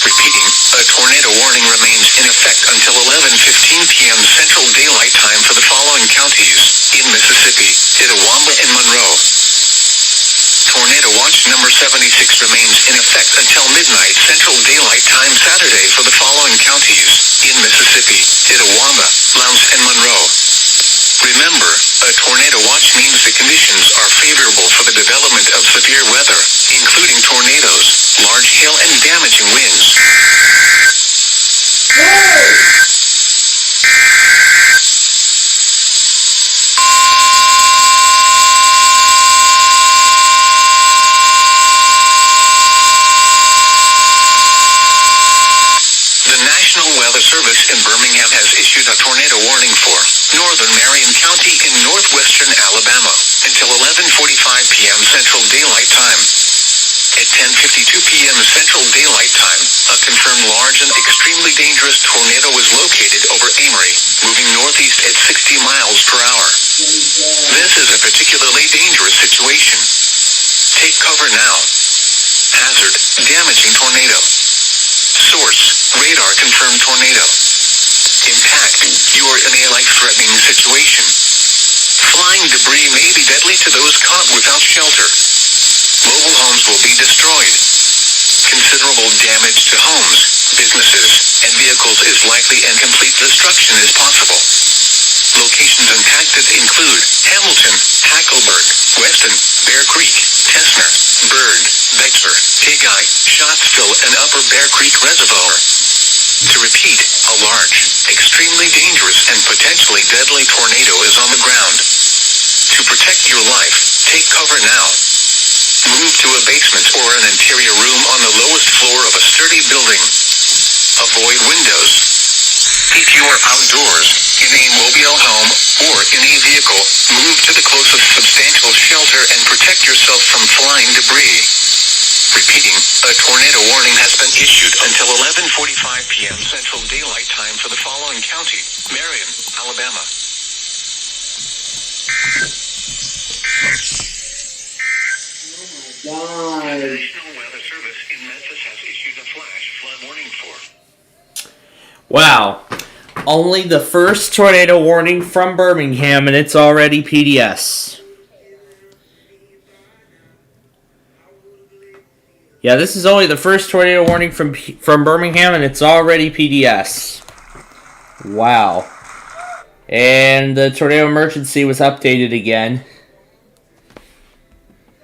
Repeating, a tornado warning remains in effect until 11:15 p.m. Central Daylight Time for the following counties in Mississippi: Itawamba and Monroe. Tornado watch number 76 remains in effect until midnight Central Daylight Time Saturday for the following counties in Mississippi: Itawamba, Lowndes, and Monroe. Remember, a tornado watch means the conditions are favorable for the development of severe weather, including tornadoes, large hail, and damaging winds. The National Weather Service in Birmingham has issued a tornado warning for northern Marion County in northwestern Alabama until 11:45 p.m. Central Daylight Time. At 10:52 p.m. Central Daylight Time, a confirmed large and extremely dangerous tornado was located over Amory, moving northeast at 60 miles per hour. This is a particularly dangerous situation. Take cover now. Hazard, damaging tornado. Source, radar confirmed tornado. Impact, you are in a life-threatening situation. Flying debris may be deadly to those caught without shelter. Mobile homes will be destroyed. Considerable damage to homes, businesses, and vehicles is likely and complete destruction is possible. Locations impacted include Hamilton, Hackleburg, Weston, Bear Creek, Tessner, Bird, Bexar, Tigay, Schattsville, and Upper Bear Creek Reservoir. To repeat, a large, extremely dangerous, and potentially deadly tornado is on the ground. To protect your life, take cover now. Move to a basement or an interior room on the lowest floor of a sturdy building. Avoid windows. If you are outdoors, in a mobile home, or in a vehicle, move to the closest substantial shelter and protect yourself from flying debris. Repeating, a tornado warning has been issued until 11:45 p.m. Central Daylight Time for the following county: Marion, Alabama. The National Weather Service in Memphis has issued a flash flood warning for. Wow. Only the first tornado warning from Birmingham, and it's already PDS. Yeah, this is only the first tornado warning from Birmingham, and it's already PDS. Wow. And the tornado emergency was updated again.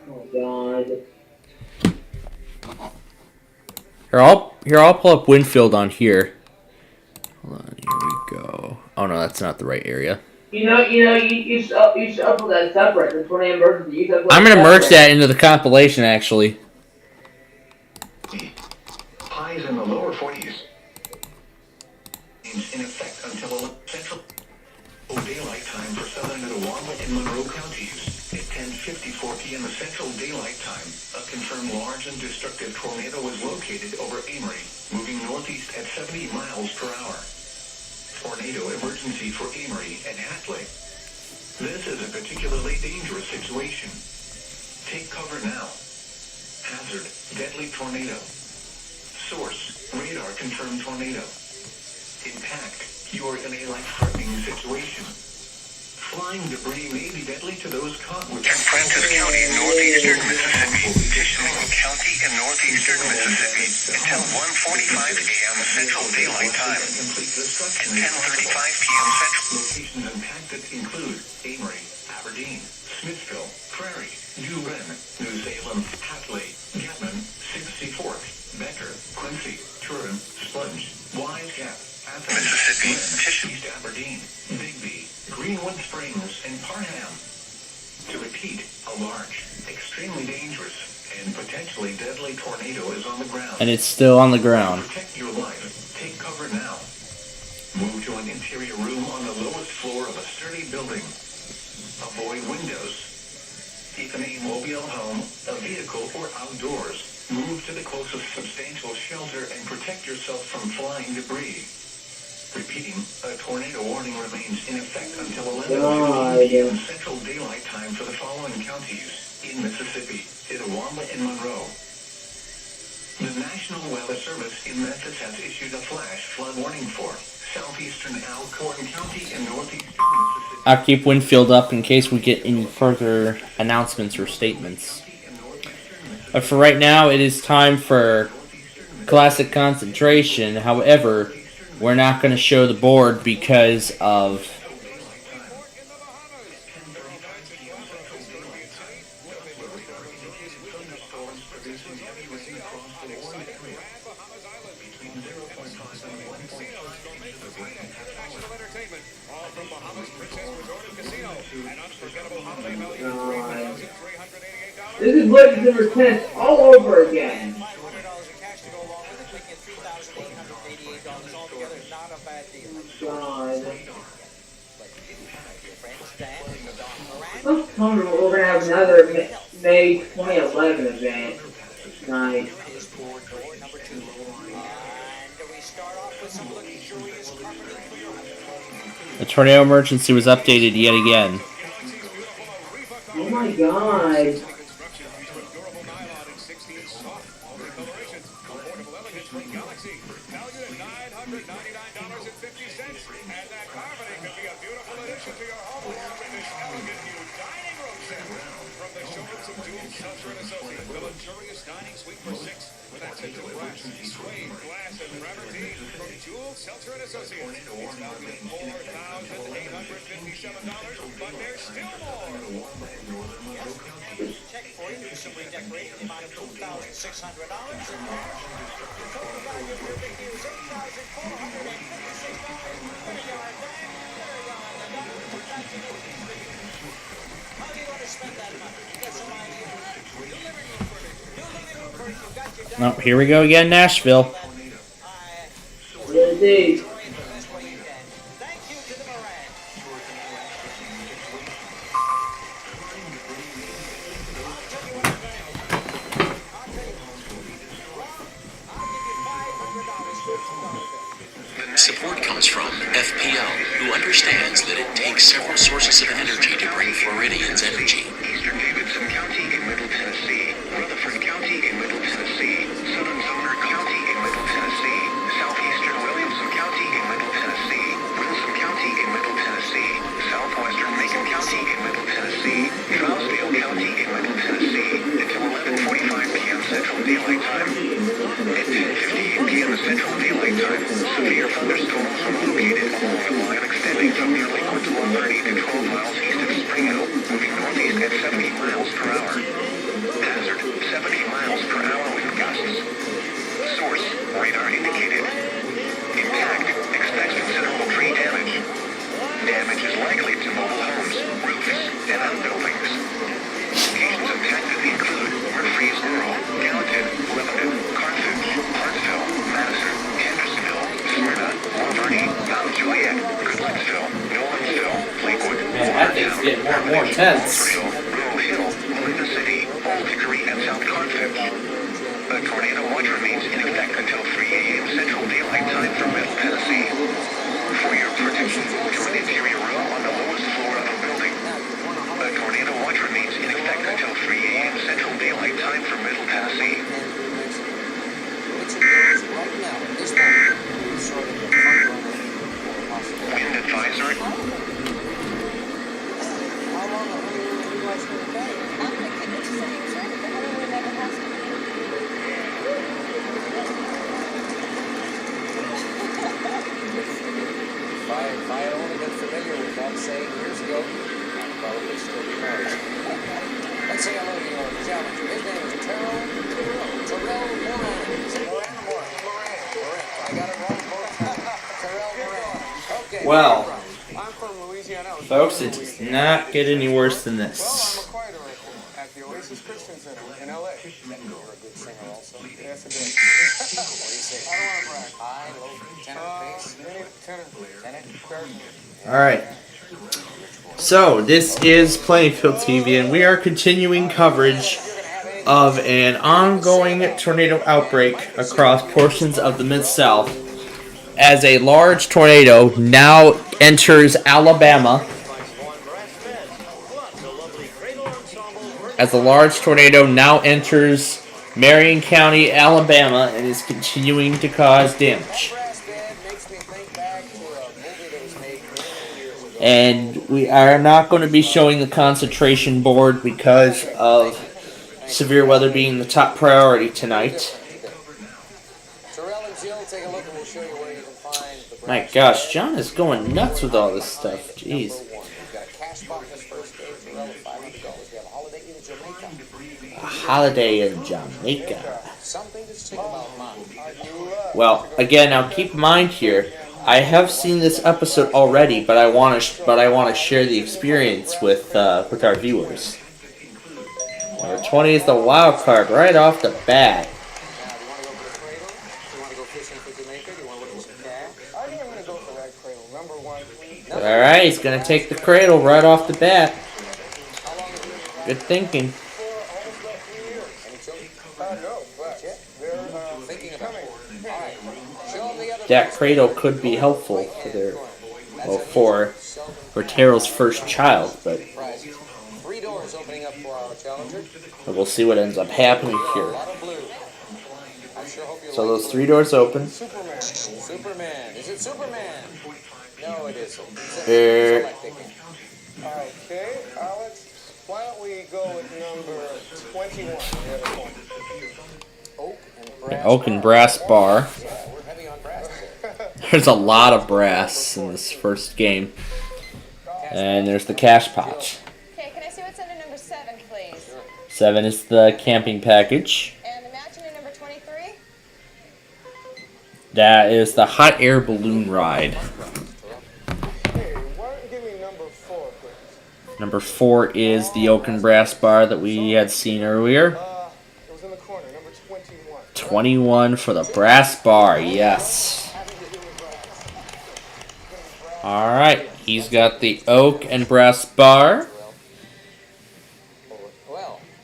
Oh, God. Here, I'll pull up Winfield on here. Hold on, here we go. Oh no, that's not the right area. You should upload that separate. The tornado emergency. I'm gonna merge that into the compilation, actually. Highs in the lower 40s. In effect until Central Daylight Time for southern Itawamba and Monroe counties. At 10:54 p.m. Central Daylight Time, a confirmed large and destructive tornado was located over Amory, moving northeast at 70 miles per hour. Tornado emergency for Amory and Hatley. This is a particularly dangerous situation. Take cover now. Hazard, deadly tornado. Source, radar confirmed tornado. Impact, you are in a life-threatening situation. Flying debris may be deadly to those caught with... Francis County, northeastern Mississippi. Tishomingo County in northeastern Mississippi until 1:45 a.m. Central Daylight Time. At 10:35 p.m. Central. Locations impacted include Amory, Aberdeen, Smithville, Prairie, New Lynn, New Salem, Hatley, Gatman, 64th, Becker, Quincy, Turin, Sponge, Wise Gap, Athens, Mississippi, Lynn, East Aberdeen, Bigby, Greenwood Springs, and Parham. To repeat, a large, extremely dangerous, and potentially deadly tornado is on the ground. And it's still on the ground. Protect your life. Take cover now. Move to an interior room on the lowest floor of a sturdy building. Avoid windows. Keep in a mobile home, a vehicle, or outdoors. Move to the closest substantial shelter and protect yourself from flying debris. Repeating, a tornado warning remains in effect until 11:15 p.m. Central time for the following counties in Mississippi: Itawamba and Monroe. The National Weather Service in Memphis has issued a flash flood warning for southeastern Alcorn County and northeastern Mississippi. I'll keep Winfield up in case we get any further announcements or statements. But for right now, it is time for classic concentration. However, we're not going to show the board because of This is Legends number 10 all over again. God. I'm comfortable we're going to have another May 2011 event tonight. the tornado emergency was updated yet again. Oh my God. Oh, here we go again, Nashville. Indeed. Support comes from FPL, who understands that it takes several sources of energy to bring Floridians energy. Eastern Davidson County in Middle Tennessee, Rutherford County in Middle Tennessee, Southern Sumner County in Middle Tennessee, Southeastern Williamson County in Middle Tennessee, Wilson County in Middle Tennessee, Southwestern Macon County in Middle Tennessee, Trousdale County in Middle Tennessee, until 11:45 p.m. Central Daylight Time. At 10:58 p.m. Central Daylight Time, severe thunderstorms were located along the line extending from near Lakewood to 130 to 12 miles east of Spring Hill, moving northeast at 70 miles per hour. Hazard, 70 miles per hour wind gusts. Source, radar indicated. Impact, expects considerable tree damage. Damage is likely to mobile homes, roofs, and outbuildings. Locations impacted include Murfrees Rural, Gallatin, Lebanon, Carthage, Hartsville, Madison, Hendersonville, Smyrna, Laverty, Mount Juliet, Goodlettsville, Nolensville, Lakewood, That thing's getting more and more intense. Rural Hill, Melinda City, Old Hickory, and South Carthage. A tornado watch remains in effect until 3 a.m. Central Daylight Time for Middle Tennessee. For your protection, move to an interior room on the lowest floor of a building. A tornado watch remains in effect until 3 a.m. Central Daylight Time for Middle Tennessee. Wind advisory. If I had only been familiar with that saying years ago, I'd probably still be married. Let's say hello to your challenger. His name is Terrell Moran. Is it Moran or Moran? Moran. I got it wrong. Terrell Moran. Okay. Well, I'm from Louisiana. folks, it does not get any worse than this. I'm a choir director at the Oasis Christian Center in L.A. You're a good singer also. Yes, it is. What do you say? I don't want to brag. High, low, tenor, bass. Tenor. Alright. So, this is Plainfield TV, and we are continuing coverage of an ongoing tornado outbreak across portions of the Mid-South as a large tornado now enters Alabama. as a large tornado now enters Marion County, Alabama, and is continuing to cause damage. And we are not going to be showing the concentration board because of severe weather being the top priority tonight. My gosh, John is going nuts with all this stuff. Jeez. A holiday in Jamaica. Well, again, now keep in mind here, I have seen this episode already, but I want to share the experience with our viewers. Number 20 is the wild card right off the bat. Alright, he's going to take the cradle right off the bat. Good thinking. That cradle could be helpful for Terrell's first child, but we'll see what ends up happening here. So those 3 doors open. Superman. Is it Superman? No, it isn't. Okay, Alex, why don't we go with number 21? An oak and brass bar. There's a lot of brass in this first game. And there's the cash pot. Okay, can I see what's under number 7, please? 7 is the camping package. And the matching in number 23? That is the hot air balloon ride. Number 4 is the oak and brass bar that we had seen earlier. 21 for the brass bar, yes. Alright, he's got the oak and brass bar.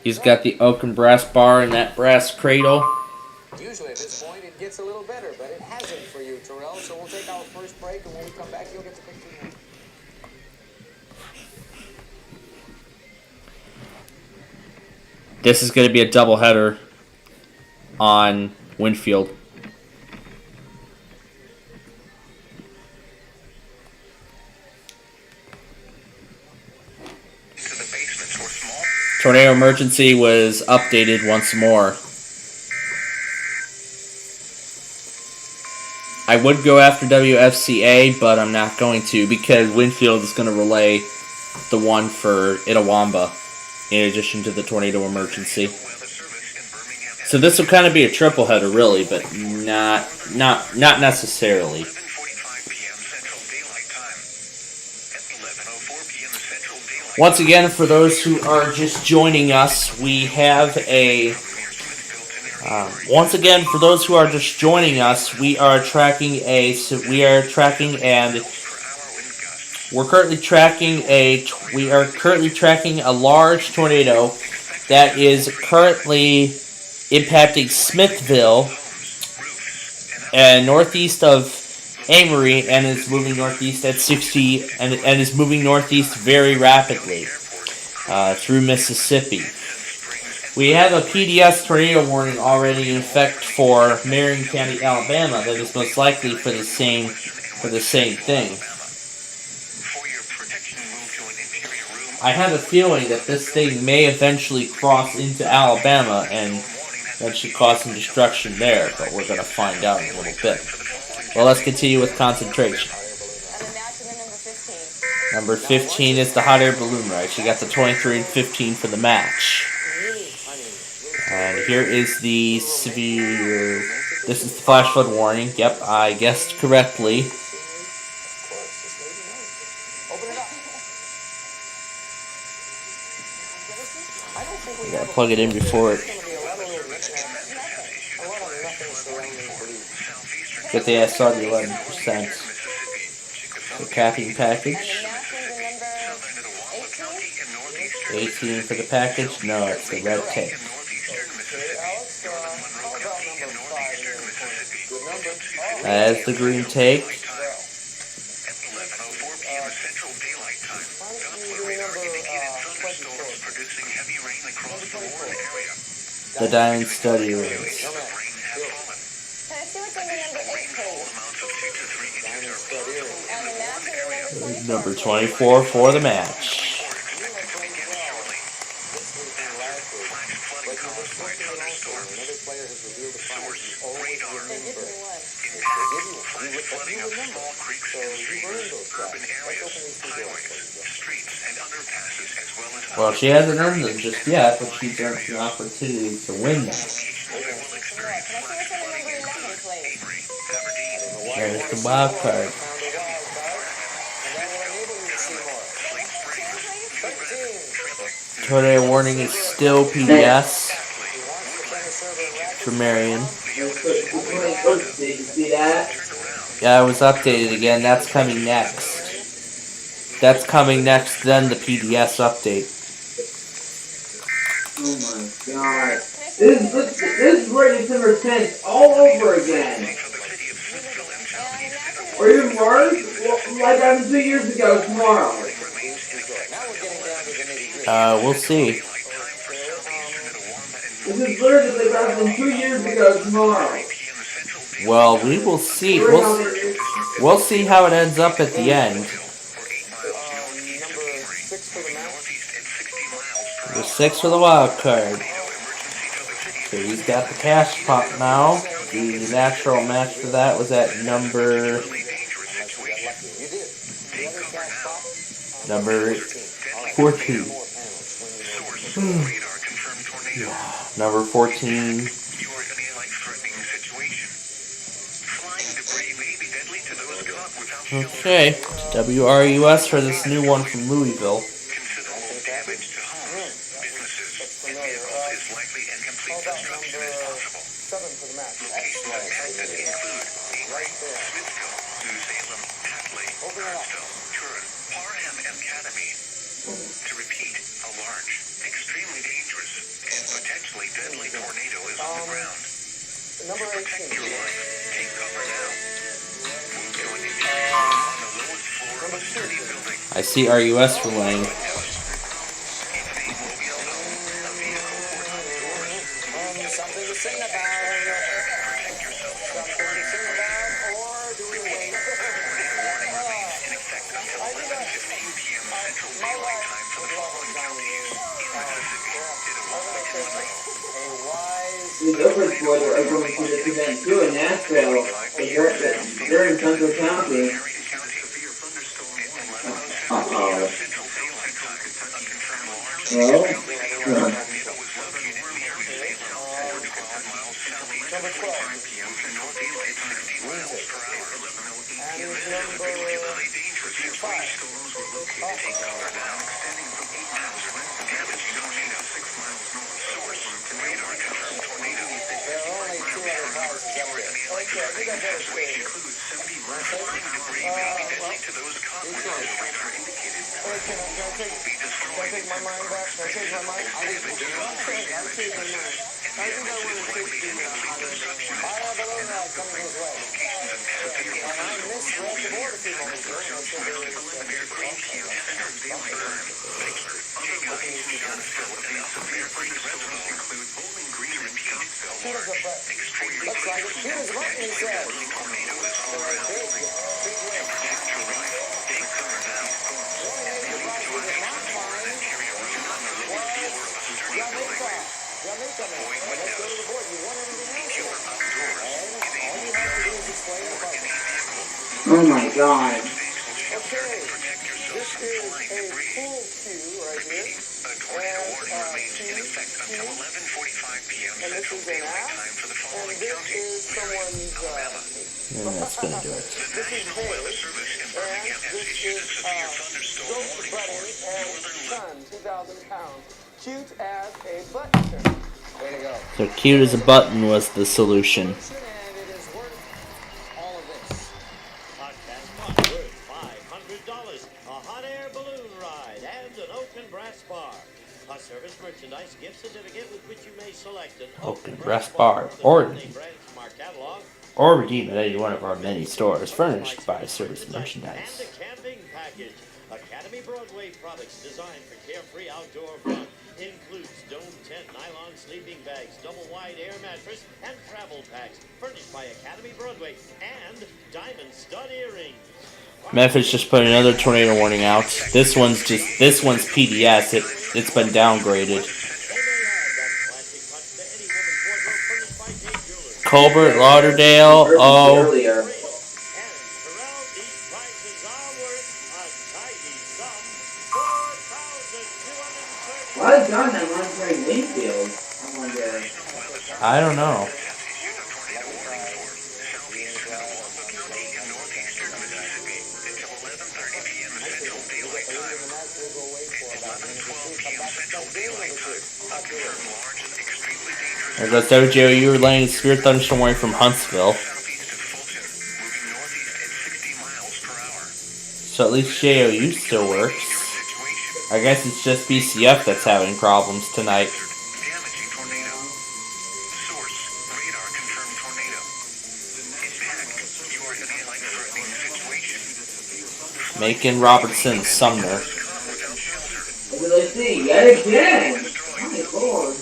He's got the oak and brass bar and that brass cradle. Usually at this point it gets a little better, but it hasn't for you, Terrell. So we'll take our first break, and when we come back, you'll get the picture. This is going to be a doubleheader on Winfield. Tornado emergency was updated once more. I would go after WFCA, but I'm not going to because Winfield is going to relay the one for Itawamba in addition to the tornado emergency. So this will kind of be a triple header, really, but not necessarily. Once again, for those who are just joining us, we have a. We are tracking a large tornado that is currently impacting Smithville and northeast of Amory and is moving northeast at 60 and is moving northeast very rapidly through Mississippi. We have a PDS tornado warning already in effect for Marion County, Alabama that is most likely for the same thing. I have a feeling that this thing may eventually cross into Alabama and that should cause some destruction there, but we're going to find out in a little bit. Well, let's continue with concentration. Number 15 is the hot air balloon ride. She got the 23 and 15 for the match. And here is the severe... This is the flash flood warning. Yep, I guessed correctly. I gotta plug it in before it... Good thing I saw the 11%. The capping package. 18 for the package? No, it's the red tape. That's the green tape. The Diamond Study Rings. Can I see what's under number 8, please? And the match is number 24. Number 24 for the match. Well, she hasn't earned them just yet, but she's earned the opportunity to win them. There's the wild card. Tornado warning is still PDS for Marion. Yeah, it was updated again. That's coming next. That's coming next, then the PDS update. Oh my god. This is where December 10th all over again. Or even worse, like happened 2 years ago tomorrow. We'll see. This is literally like happened 2 years ago tomorrow. Well, we will see. We'll see how it ends up at the end. Number 6 for the wild card. So he's got the cash pot now. The natural match for that was at number 14. Number 14. Okay, WRUS for this new one from Louisville. Number 18. I see RUS for Lang. Something to sing about. Something to sing about, or do we wait? The Gilbert's boys are going to this event too in Nashville. They're in Central County. Uh-oh. Well, Number 12. oh my god. And that's going to do it. So cute as a button was the solution. Oak and brass bar, or redeem at any one of our many stores furnished by Service Merchandise. Camping package. Academy Broadway products designed for carefree outdoor fun. Includes dome tent, nylon sleeping bags, double-wide air mattress, and travel packs. Furnished by Academy Broadway and diamond stud earrings. Memphis just put another tornado warning out. This one's PDS. It's been downgraded. Colbert, Lauderdale. Oh. Why is John not monitoring Winfield? I wonder. I don't know. There goes WJO. You relaying a severe thunderstorm warning from Huntsville. So at least JOU still works. I guess it's just BCF that's having problems tonight. Macon, Robertson, Sumner. Let's see, yet again. My Lord.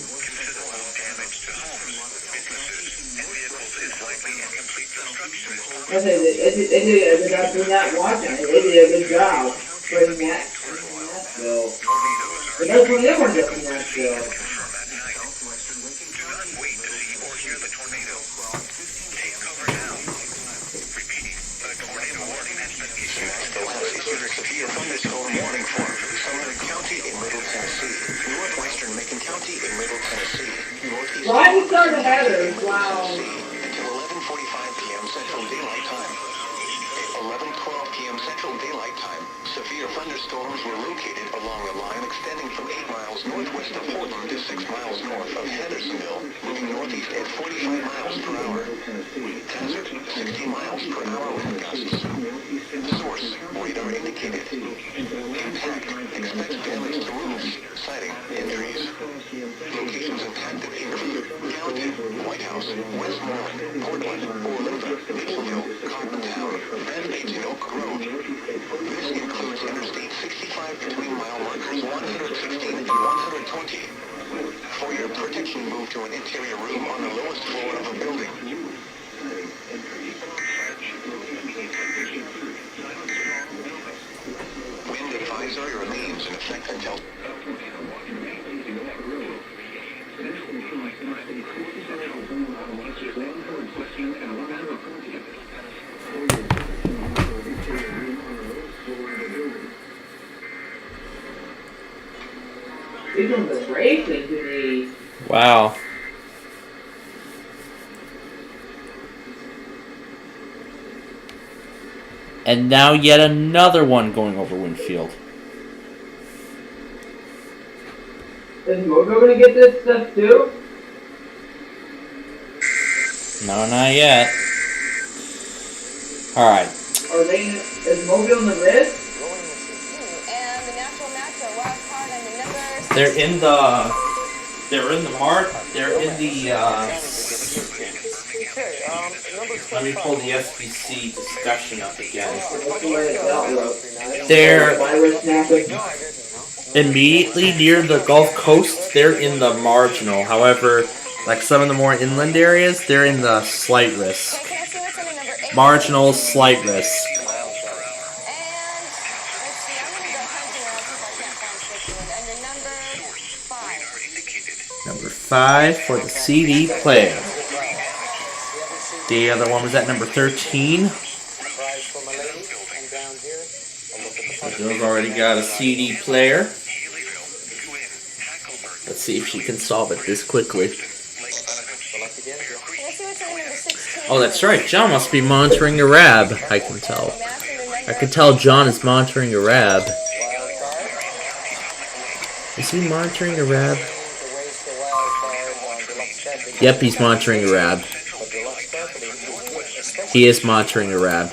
I said, they did not watching. They did a good job putting that bill. But that's when they were doing that bill. Severe thunderstorm warning for Sumner County in Middle Tennessee, northwestern Macon County in Middle Tennessee, northeast. Why did you start the headers? Wow. Until 11:45 p.m. Central Daylight Time. 11:12 p.m. Central Daylight Time. Severe thunderstorms were located along a line extending from 8 miles northwest of Portland to 6 miles north of Hendersonville, moving northeast at 45 miles per hour. Hazard, 60 miles per hour wind gusts. Source, radar indicated. Impact, expect damage to roofs, siding, injuries. Locations impacted include Gallatin, White House, Westmoreland, Portland, Orlando, Mapleville, Cottontown, and Aging Oak Road. This includes Interstate 65 between mile markers 116 and 120. For your protection, move to an interior room on the lowest floor of a building. Wind advisory remains in effect until... These ones are racing to me. Wow. And now yet another one going over Winfield. Is Mojo gonna get this stuff too? No, not yet. Alright. Is Mobile on the list? And the natural matchup, wild card, and the numbers. They're in the let me pull the SPC discussion up again. They're immediately near the Gulf Coast. They're in the marginal. However, like some of the more inland areas, they're in the slight risk. Marginal, slight risk. Number 5 for the CD player. The other one was at number 13. So Jill's already got a CD player. Let's see if she can solve it this quickly. Oh, that's right. John must be monitoring a RAB. I can tell. I can tell John is monitoring a RAB. Is he monitoring a RAB? Yep, he's monitoring a RAB. He is monitoring a RAB.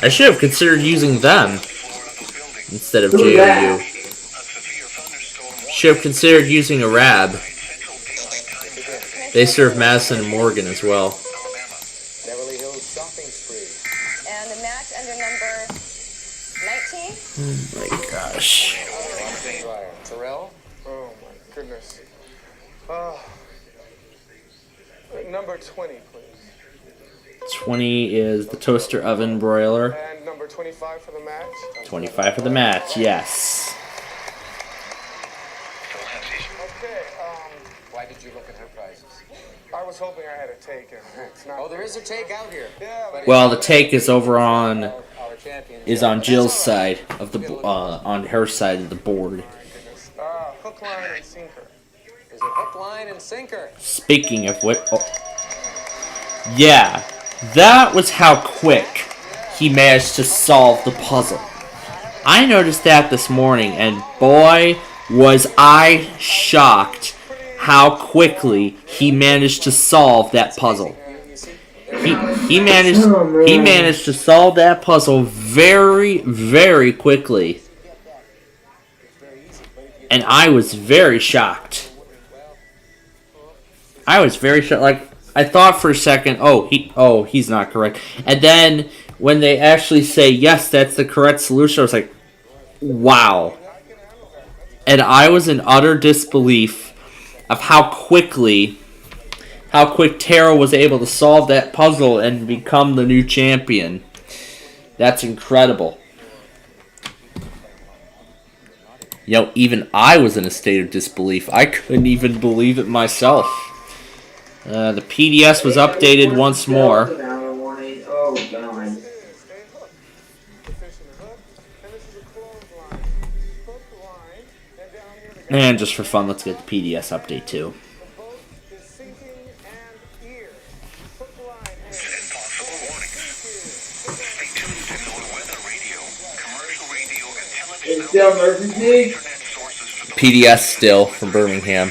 I should have considered using them instead of JOU. Should have considered using a RAB. They serve Madison and Morgan as well. And the match under number 19. Oh my gosh. dryer. Terrell? Oh my goodness. Number 20, please. 20 is the toaster oven broiler. And number 25 for the match. 25 for the match, yes. Okay, Why did you look at her prizes? I was hoping I had a take, and it's not. Oh, there is a take out here. Yeah, but Well, the take is over on Our champion. on Jill's side of the on her side of the board. hook, line, and sinker. Is it hook, line, and sinker? Speaking of which, yeah, that was how quick he managed to solve the puzzle. I noticed that this morning, and boy, was I shocked how quickly he managed to solve that puzzle. He managed to solve that puzzle very, very quickly. And I was very shocked. Like, I thought for a second, he's not correct. And then when they actually say, yes, that's the correct solution, I was like, wow. And I was in utter disbelief of how quick Tara was able to solve that puzzle and become the new champion. That's incredible. Even I was in a state of disbelief. I couldn't even believe it myself. The PDS was updated once more. Oh, God. And just for fun, let's get the PDS update too. It's still emergency? PDS still from Birmingham.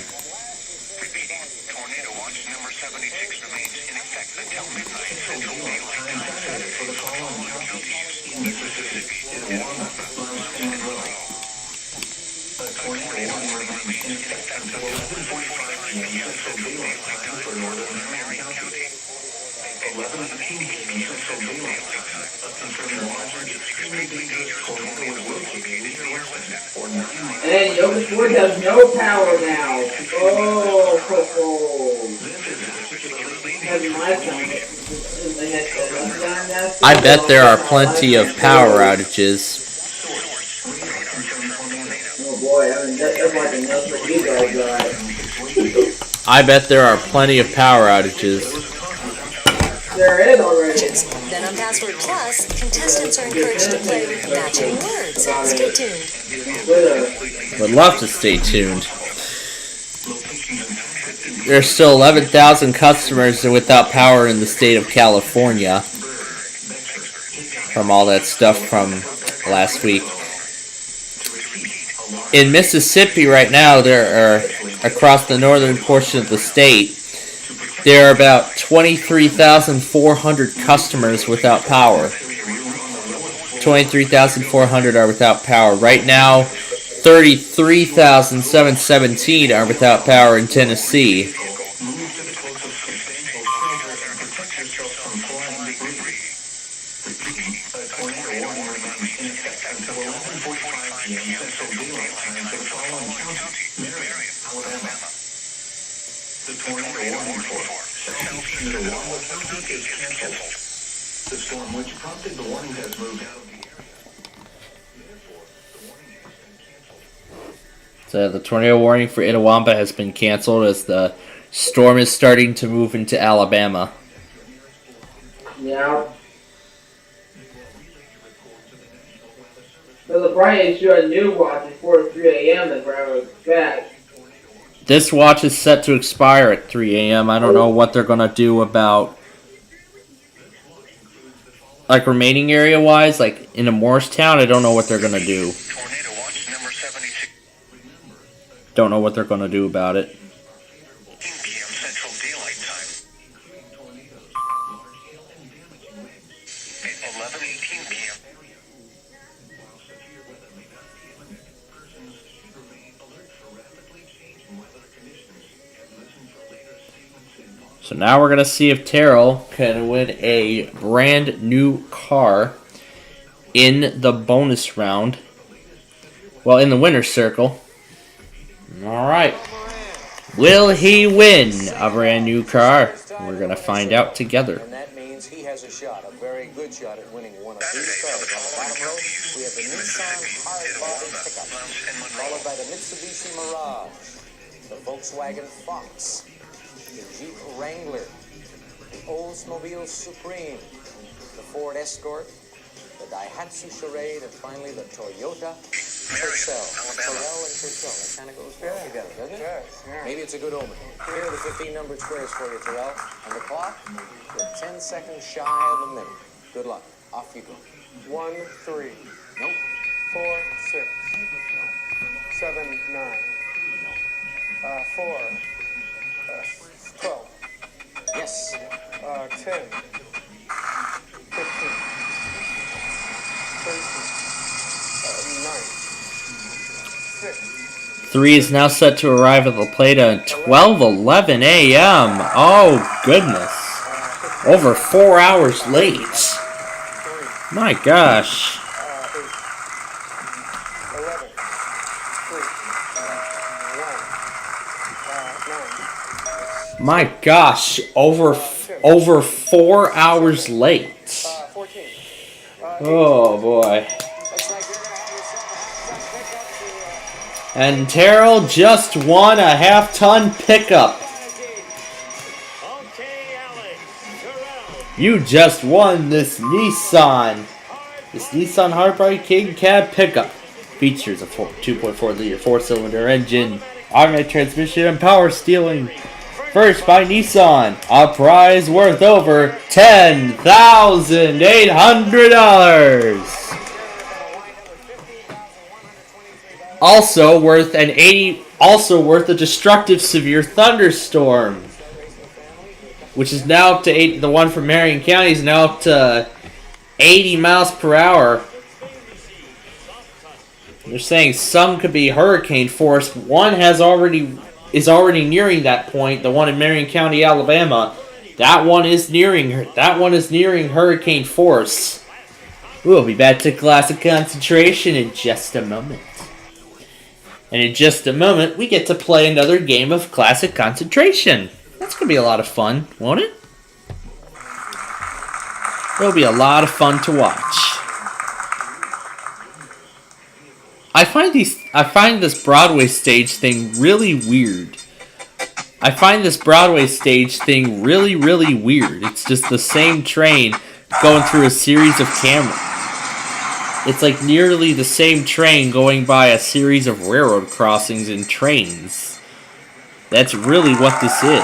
And Yoga Sport has no power now. I bet there are plenty of power outages. Oh boy, that's like enough for you guys. I bet there are plenty of power outages. There is already. Then on Password Plus, contestants are encouraged to play with matching words. Stay tuned. Would love to stay tuned. There's still 11,000 customers without power in the state of California from all that stuff from last week. In Mississippi right now, there are, across the northern portion of the state, there are about 23,400 customers without power. 23,400 are without power. Right now, 33,717 are without power in Tennessee. The storm which prompted the warning has moved out of the area. So the tornado warning for Itawamba has been canceled as the storm is starting to move into Alabama. Yeah. So the Friday issue a new watch at 4 to 3 a.m. that's where I would expect. This watch is set to expire at 3 a.m. I don't know what they're going to do about, like, remaining area-wise, like, in a Morristown, I don't know what they're going to do. Don't know what they're going to do about it. So now we're going to see if Terrell can win a brand new car in the bonus round Well, in the winner's circle. All right. Will he win a brand new car? We're going to find out together. And that means he has a shot, a very good shot at winning one of these cars. On the bottom row, we have the Nissan hard-body pickup, followed by the Mitsubishi Mirage, the Volkswagen Fox, the Jeep Wrangler, the Oldsmobile Supreme, the Ford Escort, the Daihatsu Charade, and finally the Toyota Tercel. Terrell and Tercel. That kind of goes well together, doesn't it? Yes, yeah. Maybe it's a good omen. Here are the 15 numbered squares for you, Terrell. On the clock, you're 10 seconds shy of a minute. Good luck. Off you go. 1, 3. Nope. 4, 6. 7, 9. 4. 12. Yes. 10. 15. 13. 9. 6. 3 is now set to arrive at La Plata at 12:11 a.m. Oh, goodness. Over 4 hours late. My gosh. 11. 3. 9. My gosh. Over 4 hours late. 14. Oh, boy. And Terrell just won a half-ton pickup. You just won this Nissan. This Nissan Hardbody King Cab pickup. Features a 2.4-liter 4-cylinder engine, automatic transmission, and power steering. First by Nissan. A prize worth over $10,800. Also worth a destructive severe thunderstorm, which is now up to 8. The one from Marion County is now up to 80 miles per hour. They're saying some could be hurricane force. One is already nearing that point. The one in Marion County, Alabama, that one is nearing hurricane force. We'll be back to classic concentration in just a moment. And in just a moment, we get to play another game of Classic Concentration. That's going to be a lot of fun, won't it? It'll be a lot of fun to watch. I find this Broadway stage thing really weird. Really weird. It's just the same train going through a series of cameras. It's like nearly the same train going by a series of railroad crossings and trains. That's really what this is.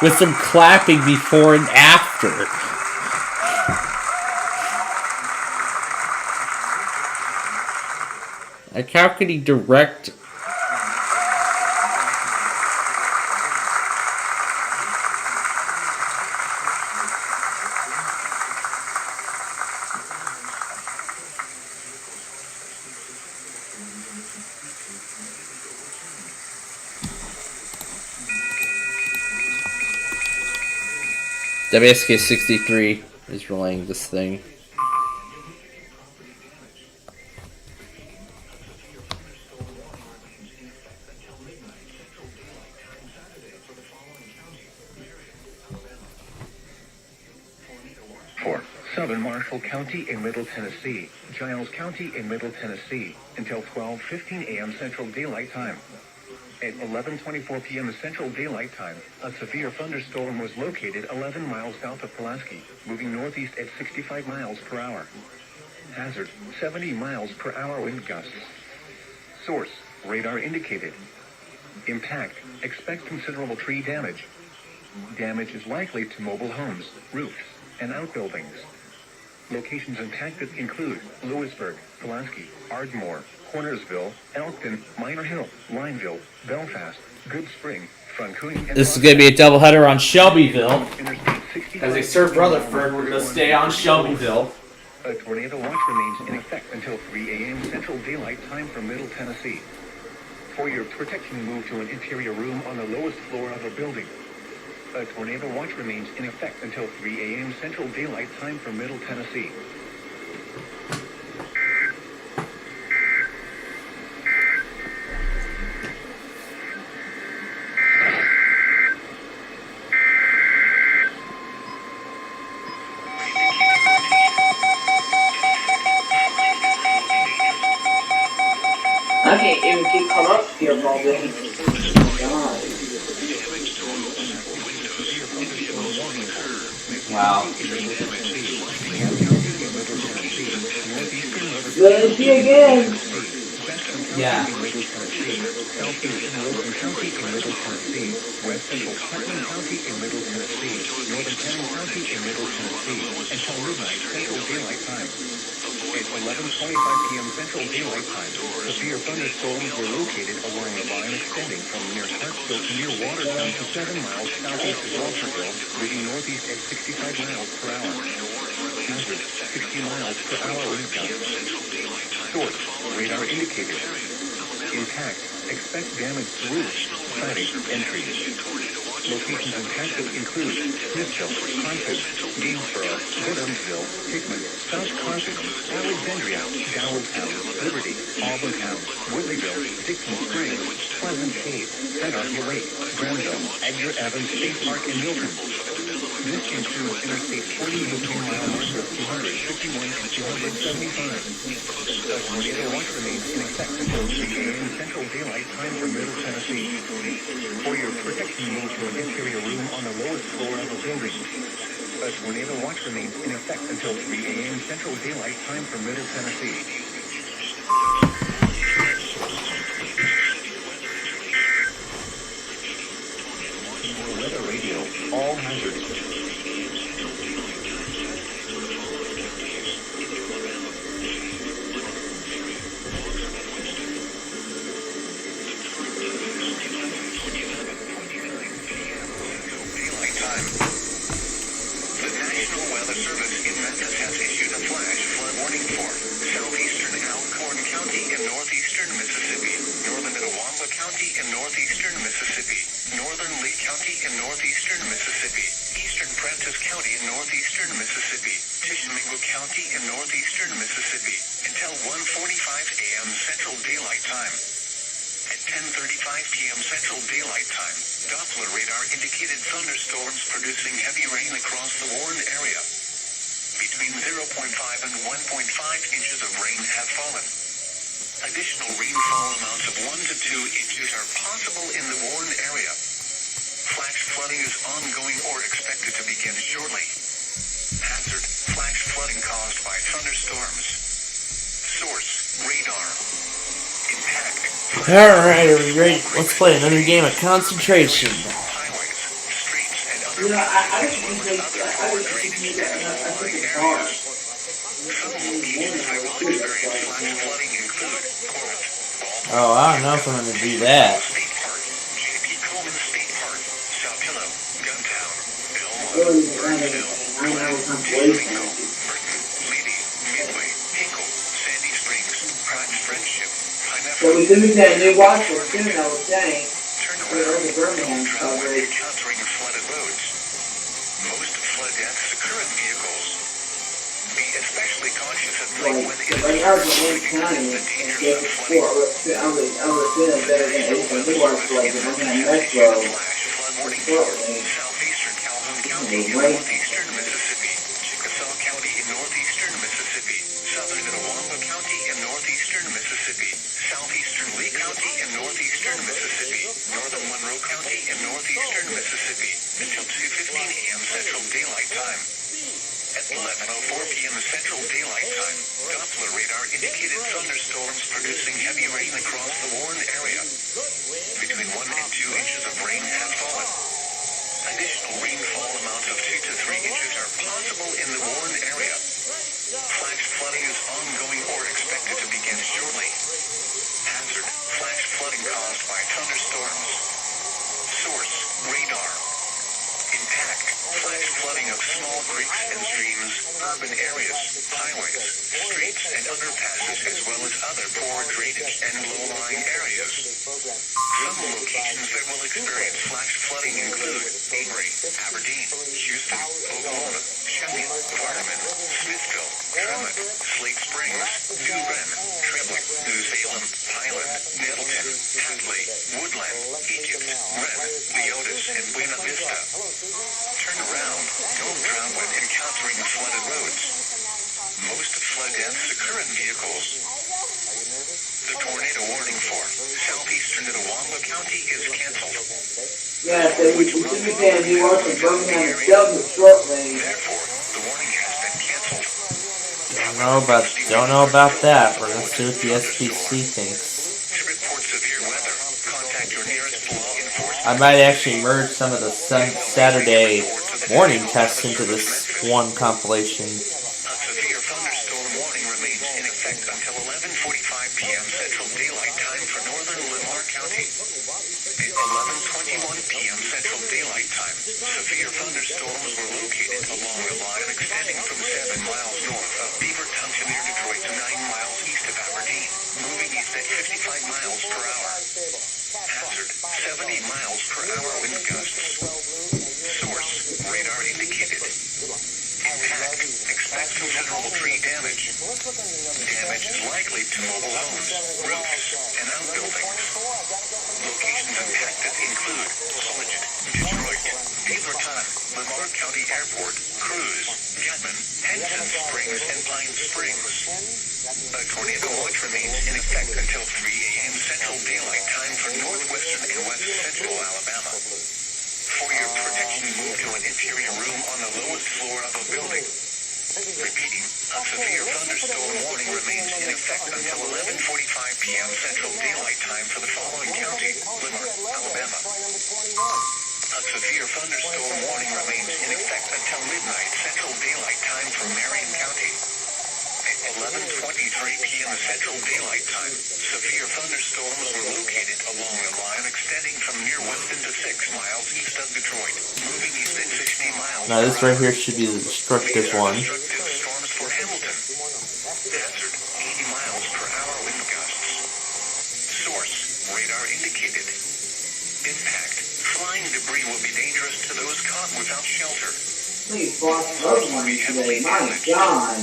With some clapping before and after. Like, how could he direct... WSK63 is relaying this thing. For Southern Marshall County in Middle Tennessee, Giles County in Middle Tennessee, until 12:15 a.m. Central Daylight Time. At 11:24 p.m. Central Daylight Time, a severe thunderstorm was located 11 miles south of Pulaski, moving northeast at 65 miles per hour. Hazard, 70 miles per hour wind gusts. Source, radar indicated. Impact, expect considerable tree damage. Damage is likely to mobile homes, roofs, and outbuildings. Locations impacted include Lewisburg, Pulaski, Ardmore, Cornersville, Elkton, Minor Hill, Lineville, Belfast, Good Spring, Franconia, and... This is going to be a doubleheader on Shelbyville. As they serve Rutherford, we're going to stay on Shelbyville. A tornado watch remains in effect until 3 a.m. Central Daylight Time for Middle Tennessee. For your protection, move to an interior room on the lowest floor of a building. A tornado watch remains in effect until 3 a.m. Central Daylight Time for Middle Tennessee. can't even get caught up here all day. God. Wow. There she again. Yeah. Southeastern Wilson County in Middle Tennessee, West Central Putnam County in Middle Tennessee, Northern Cannon County in Middle Tennessee, until midnight Central Daylight Time. It's 11:25 p.m. Central Daylight Time. Severe thunderstorms were located along a line extending from near Hartsville to near Watertown to 7 miles southeast of Walterville, moving northeast at 65 miles per hour. Hazard, 60 miles per hour wind gusts. Source, radar indicator. Impact, expect damage to roofs, siding, and trees. Locations in Texas include Smithville, Concord, Gainesboro, Benhamsville, Hickman, South Carthage, Alexandria, Dowelltown, Liberty, Auburntown, Whitleyville, Dixon Springs, Pleasant Cave, Anarchy Lake, Granville, Edgar Evans State Park, and Milton. This includes Interstate 40 18-mile marker of 251 and 275. The tornado watch remains in effect until 3 a.m. Central Daylight Time for Middle Tennessee. For your protection, move to an interior room on the lowest floor of the building. A tornado watch remains in effect until 3 a.m. Central Daylight Time for Middle Tennessee. Weather Radio, all hazards. Alright, are we ready? Let's play another game of concentration. You know, I think it's hard. Oh, I don't know if I'm going to do that. So we do need that new watch soon, I was saying. We're the Birmingham coverage. Like ours in Lake County, and get the sport. I was feeling better than it was a new watch like the Birmingham Metro. Tornado warning for Southeastern Itawamba County is canceled. Yeah, so we should be paying New York and Birmingham and Shelton shortly. Therefore, the warning has been canceled. Don't know about that. We're gonna see what the SPC thinks. To report severe weather, contact your nearest law enforcement. I might actually merge some of the Saturday morning tests into this one compilation. A severe thunderstorm warning remains in effect until 11:45 p.m. Central Daylight Time for northern Lamar County. At 11:21 p.m. Central Daylight Time, severe thunderstorms were located along the line extending from 7 miles north of Beaverton near Detroit to 9 miles east of Aberdeen, moving east at 55 miles per hour. Hazard, 70 miles per hour wind gusts. Source, radar indicated. Impact, expect considerable tree damage. Damage is likely to mobile homes, roofs, and outbuildings. Locations impacted include Solid, Detroit, Beaverton, Lamar County Airport, Cruz, Gatman, Henson Springs, and Pine Springs. A tornado watch remains in effect until 3 a.m. Central Daylight Time for northwestern and west central Alabama. For your protection, move to an interior room on the lowest floor of a building. Repeating, a severe thunderstorm warning remains in effect until 11:45 p.m. Central Daylight Time for the following county: Lamar, Alabama. A severe thunderstorm warning remains in effect until midnight Central Daylight Time for Marion County. At 11:23 p.m. Central Daylight Time, severe thunderstorms were located along a line extending from near Weston to 6 miles east of Detroit, moving east at 60 miles. Now this right here should be the destructive one. Destructive storms for Hamilton. Hazard, 80 miles per hour wind gusts. Source, radar indicated. Impact, flying debris will be dangerous to those caught without shelter. Please, boss, love money today. My God.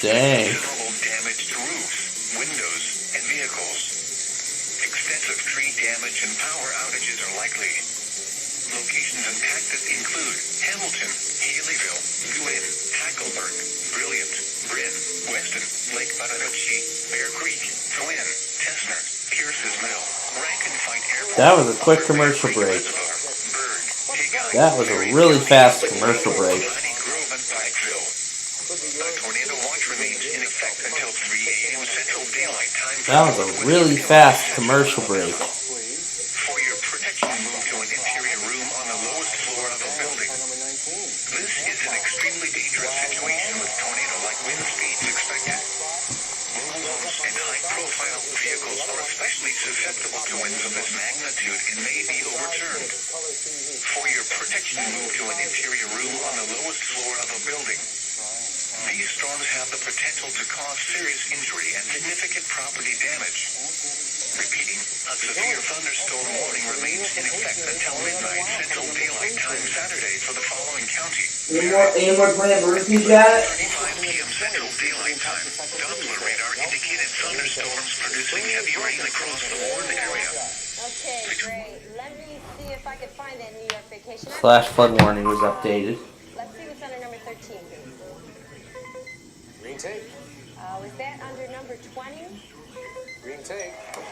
Dang. Considerable damage to roofs, windows, and vehicles. Extensive tree damage and power outages are likely. Locations impacted include Hamilton, Haleyville, Gwinnett, Hackleburg, Brilliant, Bryn, Weston, Lake Buttercup, Bear Creek, Twin, Tessner, Pierce's Mill, Rankin-Fight Airport. That was a quick commercial break. That was a really fast commercial break. That was a really fast commercial break. For your protection, move to an interior room on the lowest floor of a building. This is an extremely dangerous situation with tornado-like wind speeds expected. Mobile homes and high-profile vehicles are especially susceptible to winds of this magnitude and may be overturned. For your protection, move to an interior room on the lowest floor of a building. These storms have the potential to cause serious injury and significant property damage. Repeating, a severe thunderstorm warning remains in effect until midnight Central Daylight Time Saturday for the following county. Any more playing emergency yet? 35 p.m. Central Daylight Time. Doppler radar indicated thunderstorms producing heavy rain across the Warren area. Okay, great. Let me see if I can find that New York vacation. Flash flood warning was updated. Let's see what's under number 13, please. Green tape. Was that under number 20? Green tape. I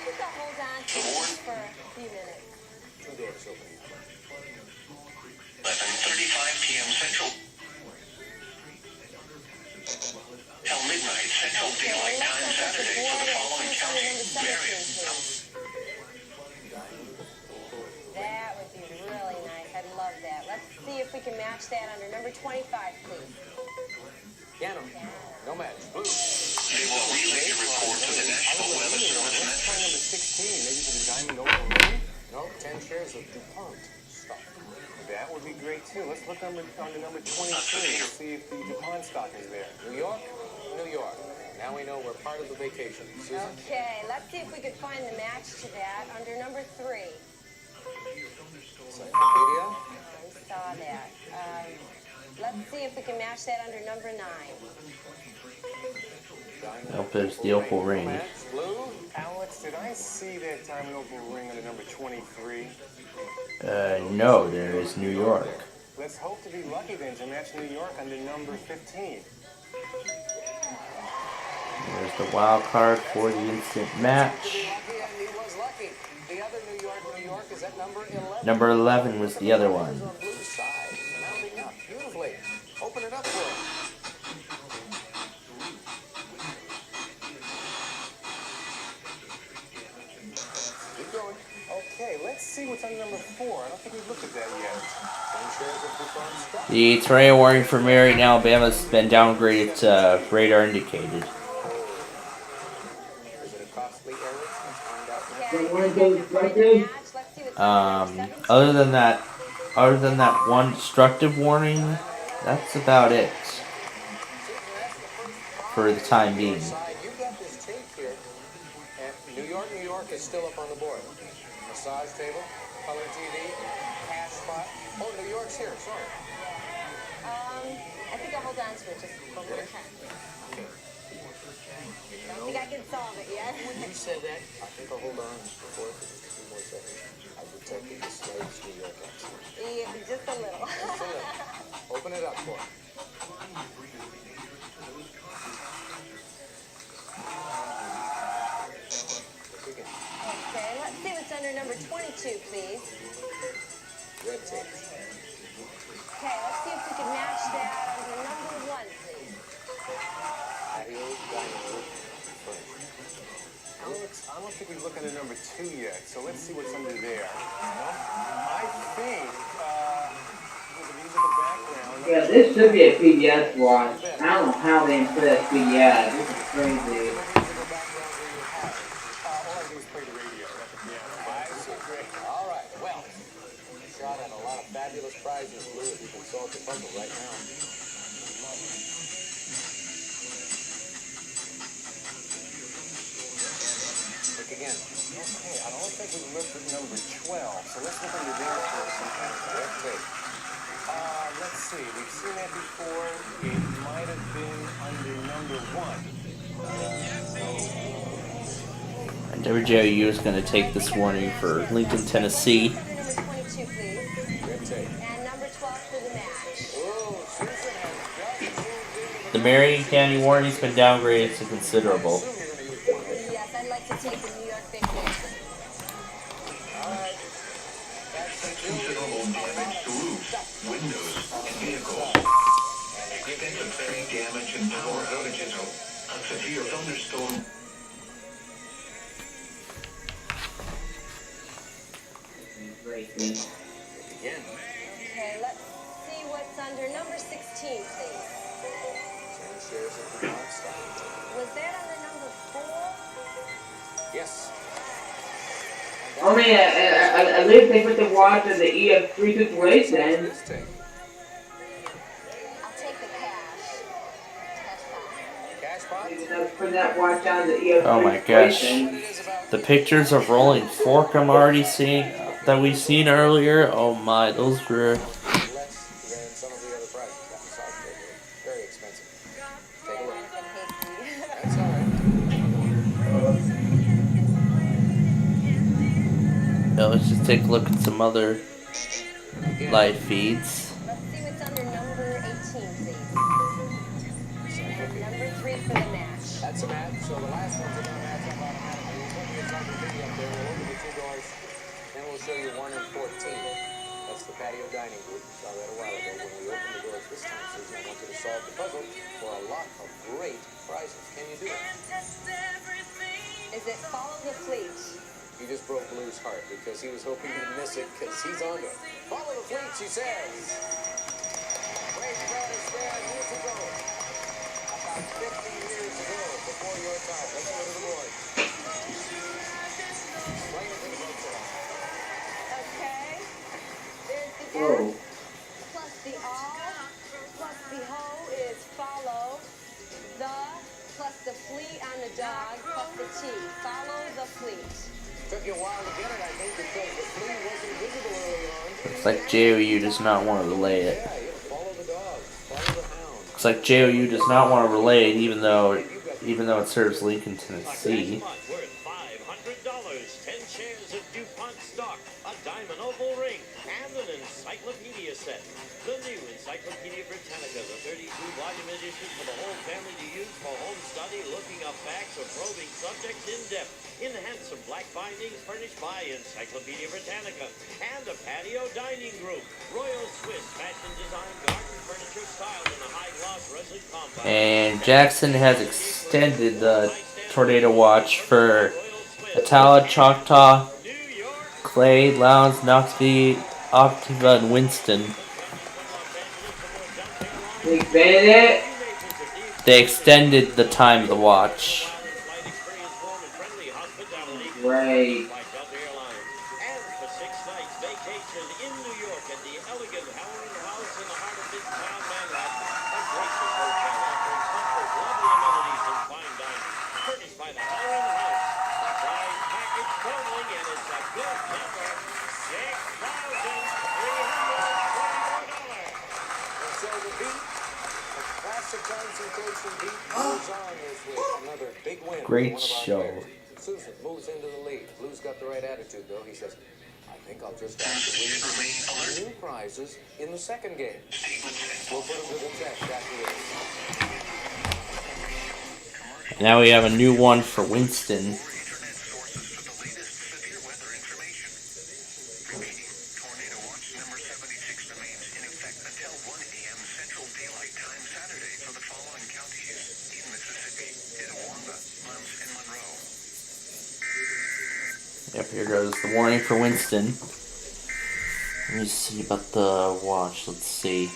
think I'll hold on to this for a few minutes. 2 doors open. 11:35 p.m. Central. Till midnight Central Daylight Time Saturday for the following county: Marion. That would be really nice. I'd love that. Let's see if we can match that under number 25, please. Piano. No match. Blue. They will relay a report to the National Weather Service. Let's try number 16. Maybe for the diamond over. No, 10 shares of DuPont stock. That would be great too. Let's look under number 23 and see if the DuPont stock is there. New York, New York. Now we know we're part of the vacation. Susan? Okay, let's see if we could find the match to that under number 3. Encyclopedia. I saw that. Let's see if we can match that under number 9. Hope there's the opal ring. Blue. Alex, did I see that diamond opal ring under number 23? No, there is New York. Let's hope to be lucky then to match New York under number 15. There's the wild card for the instant match. He was lucky. The other New York is at number 11. Number 11 was the other one. Blue side, mounting up beautifully. Open it up for him. Keep going. Okay, let's see what's on number 4. I don't think we've looked at that yet. The tornado warning for Marion, Alabama's been downgraded to radar indicated. Other than that one destructive warning, that's about it for the time being. You got this tape here. New York is still up on the board. Massage table, color TV, cash spot. Oh, New York's here. Sorry. I think I'll hold on to it just for one time. Okay. I don't think I can solve it yet. When you said that, I think I'll hold on for it for just 2 more seconds. I detected the slightest New York accent. Yeah, just a little. Just a little. Open it up for him. Okay, let's see what's under number 22, please. Red tape. Okay, let's see if we can match that under number 1, please. Patio dining room. I don't think we look under number 2 yet, so let's see what's under there. I think, with the musical background... Yeah, this should be a PBS watch. I don't know how they put that PBS. This is crazy. All right, well, shot at a lot of fabulous prizes, Blue, if you can solve the puzzle right now. Look again. Okay, I don't think we looked at number 12, so let's look under there for some kind of red tape. Let's see, we've seen that before. It might have been under number 1. And WJOU is going to take this warning for Lincoln, Tennessee. Number 22, please. Red tape. And number 12 for the match. Oh, Susan has just moved into The Marion County warning's been downgraded to considerable. Yes, I'd like to take the New York victory. All right. Considerable damage to roofs, windows, and vehicles. Extensive tree damage and power outages. A severe thunderstorm. Again. Okay, let's see what's under number 16, please. Was that under number 4? Yes. I mean, at least they put the watch in the EF3 situation. I'll take the cash. Cash box? Let's put that watch on the EF3 Oh my gosh. The pictures of rolling fork I'm already seeing, that we've seen earlier, oh my, those were... Less than some of the other prizes. That massage table. Very expensive. Take a look. That's all right. Now let's just take a look at some other live feeds. Let's see what's under number 18, please. And number 3 for the match. That's a match. So the last one's a match up automatically. We'll put the entire video up there. We'll open the 2 doors. Then we'll show you 1 and 14. That's the patio dining group. We saw that a while ago when we opened the doors this time. Susan, I want you to solve the puzzle for a lot of great prizes. Can you do it? Is it Follow the Fleet? You just broke Blue's heart because he was hoping you'd miss it because he's on it. Follow the fleet, she says. Great British there years ago. About 50 years ago, before your time. Let's go to the board. Explain it to the board. Okay. There's the F plus the all plus the ho is follow the plus the fleet on the dog plus the T. Follow the fleet. Took you a while to get it, I think, because the flea wasn't visible early on. Looks like JOU does not want to relay it. Yeah, follow the dog, follow the hound. Looks like JOU does not want to relay it, even though it serves Lincoln, Tennessee. Worth $500, 10 shares of DuPont stock, a diamond oval ring, and an encyclopedia set. The new Encyclopedia Britannica, the 32-volume edition for the whole family to use for home study, looking enough facts or probing subjects in depth in handsome black bindings furnished by Encyclopedia Britannica and a patio dining room. Royal Swiss fashion design garden furniture styled in a high gloss resin compound. And Jackson has extended the tornado watch for Atala, Choctaw, Clay, Lowndes, Knoxville, Octava, and Winston. They extended the time of the watch. Right. And for 6 nights, vacation in New York at the elegant Howard House in the heart of Midtown Manhattan. A gracious hotel offering comfort, lovely amenities, and fine dining. Furnished by the Howard House. A prize package totaling, and it's a good number, $6,324. And so the beat, a classic concentration beat, moves on this week. Another big win. Great for one of our show. players. Susan moves into the lead. Blue's got the right attitude, though. He says, I think I'll just have to win new prizes in the second game. We'll put him to the test after this. Now we have a new one for Winston. Yep, here goes the warning for Winston. Let me see about the watch. Let's see.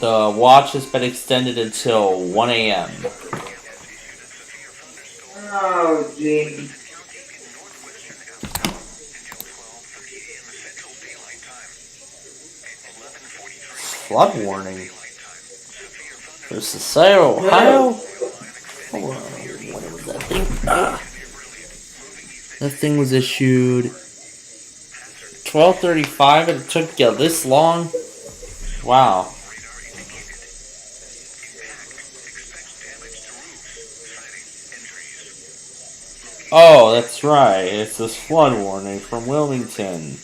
The watch has been extended until 1 a.m. Oh, gee. Flood warning. For Society, Ohio? Hold on, what was that thing? That thing was issued 12:35 and it took you this long? Wow. Oh, that's right. It's this flood warning from Wilmington.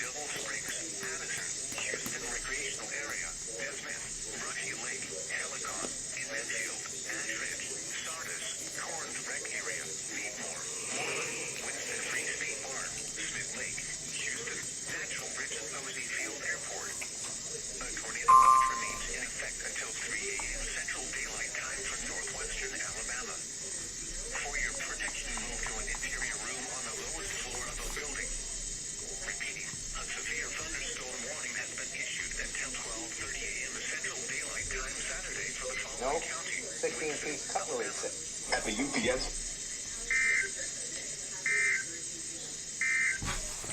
No, 16-piece cutlery set. At the UPS.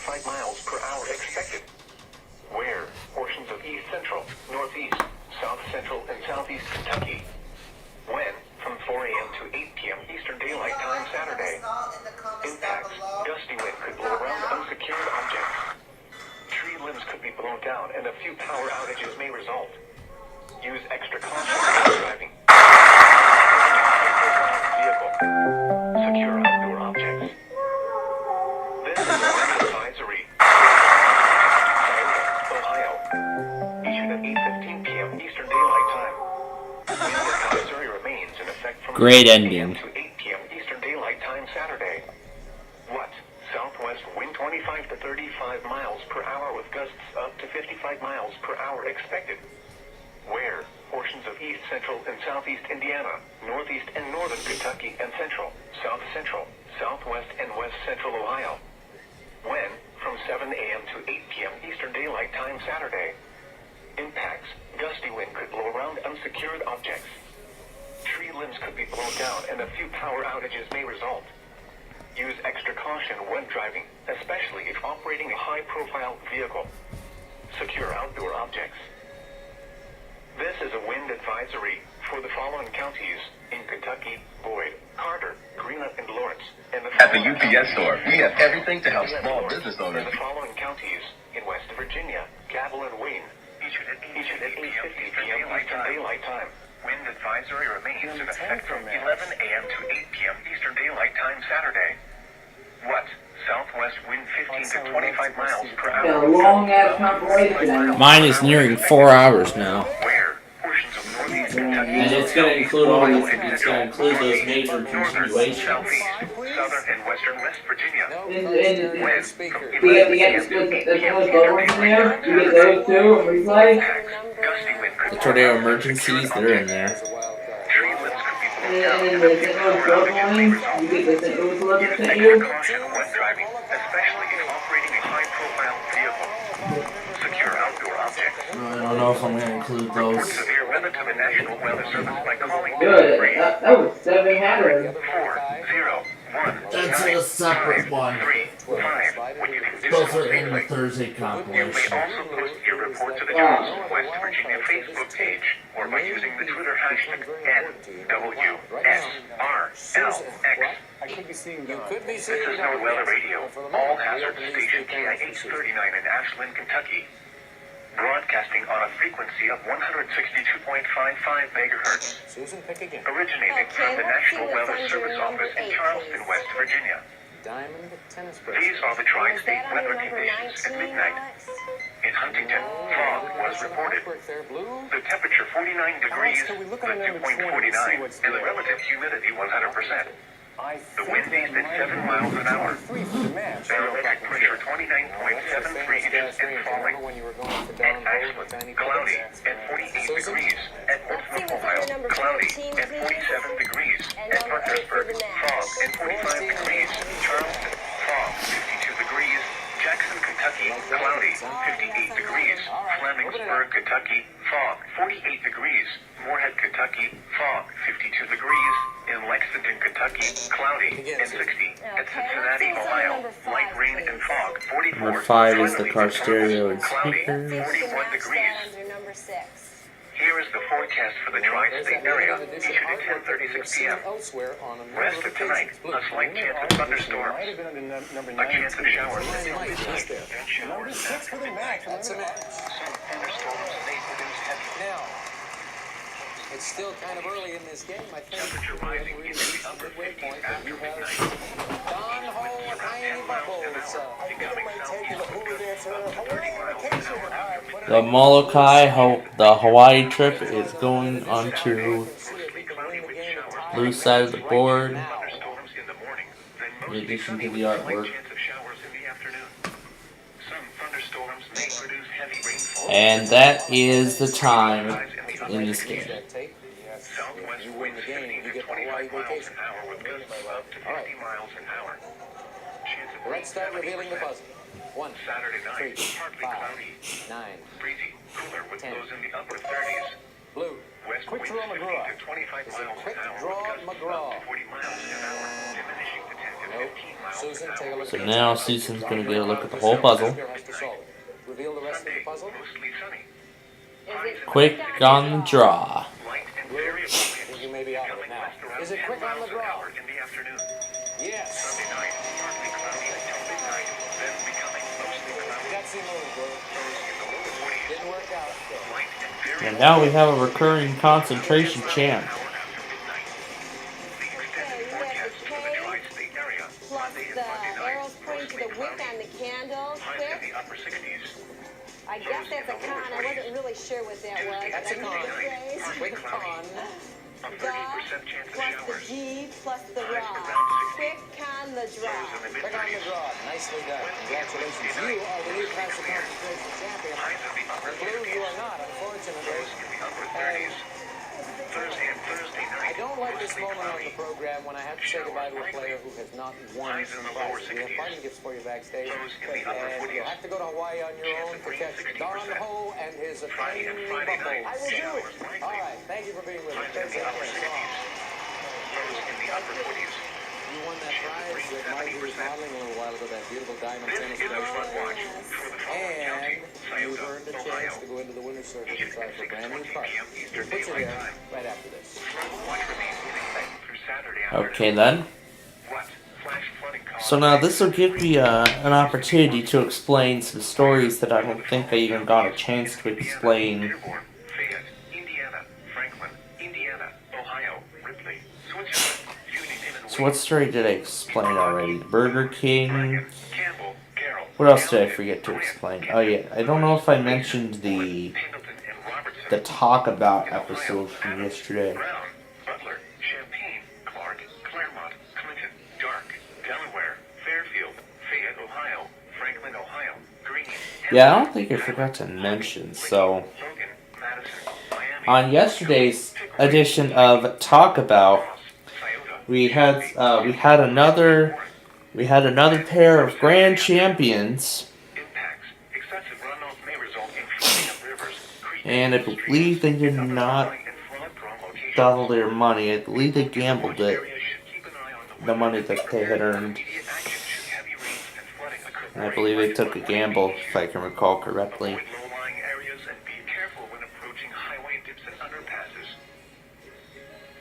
5 miles per hour expected. Where? Portions of East Central, Northeast, South Central, and Southeast Kentucky. When? From 4 a.m. to 8 p.m. Eastern Daylight Time Saturday. Impacts. Gusty wind could blow around unsecured objects. Tree limbs could be blown down, and a few power outages may result. Use extra caution when driving. Vehicle. Secure outdoor objects. This is a weather advisory. Ohio. Issued at 8:15 p.m. Eastern Daylight Time. Wind advisory remains in effect from Great 8 ending. to 8 p.m. Eastern Daylight Time Saturday. What? Southwest wind 25 to 35 miles per hour with gusts up to 55 miles per hour expected. Where? Portions of East Central and Southeast Indiana, Northeast and Northern Kentucky and Central, South Central, Southwest and West Central Ohio. When? From 7 a.m. to 8 p.m. Eastern Daylight Time Saturday. Impacts. Gusty wind could blow around unsecured objects. Tree limbs could be blown down and a few power outages may result. Use extra caution when driving, especially if operating a high-profile vehicle. Secure outdoor objects. This is a wind advisory for the following counties in Kentucky: Boyd, Carter, Greenup, and Lawrence. And At the UPS store, we have everything to help small business owners. And the following counties in West Virginia: Cabell and Wayne. Issued at 8:50 p.m. Eastern Daylight Time. Wind advisory remains in effect from 11 a.m. to 8 p.m. Eastern Daylight Time Saturday. What? Southwest wind 15 to 25 miles per Got a hour. long ass compilation. Mine is nearing 4 hours now. Where portions of northeast Kentucky, And it's going to include those major continuations. southeast, southern, and western West Virginia. And Wind from you get those bubbles in there. You get those too and replay. gusty wind The tornado emergencies, they're in there. tree limbs could be blown down. And the St. Louis bubble lines. You get the St. Louis letter sent you. Caution when driving, especially if operating a high-profile vehicle. Secure outdoor objects. I don't know if I'm going to include Report those. severe weather to the National Weather Service by calling Good. That was 700. 401. That's a separate one. 35. When you can do Those so are in the safely. Thursday You may compilation. also post your report to the Charleston, West Virginia Facebook page or by using the Twitter hashtag NWSRLX. I could be seeing You could be This seeing is No Weather Radio, all hazard station KIH 39 in Ashland, Kentucky. Broadcasting on a frequency of 162.55 megahertz. Susan, pick again. Originating from the National Weather Service office in Charleston, West Virginia. Diamond tennis bracelet. These are the tri-state weather conditions at midnight. In Huntington, fog was reported. The temperature 49 degrees, the dew point 49, and the relative humidity 100%. The wind east at 7 miles an hour. Barometric pressure 29.73 inches and falling. At Ashland, cloudy at 48 degrees. At Portsmouth, Ohio, cloudy at 47 degrees. At Parkersburg, fog at 45 degrees. Charleston, fog 52 degrees. Jackson, Kentucky, cloudy 58 degrees. Flemingsburg, Kentucky, fog 48 degrees. Moorhead, Kentucky, fog 52 degrees. In Lexington, Kentucky, cloudy and 60. At Cincinnati, Ohio, light rain and fog 44. Number 5 is the car stereo and Cloudy, speakers. 41 degrees. Here is the forecast for the tri-state area, issued at 10:36 p.m. Rest of tonight, a slight chance of thunderstorms, a chance of showers and showers. That's a match. Some thunderstorms may produce heavy. Now, it's still kind of early in this game. I think temperature rising into the upper 50s after midnight. Don Ho, tiny bubbles. Becoming southeast with gusts up to 30 miles an hour. The Molokai, the Hawaii trip is going onto blue side of the board, Thunderstorms in the morning, then in mostly addition sunny to the with a slight artwork. chance of showers in the afternoon. Some thunderstorms may produce heavy rainfall. And that is the time in this game. Southwest winds 15 to 25 miles an hour with gusts up to 50 miles an hour. Chance of Let's start revealing the puzzle. 1, Saturday night, 3, partly 5, cloudy, 9, breezy, cooler with 10. lows in the upper 30s. blue. West Quick winds draw 15 McGraw. to 25 Is it miles quick an hour draw with gusts McGraw? up to 40 miles an hour, diminishing to 10 to 15 miles Susan, an take a hour. look So at now Susan's going to get a look at the whole puzzle. has to solve it. Reveal the rest of the Sunday, puzzle. mostly sunny. Quick on the draw. Light and Blue. variable I think you may be out of it becoming now. west around Is it 10 quick on miles the an draw? hour in the afternoon. Yes. Sunday night, partly cloudy until midnight, then becoming mostly cloudy. Got some move, bro. In the low 40s, Didn't work out. light and variable. And now we have a recurring concentration champ. Hour after midnight. The extended forecast for the tri-state area, Plus Monday and the Monday night, arrows pointing to the wick on the candles. highs in the upper 60s. I guess that's a con. I wasn't really sure what that was. That's a con. With a con. A 30% chance of Plus the showers. G plus the Highs raw. around 60. Quick con the draw. Lows in the Quick on the mid-30s. draw. Nicely done. Congratulations. You are the new classic concentration champion. Highs in the upper Blue, you 50s. are not, unfortunately. Lows in the upper 30s. Thursday and Thursday I night, don't like this mostly moment on cloudy. the program when I have to say goodbye to a player who has not won Highs in some the lower prizes. We have 60s. parting gifts for you backstage. Lows in the upper And 40s. you'll have to go to Hawaii on your Chance own of to rain catch 60%. Don Ho and his Friday tiny and Friday night, bubbles. I will do showers it. likely. All right. Thank you for being with us. Highs in the upper 60s. Lows in the upper 40s. You won that prize that Margie was modeling a little while ago, that beautiful diamond This tennis is a bracelet. front watch for the following And county, you've Scioto, earned a Ohio. chance to go into the winner's circle and try for a brand new car. p.m. Eastern We'll put you Daylight there Time. right after this. Front watch remains in effect through Saturday Okay afternoon. then. What? Flash flooding caused So now this will give me an opportunity to explain some stories that I don't think I even got a chance to explain Dearborn, Fayette, Indiana, Franklin, Indiana, Ohio, Ripley, Switzerland, Union what story did I explain already? Burger King. What else did I forget to explain? Oh yeah, I don't know if I mentioned the Talk About episode from yesterday. Butler, Champaign, Clark, Claremont, Clinton, Dark, Delaware, Fairfield, Fayette, Ohio, Franklin, Ohio, Greene. Yeah, I don't think I forgot to mention. So, on yesterday's edition of Talk About, we had another pair of grand champions, and I believe they did not double their money. I believe they gambled it, the money that they had earned. And I believe they took a gamble, if I can recall correctly.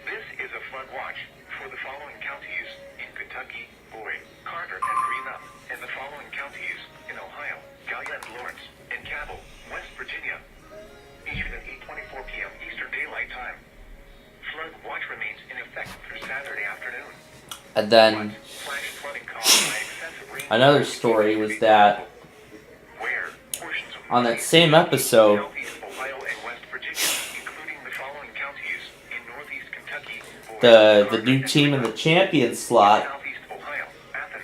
This is a flood watch for the following counties in Kentucky, Boyd, Carter, and Greenup, and the following counties in Ohio, Gallia, Lawrence, and Cabell, West Virginia. Issued at 8:24 p.m. Eastern Daylight Time. Flood watch remains in effect through Saturday afternoon. And then another story was that on that same episode, the new team in the champion slot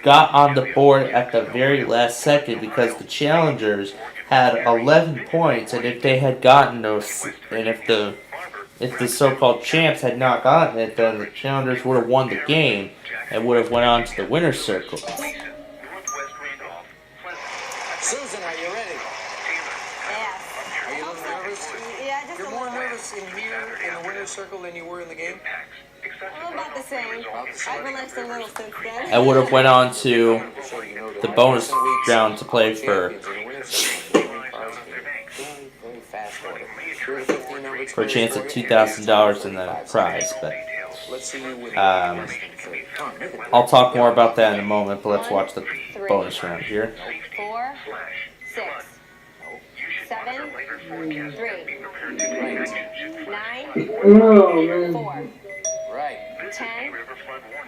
got on the board at the very last second because the challengers had 11 points, and if they had gotten those, and if the so-called champs had not gotten it, then the challengers would have won the game and would have went on to the winner's circle. Susan, are you ready? Yeah. Are you a little nervous? Yeah, just You're more nervous in here in the winner's circle than you were in the game? Well, about the same. I've relaxed a little since then. And would have went on to the bonus round to play for a chance at $2,000 in the prize. But I'll talk more about that in a moment. But let's watch the bonus round here. 4, 6, 7, 3, 9, 4. Right. 10,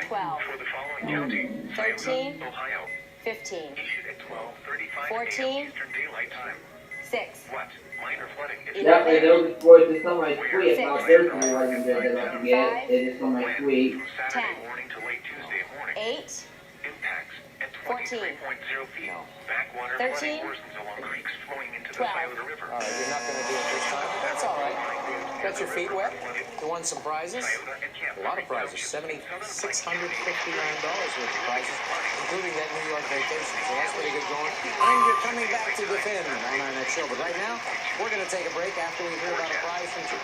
12, 13, 15, 14, 6, Definitely, those boys just on my tweet about their time wasn't good about to get. They just on my tweet. 10, 8, 14, 13, 12. All right, you're not going to do it this time, but that's all right. Got your feet wet. You won some prizes. A lot of prizes. $7,659 worth of prizes, including that New York vacation. So that's pretty good going. And you're coming back to defend on our next show. But right now, we're going to take a break after we hear about a prize from you.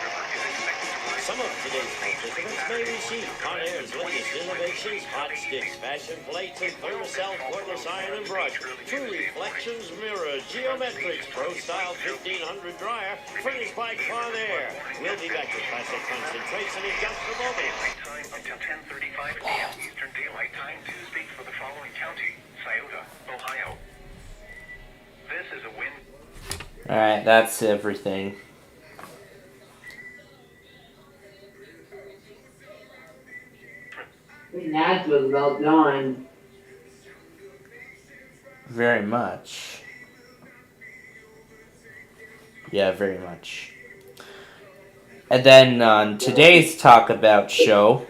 Some of today's participants may receive ConAir's latest innovations, hot sticks, fashion plates, and thermocell cordless iron and brush. True Reflections Mirror, Geometrics, Pro Style 1500 dryer, furnished by ConAir. We'll be back with classic concentration in just a moment. Time until 10:35 p.m. Eastern Daylight Time Tuesday for the following county, Scioto, Ohio. This is a win. Alright, that's everything. That was well done. Very much. Yeah, very much. And then on today's Talk About show,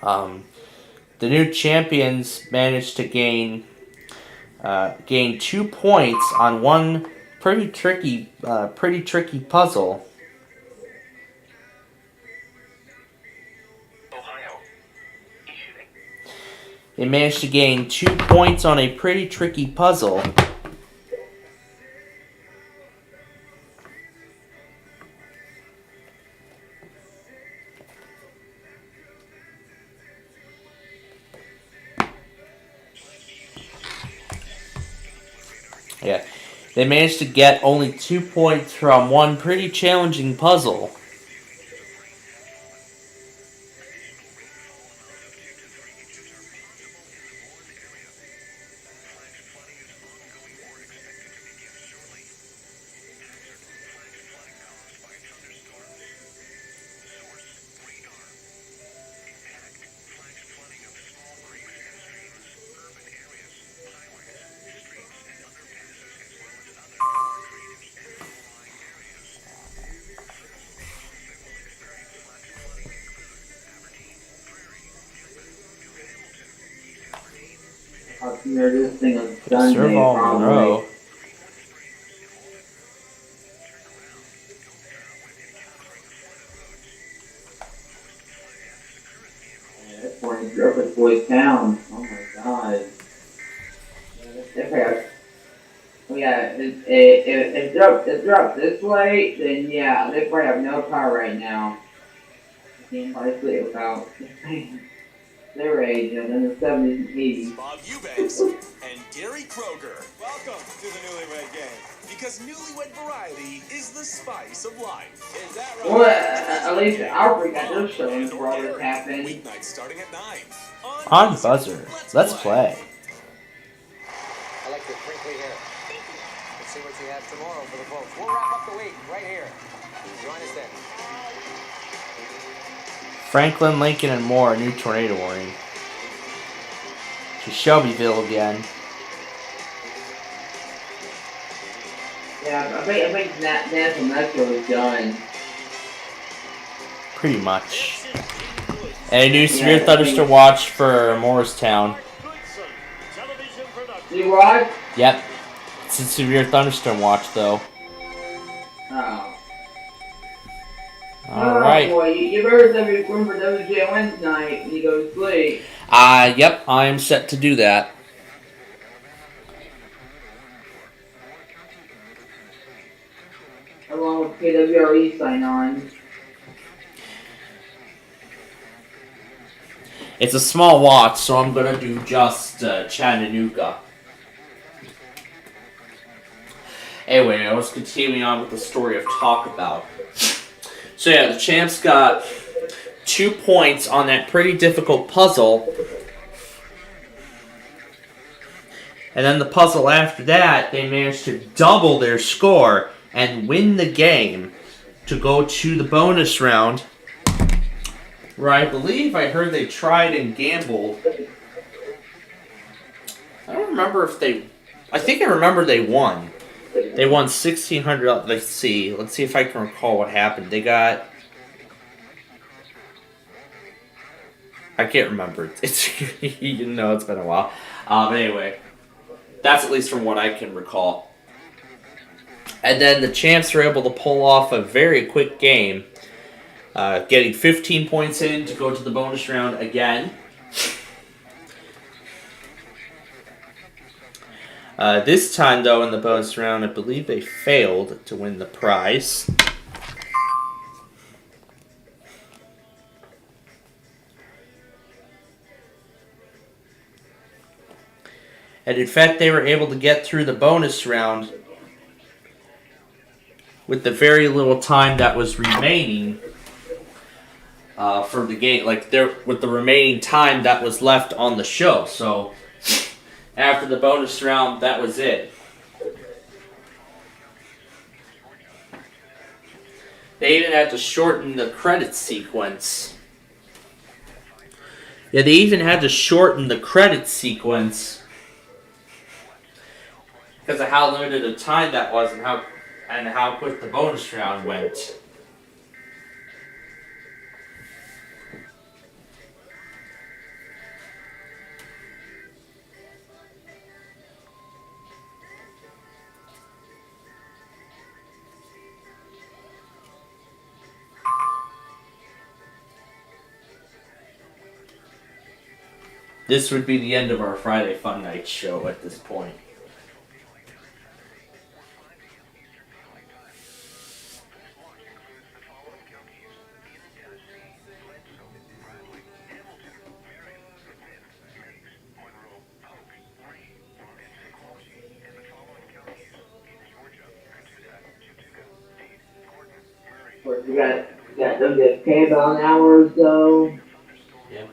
the new champions managed to gain 2 points on one pretty tricky puzzle. They managed to gain 2 points on a pretty tricky puzzle. Yeah, they managed to get only 2 points from one pretty challenging puzzle. near this thing on Serve Sunday, all probably. Monroe. Yeah, that's Morning Surface Boys Town. Oh my god. Oh yeah, if they're up this way, then yeah, they probably have no power right now. I can't probably sleep without their age, and in the 70s and 80s. Bob Eubanks and Gary Kroger. Welcome to the Newlywed Game, because newlywed variety is the spice of life. Is that right? Well, at least Alfred got their showing before all this happened. Weeknights starting at 9. On buzzer. Let's play. I like your crinkly hair. Let's see what you have tomorrow for the folks. We'll wrap up the week right here. Join us then. Franklin, Lincoln, and more. New tornado warning. To Shelbyville again. Yeah, I think National Metro is done. Pretty much. And a new severe thunderstorm watch for Morristown. You watch? Yep. It's a severe thunderstorm watch, though. Oh. Alright. Boy, you better set your room for WJON tonight when you go to sleep. Yep, I am set to do that. Along with KWRE sign on. It's a small watch, so I'm gonna do just Chattanooga. Anyway, I was continuing on with the story of Talk About. So yeah, the champs got 2 points on that pretty difficult puzzle. And then the puzzle after that, they managed to double their score and win the game to go to the bonus round, where I believe I heard they tried and gambled. I don't remember if they... I think I remember they won. They won $1,600. Let's see if I can recall what happened. They got... I can't remember. It's you know, it's been a while. But anyway, that's at least from what I can recall. And then the champs were able to pull off a very quick game, getting 15 points in to go to the bonus round again. This time, though, in the bonus round, I believe they failed to win the prize. And in fact, they were able to get through the bonus round with the very little time that was remaining for the game. Like, with the remaining time that was left on the show. So, after the bonus round, that was it. They even had to shorten the credit sequence. Yeah, they even had to shorten the credit sequence because of how limited a time that was and how quick the bonus round went. This would be the end of our Friday Fun Night show at this point. We got WFK about an hour or so. Yeah.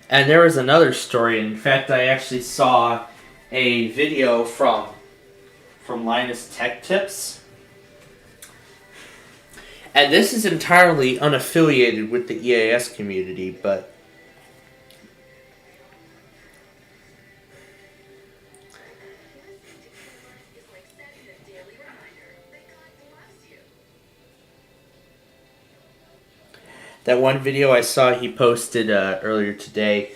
And there was another story. In fact, I actually saw a video from Linus Tech Tips. And this is entirely unaffiliated with the EAS community, but that one video I saw he posted earlier today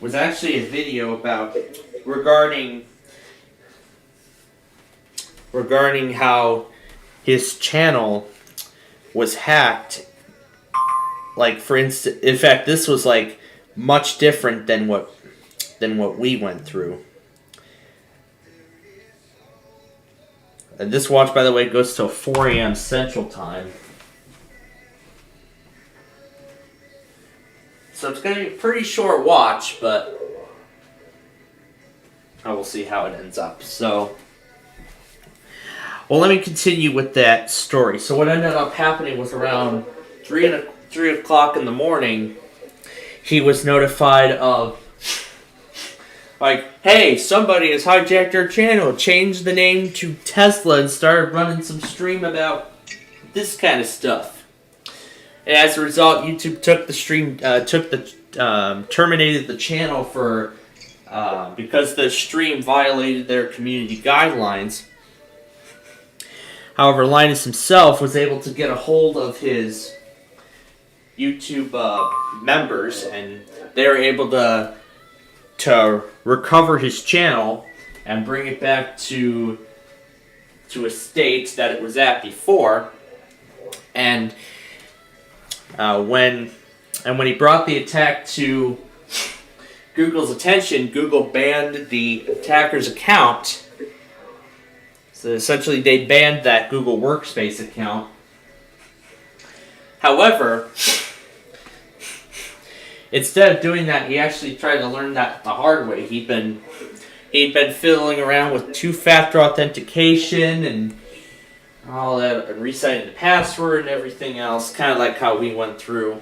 was actually a video about regarding how his channel was hacked. Like, for instance, in fact, this was like much different than what we went through. And this watch, by the way, goes till 4 a.m. Central Time. So it's going to be a pretty short watch, but I will see how it ends up. So, well, let me continue with that story. So what ended up happening was around 3 o'clock in the morning, he was notified of, like, hey, somebody has hijacked our channel, changed the name to Tesla, and started running some stream about this kind of stuff. And as a result, YouTube took the stream, terminated the channel for because the stream violated their community guidelines. However, Linus himself was able to get a hold of his YouTube members, and they were able to recover his channel and bring it back to a state that it was at before. And when he brought the attack to Google's attention, Google banned the attacker's account. So essentially, they banned that Google Workspace account. However, instead of doing that, he actually tried to learn that the hard way. He'd been fiddling around with two-factor authentication and all that, and resetting the password and everything else, kind of like how we went through.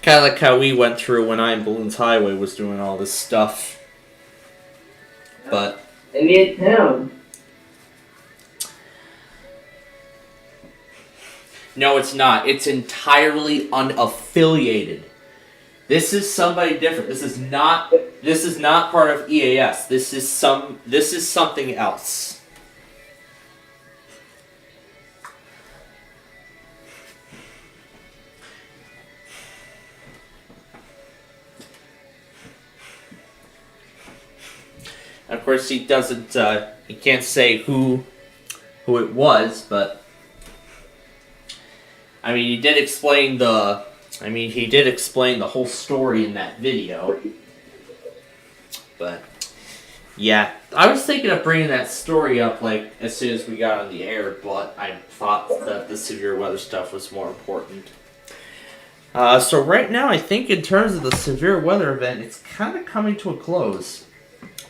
Kind of like how we went through when I in Balloons Highway was doing all this stuff. But And it's him. no, it's not. It's entirely unaffiliated. This is somebody different. This is not part of EAS. This is something else. Of course, he doesn't. He can't say who it was, but I mean, he did explain the whole story in that video. But yeah, I was thinking of bringing that story up like as soon as we got on the air, but I thought that the severe weather stuff was more important. So right now, I think in terms of the severe weather event, it's kind of coming to a close.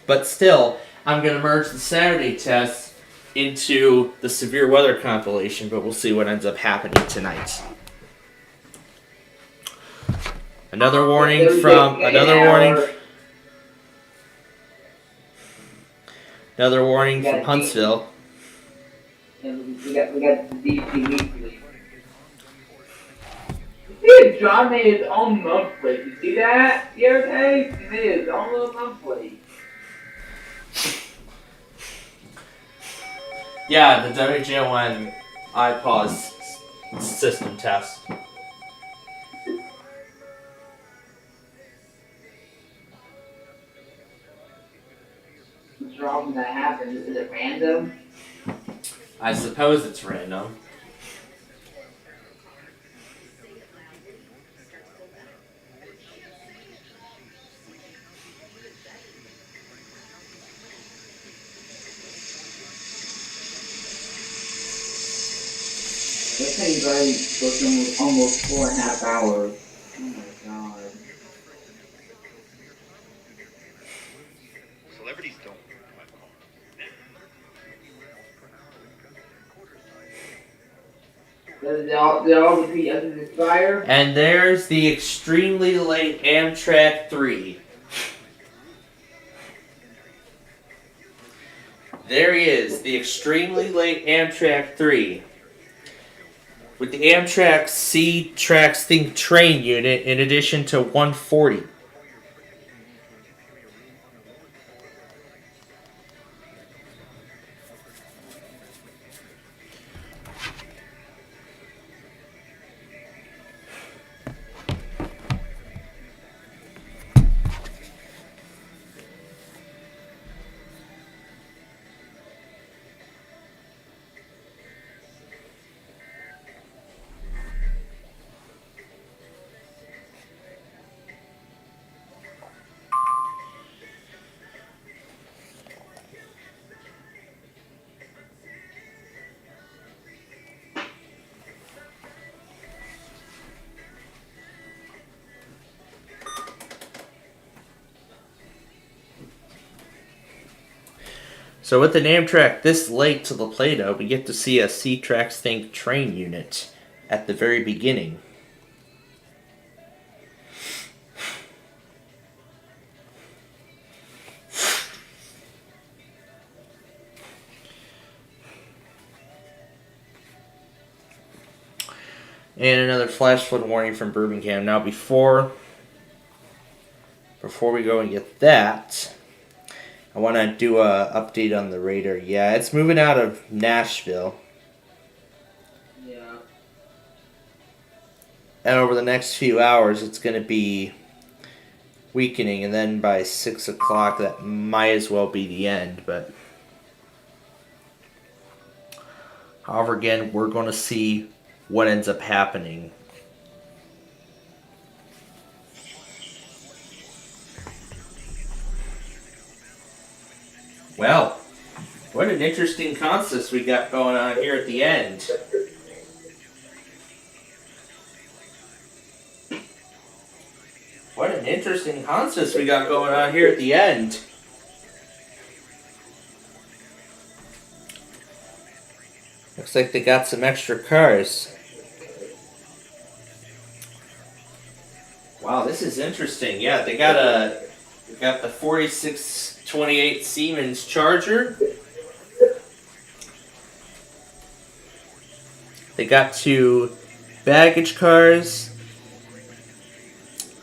But still, I'm going to merge the Saturday tests into the severe weather compilation, but we'll see what ends up happening tonight. Another warning from Huntsville. We got the DC Weekly. Dude, John made his own monthly. You see that the other day? He made his own little monthly. Yeah, the WJON iPause system test. What's wrong when that happens? Is it random? I suppose it's random. This thing's already booked almost 4.5 hours. Oh my god. Celebrities don't. Did all the PSs expire? And there's the extremely late Amtrak 3. There he is, the extremely late Amtrak 3. With the Amtrak C-Trax Think train unit in addition to 140. So with an Amtrak this late to the Plata, we get to see a C-Trax Think train unit at the very beginning. And another flash flood warning from Birmingham. Now before we go and get that, I want to do a update on the radar. Yeah, it's moving out of Nashville. Yeah. And over the next few hours, it's going to be weakening. And then by 6 o'clock, that might as well be the end. But however, again, we're going to see what ends up happening. Well, what an interesting consist we got going on here at the end. What an interesting consist we got going on here at the end. Looks like they got some extra cars. Wow, this is interesting. Yeah, they got the 4628 Siemens Charger. They got 2 baggage cars,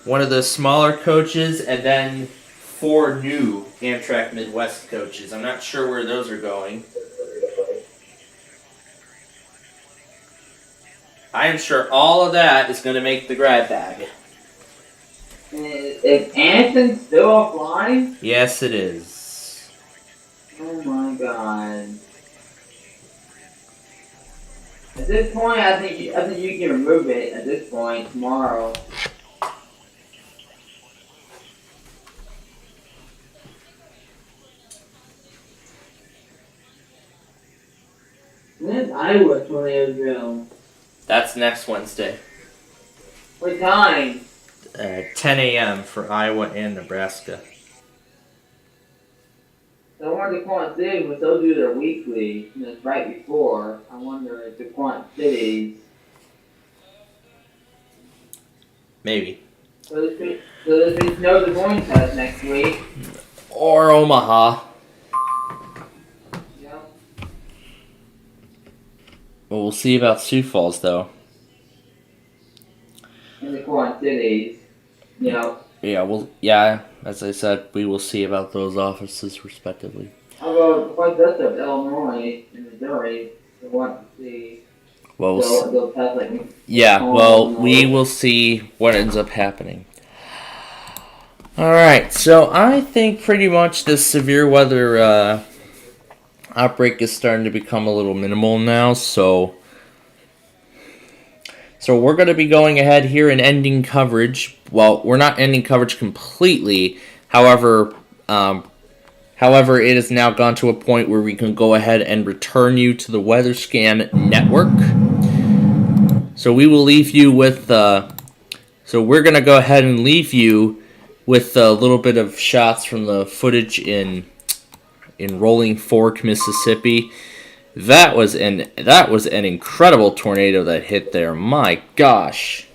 one of the smaller coaches, and then 4 new Amtrak Midwest coaches. I'm not sure where those are going. I am sure all of that is going to make the grab bag. Is Anderson still offline? Yes, it is. Oh my god. At this point, I think you can remove it at this point tomorrow. When's Iowa tornado drill? That's next Wednesday. What time? 10 a.m. for Iowa and Nebraska. So I wonder if Quant City would still do their weekly, and it's right before. I wonder if the Quant Cities. Maybe. So there's been no Des Moines test next week. Or Omaha. Yep. Well, we'll see about Sioux Falls, though. And the Quant Cities. Yep. Yeah, as I said, we will see about those offices respectively. Although, quite just of Illinois and Missouri, they want to see. Well, they'll test like. we will see what ends up happening. Alright, so I think pretty much this severe weather outbreak is starting to become a little minimal now, so we're going to be going ahead here and ending coverage. Well, we're not ending coverage completely. However, it has now gone to a point where we can go ahead and return you to the Weather Scan network. So we will leave you with. So we're going to go ahead and leave you with a little bit of shots from the footage in Rolling Fork, Mississippi. That was an incredible tornado that hit there. My gosh.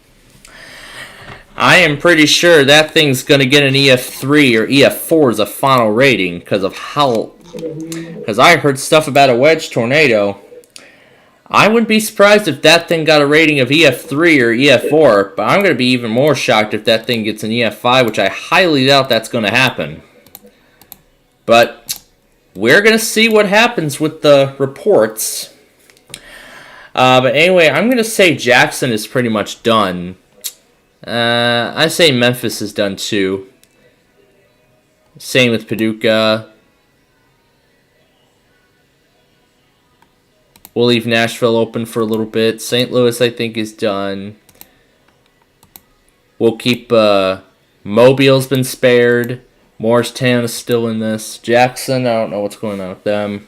I am pretty sure that thing's going to get an EF3 or EF4 as a final rating because I heard stuff about a wedge tornado. I wouldn't be surprised if that thing got a rating of EF3 or EF4, but I'm going to be even more shocked if that thing gets an EF5, which I highly doubt that's going to happen. But we're going to see what happens with the reports. But anyway, I'm going to say Jackson is pretty much done. I say Memphis is done too. Same with Paducah. We'll leave Nashville open for a little bit. St. Louis, I think, is done. We'll keep Mobile's been spared. Morristown is still in this. Jackson, I don't know what's going on with them.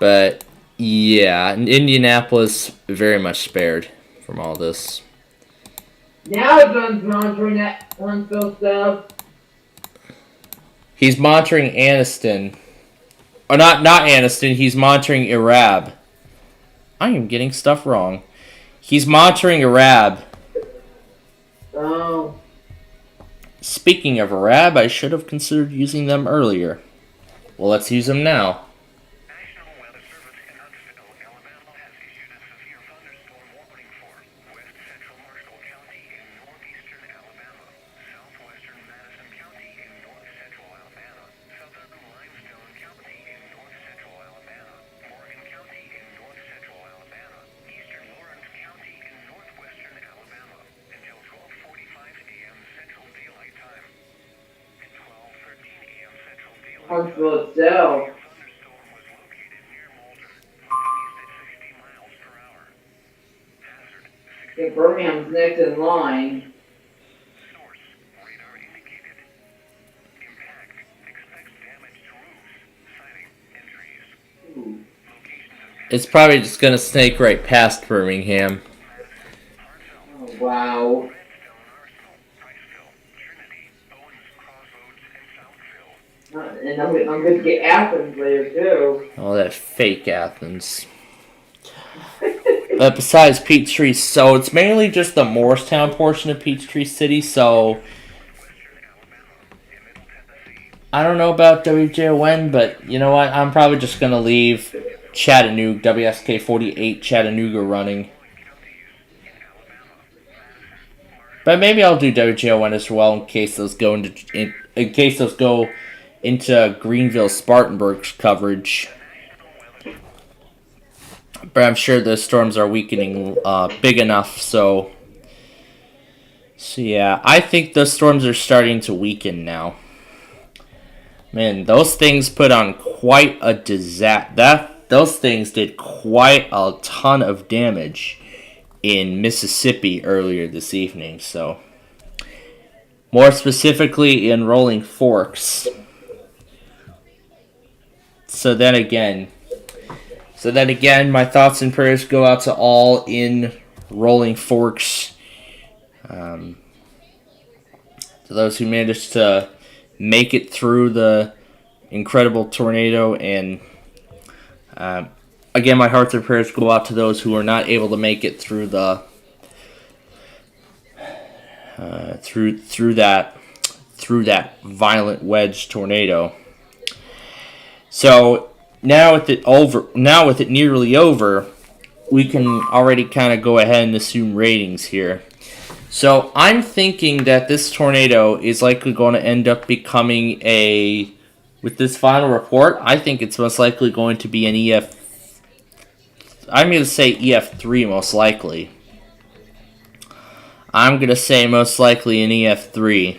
But, yeah, Indianapolis very much spared from all this. Now John's monitoring that Huntsville stuff. He's monitoring Anniston. Or not Anniston, he's monitoring Irab. I am getting stuff wrong. He's monitoring Irab. Oh. Speaking of Irab, I should have considered using them earlier. Well, let's use them now. National Weather Service in Huntsville, Alabama has issued a severe thunderstorm warning for west central Marshall County in northeastern Alabama, southwestern Madison County in north central Alabama, southern Limestone County in north central Alabama, Morgan County in north central Alabama, eastern Lawrence County in northwestern Alabama until 12:45 a.m. Central Daylight Time and 12:13 a.m. Central Daylight Time. Huntsville itself. I think Birmingham's next in line. It's probably just going to snake right past Birmingham. Oh, wow. And I'm going to get Athens later, too. Oh, that fake Athens. But besides Peachtree, so it's mainly just the Morristown portion of Peachtree City, so I don't know about WJON, but you know what? I'm probably just going to leave Chattanooga, WSK 48 Chattanooga running. But maybe I'll do WJON as well in case those go into Greenville Spartanburg's coverage. But I'm sure the storms are weakening big enough, so yeah, I think the storms are starting to weaken now. Man, those things put on quite a disaster. Those things did quite a ton of damage in Mississippi earlier this evening, so more specifically in Rolling Forks. So then again, my thoughts and prayers go out to all in Rolling Forks. To those who managed to make it through the incredible tornado, and again, my hearts and prayers go out to those who are not able to make it through the through that violent wedge tornado. So now with it nearly over, we can already kind of go ahead and assume ratings here. So I'm thinking that this tornado is likely going to end up becoming with this final report, I think it's most likely going to be an I'm going to say EF3 most likely. I'm going to say most likely an EF3.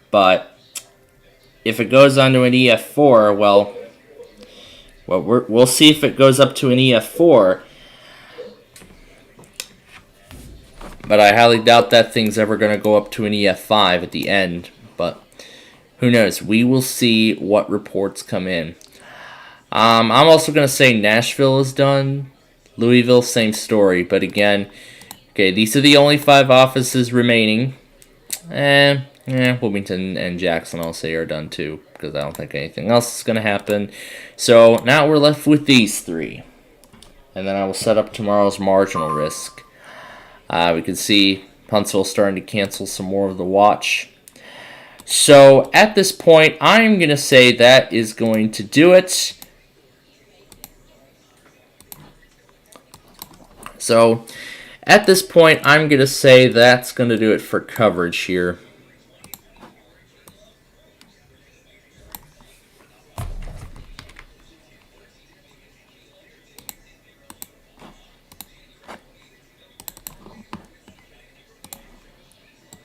But if it goes on to an EF4, well, we'll see if it goes up to an EF4. But I highly doubt that thing's ever going to go up to an EF5 at the end. But who knows? We will see what reports come in. I'm also going to say Nashville is done. Louisville, same story. But again, okay, these are the only 5 offices remaining. Wilmington and Jackson, I'll say, are done too, because I don't think anything else is going to happen. So now we're left with these three. And then I will set up tomorrow's marginal risk. We can see Huntsville starting to cancel some more of the watch. So at this point, I'm going to say that is going to do it. So at this point, I'm going to say that's going to do it for coverage here.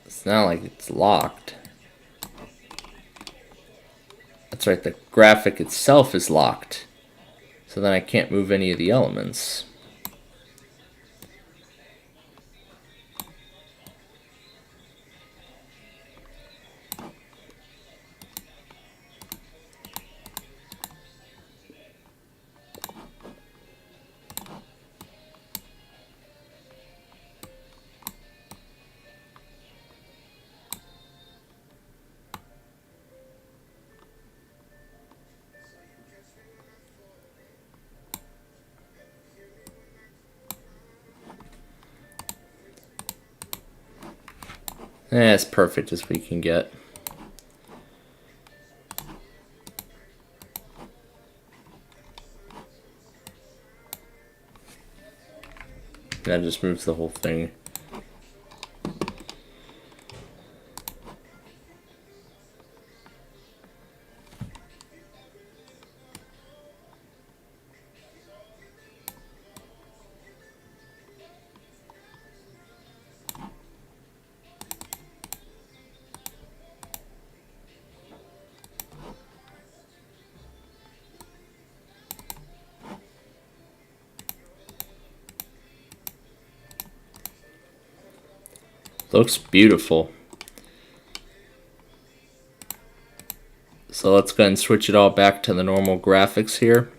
It's not like it's locked. That's right, the graphic itself is locked. So then I can't move any of the elements. As perfect as we can get. That just moves the whole thing. Looks beautiful. So let's go ahead and switch it all back to the normal graphics here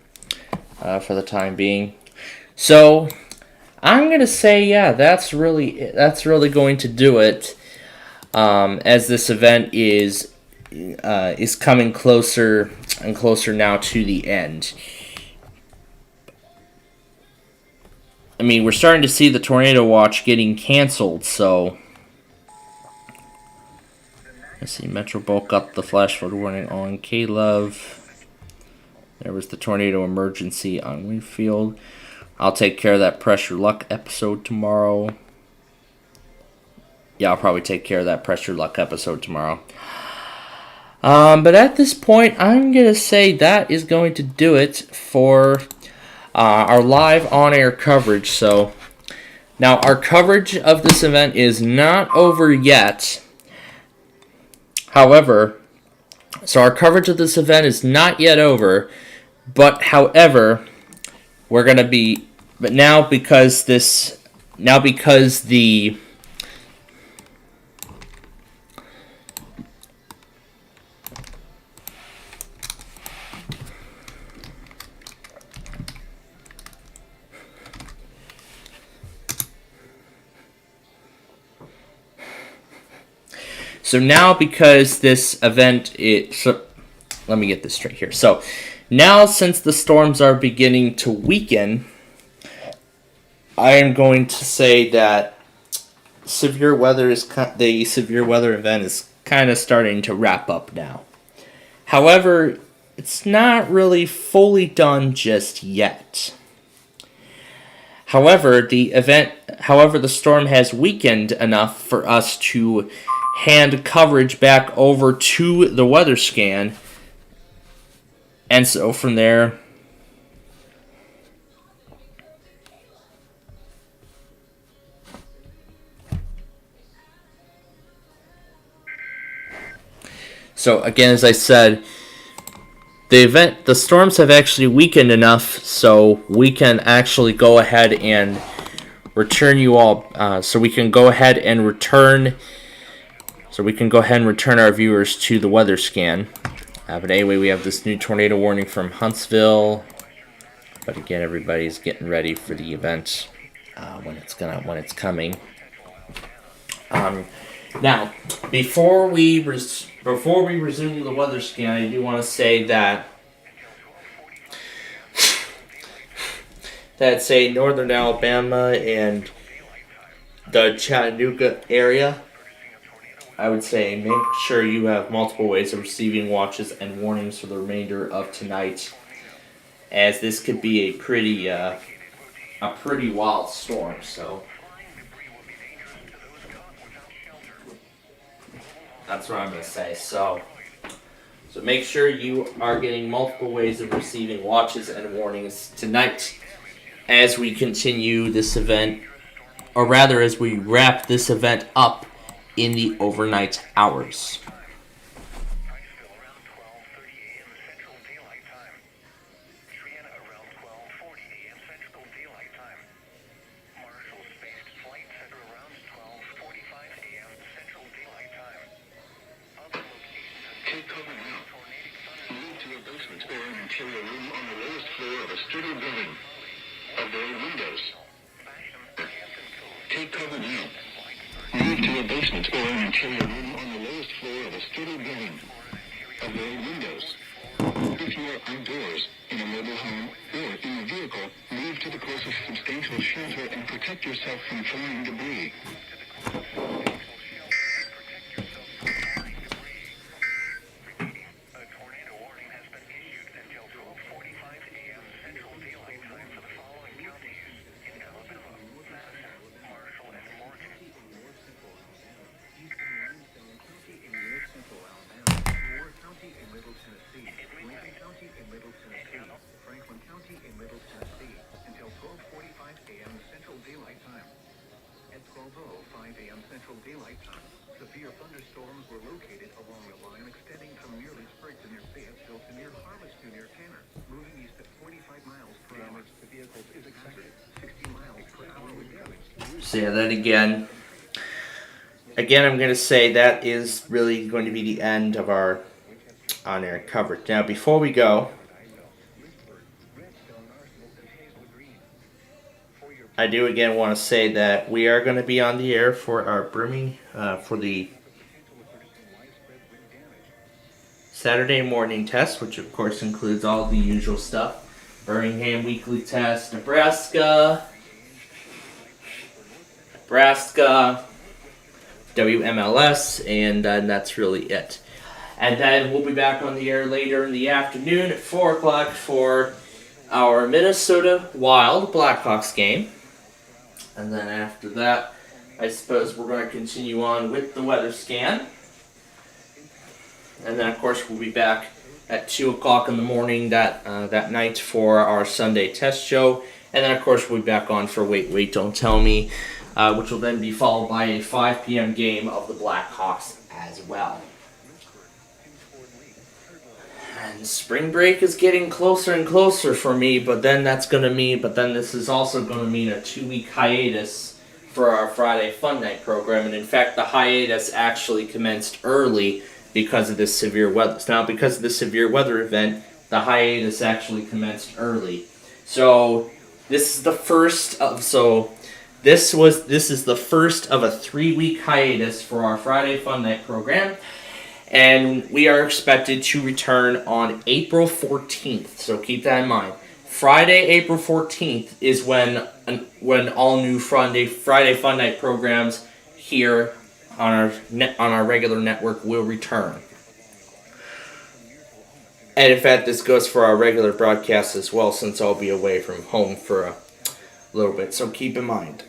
for the time being. So I'm gonna say, yeah, that's really going to do it. As this event is coming closer and closer now to the end. I mean, we're starting to see the tornado watch getting canceled, so. Let's see, Metro bulk up the flash flood warning on K-Love. There was the tornado emergency on Winfield. I'll take care of that pressure luck episode tomorrow. Yeah, I'll probably take care of that pressure luck episode tomorrow. But at this point, I'm going to say that is going to do it for our live on-air coverage. So now our coverage of this event is not over yet. However, so our coverage of this event is not yet over, but however, we're going to be, but now because the, so now because this event, let me get this straight here. So now since the storms are beginning to weaken, I am going to say that the severe weather event is kind of starting to wrap up now. However, it's not really fully done just yet. However, the storm has weakened enough for us to hand coverage back over to the weather scan, and so from there, so again, as I said, the storms have actually weakened enough so we can actually go ahead and return you all, so we can go ahead and return our viewers to the weather scan. But anyway, we have this new tornado warning from Huntsville. But again, everybody's getting ready for the event when it's coming. Now, before we resume the weather scan, I do want to say that say northern Alabama and the Chattanooga area, I would say make sure you have multiple ways of receiving watches and warnings for the remainder of tonight, as this could be a pretty wild storm. So that's what I'm going to say. So make sure you are getting multiple ways of receiving watches and warnings tonight as we continue this event, or rather as we wrap this event up in the overnight hours. Take cover now. Move to your basement or an interior room on the lowest floor of a sturdy building. Avoid windows. Take cover now. Move to your basement or an interior room on the lowest floor of a sturdy building. Avoid windows. If you are outdoors, in a mobile home, or in a vehicle, move to the closest substantial shelter and protect yourself from falling debris. Severe thunderstorms were located along the line extending from nearly Spriggs near Fayetteville to near Harveston near Tanner. Moving east at 45 miles per hour. The vehicle is expected 60 miles per hour with gusts. So yeah, that again, I'm going to say that is really going to be the end of our on-air coverage. Now, before we go, I do again want to say that we are going to be on the air for our for the Saturday morning test, which of course includes all the usual stuff. Birmingham weekly test, Nebraska, WMLS, and that's really it. And then we'll be back on the air later in the afternoon at 4 o'clock for our Minnesota Wild Blackhawks game. And then after that, I suppose we're going to continue on with the weather scan. And then, of course, we'll be back at 2 o'clock in the morning that night for our Sunday test show. And then, of course, we'll be back on for Wait, Don't Tell Me, which will then be followed by a 5 p.m. game of the Blackhawks as well. And spring break is getting closer and closer for me, but then this is also going to mean a 2-week hiatus for our Friday Fun Night program. And in fact, the hiatus actually commenced early because of this severe weather. Now, because of the severe weather event, the hiatus actually commenced early. So this is the first of this is the first of a 3-week hiatus for our Friday Fun Night program. And we are expected to return on April 14th. So keep that in mind. Friday, April 14th is when all new Friday Fun Night programs here on our regular network will return. And in fact, this goes for our regular broadcast as well, since I'll be away from home for a little bit. So keep in mind.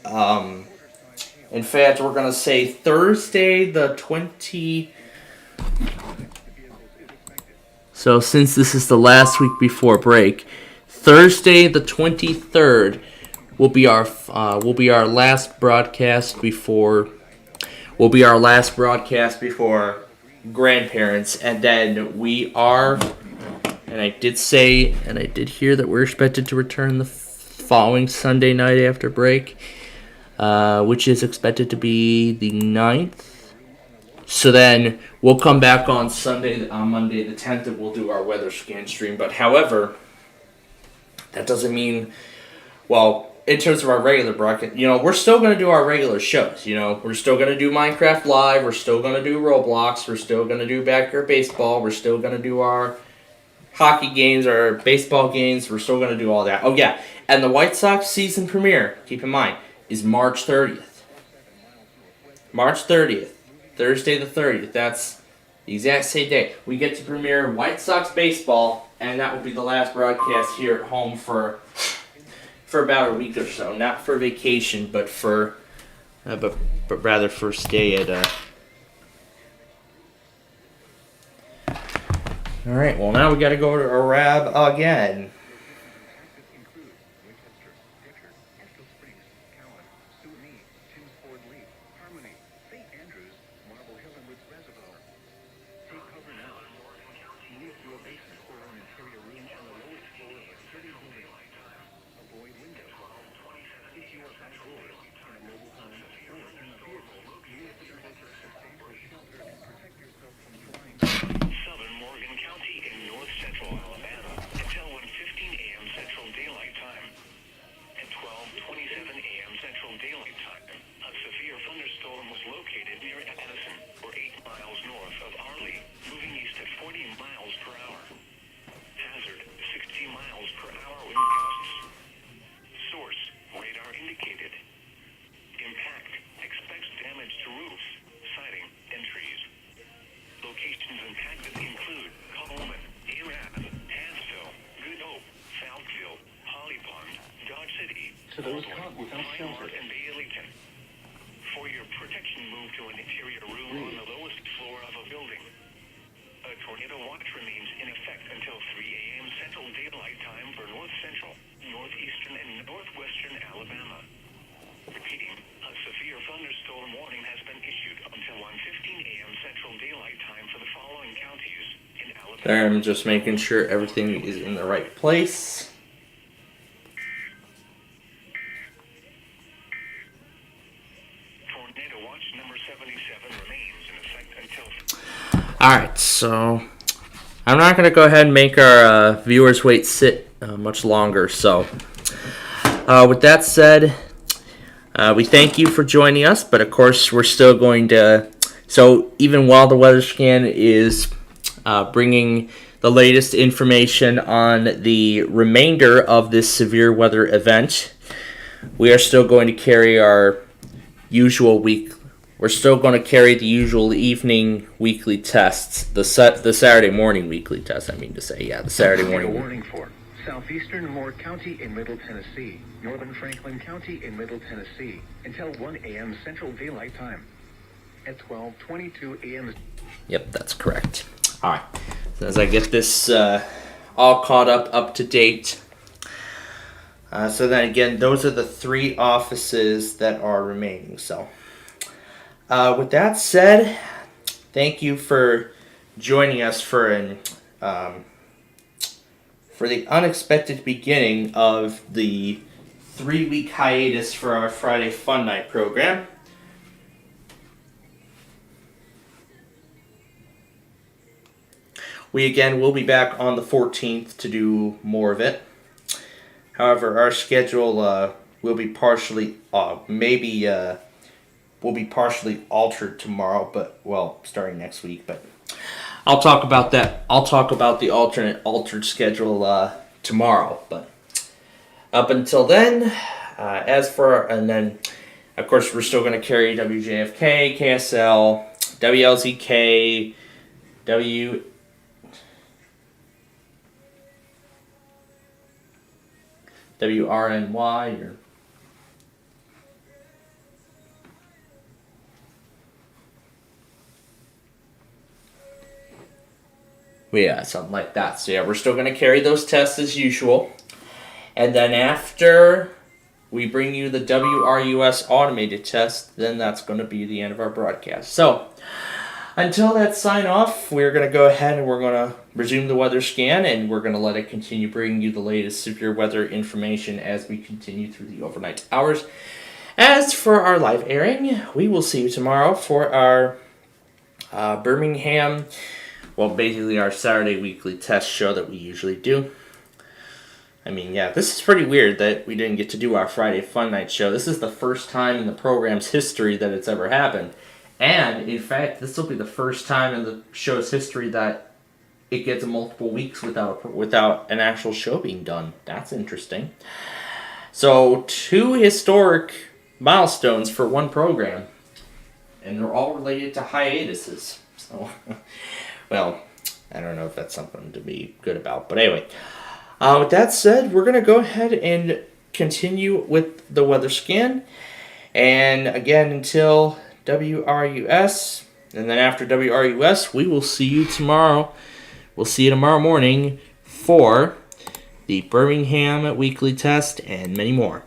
In fact, we're going to say Thursday the 20th. So since this is the last week before break, Thursday the 23rd will be our last broadcast before grandparents, and then we are, and I did hear that we're expected to return the following Sunday night after break, which is expected to be the 9th. So then we'll come back on Monday the 10th, and we'll do our weather scan stream. But however, that doesn't mean, in terms of our regular broadcast, we're still going to do our regular shows. We're still going to do Minecraft Live. We're still going to do Roblox. We're still going to do Backyard Baseball. We're still going to do our hockey games, our baseball games. We're still going to do all that. Oh, yeah. And the White Sox season premiere, keep in mind, is March 30th. March 30th. Thursday the 30th. That's the exact same day. We get to premiere White Sox baseball, and that will be the last broadcast here at home for about a week or so. Not for vacation, but for but rather for stay at All right, well now we got to go to Arab again. To those caught without shelter. For your protection, move to an interior room on the lowest floor of a building. A tornado watch remains in effect until 3 a.m. Central Daylight Time for North Central, Northeastern, and Northwestern Alabama. Repeating, a severe thunderstorm warning has been issued until 1:15 a.m. Central Daylight Time for the following counties in Alabama. There, I'm just making sure everything is in the right place. Alright, so I'm not going to go ahead and make our viewers sit much longer. So with that said, we thank you for joining us, but of course we're still going to, so even while the weather scan is bringing the latest information on the remainder of this severe weather event, we are still going to carry our usual We're still going to carry the usual evening weekly tests, the Saturday morning weekly test, the Saturday morning. Warning for southeastern Moore County in Middle Tennessee, northern Franklin County in Middle Tennessee, until 1 a.m. Central Daylight Time. At 12:22 a.m. Yep, that's correct. All right, so as I get this all caught up to date. So then again, those are the 3 offices that are remaining. So. With that said, thank you for joining us for the unexpected beginning of the 3-week hiatus for our Friday Fun Night program. We again will be back on the 14th to do more of it. However, our schedule will be partially will be partially altered tomorrow, starting next week. But I'll talk about that. I'll talk about the altered schedule tomorrow. But up until then, and then of course we're still going to carry WJFK, KSL, WLZK, WRNY or. Yeah, something like that. So yeah, we're still going to carry those tests as usual. And then after we bring you the WRUS automated test, then that's going to be the end of our broadcast. So until that sign off, we're going to go ahead and we're going to resume the weather scan, and we're going to let it continue bringing you the latest severe weather information as we continue through the overnight hours. As for our live airing, we will see you tomorrow for our Birmingham, basically our Saturday weekly test show that we usually do. I mean, yeah, this is pretty weird that we didn't get to do our Friday Fun Night show. This is the first time in the program's history that it's ever happened. And, in fact, this will be the first time in the show's history that it gets multiple weeks without an actual show being done. That's interesting. So, 2 historic milestones for one program. And they're all related to hiatuses. So, well, I don't know if that's something to be good about. But anyway, with that said, we're going to go ahead and continue with the weather scan. And again, until WRUS, and then after WRUS, we will see you tomorrow. We'll see you tomorrow morning for the Birmingham Weekly Test and many more.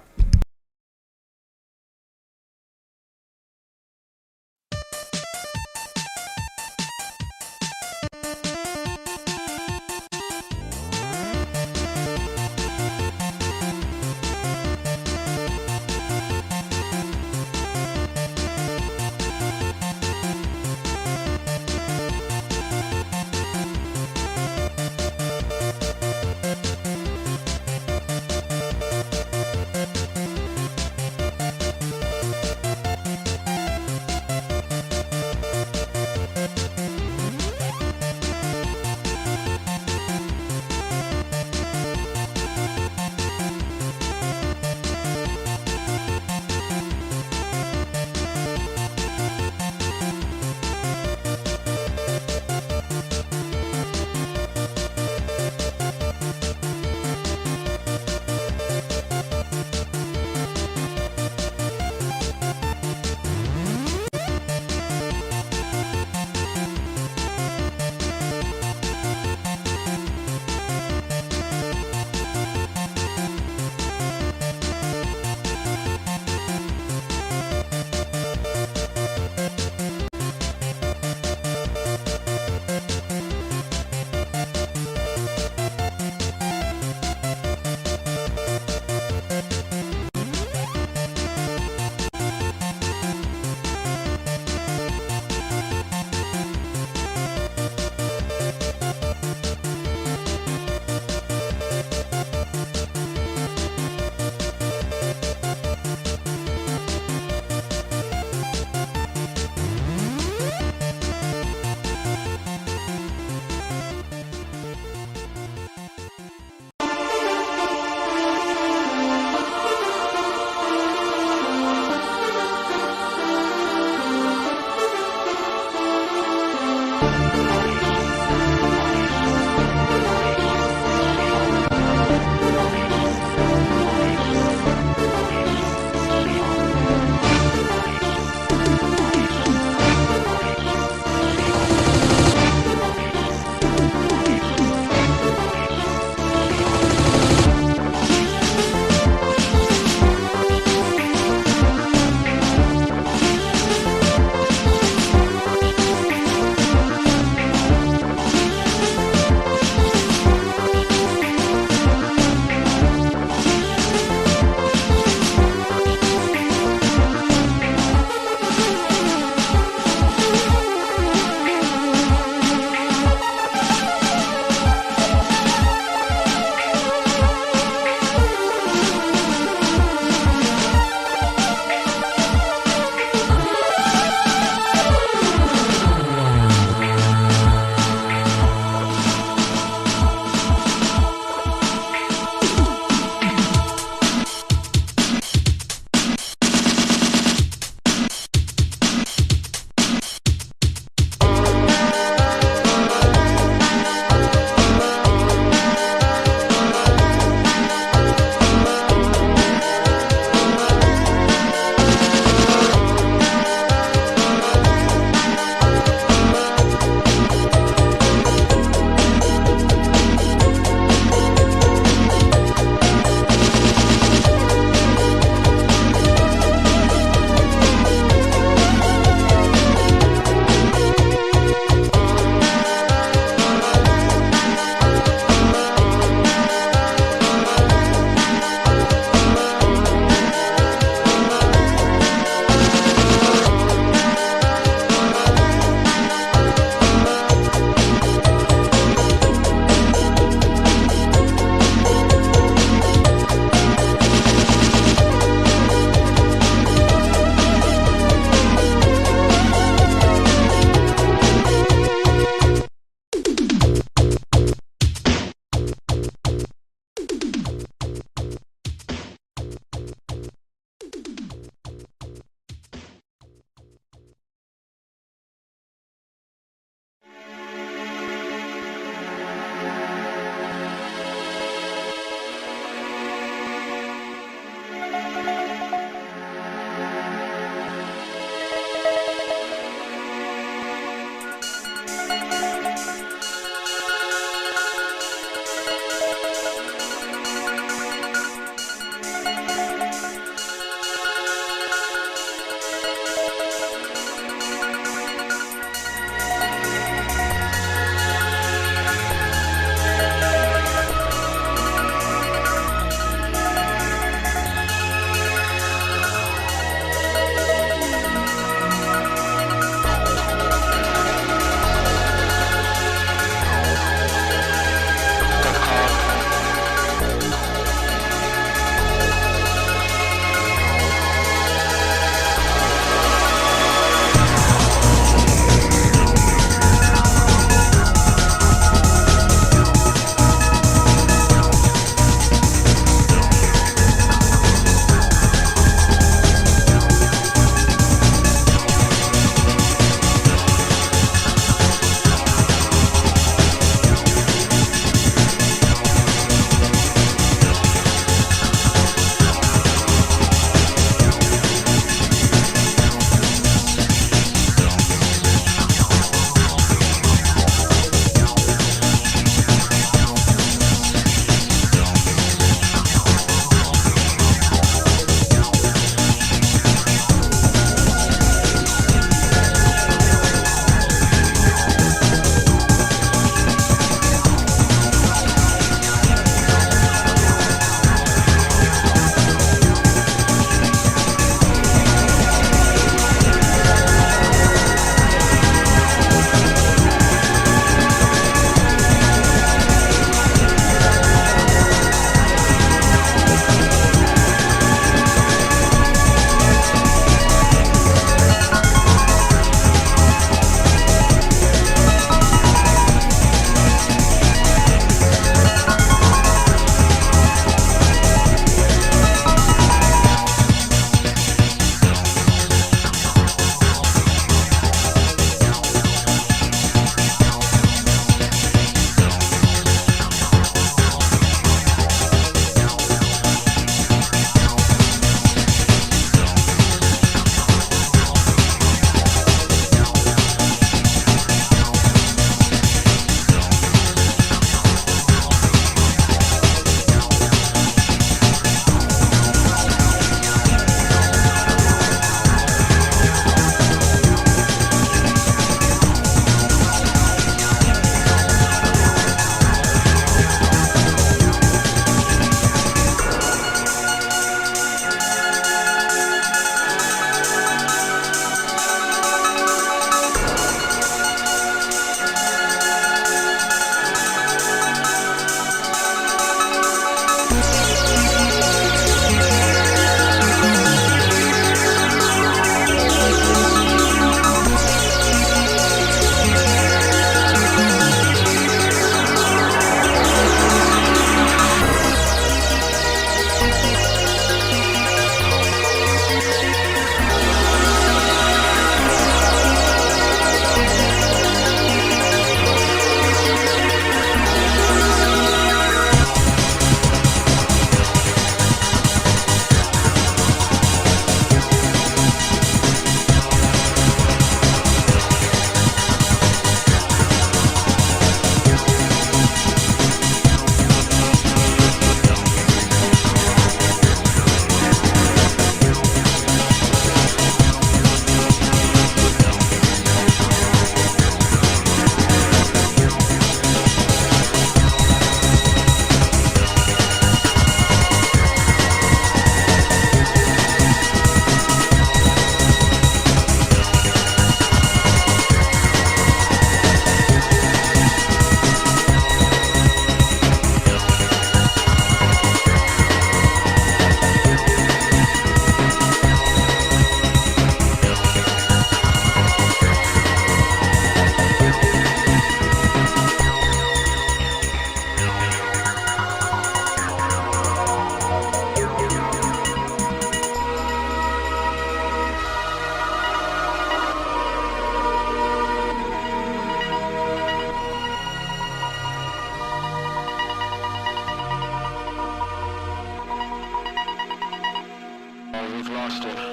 Austin.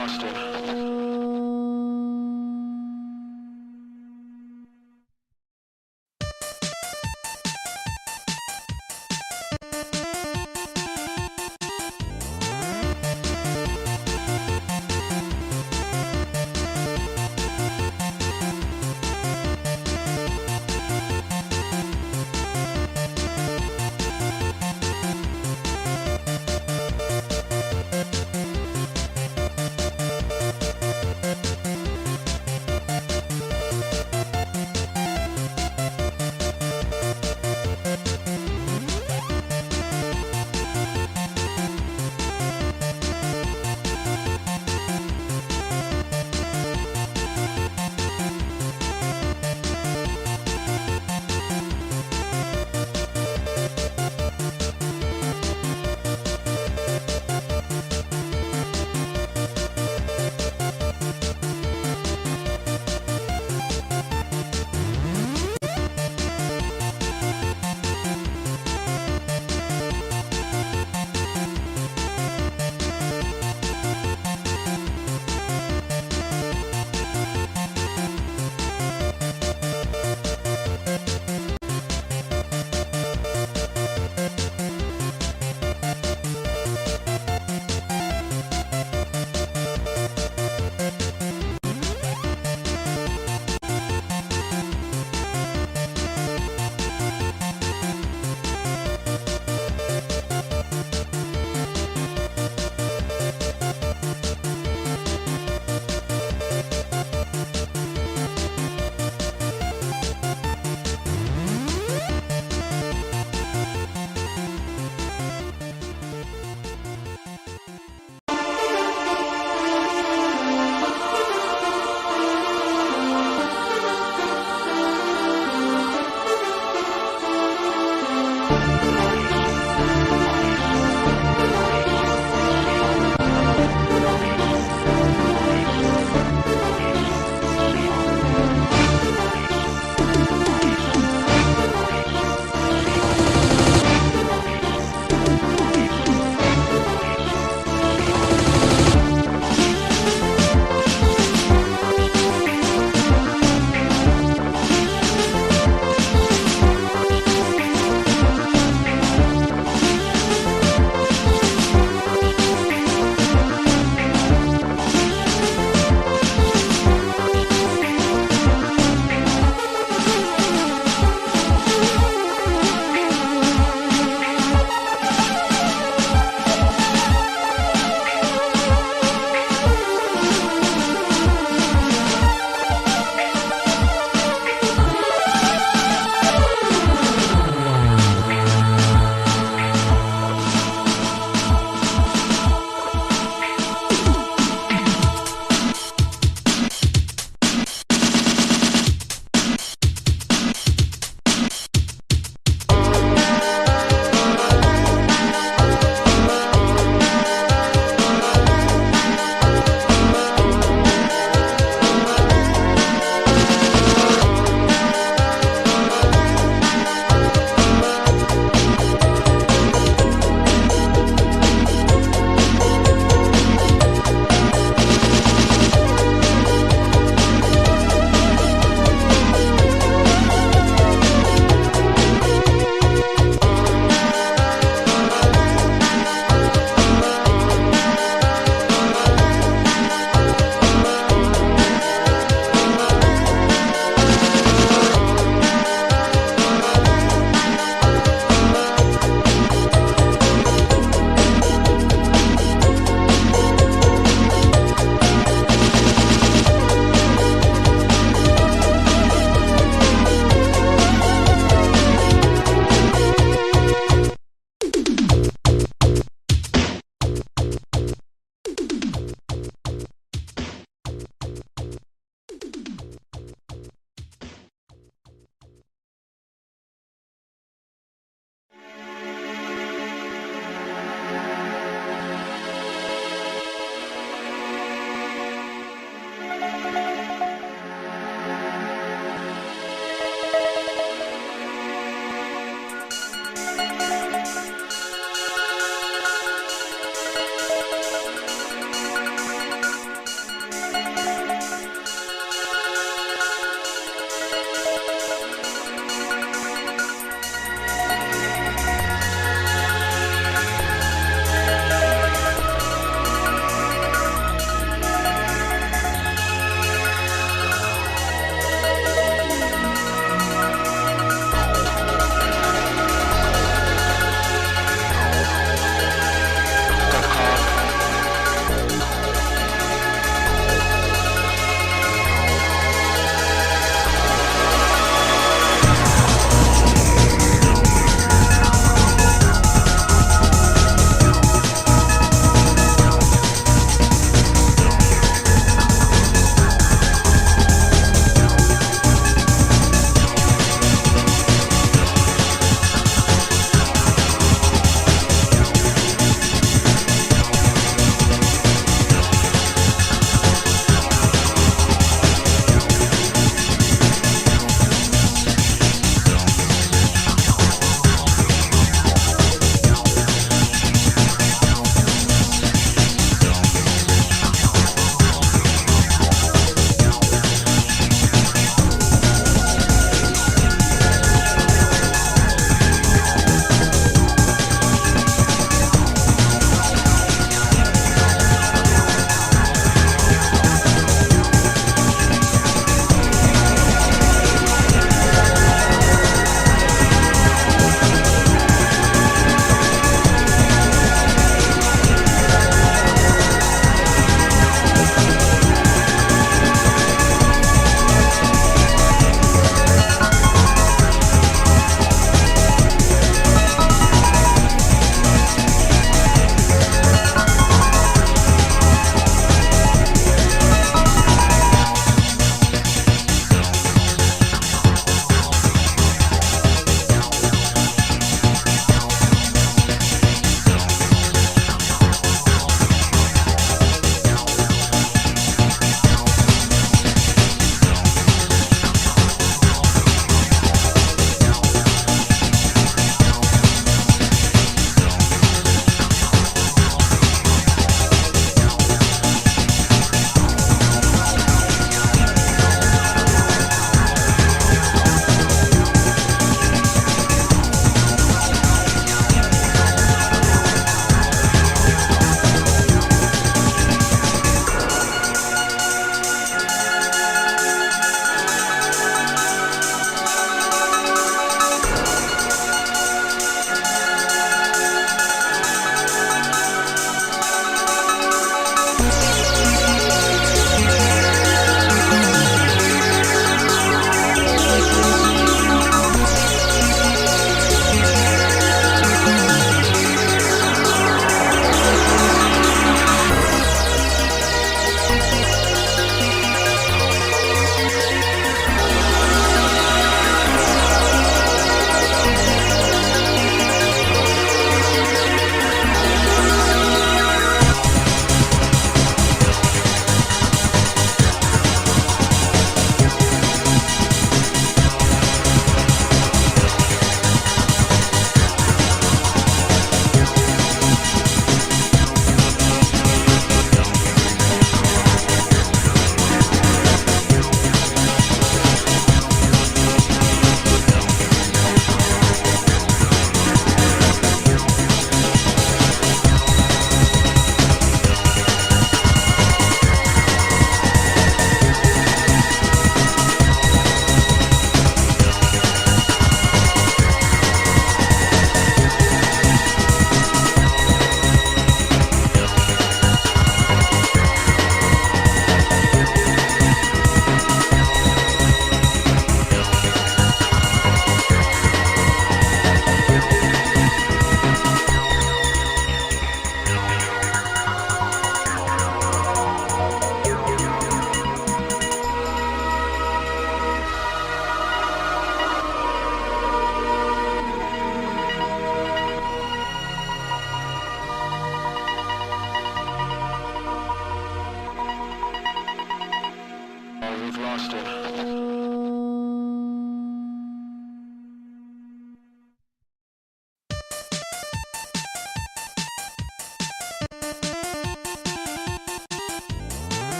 Austin.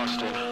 Austin.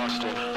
Austin.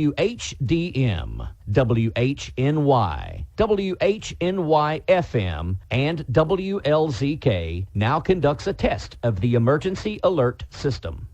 WHDM, WHNY, WHNY-FM, and WLZK now conducts a test of the emergency alert system.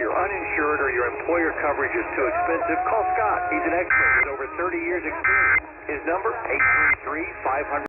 you're uninsured or your employer coverage is too expensive, call Scott. He's an expert with over 30 years experience. His number, 833-500.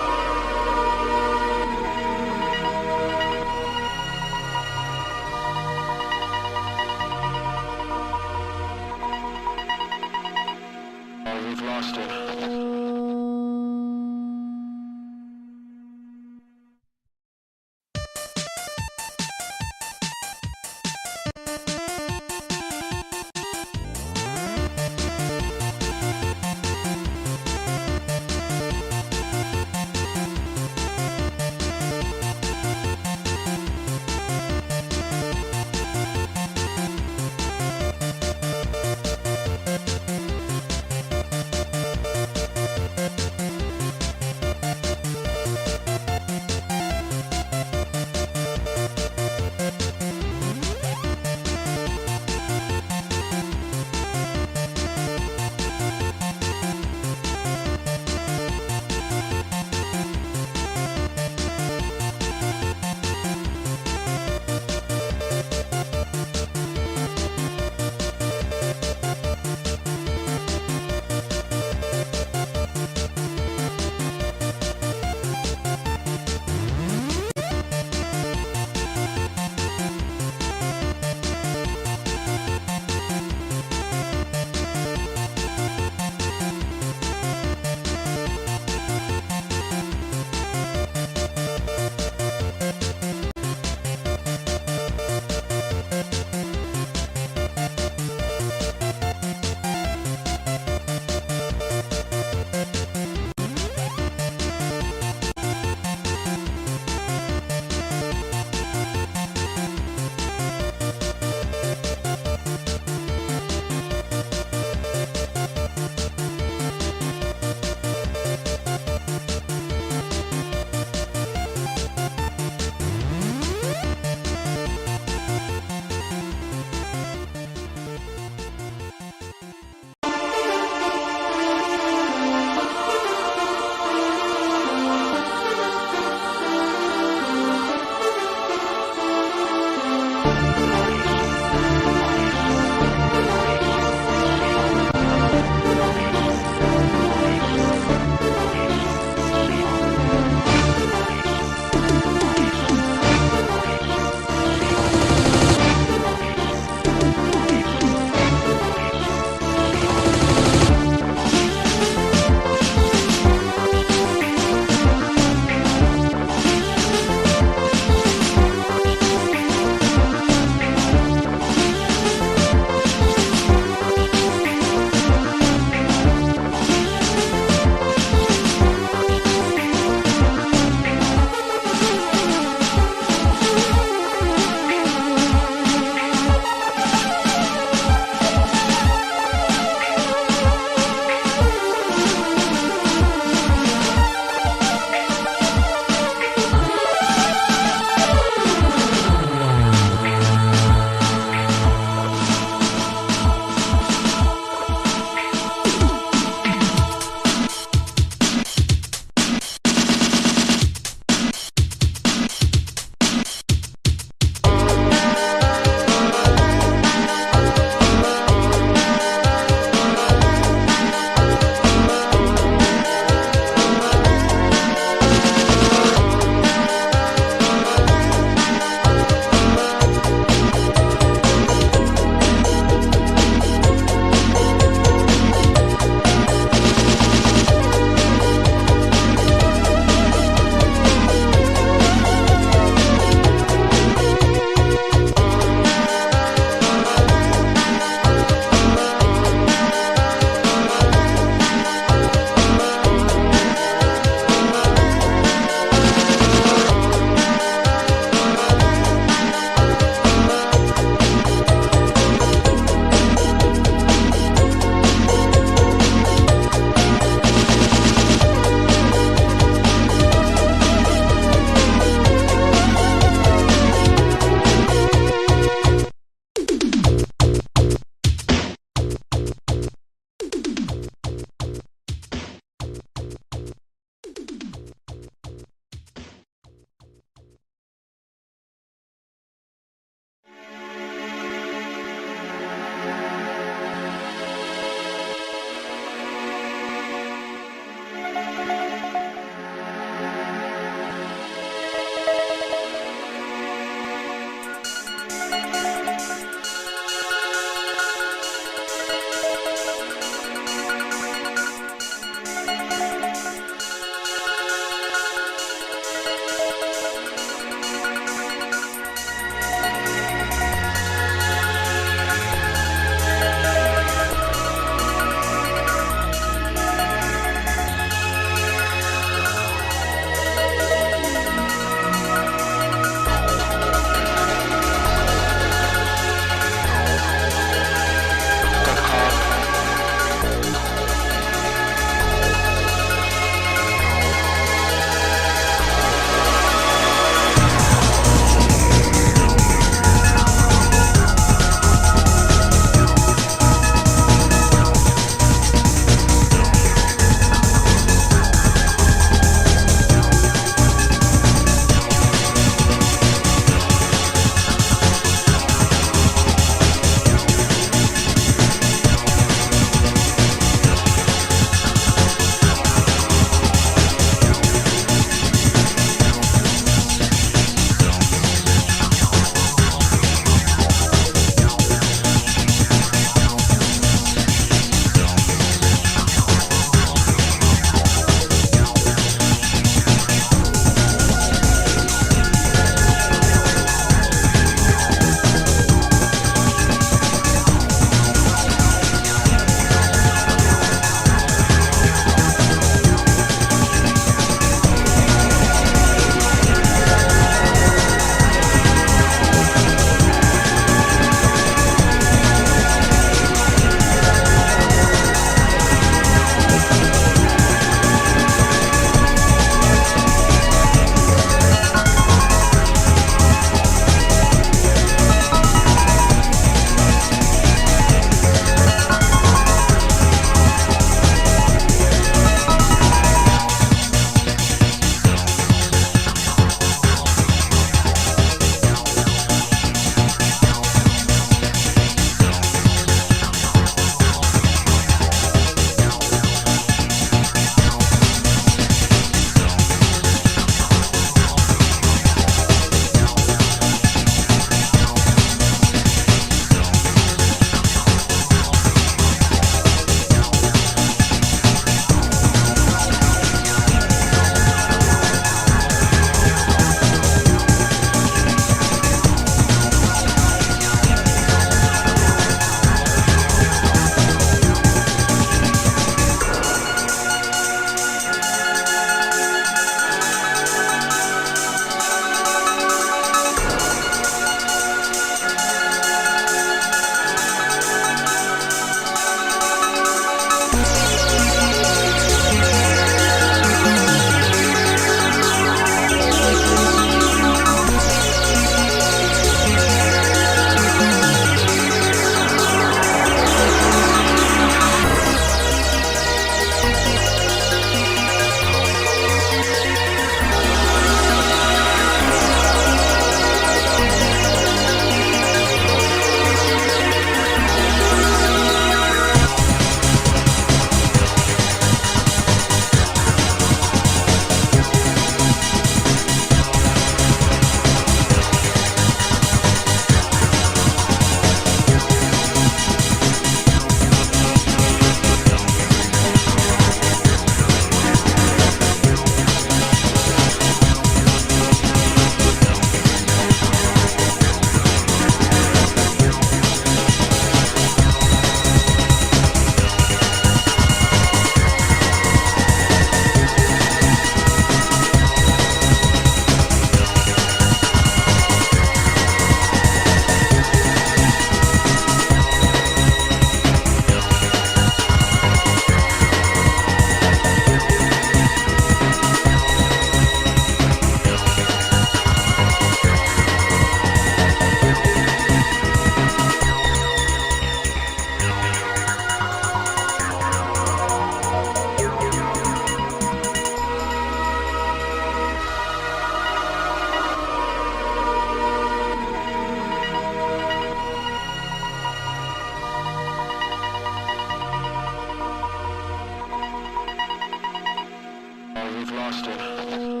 we've lost him.